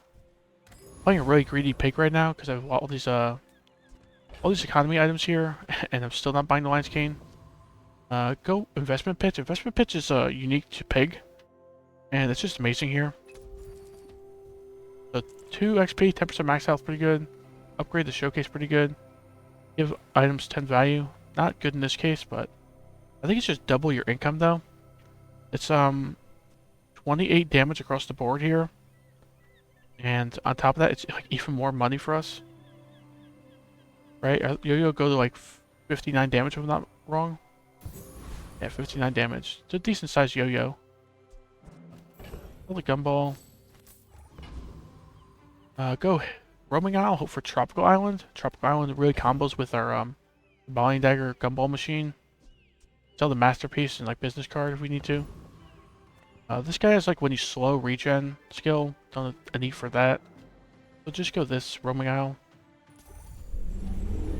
Playing a really greedy pig right now because I have all these economy items here, and I'm still not buying the Lion's Cane. Go investment pitch. Investment pitch is unique to pig, and it's just amazing here. So 2 XP, 10% max health, pretty good. Upgrade the showcase, pretty good. Give items 10 value. Not good in this case, but I think it's just double your income though. It's 28 damage across the board here, and on top of that, it's like even more money for us. Right? Yo-Yo go to like 59 damage if I'm not wrong. Yeah, 59 damage. It's a decent sized yo-yo. Pull the gumball. Go roaming isle, hope for Tropical Island. Tropical Island really combos with our Bowling Dagger gumball machine. Sell the masterpiece and like business card if we need to. This guy has like when you slow regen skill. Don't have a need for that. So just go this roaming isle.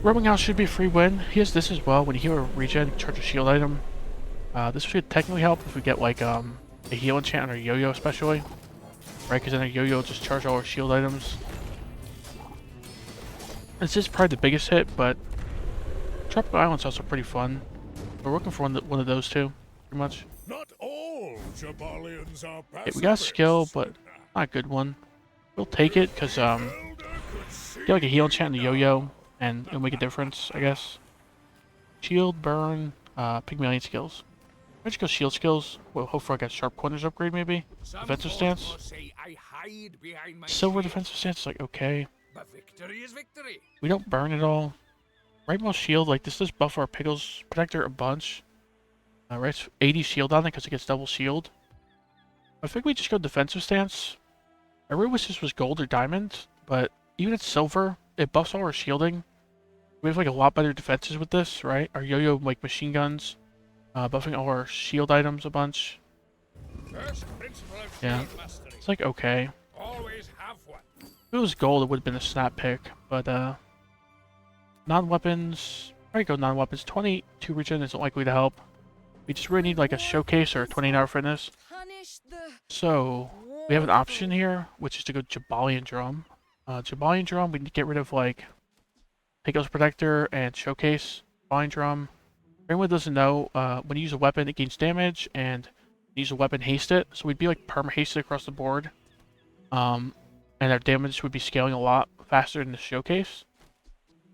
Roaming isle should be a free win. He has this as well. When you heal a regen, charge a shield item. This should technically help if we get like a heal enchant on our yo-yo especially. Right, because then our yo-yo will just charge all our shield items. This is probably the biggest hit, but Tropical Island's also pretty fun. We're looking for one of those two, pretty much. Not all Jabalians are Yeah, we got a skill, but not a good one. We'll take it, because get like a heal enchant and a yo-yo, and it'll make a difference, I guess. Shield, burn, Pygmalion skills. Let's go shield skills. Well, hopefully I got sharp corners upgrade maybe. Defensive stance. Silver defensive stance is like okay. But victory is victory. We don't burn at all. Rightmost shield, like this does buff our Pickles Protector a bunch. Right, it's 80 shield on it because it gets double shield. I think we just go defensive stance. I really wish this was gold or diamond, but even at silver, it buffs all our shielding. We have like a lot better defenses with this, right? Our yo-yo like machine guns. Buffing all our shield items a bunch. Yeah, it's like okay. Always have one. If it was gold, it would have been a snap pick, but non-weapons. Probably go non-weapons. 22 regen isn't likely to help. We just really need like a showcase or a 28-hour fitness. So we have an option here, which is to go Jabalian Drum. Jabalian Drum, we need to get rid of like Pickles Protector and Showcase. Vine Drum. For anyone who doesn't know, when you use a weapon, it gains damage, and you use a weapon, haste it. So we'd be like perma-hasted across the board. And our damage would be scaling a lot faster than the Showcase.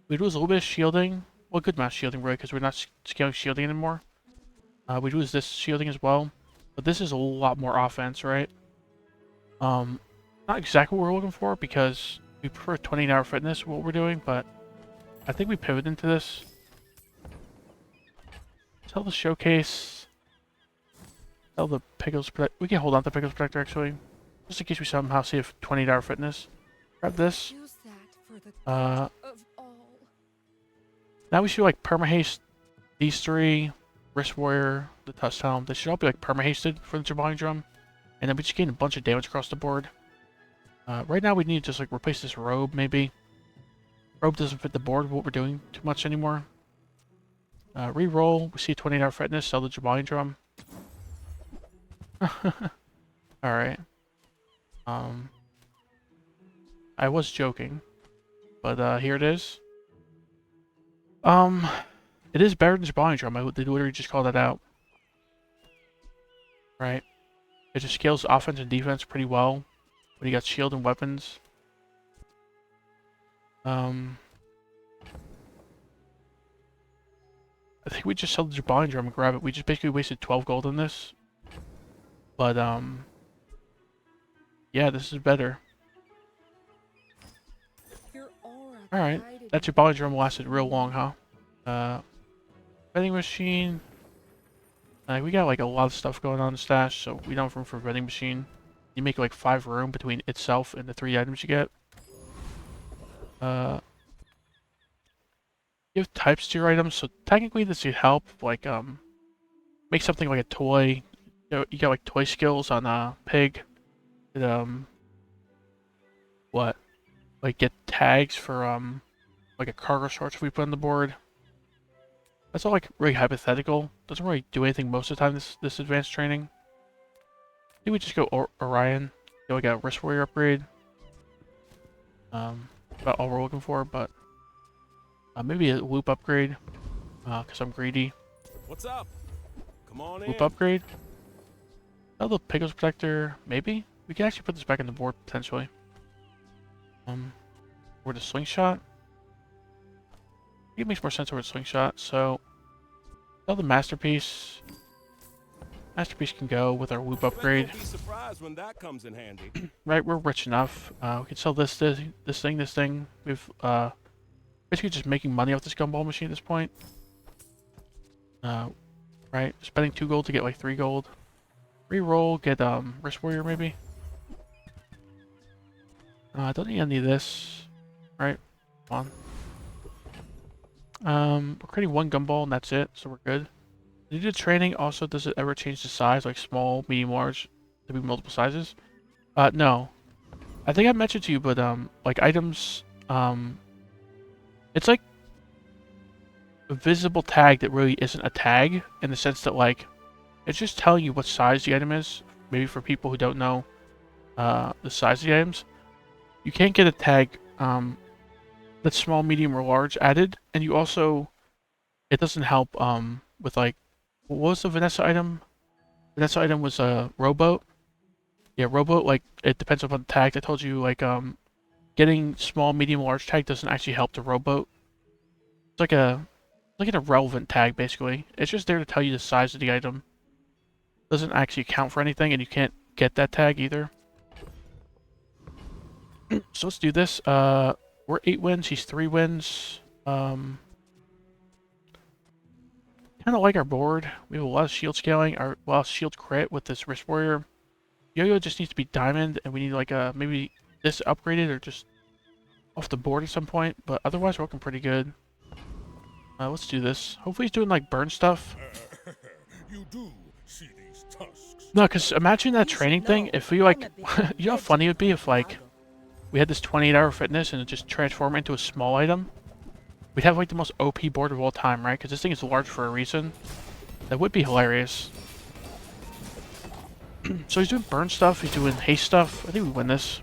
We'd lose a little bit of shielding. Well, a good amount of shielding, really, because we're not scaling shielding anymore. We'd lose this shielding as well. But this is a lot more offense, right? Not exactly what we're looking for, because we prefer 20-hour fitness, what we're doing, but I think we pivot into this. Sell the Showcase. Sell the Pickles Protector. We can hold on to Pickles Protector, actually. Just in case we somehow see a 20-hour fitness. Grab this. Use that for the good of all. Now we should like perma-haste these three. Wrist Warrior, the Tusk Helm. They should all be like perma-hasted for the Jabali Drum. And then we just gain a bunch of damage across the board. Right now we need to just like replace this robe, maybe. Robe doesn't fit the board what we're doing too much anymore. Reroll. We see 20-hour fitness. Sell the Jabali Drum. Alright. I was joking. But here it is. It is better than Jabali Drum. I did literally just call that out. Right. It just scales offense and defense pretty well. When you got shield and weapons. I think we just sell the Jabali Drum and grab it. We just basically wasted 12 gold on this. But, yeah, this is better. Alright, that Jabali Drum lasted real long, huh? Vending machine. We got like a lot of stuff going on in the stash, so we don't have room for a vending machine. You make like 5 room between itself and the 3 items you get. You have types to your items, so technically this could help, like, make something like a toy. You got like toy skills on Pig. What? Like get tags for like a cargo shorts if we put on the board. That's all like really hypothetical. Doesn't really do anything most of the time this advanced training. I think we just go Orion. Go like a Wrist Warrior upgrade. About all we're looking for, but maybe a loop upgrade. Cause I'm greedy. What's up? Come on in. Loop upgrade. Oh, the Pickles Protector, maybe? We can actually put this back on the board, potentially. Or the Slingshot. I think it makes more sense over the Slingshot, so... Sell the Masterpiece. Masterpiece can go with our loop upgrade. Be surprised when that comes in handy. Right, we're rich enough. We can sell this thing. We've, basically just making money off this gumball machine at this point. Right, spending 2 gold to get like 3 gold. Reroll, get Wrist Warrior maybe. I don't need any of this. Right, come on. We're creating 1 gumball and that's it, so we're good. Needed training also, does it ever change the size, like small, medium, large, to be multiple sizes? No. I think I mentioned to you, but like items, it's like a visible tag that really isn't a tag, in the sense that like, it's just telling you what size the item is, maybe for people who don't know the size of the items. You can't get a tag that's small, medium, or large added, and you also, it doesn't help with like, what was the Vanessa item? Vanessa item was a rowboat. Yeah, rowboat, like, it depends upon the tag. I told you, like, getting small, medium, large tag doesn't actually help the rowboat. It's like an irrelevant tag, basically. It's just there to tell you the size of the item. Doesn't actually count for anything, and you can't get that tag either. So let's do this. We're 8 wins, he's 3 wins. Kind of like our board. We have a lot of shield scaling, a lot of shield crit with this Wrist Warrior. Yo-Yo just needs to be diamond, and we need like maybe this upgraded or just off the board at some point. But otherwise, we're looking pretty good. Let's do this. Hopefully, he's doing like burn stuff. You do see these tusks. No, because imagine that training thing. If we like, you know how funny it would be if like we had this 28-hour fitness and it just transformed into a small item. We'd have like the most OP board of all time, right? Because this thing is large for a reason. That would be hilarious. So he's doing burn stuff, he's doing haste stuff. I think we win this.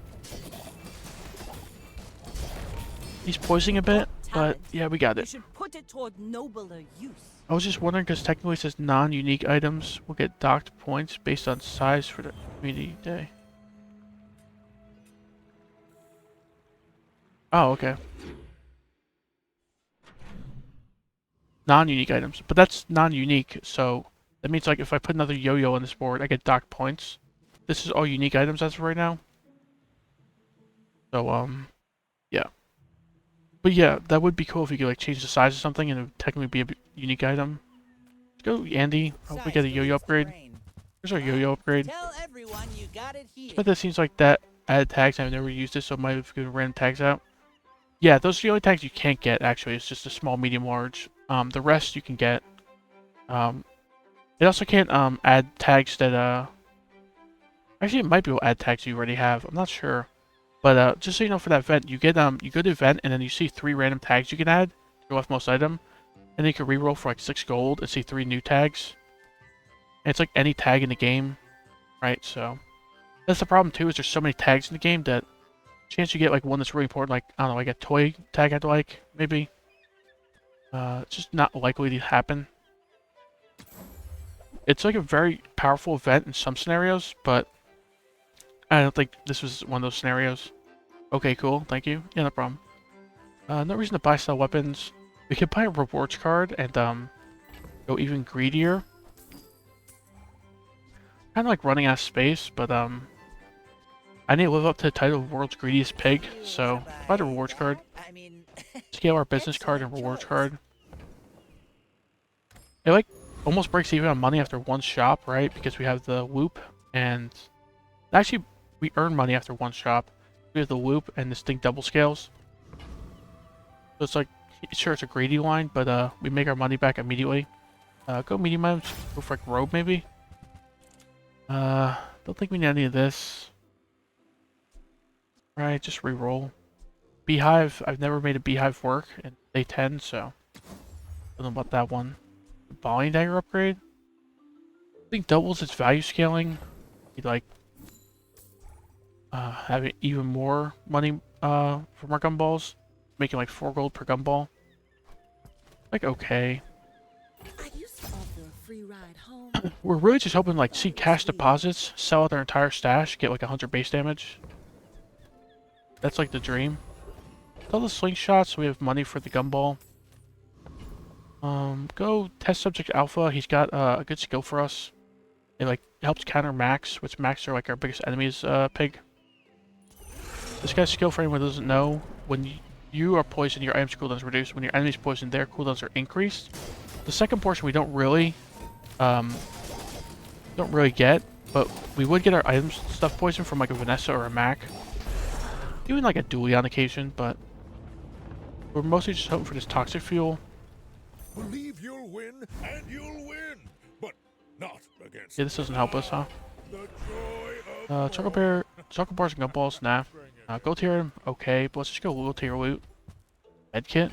He's poisoning a bit. talent. yeah, we got You it. should put it toward nobler use. I was just wondering because technically it says non-unique items will get docked points based on size for the community day. Oh, okay. Non-unique items, but that's non-unique, so that means like if I put another yo-yo on this board, I get docked points. This is all unique items as of right now. So yeah. But yeah, that would be cool if you could like change the size of something and it would technically be a unique item. Let's go, Andy. I hope we get a yo-yo upgrade. Here's our yo-yo upgrade. Tell everyone you got it here. But that seems like that added tags. I've never used this, so I might have given random tags out. Yeah, those are the only tags you can't get, actually. It's just a small, medium, large. The rest you can get. It also can't add tags that actually it might be able to add tags you already have. I'm not sure. But just so you know, for that event, you get you go to event and then you see 3 random tags you can add to your leftmost item. And then you can reroll for like 6 gold and see 3 new tags. And it's like any tag in the game. Right, so that's the problem too, is there's so many tags in the game that chance you get like one that's really important, like I don't know, like a toy tag I'd like, maybe. It's just not likely to happen. It's like a very powerful event in some scenarios, but I don't think this was one of those scenarios. Okay, cool, thank you. Yeah, no problem. No reason to buy style weapons. We could buy a rewards card and go even greedier. Kind of like running out of space, but I need to live up to the title of World's Greediest Pig, so buy the rewards card. Scale our business card and rewards card. It like almost breaks even on money after one shop, right? Because we have the loop and actually we earn money after one shop. We have the loop and this thing double scales. So it's like, sure it's a greedy line, but we make our money back immediately. Go medium items, go for like robe maybe. Don't think we need any of this. Right, just re-roll. Beehive, I've never made a beehive work in day 10, so don't know about that one. Volley dagger upgrade. I think doubles its value scaling. You'd like having even more money from our gumballs. Making like 4 gold per gumball. Like okay. I used to offer a free ride home. We're really just hoping like see cash deposits, sell out their entire stash, get like 100 base damage. That's like the dream. All the slingshots, so we have money for the gumball. Go test subject alpha. He's got a good skill for us. It like helps counter Max, which Max are like our biggest enemies. Pig. This guy's skill, for anyone who doesn't know, when you are poisoned, your item's cooldown is reduced. When your enemy's poisoned, their cooldowns are increased. The second portion we don't really get, but we would get our items stuff poisoned from like a Vanessa or a Mac. Even like a dually on occasion, but we're mostly just hoping for this toxic fuel. Believe you'll win, and you'll win, but not against. Yeah, this doesn't help us, huh? The joy of Choco bars and gumballs, nah. Gold tier, okay, but let's just go gold tier loot. Medkit.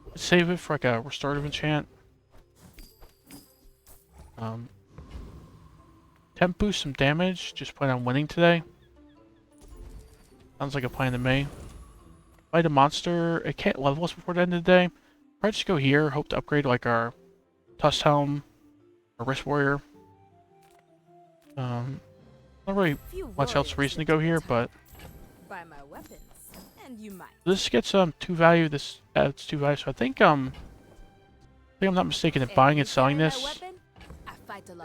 Let's save it for like a restorative enchant. Temp boost some damage. Just plan on winning today. Sounds like a plan to me. Fight a monster. It can't level us before the end of the day. Probably just go here. Hope to upgrade like our Tusk Helm or Wrist Warrior. Not really much else reason to go here, but Buy my weapons, and you might. this gets 2 value. This adds 2 value. So I think I'm not mistaken in buying and selling this.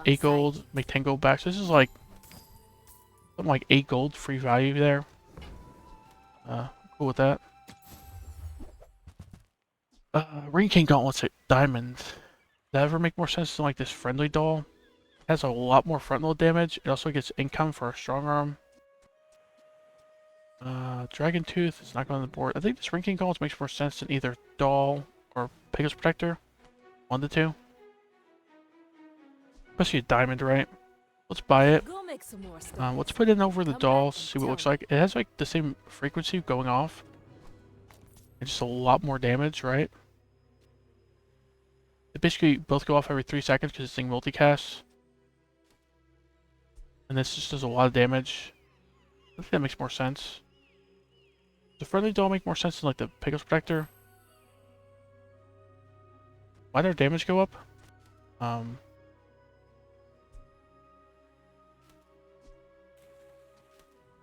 8 gold, make 10 gold back. So this is like something like 8 gold free value there. Cool with that. Ring King Gauntlets at Diamond. Does that ever make more sense than like this friendly doll? It has a lot more front load damage. It also gets income for a strong arm. Dragon Tooth is not going on the board. I think this Ring King Gauntlets makes more sense than either doll or Pegasus Protector. 1 of the 2. Especially a diamond, right? Let's buy it. Go make some more stuff. Let's put it over the doll, see what it looks like. It has like the same frequency going off. And just a lot more damage, right? They basically both go off every 3 seconds because this thing multicasts. And this just does a lot of damage. I think that makes more sense. Does the friendly doll make more sense than like the Pegasus Protector? Why did our damage go up? I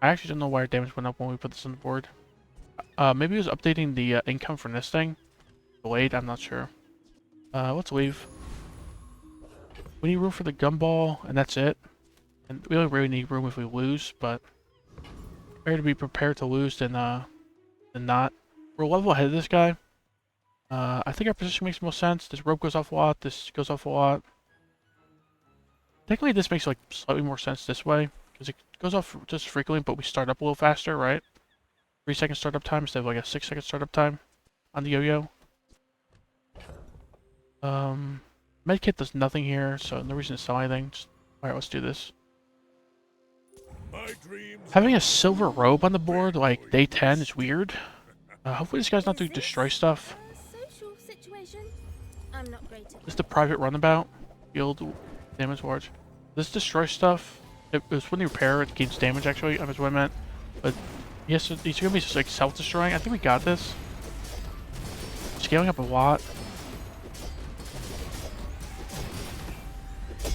actually don't know why our damage went up when we put this on the board. Maybe it was updating the income from this thing. Delayed, I'm not sure. Let's leave. We need room for the gumball, and that's it. And we only really need room if we lose, but better to be prepared to lose than not. We're a level ahead of this guy. I think our position makes most sense. This rope goes off a lot. This goes off a lot. Technically, this makes like slightly more sense this way because it goes off just frequently, but we start up a little faster, right? 3-second startup time instead of like a 6-second startup time on the yo-yo. Medkit does nothing here, so no reason to sell anything. Alright, let's do this. Having a silver robe on the board like day 10 is weird. Hopefully this guy's not doing destroy stuff. Social situation? I'm not great at This is the private runabout. Field damage large. This destroy stuff. It was when you repair it gains damage actually, that's what I meant. But yes, these are gonna be just like self-destroying. I think we got this. Scaling up a lot.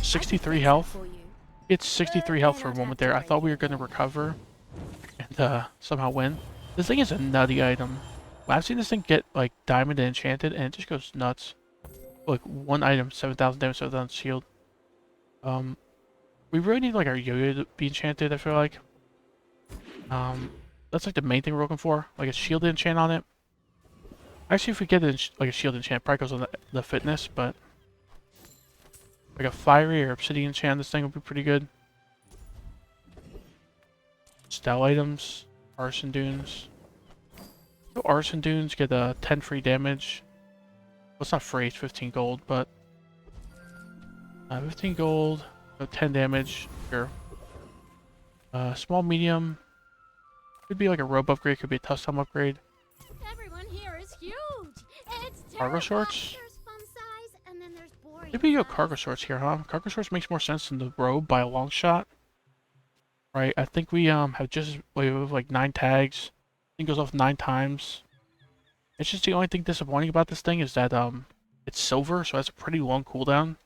63 health. It's 63 health for a moment there. I thought we were gonna recover and somehow win. This thing is a nutty item. I've seen this thing get like diamond and enchanted and it just goes nuts. Like one item, 7,000 damage, 7,000 shield. We really need like our yo-yo to be enchanted, I feel like. That's like the main thing we're looking for. Like a shield enchant on it. Actually, if we get like a shield enchant, probably goes on the fitness, but like a fiery or obsidian enchant, this thing would be pretty good. Style items, arson dunes. So arson dunes get 10 free damage. Well, it's not free, it's 15 gold, but 15 gold, 10 damage, sure. Small, medium. Could be like a robe upgrade, could be a custom upgrade. Everyone here is huge. It's Cargo shorts? There's fun size, and then there's boring Maybe you go size. cargo shorts here, huh? Cargo shorts makes more sense than the robe by a long shot. Right, I think we have just we have like 9 tags. Thing goes off 9 times. It's just the only thing disappointing about this thing is that it's silver, so it has a pretty long cooldown.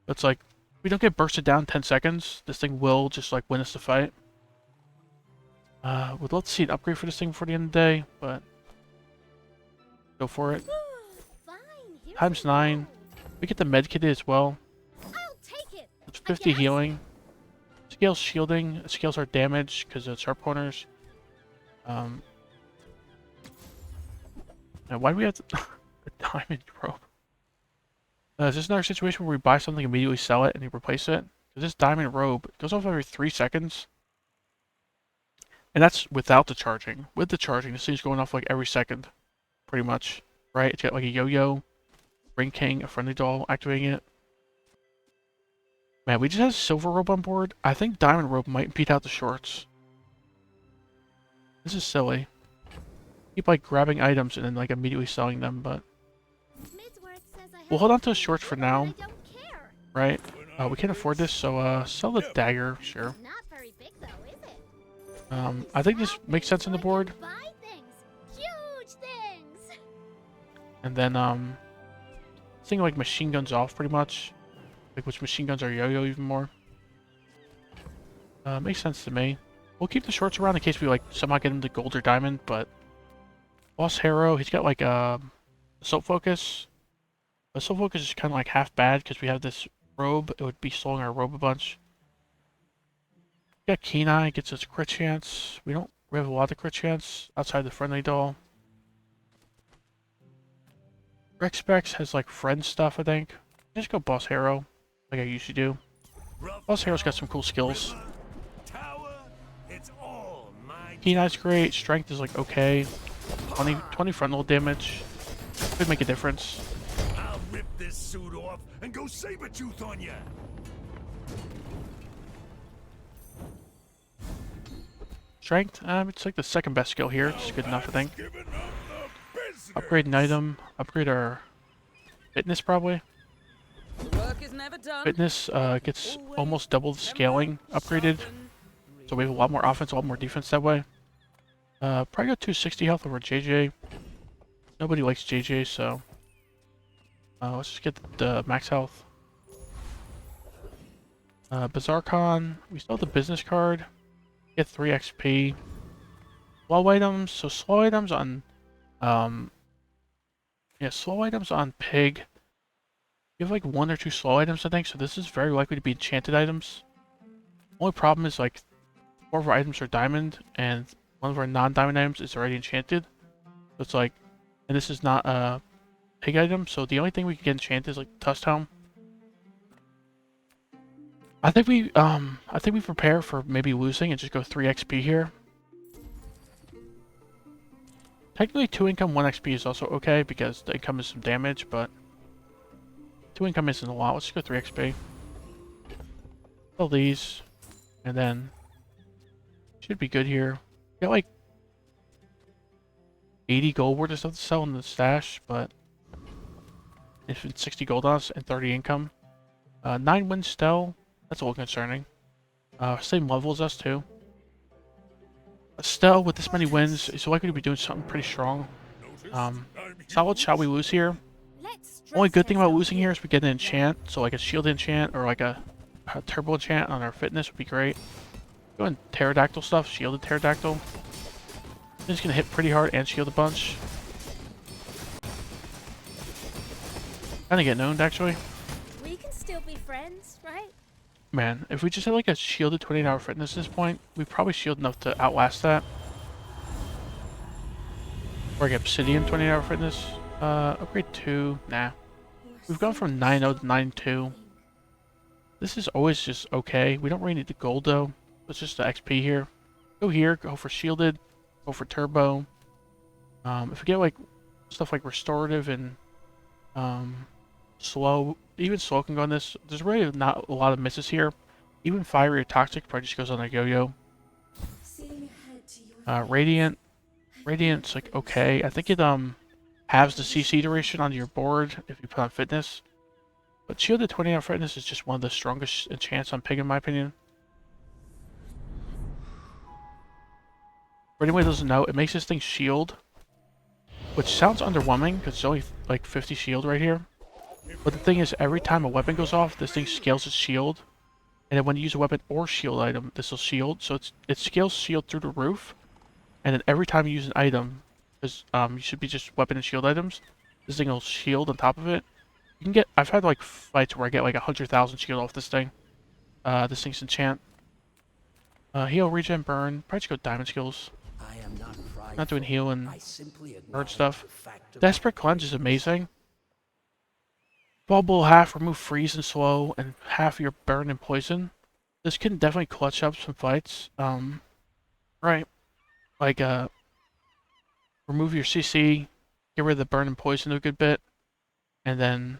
It's like if we don't get bursted down 10 seconds, this thing will just like win us the fight. Would love to see an upgrade for this thing before the end of the day, but go for it. Fine, here's Times the 9. robe. We get the med kit as well. I'll take it. It's I 50 guess. healing. Scales shielding. It scales our damage because it's sharp corners. And why do we have a diamond rope? Is this another situation where we buy something, immediately sell it, and you replace it? Because this diamond robe goes off every 3 seconds. And that's without the charging. With the charging, this thing's going off like every second. Pretty much. Right? It's got like a yo-yo, Ring King, a friendly doll, activating it. Man, we just have silver robe on board. I think diamond robe might beat out the shorts. This is silly. Keep like grabbing items and then like immediately selling them, but Midsworth says I we'll have hold on to the to shorts for do, but I now, don't care. right? We can't afford this, so sell the dagger, sure. Not very big though, is it? I think this makes sense on the board. Buy things. Huge things. And then thing like machine guns off pretty much. Like which machine guns are yo-yo even more. Makes sense to me. We'll keep the shorts around in case we like somehow get him to gold or diamond, but Boss Hero, he's got like assault focus. Assault focus is kind of like half bad because we have this robe. It would be slowing our robe a bunch. We got Keen Eye, gets us crit chance. We have a lot of crit chance outside the friendly doll. Rex Specs has like friend stuff, I think. Just go Boss Hero, like I usually do. Boss Hero's got some cool skills. Keen Eye's great, strength is like okay. 20 frontal damage. Could make a difference. I'll rip this suit off and go saber-tooth on ya. Strength, it's like the second best skill here. It's good enough, I think. Upgrade an item. Upgrade our fitness, probably. Work is never done. Fitness gets almost double the scaling upgraded. So we have a lot more offense, a lot more defense that way. Probably got 260 health over JJ. Nobody likes JJ, so... Let's just get the max health. Bazaarcon. We still have the business card. Get 3 XP. Slow items. So slow items on, yeah, slow items on Pig. You have like 1 or 2 slow items, I think. So this is very likely to be enchanted items. Only problem is like 4 of our items are diamond, and 1 of our non-diamond items is already enchanted. So it's like, and this is not a Pig item. So the only thing we can get enchanted is like Tusk Helm. I think we prepare for maybe losing and just go 3 XP here. Technically 2 income, 1 XP is also okay because the income is some damage, but 2 income isn't a lot. Let's just go 3 XP. Sell these, and then should be good here. Got like 80 gold worth of stuff to sell in the stash, but if it's 60 gold on us and 30 income. 9 wins still. That's a little concerning. Same level as us too. Estelle, with this many wins, is likely to be doing something pretty strong. Solid shot we lose here. Only good thing about losing here is we get an enchant, so like a shield enchant or like a turbo enchant on our fitness would be great. Going pterodactyl stuff, shielded pterodactyl. It's gonna hit pretty hard and shield a bunch. Kinda get owned actually. We can still be friends, right? Man, if we just had like a shielded 28-hour fitness at this point, we'd probably shield enough to outlast that. Or like obsidian 28-hour fitness. Upgrade 2, nah. We've gone from 9.0 to 9.2. This is always just okay. We don't really need the gold though. It's just the XP here. Go here, go for shielded, go for turbo. If we get like stuff like restorative and slow, even slow can go on this. There's really not a lot of misses here. Even fiery or toxic probably just goes on a yo-yo. Radiant's like okay. I think it halves the CC duration on your board if you put on fitness. But shielded 20-hour fitness is just one of the strongest enchants on Pig in my opinion. For anyone who doesn't know, it makes this thing shield, which sounds underwhelming because it's only like 50 shield right here. But the thing is, every time a weapon goes off, this thing scales its shield. And then when you use a weapon or shield item, this will shield. So it scales shield through the roof. And then every time you use an item, because you should be just weapon and shield items, this thing will shield on top of it. You can get, I've had like fights where I get like 100,000 shield off this thing. This thing's enchant. Heal, regen, burn. Probably just go diamond skills. I am Not doing heal and bird stuff. Desperate. Desperate Cleanse is amazing. Bubble half, remove freeze and slow, and half your burn and poison. This can definitely clutch up some fights. Right. Like, remove your CC, get rid of the burn and poison a good bit, and then,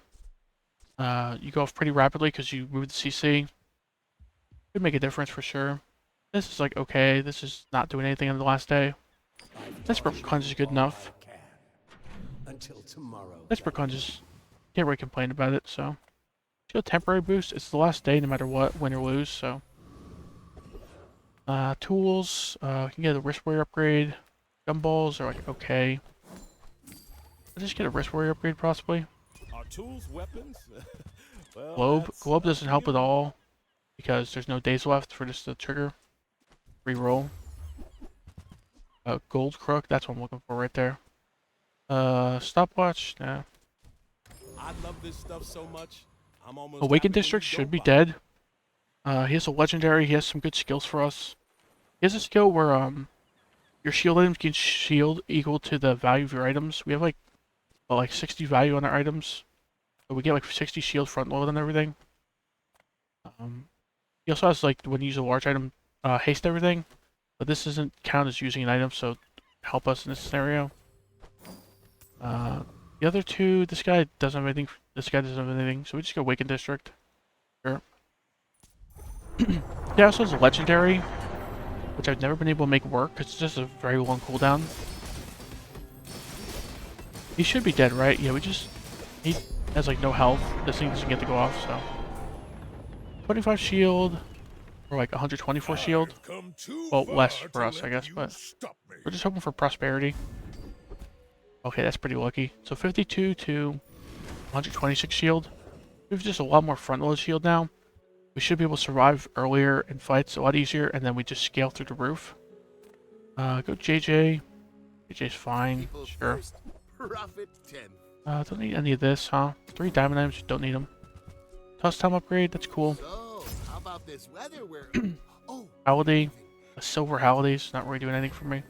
you go off pretty rapidly because you move the CC. Could make a difference for sure. This is like, okay, this is not doing anything on the last day. Desperate Cleanse is good enough. Until tomorrow. Desperate Cleanse is, can't really complain about it, so. Let's go temporary boost. It's the last day no matter what, win or lose, so. Tools, we can get a wrist warrior upgrade. Gumballs are like, okay. Let's just get a wrist warrior upgrade possibly. Are tools weapons? Well, Globe. Globe doesn't help at all because there's no days left for just the trigger. Reroll. Gold crook, that's what I'm looking for right there. Stopwatch, nah. I love this stuff so much. I'm almost Awakened happy when District you should go be by. dead. He has a legendary, he has some good skills for us. He has a skill where your shield items can shield equal to the value of your items. We have like 60 value on our items. So we get like 60 shield front load and everything. He also has like when you use a large item, haste everything. But this doesn't count as using an item, so help us in this scenario. The other two, this guy doesn't have anything. This guy doesn't have anything, so we just go Awakened District. Sure. He also has a legendary, which I've never been able to make work because it's just a very long cooldown. He should be dead, right? Yeah, he has like no health. This thing doesn't get to go off, so 25 shield or like 124 shield. Well, less for us, I guess, but we're just hoping for prosperity. Okay, that's pretty lucky. So 52 to 126 shield. We have just a lot more front load shield now. We should be able to survive earlier in fights a lot easier, and then we just scale through the roof. Go JJ. JJ's fine. People Sure. first, profit 10. Don't need any of this, huh? 3 diamond items, don't need them. Toss time upgrade, that's cool. So, how about this weather where oh, Holiday. A silver holidays, not really doing anything for me.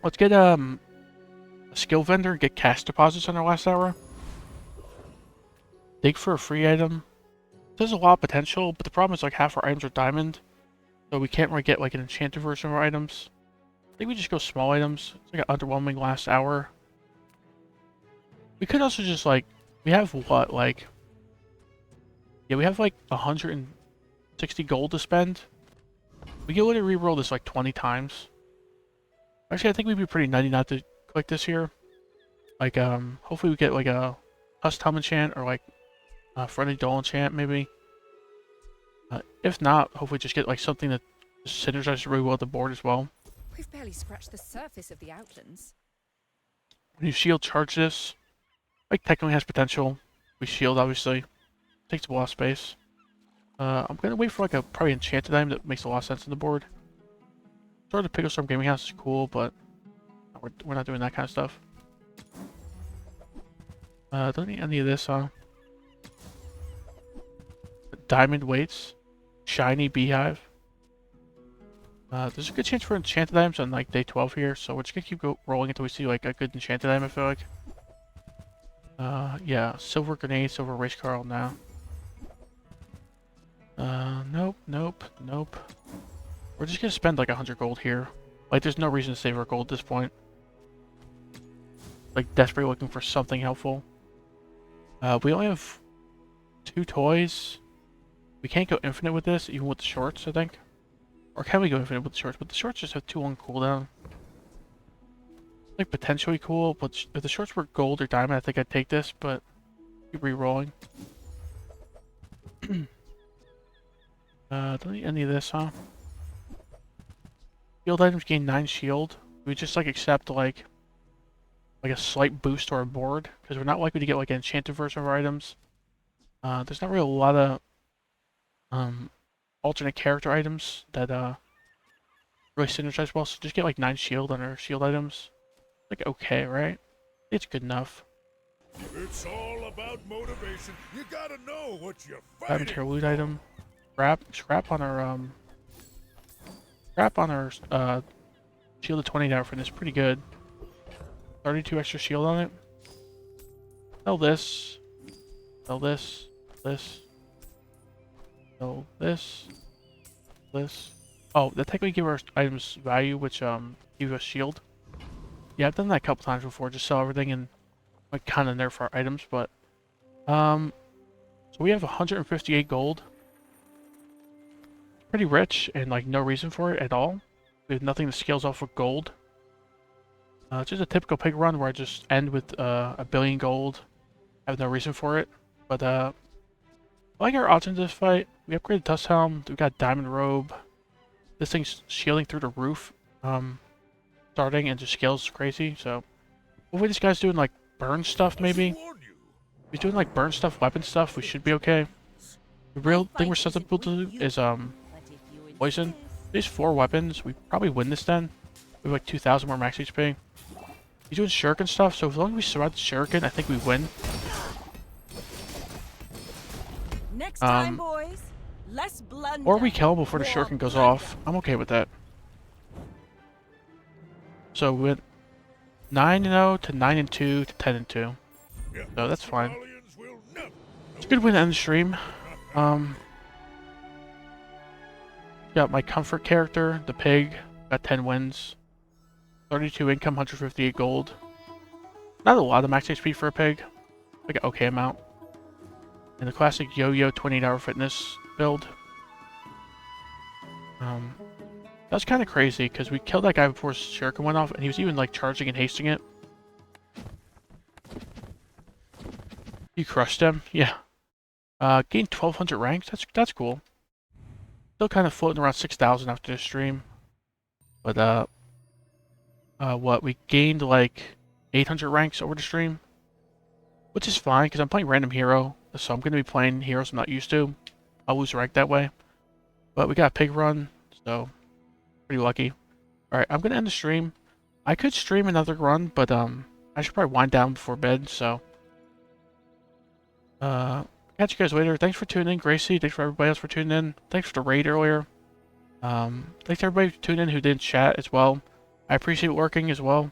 Let's get a skill vendor and get cash deposits on our last hour. Dig for a free item. There's a lot of potential, but the problem is like half our items are diamond. So we can't really get like an enchanted version of our items. I think we just go small items. It's like an underwhelming last hour. We could also just like, we have what, like, yeah, we have like 160 gold to spend. We can literally reroll this like 20 times. Actually, I think we'd be pretty nutty not to click this here. Like, hopefully we get like a custom enchant or like a friendly dual enchant maybe. If not, hopefully just get like something that just synergizes really well with the board as well. We've barely scratched the surface of the Outlands. When you shield charge this, like technically has potential. We shield obviously. Takes a lot of space. I'm gonna wait for like a probably enchanted item that makes a lot of sense on the board. Sort of the Picklestorm Gaming House is cool, but we're not doing that kind of stuff. Don't need any of this, huh? Diamond weights. Shiny beehive. There's a good chance for enchanted items on like day 12 here, so we're just gonna keep rolling until we see like a good enchanted item, I feel like. Yeah, silver grenade, silver race car now. Nope. We're just gonna spend like 100 gold here. Like, there's no reason to save our gold at this point. Like, desperately looking for something helpful. We only have 2 toys. We can't go infinite with this, even with the shorts, I think. Or can we go infinite with the shorts? But the shorts just have too long cooldown. Like, potentially cool, but if the shorts were gold or diamond, I think I'd take this, but keep re-rolling. Don't need any of this, huh? Shield items gain 9 shield. We just like accept like a slight boost to our board because we're not likely to get like an enchanted version of our items. There's not really a lot of alternate character items that really synergize well. So just get like 9 shield on our shield items. Like okay, right? It's good enough. It's all about motivation. You gotta know what you're Grab fighting. material loot item. Scrap on our shield of 20 now for this. Pretty good. 32 extra shield on it. Sell this. Sell this. This. Sell this. This. Oh, that technically give our items value, which give us shield. Yeah, I've done that a couple times before. Just sell everything and like kind of nerf our items, but so we have 158 gold. Pretty rich and like no reason for it at all. We have nothing that scales off with gold. It's just a typical pig run where I just end with a billion gold. I have no reason for it, but I like our odds in this fight. We upgraded Dust Helm. We got Diamond Robe. This thing's shielding through the roof, starting and just scales crazy. So hopefully this guy's doing like burn stuff maybe. If he's doing like burn stuff, weapon stuff, we should be okay. The real thing we're susceptible to is poison. These 4 weapons, we probably win this then. We have like 2,000 more max HP. He's doing shuriken stuff, so as long as we survive the shuriken, I think we win. Next time, boys. Less blunder. Or we kill him before the shuriken goes off. I'm okay with that. So we went 9-0 to 9-2 to 10-2. So that's fine. It's a good way to end the stream. Got my comfort character, the pig. Got 10 wins. 32 income, 158 gold. Not a lot of max HP for a pig. Like an okay amount. And the classic yo-yo 28-hour fitness build. That's kind of crazy because we killed that guy before his shuriken went off, and he was even like charging and hasting it. You crushed him, yeah. Gained 1,200 ranks. That's cool. Still kind of floating around 6,000 after this stream. But what we gained like 800 ranks over the stream. which is fine because I'm playing random hero, so I'm going to be playing heroes I'm not used to. I'll lose rank that way. But we got a pig run, so pretty lucky. Alright, I'm going to end the stream. I could stream another run, but I should probably wind down before bed, so... catch you guys later. Thanks for tuning in, Gracie. Thanks for everybody else for tuning in. Thanks for the raid earlier. Thanks to everybody for tuning in who didn't chat as well. I appreciate working as well.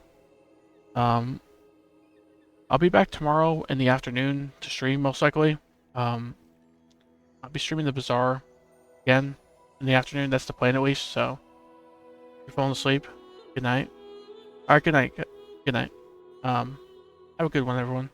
I'll be back tomorrow in the afternoon to stream, most likely. I'll be streaming the Bazaar again in the afternoon. That's the plan, at least, so... If you're falling asleep, good night. Alright, good night. Good night. Have a good one, everyone.